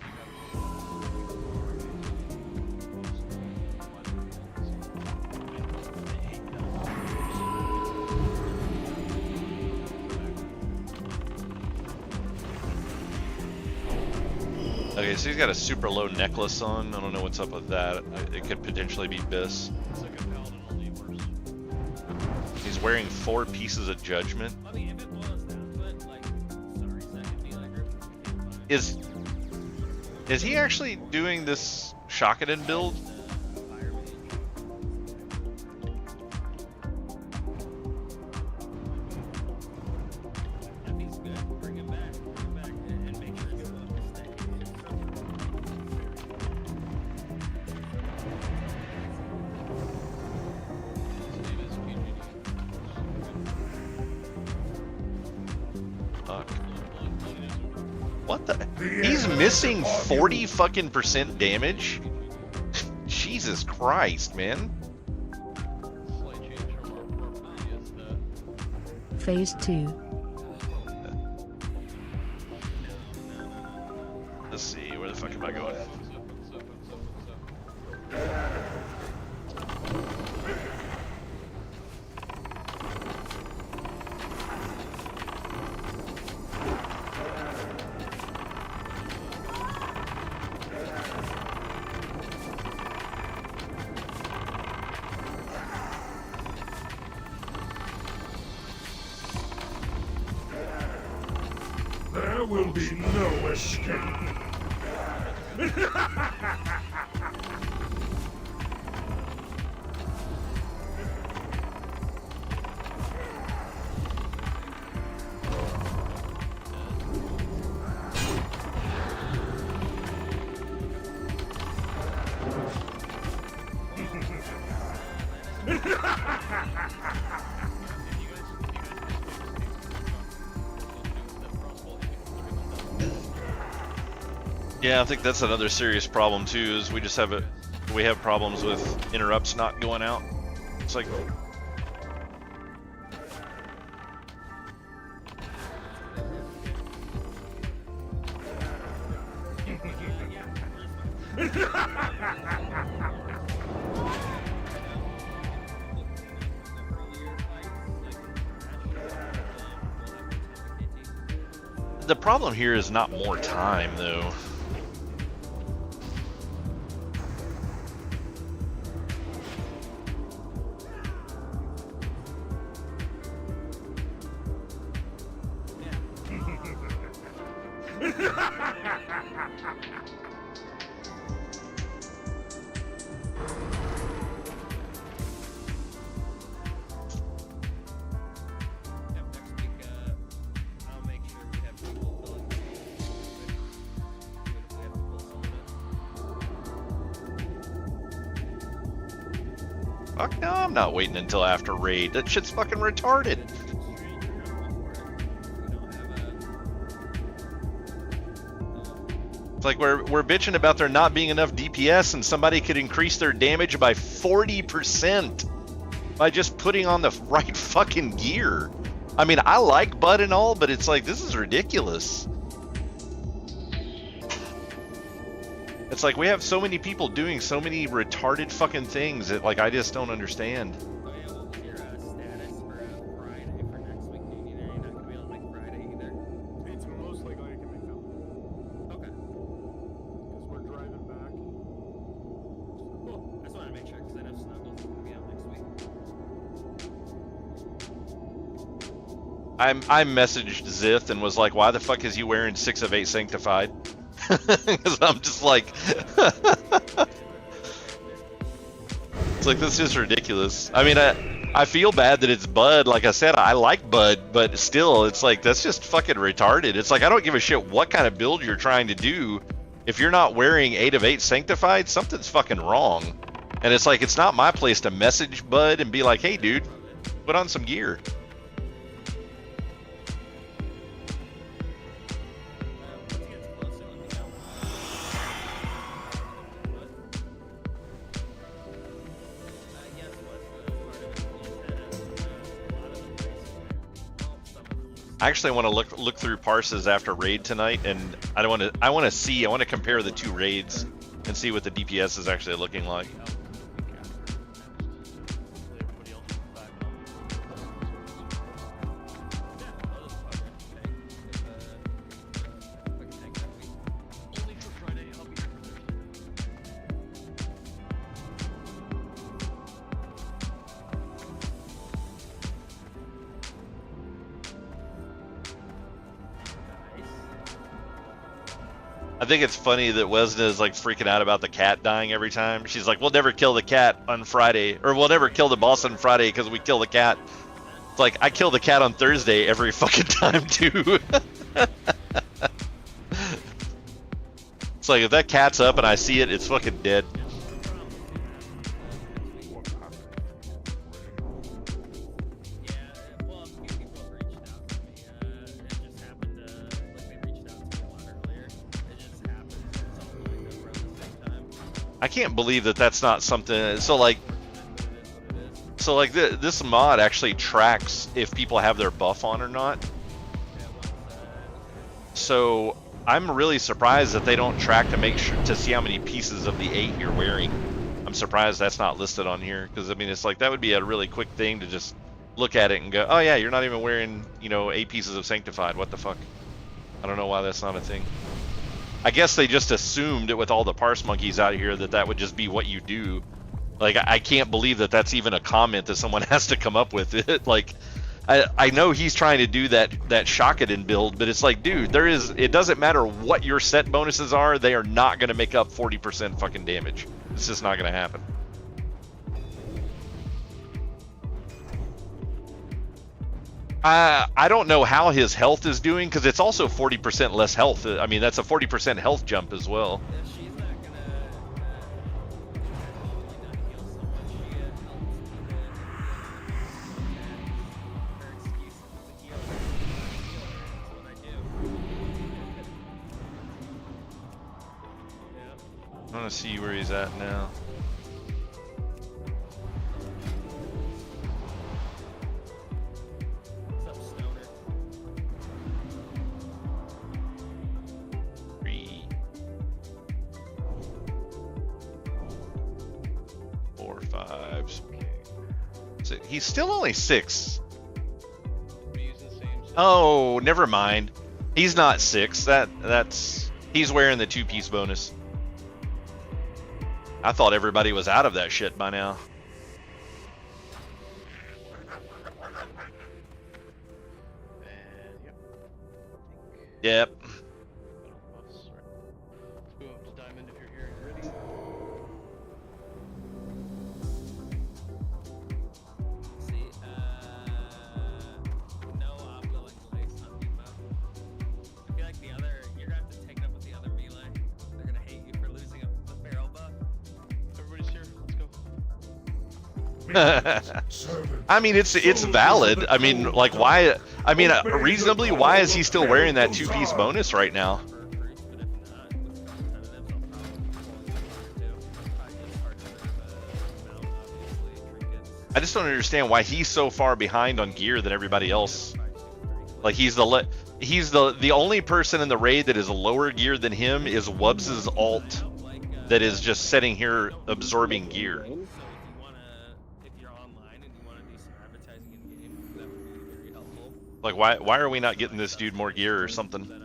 S1: Okay, so he's got a super low necklace on. I don't know what's up with that. It could potentially be Biss.
S4: it's like a paladin only worse.
S1: He's wearing 4 pieces of judgment.
S6: I mean, if it boils down to it, like, sorry, second dealer group.
S1: Is he actually doing this Shakaden build?
S6: If he's good, bring him back and make sure he's up to stay.
S1: Fuck. What the? He's missing 40 fucking % damage? Jesus Christ, man.
S4: Slight change from our previous
S3: Phase 2.
S1: Let's see, where the fuck am I going?
S8: There will be no escape.
S1: Yeah, I think that's another serious problem too. Is we just have we have problems with interrupts not going out. It's like the problem here is not more time though.
S6: Next week, I'll make sure we have people filling the
S1: Fuck no, I'm not waiting until after raid. That shit's fucking retarded. It's like we're bitching about there not being enough DPS, and somebody could increase their damage by 40% by just putting on the right fucking gear. I mean, I like Bud and all, but it's like, this is ridiculous. It's like we have so many people doing so many retarded fucking things that, like, I just don't understand.
S6: Oh yeah, what was your status for Friday for next week? You're not gonna be able to make Friday either.
S5: It's most likely I can make them.
S6: Okay.
S5: Because we're driving back.
S6: Cool. I just wanted to make sure because I know Snuggles is gonna be out next week.
S1: I messaged Zith and was like, why the fuck is he wearing 6 of 8 Sanctified? Because I'm just like... It's like, this is ridiculous. I mean, I feel bad that it's Bud. Like I said, I like Bud, but still, it's like, that's just fucking retarded. It's like, I don't give a shit what kind of build you're trying to do. If you're not wearing 8 of 8 Sanctified, something's fucking wrong. And it's like, it's not my place to message Bud and be like, hey dude, put on some gear. I actually want to look through parses after raid tonight, and I want to compare the 2 raids and see what the DPS is actually looking like. I think it's funny that Wesna is like freaking out about the cat dying every time. She's like, we'll never kill the cat on Friday, or we'll never kill the boss on Friday because we kill the cat. It's like, I kill the cat on Thursday every fucking time too. It's like, if that cat's up and I see it, it's fucking dead. I can't believe that that's not something. So like this mod actually tracks if people have their buff on or not. So I'm really surprised that they don't track to make sure to see how many pieces of the 8 you're wearing. I'm surprised that's not listed on here, because I mean, it's like, that would be a really quick thing to just look at it and go, oh yeah, you're not even wearing, you know, 8 pieces of Sanctified. What the fuck? I don't know why that's not a thing. I guess they just assumed it with all the parse monkeys out here that would just be what you do. Like, I can't believe that that's even a comment that someone has to come up with it. Like, I know he's trying to do that Shakaden build, but it's like, dude, it doesn't matter what your set bonuses are, they are not going to make up 40% fucking damage. It's just not going to happen. I don't know how his health is doing, because it's also 40% less health. I mean, that's a 40% health jump as well. I want to see where he's at now. He's still only 6. Oh, never mind. He's not 6. He's wearing the 2-piece bonus. I thought everybody was out of that shit by now. Yep. I mean, it's valid. I mean, like, why? I mean, reasonably, why is he still wearing that 2-piece bonus right now? I just don't understand why he's so far behind on gear than everybody else. Like, he's the only person in the raid that is lower gear than him is Wubbs' alt that is just sitting here absorbing gear. Like, why are we not getting this dude more gear or something?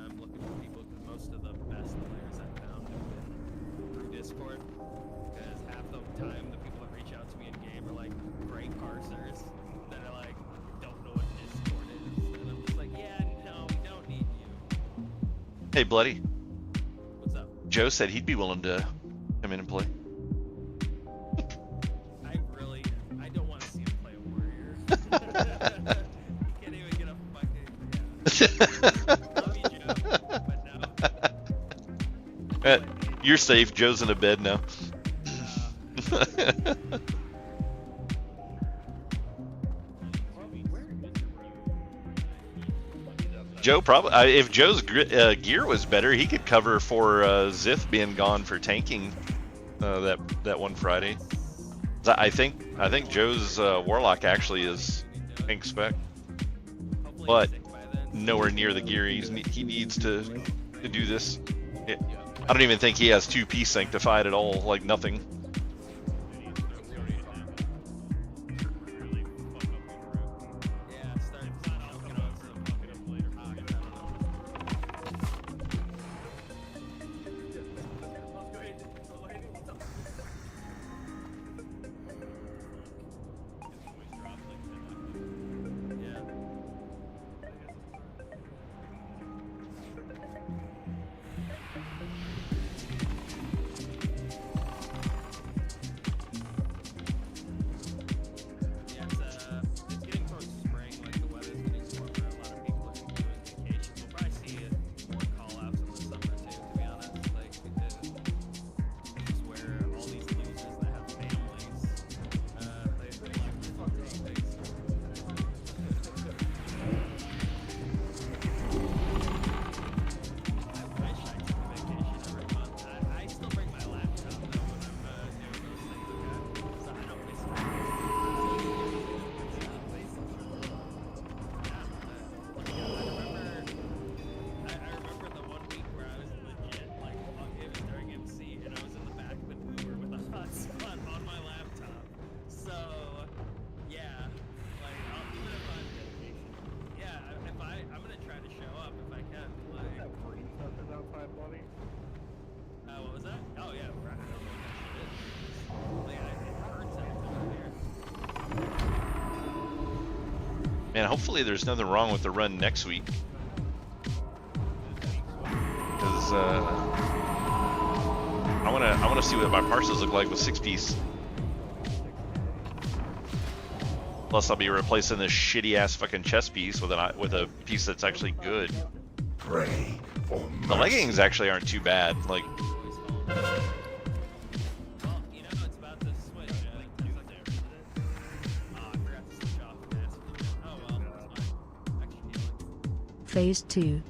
S1: Hey, Bloody.
S6: What's up?
S1: Joe said he'd be willing to come in and play.
S6: I don't want to see him play a warrior. He can't even get a fucking. Love you, Joe, but no.
S1: You're safe. Joe's in a bed now. Joe probably, if Joe's gear was better, he could cover for Zith being gone for tanking that one Friday. I think Joe's Warlock actually is tank spec, but nowhere near the gear he needs to do this. I don't even think he has 2-piece sanctified at all, like nothing.
S6: What was that? Oh yeah, right.
S1: Man, hopefully there's nothing wrong with the run next week. Because I wanna see what my parcels look like with 6-piece. Plus, I'll be replacing this shitty ass fucking chest piece with a piece that's actually good.
S8: Pray for mercy.
S1: The leggings actually aren't too bad. Like,
S3: Phase 2.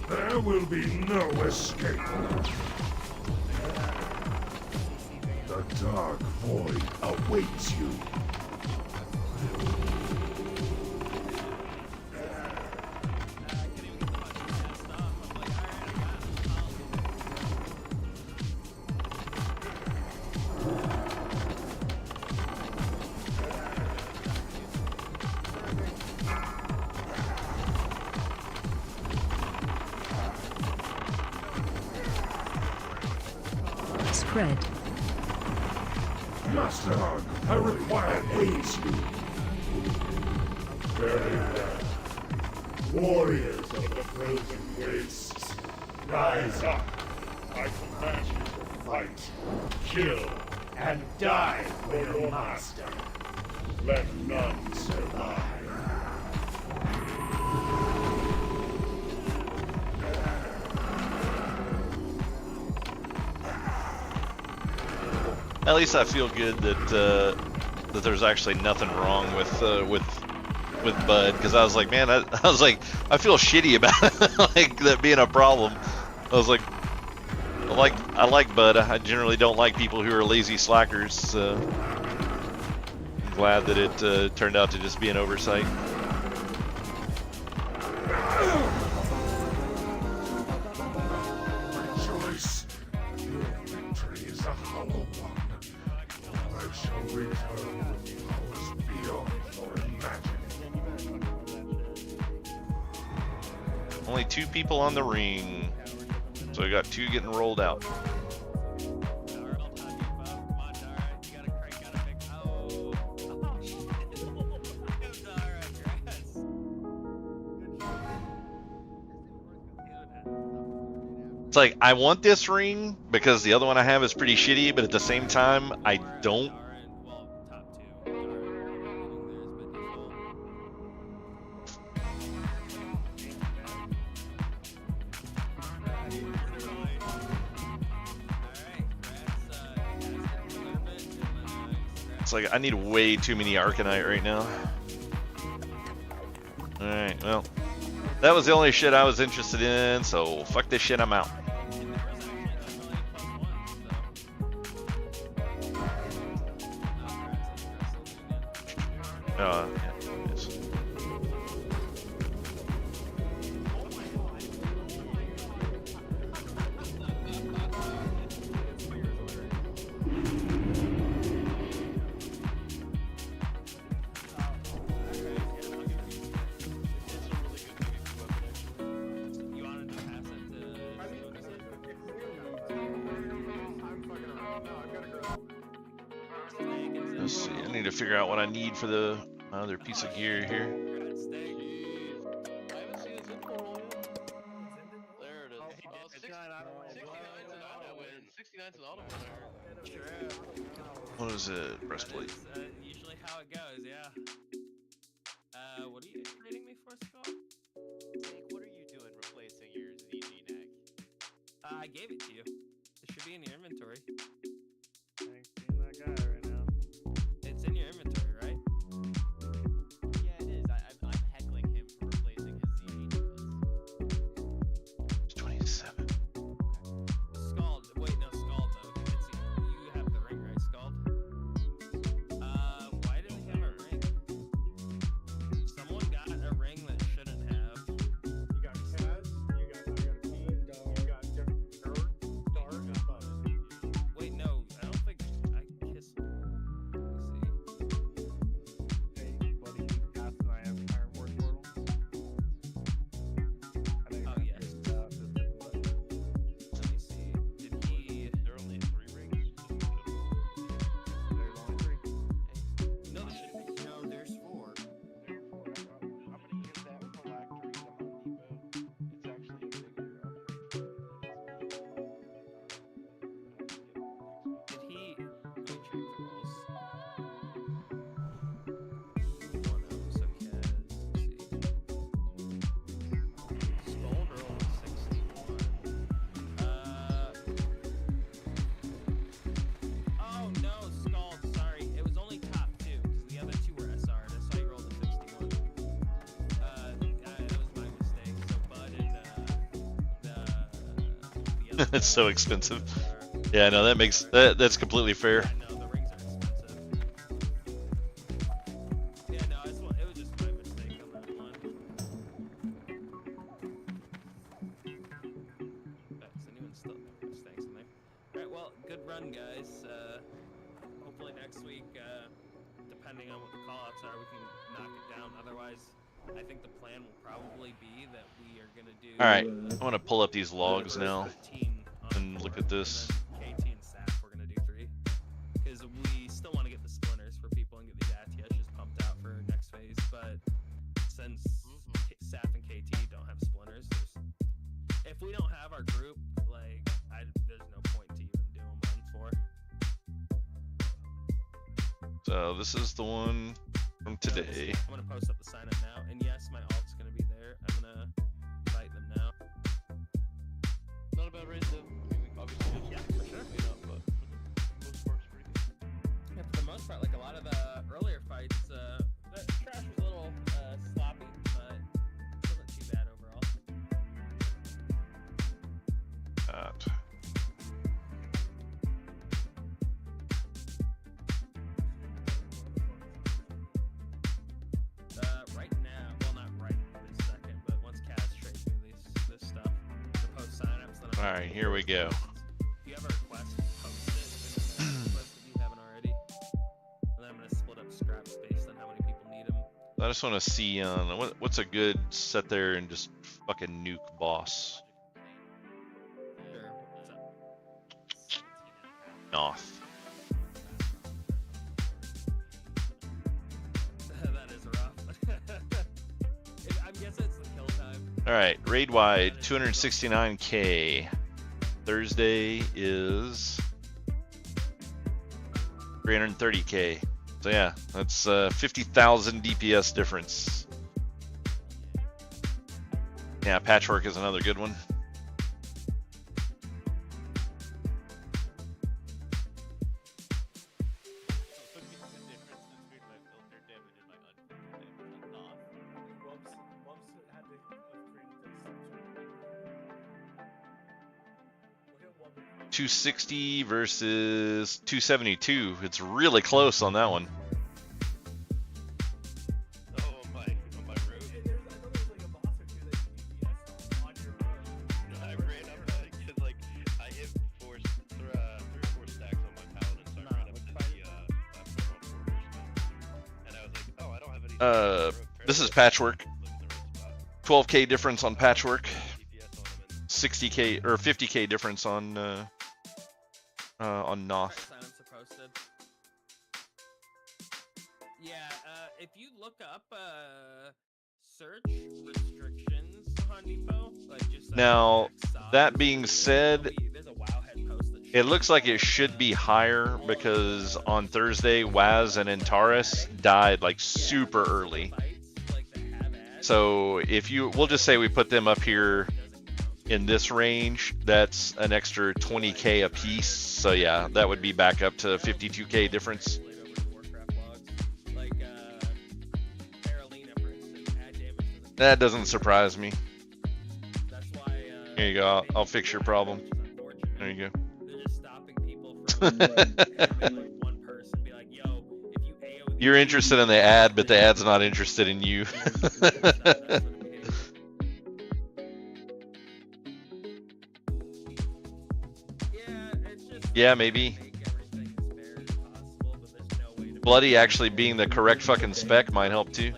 S8: There will be no escape. The dark void awaits you.
S3: Fred.
S8: Master, I require haste. Very well. Warriors of the frozen wastes, rise up. I command you to fight, kill, and die for your master. Let none survive.
S1: At least I feel good that that there's actually nothing wrong with Bud, because I was like, man, I was like, I feel shitty about it, like that being a problem. I was like, I like Bud. I generally don't like people who are lazy slackers. So I'm glad that it turned out to just be an oversight.
S8: Rejoice. Your victory is a hollow one. I shall return with powers beyond your imagining.
S1: Only 2 people on the ring, so we got 2 getting rolled out. It's like, I want this ring because the other one I have is pretty shitty, but at the same time, I don't. It's like, I need way too many Arcanite right now. Alright, well, that was the only shit I was interested in, so fuck this shit, I'm out. Yeah, it is. Let's see, I need to figure out what I need for the other piece of gear here.
S4: There it is. 69's an auto win.
S1: What is it? Breastplate.
S6: Usually how it goes, yeah. What are you trading me for, Scott?
S10: Nick, what are you doing replacing your ZG neck?
S6: I gave it to you. It should be in your inventory.
S5: Thanks, being that guy right now.
S6: It's in your inventory, right?
S10: Yeah, it is. I'm heckling him for replacing his ZG necklace.
S1: It's 27.
S6: Scald. Wait, no, Scald though. It's, you have the ring, right, Scald? Why didn't he have a ring? Someone got a ring that shouldn't have.
S11: You got Kaz, you got Keen, you got Dirt, Dart, and Bud.
S6: Wait, no, I don't think I kissed. Let me see.
S5: Hey, buddy, Cass and I have Iron Force portals. I think
S6: Oh, yes.
S5: just hit the button.
S6: Let me see. Did he?
S10: There are only 3 rings.
S5: There's only 3.
S6: No, there shouldn't be. No, there's 4.
S5: There are 4. I'm gonna get that phylactery to Home Depot. It's actually a bigger upgrade.
S6: Did he? Let me check the rules. 1 so Kaz. Let's see. Scald or only 61? Oh no, Scald. Sorry, it was only top 2 because the other 2 were SR'd. I saw you rolled a 61. That was my mistake. So Bud and the other.
S1: It's so expensive. Yeah, no, that makes that's completely fair.
S6: Yeah, no, the rings are expensive. Yeah, no, it was just my mistake on that one. Is anyone still mistakes in there? Alright, well, good run, guys. Hopefully next week, depending on what the callouts are, we can knock it down. Otherwise, I think the plan will probably be that we are gonna do.
S1: All right, I want to pull up these logs now
S6: 13 on
S1: and look at this.
S6: KT and SAP. We're then Saf and KT don't have splinters. If we don't have our group, like, there's no point to even doing one for.
S1: So this is the one from today.
S6: I'm gonna post up the sign up now, and yes, my alt's gonna be there. I'm gonna invite them now.
S4: Not a bad raid though. I mean, obviously,
S6: Yeah, for sure.
S4: But for the most part, it's pretty good.
S6: Yeah, for the most part, like a lot of the earlier fights, the trash was a little sloppy, but it wasn't too bad overall. Right now, well, not right this second, but once Kaz trades me this stuff, the post signups, then
S1: All right, here we go.
S6: If you have a request, post it. Request if you haven't already. And then I'm gonna split up scraps based on how many people need them.
S1: I just want to see what's a good set there and just fucking nuke boss.
S6: Sure. What's up?
S1: Noth.
S6: That is rough. I'm guessing it's the kill time.
S1: All right, raid wide 269k. Thursday is 330k. So yeah, that's 50,000 DPS difference. Yeah, patchwork is another good one. $260 versus $272. It's really close on that one.
S4: On my road. I ran up because like I hit 3 or 4 stacks on my paladin, so I ran up to the platform on 4 horsemen. And I was like, oh, I don't have any.
S1: This is patchwork. 12k difference on patchwork. 60k or 50k difference on Noth.
S6: Signups are posted. Yeah, if you look up search restrictions on Depot, like just
S1: Now, that being said,
S6: there's a WoW head post that
S1: it looks like it should be higher because on Thursday, Waz and Antares died like super early. So if we'll just say we put them up here in this range, that's an extra 20k a piece. So yeah, that would be back up to 52k difference. That doesn't surprise me. Here you go. I'll fix your problem. There you go.
S6: They're just stopping people from like one person be like, yo, if you AoE
S1: You're interested in the ad, but the ad's not interested in you. Yeah, maybe. Bloody actually being the correct fucking spec might help too.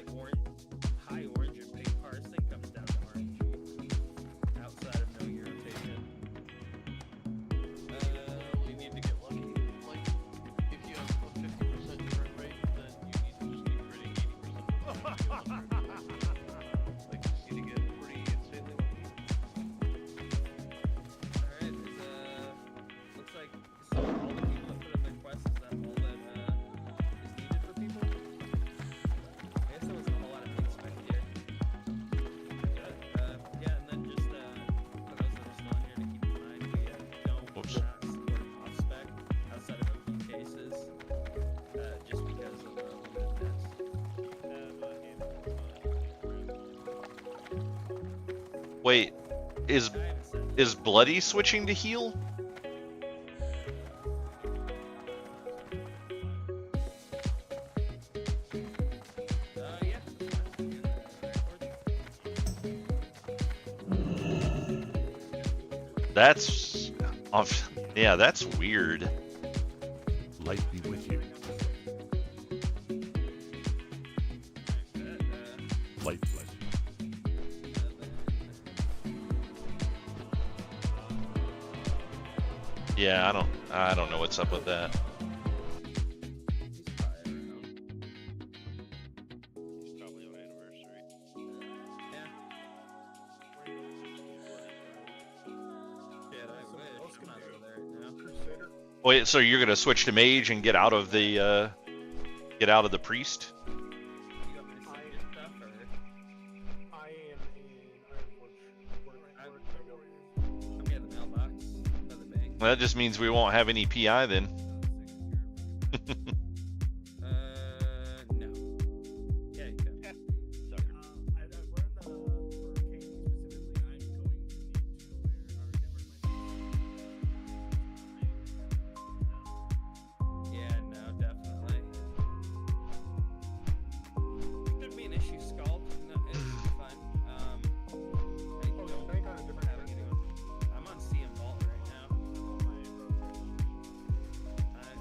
S1: Wait, is Bloody switching to heal? That's yeah, that's weird.
S2: Light be with you. Light bless you.
S1: Yeah, I don't know what's up with that.
S4: He's probably on Anniversary.
S1: Wait, so you're gonna switch to mage and get out of the priest?
S6: You got me to send your stuff, or?
S5: I am in
S6: I'm at the mailbox by the bank.
S1: Well, that just means we won't have any PI then.
S6: No. Yeah, you can.
S5: I've learned that for Katie specifically, I'm going to need to wear
S6: Yeah, no, definitely. Could be an issue, Scald. No, it's fine. I don't have anyone. I'm on CM Vault right now. I'm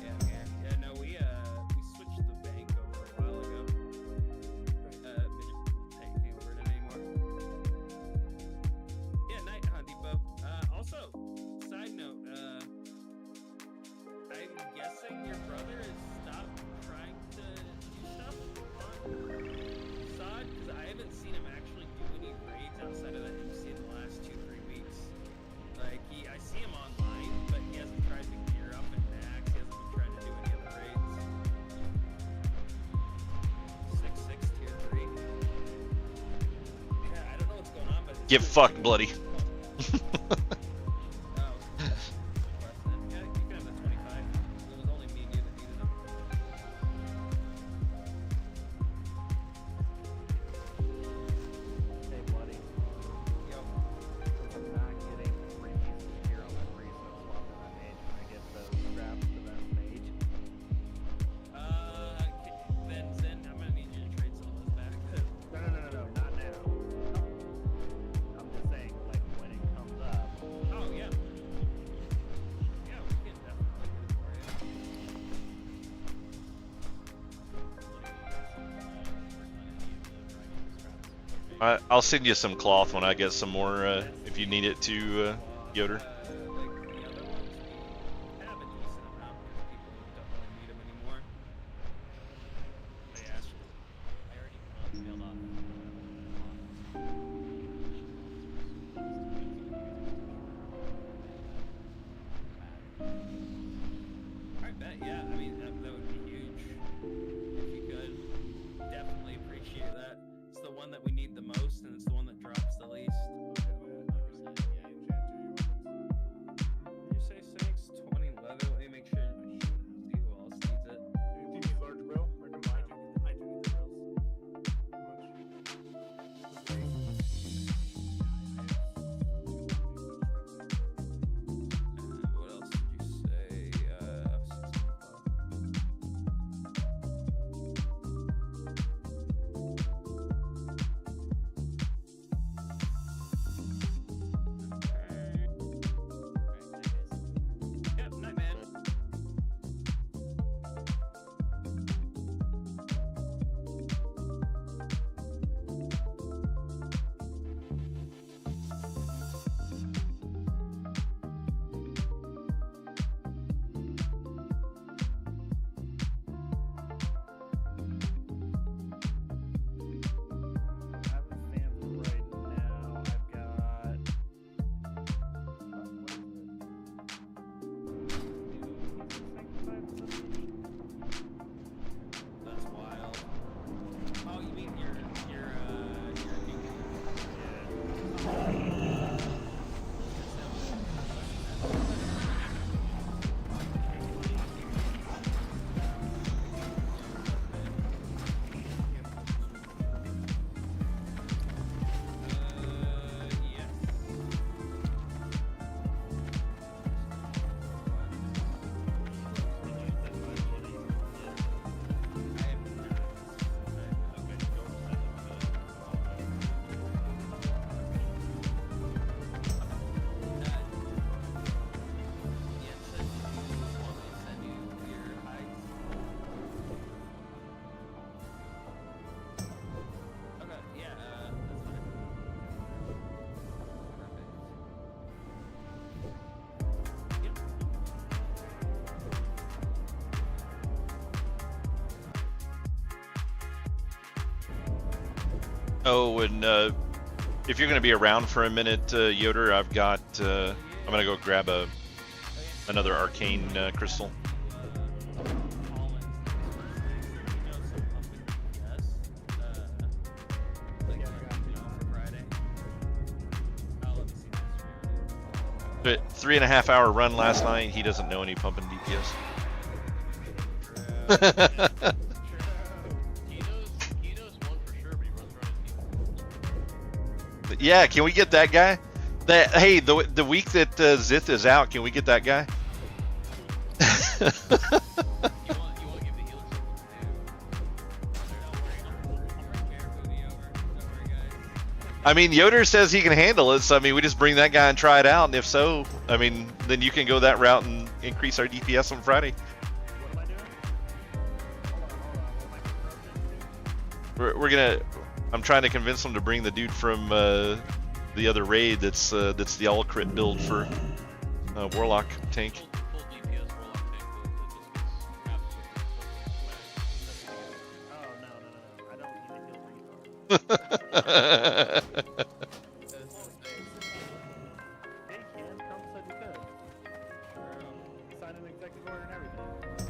S6: yeah, no, we switched the bank over a while ago. Midget taking over it anymore. Yeah, night, huh, Depot. Also, side note, I'm guessing your brother has stopped trying to do stuff on SoD, because I haven't seen him actually do any raids outside of that MC in the last 2-3 weeks. Like, I see him online, but he hasn't tried to gear up and max, he hasn't been trying to do any other raids. 6-6 tier 3. Yeah, I don't know what's going on, but
S1: Get fucked, bloody.
S6: Yeah, you can have the 25. It was only me and you that needed them.
S5: Hey, bloody.
S6: Yo.
S5: Since I'm not getting 3 pieces of gear on my priest, I'm swapping my mage. Can I get those scraps for that mage?
S6: Then Zen, I'm gonna need you to trade some of those back.
S5: No, not now. I'm just saying, like, when it comes up.
S6: Oh, yeah. Yeah, we can definitely get it for you.
S1: I'll send you some cloth when I get some more if you need it to Yoder.
S6: Like, the other ones, we have a decent amount because people don't really need them anymore. But yeah,
S10: I already mailed off.
S6: I bet, yeah. I mean, that would be huge. If you could. Definitely appreciate that. It's the one that we need the most, and it's the one that drops the least. You say 6, 20 leather. Let me make sure. See who else needs it.
S5: Do you need large bill? I can buy them. I do need the bills.
S6: What else did you say? Yep, night man.
S5: As it stands right now, I've got. What is it?
S6: That's wild. Oh, you mean your new yes. I have not. Yeah, it says you want me to send you your hides. Okay, yeah, that's fine. Perfect. Yep.
S1: Oh, and if you're going to be around for a minute, Yoder, I've got. I'm going to go grab a another arcane crystal. But 3.5 hour run last night. He doesn't know any pumping DPS. Yeah, can we get that guy? Hey, the week that Zith is out, can we get that guy? I mean, Yoder says he can handle it, so I mean, we just bring that guy and try it out, and if so, I mean, then you can go that route and increase our DPS on Friday. We're gonna. I'm trying to convince him to bring the dude from the other raid. That's the all crit build for Warlock tank.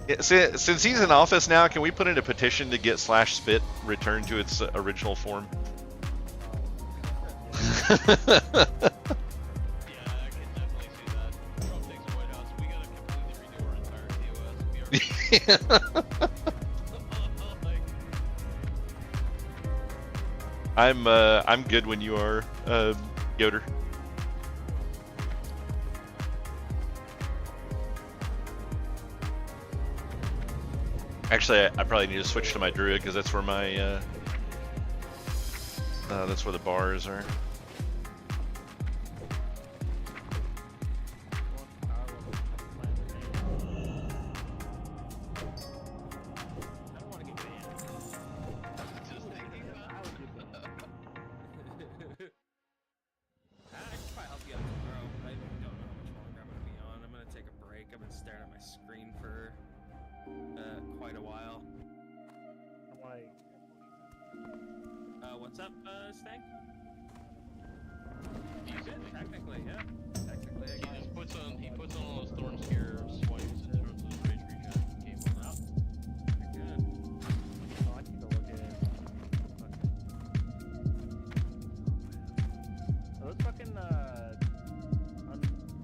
S1: Yeah, since he's in office now, can we put in a petition to get /spit returned to its original form? I'm good when you are, Yoder. Actually, I probably need to switch to my druid because that's where my that's where the bars are.
S6: What's up, Stank? You good? Technically, yeah. Technically, I guess. He puts on all those thorn scare swipes and turns those rage regen game on out. Good.
S5: Oh, I need to look at it. Are those fucking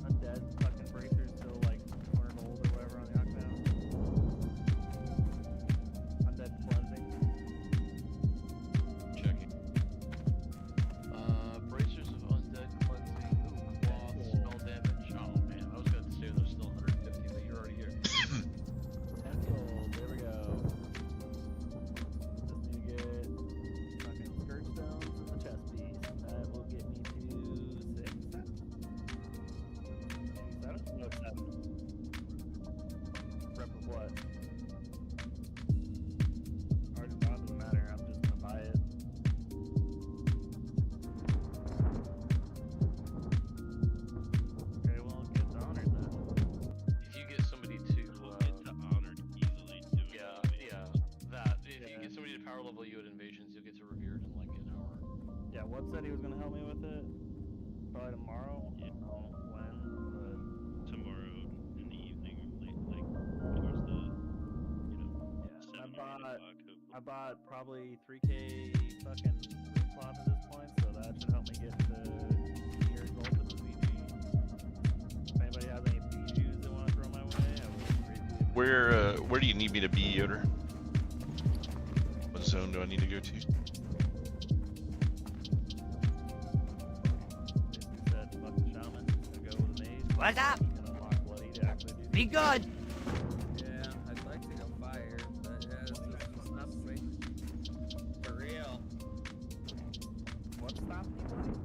S5: undead fucking bracers still like 200 gold or whatever on the Octane? Undead cleansing.
S4: Checking. Bracers of undead cleansing. Ooh, cloth, spell damage. Oh man, I was gonna say there's still 150, but you're already here.
S5: 10 gold. There we go. Just need to get fucking skirt stones and the chest piece. That will get me to 6. 7? No, 7. Rep of what? Doesn't matter. I'm just gonna buy it. Okay, well, get to honored then.
S4: If you get somebody to get to honored easily too. Yeah, that. If you get somebody to power level you at invasions, you'll get to revered in like an hour.
S5: Yeah, what said he was gonna help me with it? Probably tomorrow. I don't know when, but
S4: Tomorrow in the evening, like towards the,
S5: yeah.
S4: 7 or 8 o'clock.
S5: I bought probably 3k fucking ring cloth at this point, so that should help me get to your gold with the VG. If anybody has any VGs they want to throw my way, I would greatly
S1: Where do you need me to be, Yoder? What zone do I need to go to?
S5: said fucking shaman and go with a mage.
S13: What's up?
S5: And unlock bloody to actually do
S13: Be good.
S6: Yeah, I'd like to go fire, but yeah, it's stopping me. For real.
S5: What's stopping you?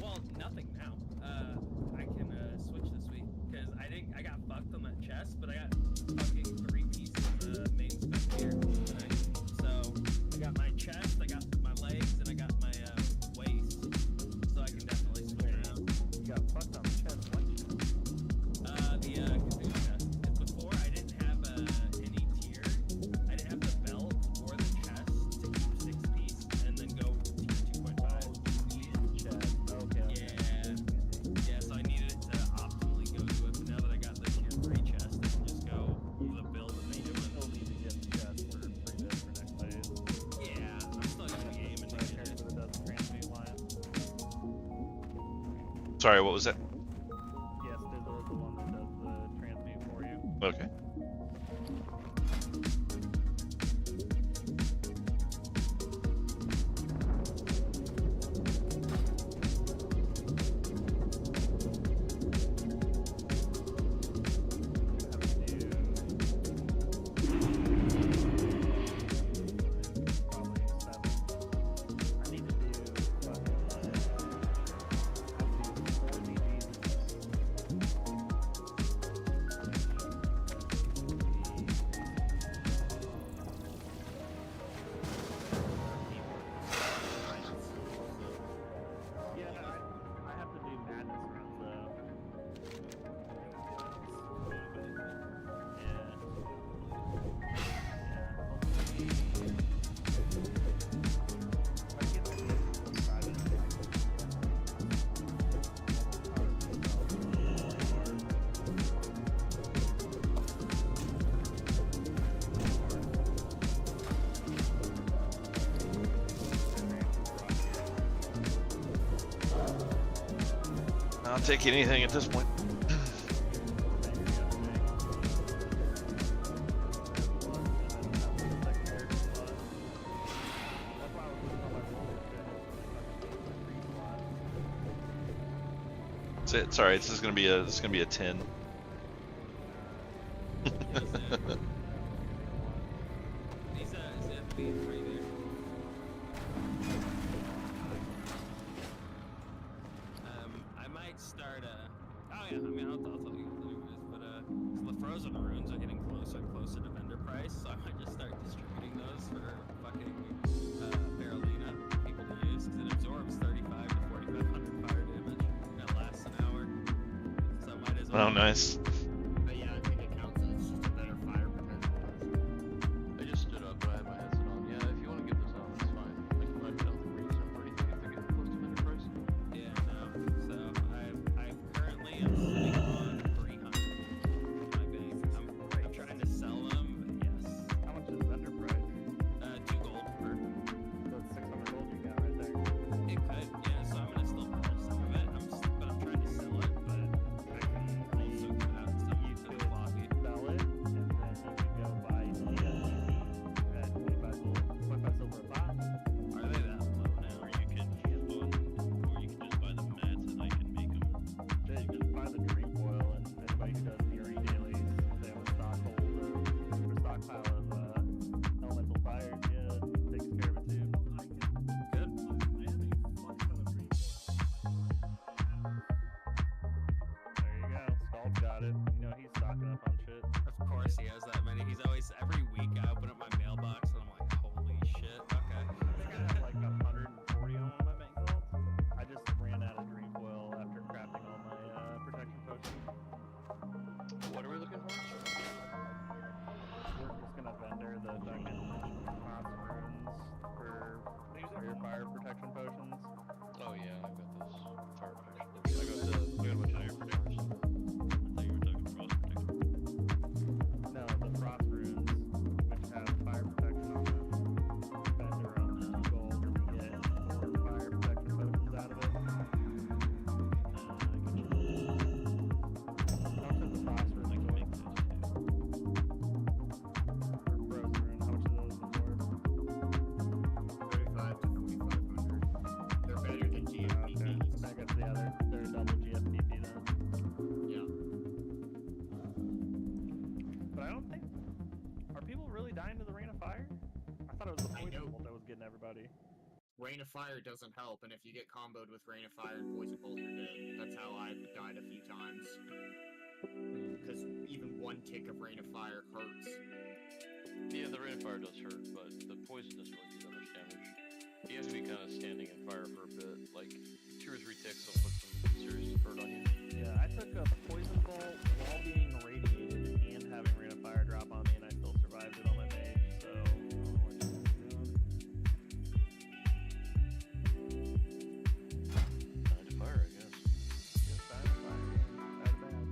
S6: Well, nothing now. I can switch this week because I got fucked on that chest, but I got fucking 3 pieces of main spec gear tonight. So I got my chest, I got my legs, and I got my waist. So I can definitely switch around.
S5: You got fucked on the chest. What chest?
S1: Sorry, what was that?
S5: Yes, there's the one that does the transmute for you.
S1: Okay. I'll take anything at this point. Sorry, this is gonna be a 10.
S6: I might start oh yeah, I mean I'll tell you what it is, but so the frozen runes are getting closer and closer to vendor price, so I might just start distributing those for fucking Barolina people to use, because it absorbs 35 to 4500 fire damage and it lasts an hour. So I might as well.
S1: Oh, nice.
S7: But yeah, I think it counts as just a better fire protection.
S4: I just stood up, but I had my headset on. Yeah, if you want to give this out, that's fine. I don't think we're using them for anything if they're getting close to vendor price.
S6: Yeah, no. So I currently am sitting on 300 in my bank. I'm trying to sell them, but yes.
S5: How much is vendor price?
S6: 2 gold per.
S5: So it's 600 gold you got right there.
S6: It could, yeah. So I'm gonna still purchase some of it. But I'm trying to sell it, but I can also give out some to the lobby.
S5: Sell it, and then you can go buy at 25 silver a box.
S6: Are they that low now?
S4: Or you can just buy the mats and I can make them.
S5: Yeah, you can buy the dream foil, and anybody who does the Arena dailies, they have a stockpile of elemental fires. Yeah, takes care of it too.
S6: Good.
S5: I have a fuck ton of dream foil. There you go. Stall's got it. You know he's stocking up on shit.
S6: Of course he has that many. He's always, every week I open up my mailbox and I'm like, holy shit, okay.
S5: I think I have like 140 on one of my bank vaults. I just ran out of dream foil after crafting all my protection potions.
S4: What are we looking for?
S5: We're just gonna vendor the fucking moss runes for your fire protection potions.
S4: Oh yeah, I've got those fire protection. I got a bunch of air protectors. I thought you were talking frost protection.
S5: No, the frost runes, which have fire protection on them. Vendor them 2 gold, and you get 4 fire protection potions out of it. How much is the frost rune
S4: I can make
S5: absorb?
S4: those too.
S5: Or frozen rune, how much do those absorb?
S7: 35 to 4500. They're better than
S5: Okay,
S7: GFPs.
S5: that gets the other. They're double GFPP then.
S7: Yeah.
S5: But I don't think. Are people really dying to the Rain of Fire? I thought it was the
S7: I
S5: poison
S7: know.
S5: bolt that was getting everybody.
S7: Rain of Fire doesn't help, and if you get comboed with Rain of Fire and Poison Bolt, you're dead. That's how I've died a few times. Because even one tick of Rain of Fire hurts.
S4: Yeah, the rain of fire does hurt, but the poison doesn't really do that much damage. You have to be kind of standing in fire for a bit. Like 2 or 3 ticks will put some serious hurt on you.
S5: Yeah, I took a poison bolt while being radiated and having Rain of Fire drop on me, and I still survived it on my mage. So I don't know what you guys are doing.
S4: Time to fire, I guess.
S5: Just dying to fire. Bad bad.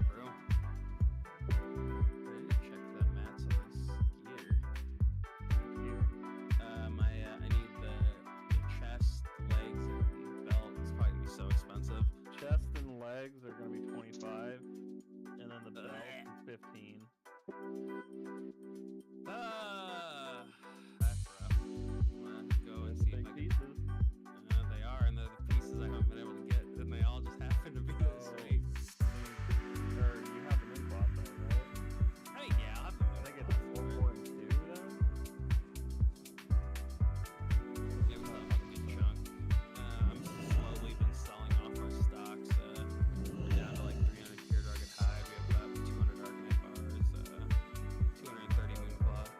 S6: Bro. I need to check the mats on this gear. I need the chest, the legs, and the belt. It's probably gonna be so expensive.
S5: legs are gonna be 25, and then the belt is 15.
S6: That's rough. Let's go and see if I can...
S5: pieces.
S6: They are, and they're the pieces I haven't been able to get, and they all just happen to be this way.
S5: Or you have the moon cloth though, right?
S6: I mean, yeah, I'll have the moon.
S5: I think it's 4, 4, and 2 then?
S6: Yeah, we have a good chunk. I'm slowly been selling off our stocks, down to like 300 Cure Target Hide. We have about 200 Arcanite bars, 230 moon cloth.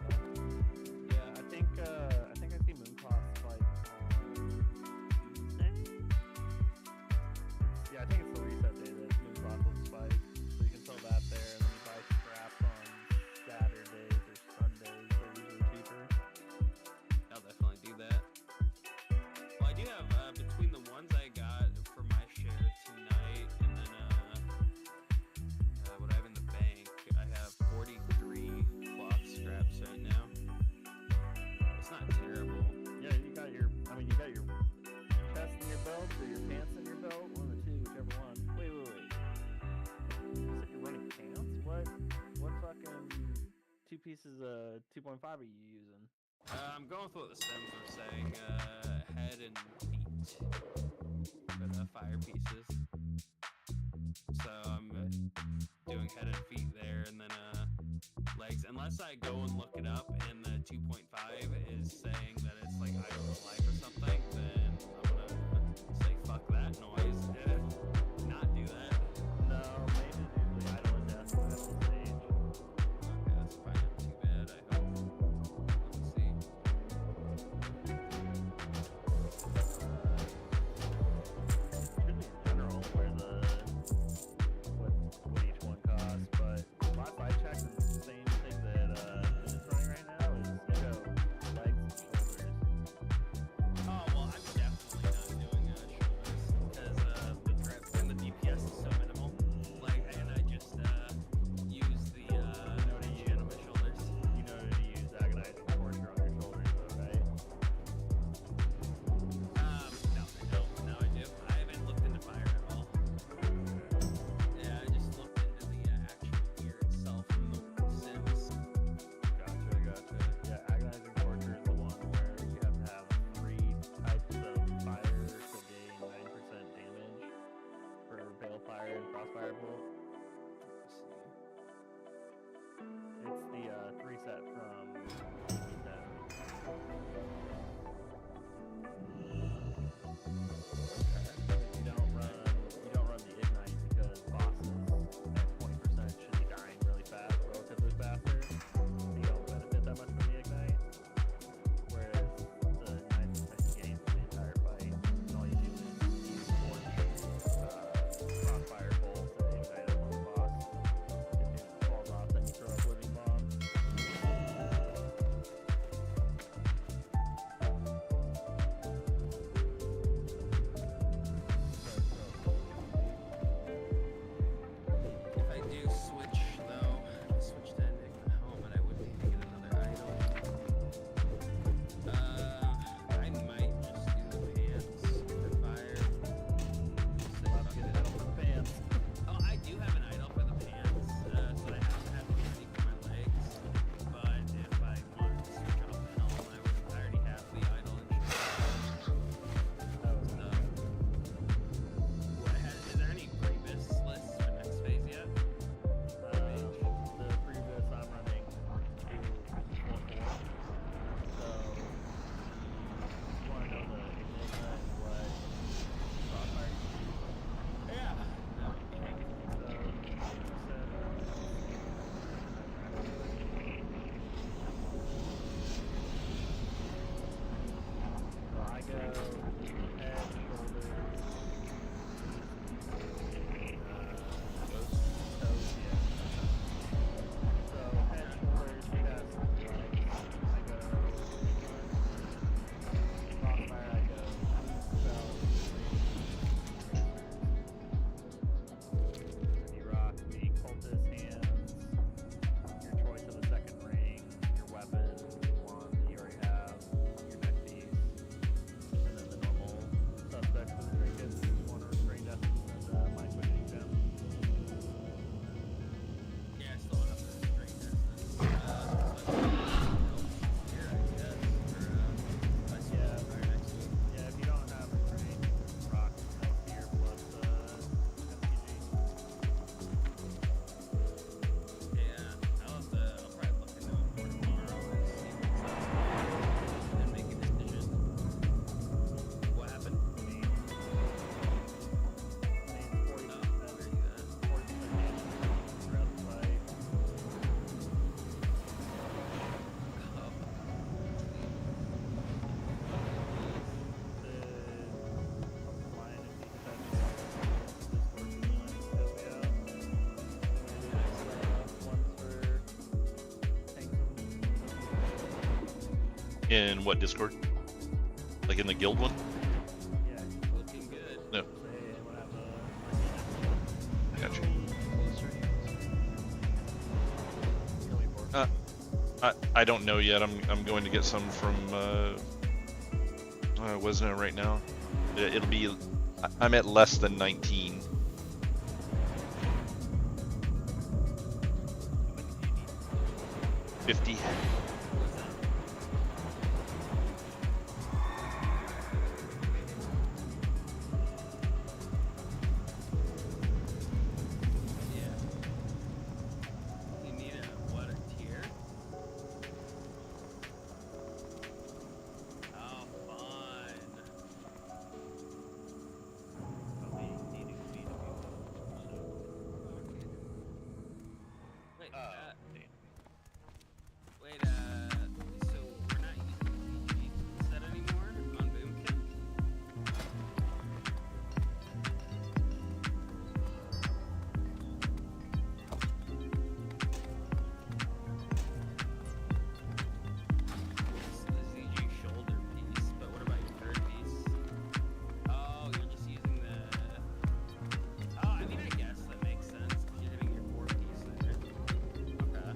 S5: Yeah, I think I see moon cloth spike on Tuesday. Yeah, I think it's the reset day that moon cloth will spike, so you can sell that there, and then you buy scraps on Saturdays or Sundays. They're usually cheaper.
S6: I'll definitely do that. Well, I do have, between the ones I got for my share tonight, and then, what I have in the bank, I have 43 cloth scraps right now. It's not terrible.
S5: Yeah, you got your chest in your belt or your pants in your belt, one of the two, whichever one. Wait. Looks like you're running pants? What fucking 2 pieces of 2.5 are you using?
S6: I'm going with what the Sims were saying, head and feet for the fire pieces. So I'm doing head and feet there, and then legs. Unless I go and look it up and the 2.5 is saying that it's like idle to life or something, then I'm gonna say fuck that noise and not do that.
S5: No, maybe usually idle and death at this stage.
S6: Okay, that's probably not too bad, I hope. Let's see.
S5: Should be in general where what each one costs, but last I checked, the same thing that is running right now is legs and shoulders.
S6: Oh, well, I'm definitely not doing shoulders, because the threat and the DPS is so minimal. Like, and I just use the shit on my shoulders.
S5: You know to use agonizing torture on your shoulders though, right?
S6: No, I do. I haven't looked into fire at all. Yeah, I just looked into the actual gear itself from the Sims.
S5: Gotcha. Yeah, agonizing torture is the one where you have to have 3 types of fire to gain 9% damage for balefire and crossfire bolt. It's the 3 set from EV10. You don't run the ignite because bosses at 20% should be dying really fast, relatively faster. You don't benefit that much from the ignite. Whereas the 9% you gain from the entire fight, and all you do is use crossfire bolts and ignite at one boss. As soon as it falls off, then you throw up living bombs.
S1: In what Discord? Like in the guild one?
S5: Yeah.
S6: Looking good.
S1: No.
S5: Say what
S1: Gotcha.
S5: happened.
S1: I don't know yet. I'm going to get some from Wesno right now. It'll be. I'm at less than 19. $50.
S6: Yeah. You need a what, a tier? Oh, fine. Wait, wait, so we're not using the PG set anymore on Boomkin? It's the ZG shoulder piece, but what about your third piece? Oh, you're just using the... Oh, I mean, I guess that makes sense, because you're hitting your core piece there. Okay.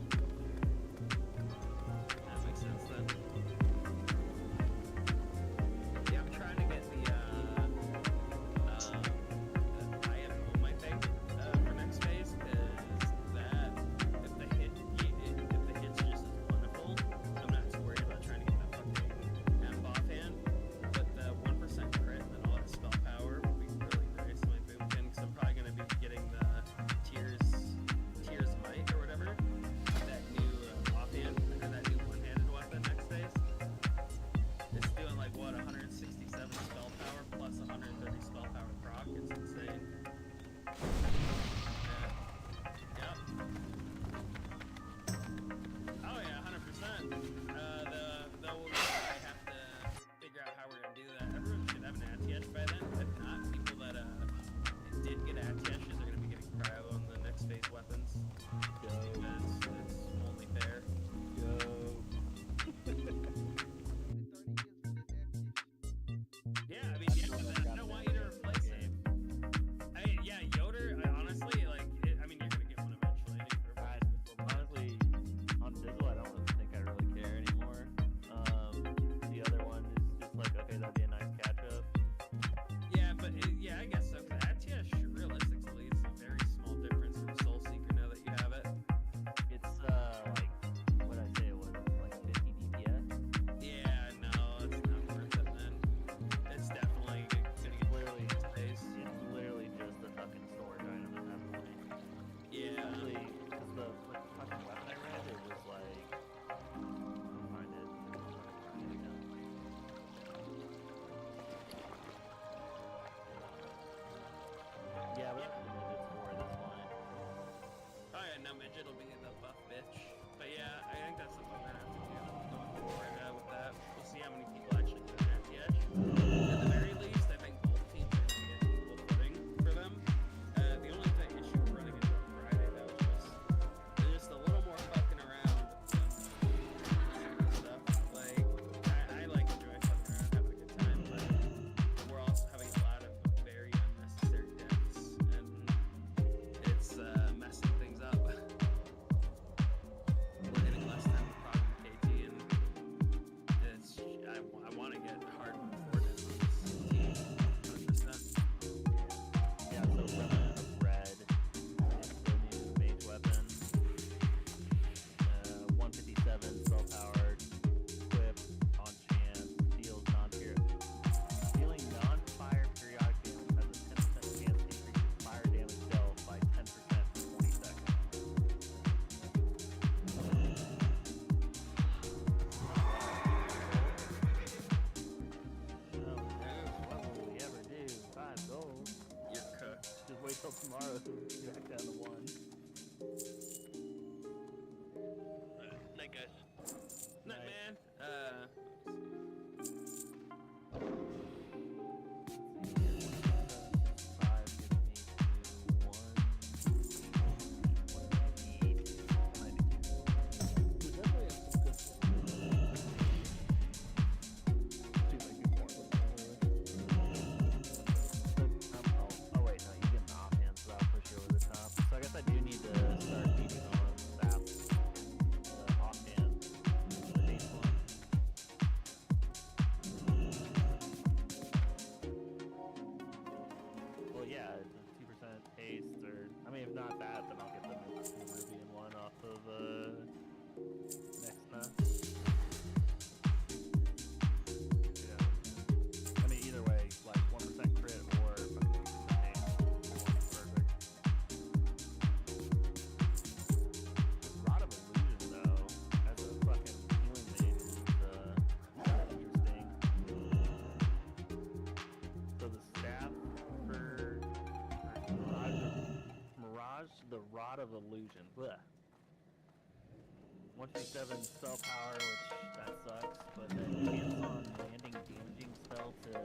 S6: That makes sense then. Yeah, I'm trying to get the I am my thing for next phase, because that if the hit's just as wonderful, I'm not too worried about trying to get that fucking amp offhand. But the 1% crit and then all that spell power would be really nice in my Boomkin, because I'm probably gonna be getting the tears might or whatever. That new offhand or that new one-handed weapon next phase. It's doing like what, 167 spell power plus 130 spell power proc. It's insane. Yeah. Yep. Oh yeah, 100%. I have to figure out how we're gonna do that. Everyone should have an anti-edge by then. If not, people that did get anti-edges are gonna be getting cryo on the next phase weapons. Because it's only fair. Yeah, I mean, yeah, I don't want you to replace it. Yeah, Yoder, honestly, like, I mean, you're gonna get one eventually.
S10: Honestly, on Dizzle, I don't really think I really care anymore. The other one is just like, okay, that'd be a nice catch up.
S6: Yeah, but yeah, I guess so. Cause ATS realistically, it's a very small difference from Soul Seeker now that you have it.
S10: It's like, what I say it was, like 50 DPS.
S6: Yeah, no, it's not worth it then. It's definitely gonna get
S10: Literally,
S6: space.
S10: it's literally just a fucking storage item at that point.
S6: Yeah.
S10: Actually, because the fucking weapon I read, it was like, find it. Yeah, but the midget's for this one.
S6: Oh yeah, no, midget will be the buff bitch. But yeah, I think that's something we're gonna have to do going forward with that. We'll see how many people actually get an anti-edge. At the very least, I think both teams are gonna get equal footing for them. The only issue we're running into on Friday though is just a little more fucking around stuff. Like I like enjoy fucking around, having a good time, but we're also having a lot of very unnecessary deaths, and it's messing things up. We're hitting less than problem KT, and it's I want to get hard forward in this team 100%.
S10: Yeah, so Remnant of Red is the new mage weapon. 157 spell powered, equip, on chance, deals dealing non-fire periodic damage has a 10% chance to increase fire damage dealt by 10% for 20 seconds. What will we ever do? 5 gold.
S6: You're cooked.
S10: Just wait till tomorrow to get back down to 1.
S6: Night, guys. Night, man.
S10: the Rod of Illusion. Blech. 157 spell power, which that sucks, but then chance on landing damaging spell to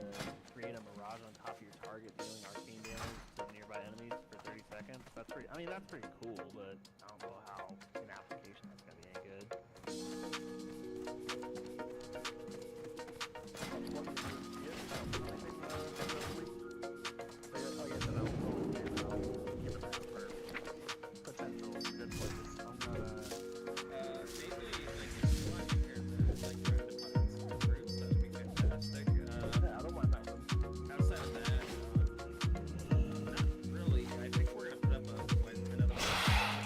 S10: create a mirage on top of your target, dealing arcane damage to nearby enemies for 30 seconds. That's pretty. I mean, that's pretty cool, but I don't know how in application that's gonna be any good. Potential good places. I'm gonna. I don't mind that one.
S6: Outside of that, not really. I think we're gonna put up another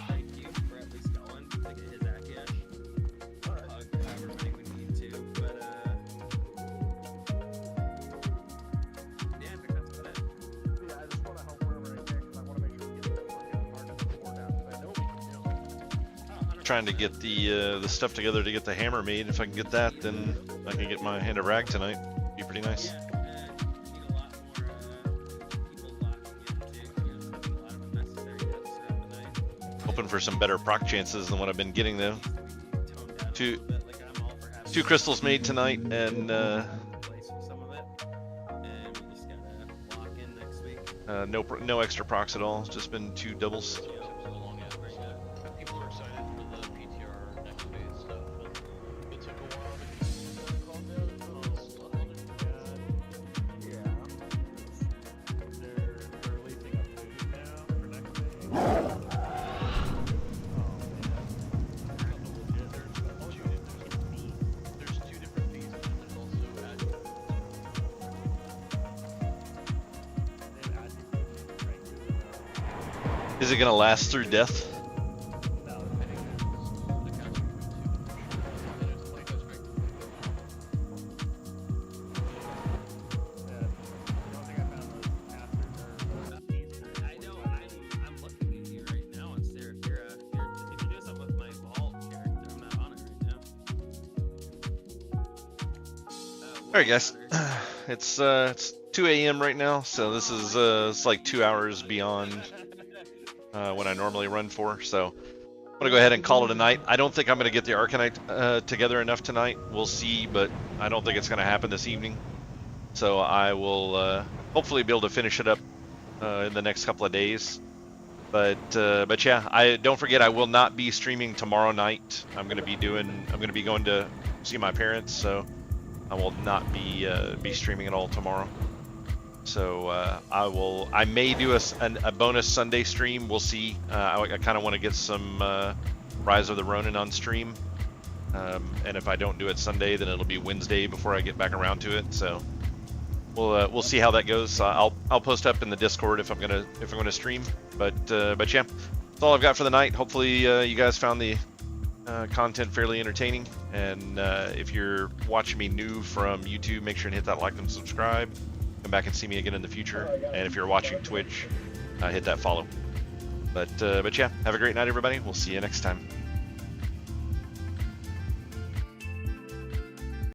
S6: thank you for at least going to get his Akiash. However many we need to, but yeah, I think that's about it.
S10: Yeah, I just want to help wherever I can because I want to make sure we get the work out hard enough to work out because I know we can do it.
S1: Trying to get the stuff together to get the hammer made. If I can get that, then I can get my hand of rag tonight. Be pretty nice.
S6: Yeah, need a lot more people locking into, spending a lot of unnecessary deaths throughout the night.
S1: Hoping for some better proc chances than what I've been getting though.
S6: Toned down
S1: Two-
S6: a little bit, like I'm all for having
S1: 2 crystals made tonight, and
S6: place with some of it, and we just gotta lock in next week.
S1: no extra procs at all. It's just been 2 doubles.
S4: Yeah, so long as people are excited for the PTR next phase stuff. And it took a while to get calm down and focus.
S10: Yeah. They're releasing a food now for next week. Oh man.
S4: There's 2 different phases, and there's also adjunct.
S10: They have adjunct right through
S1: Is it gonna last through death?
S10: the
S4: The catch and it's like that's great.
S6: I know, I'm looking at you right now on Seraphira. If you do something with my vault character, I'm not on it right now.
S1: All right, guys. It's 2 a.m. right now, so this is it's like 2 hours beyond when I normally run for. So I'm gonna go ahead and call it a night. I don't think I'm gonna get the Arcanite together enough tonight. We'll see, but I don't think it's gonna happen this evening. So I will hopefully be able to finish it up in the next couple of days. But yeah, don't forget I will not be streaming tomorrow night. I'm gonna be going to see my parents, so I will not be streaming at all tomorrow. So I may do a bonus Sunday stream. We'll see. I kind of want to get some Rise of the Ronin on stream, and if I don't do it Sunday, then it'll be Wednesday before I get back around to it. So we'll see how that goes. I'll post up in the Discord if I'm gonna stream. But yeah, that's all I've got for the night. Hopefully you guys found the content fairly entertaining, and if you're watching me new from YouTube, make sure and hit that like and subscribe. Come back and see me again in the future, and if you're watching Twitch, hit that follow. But yeah, have a great night, everybody. We'll see you next time.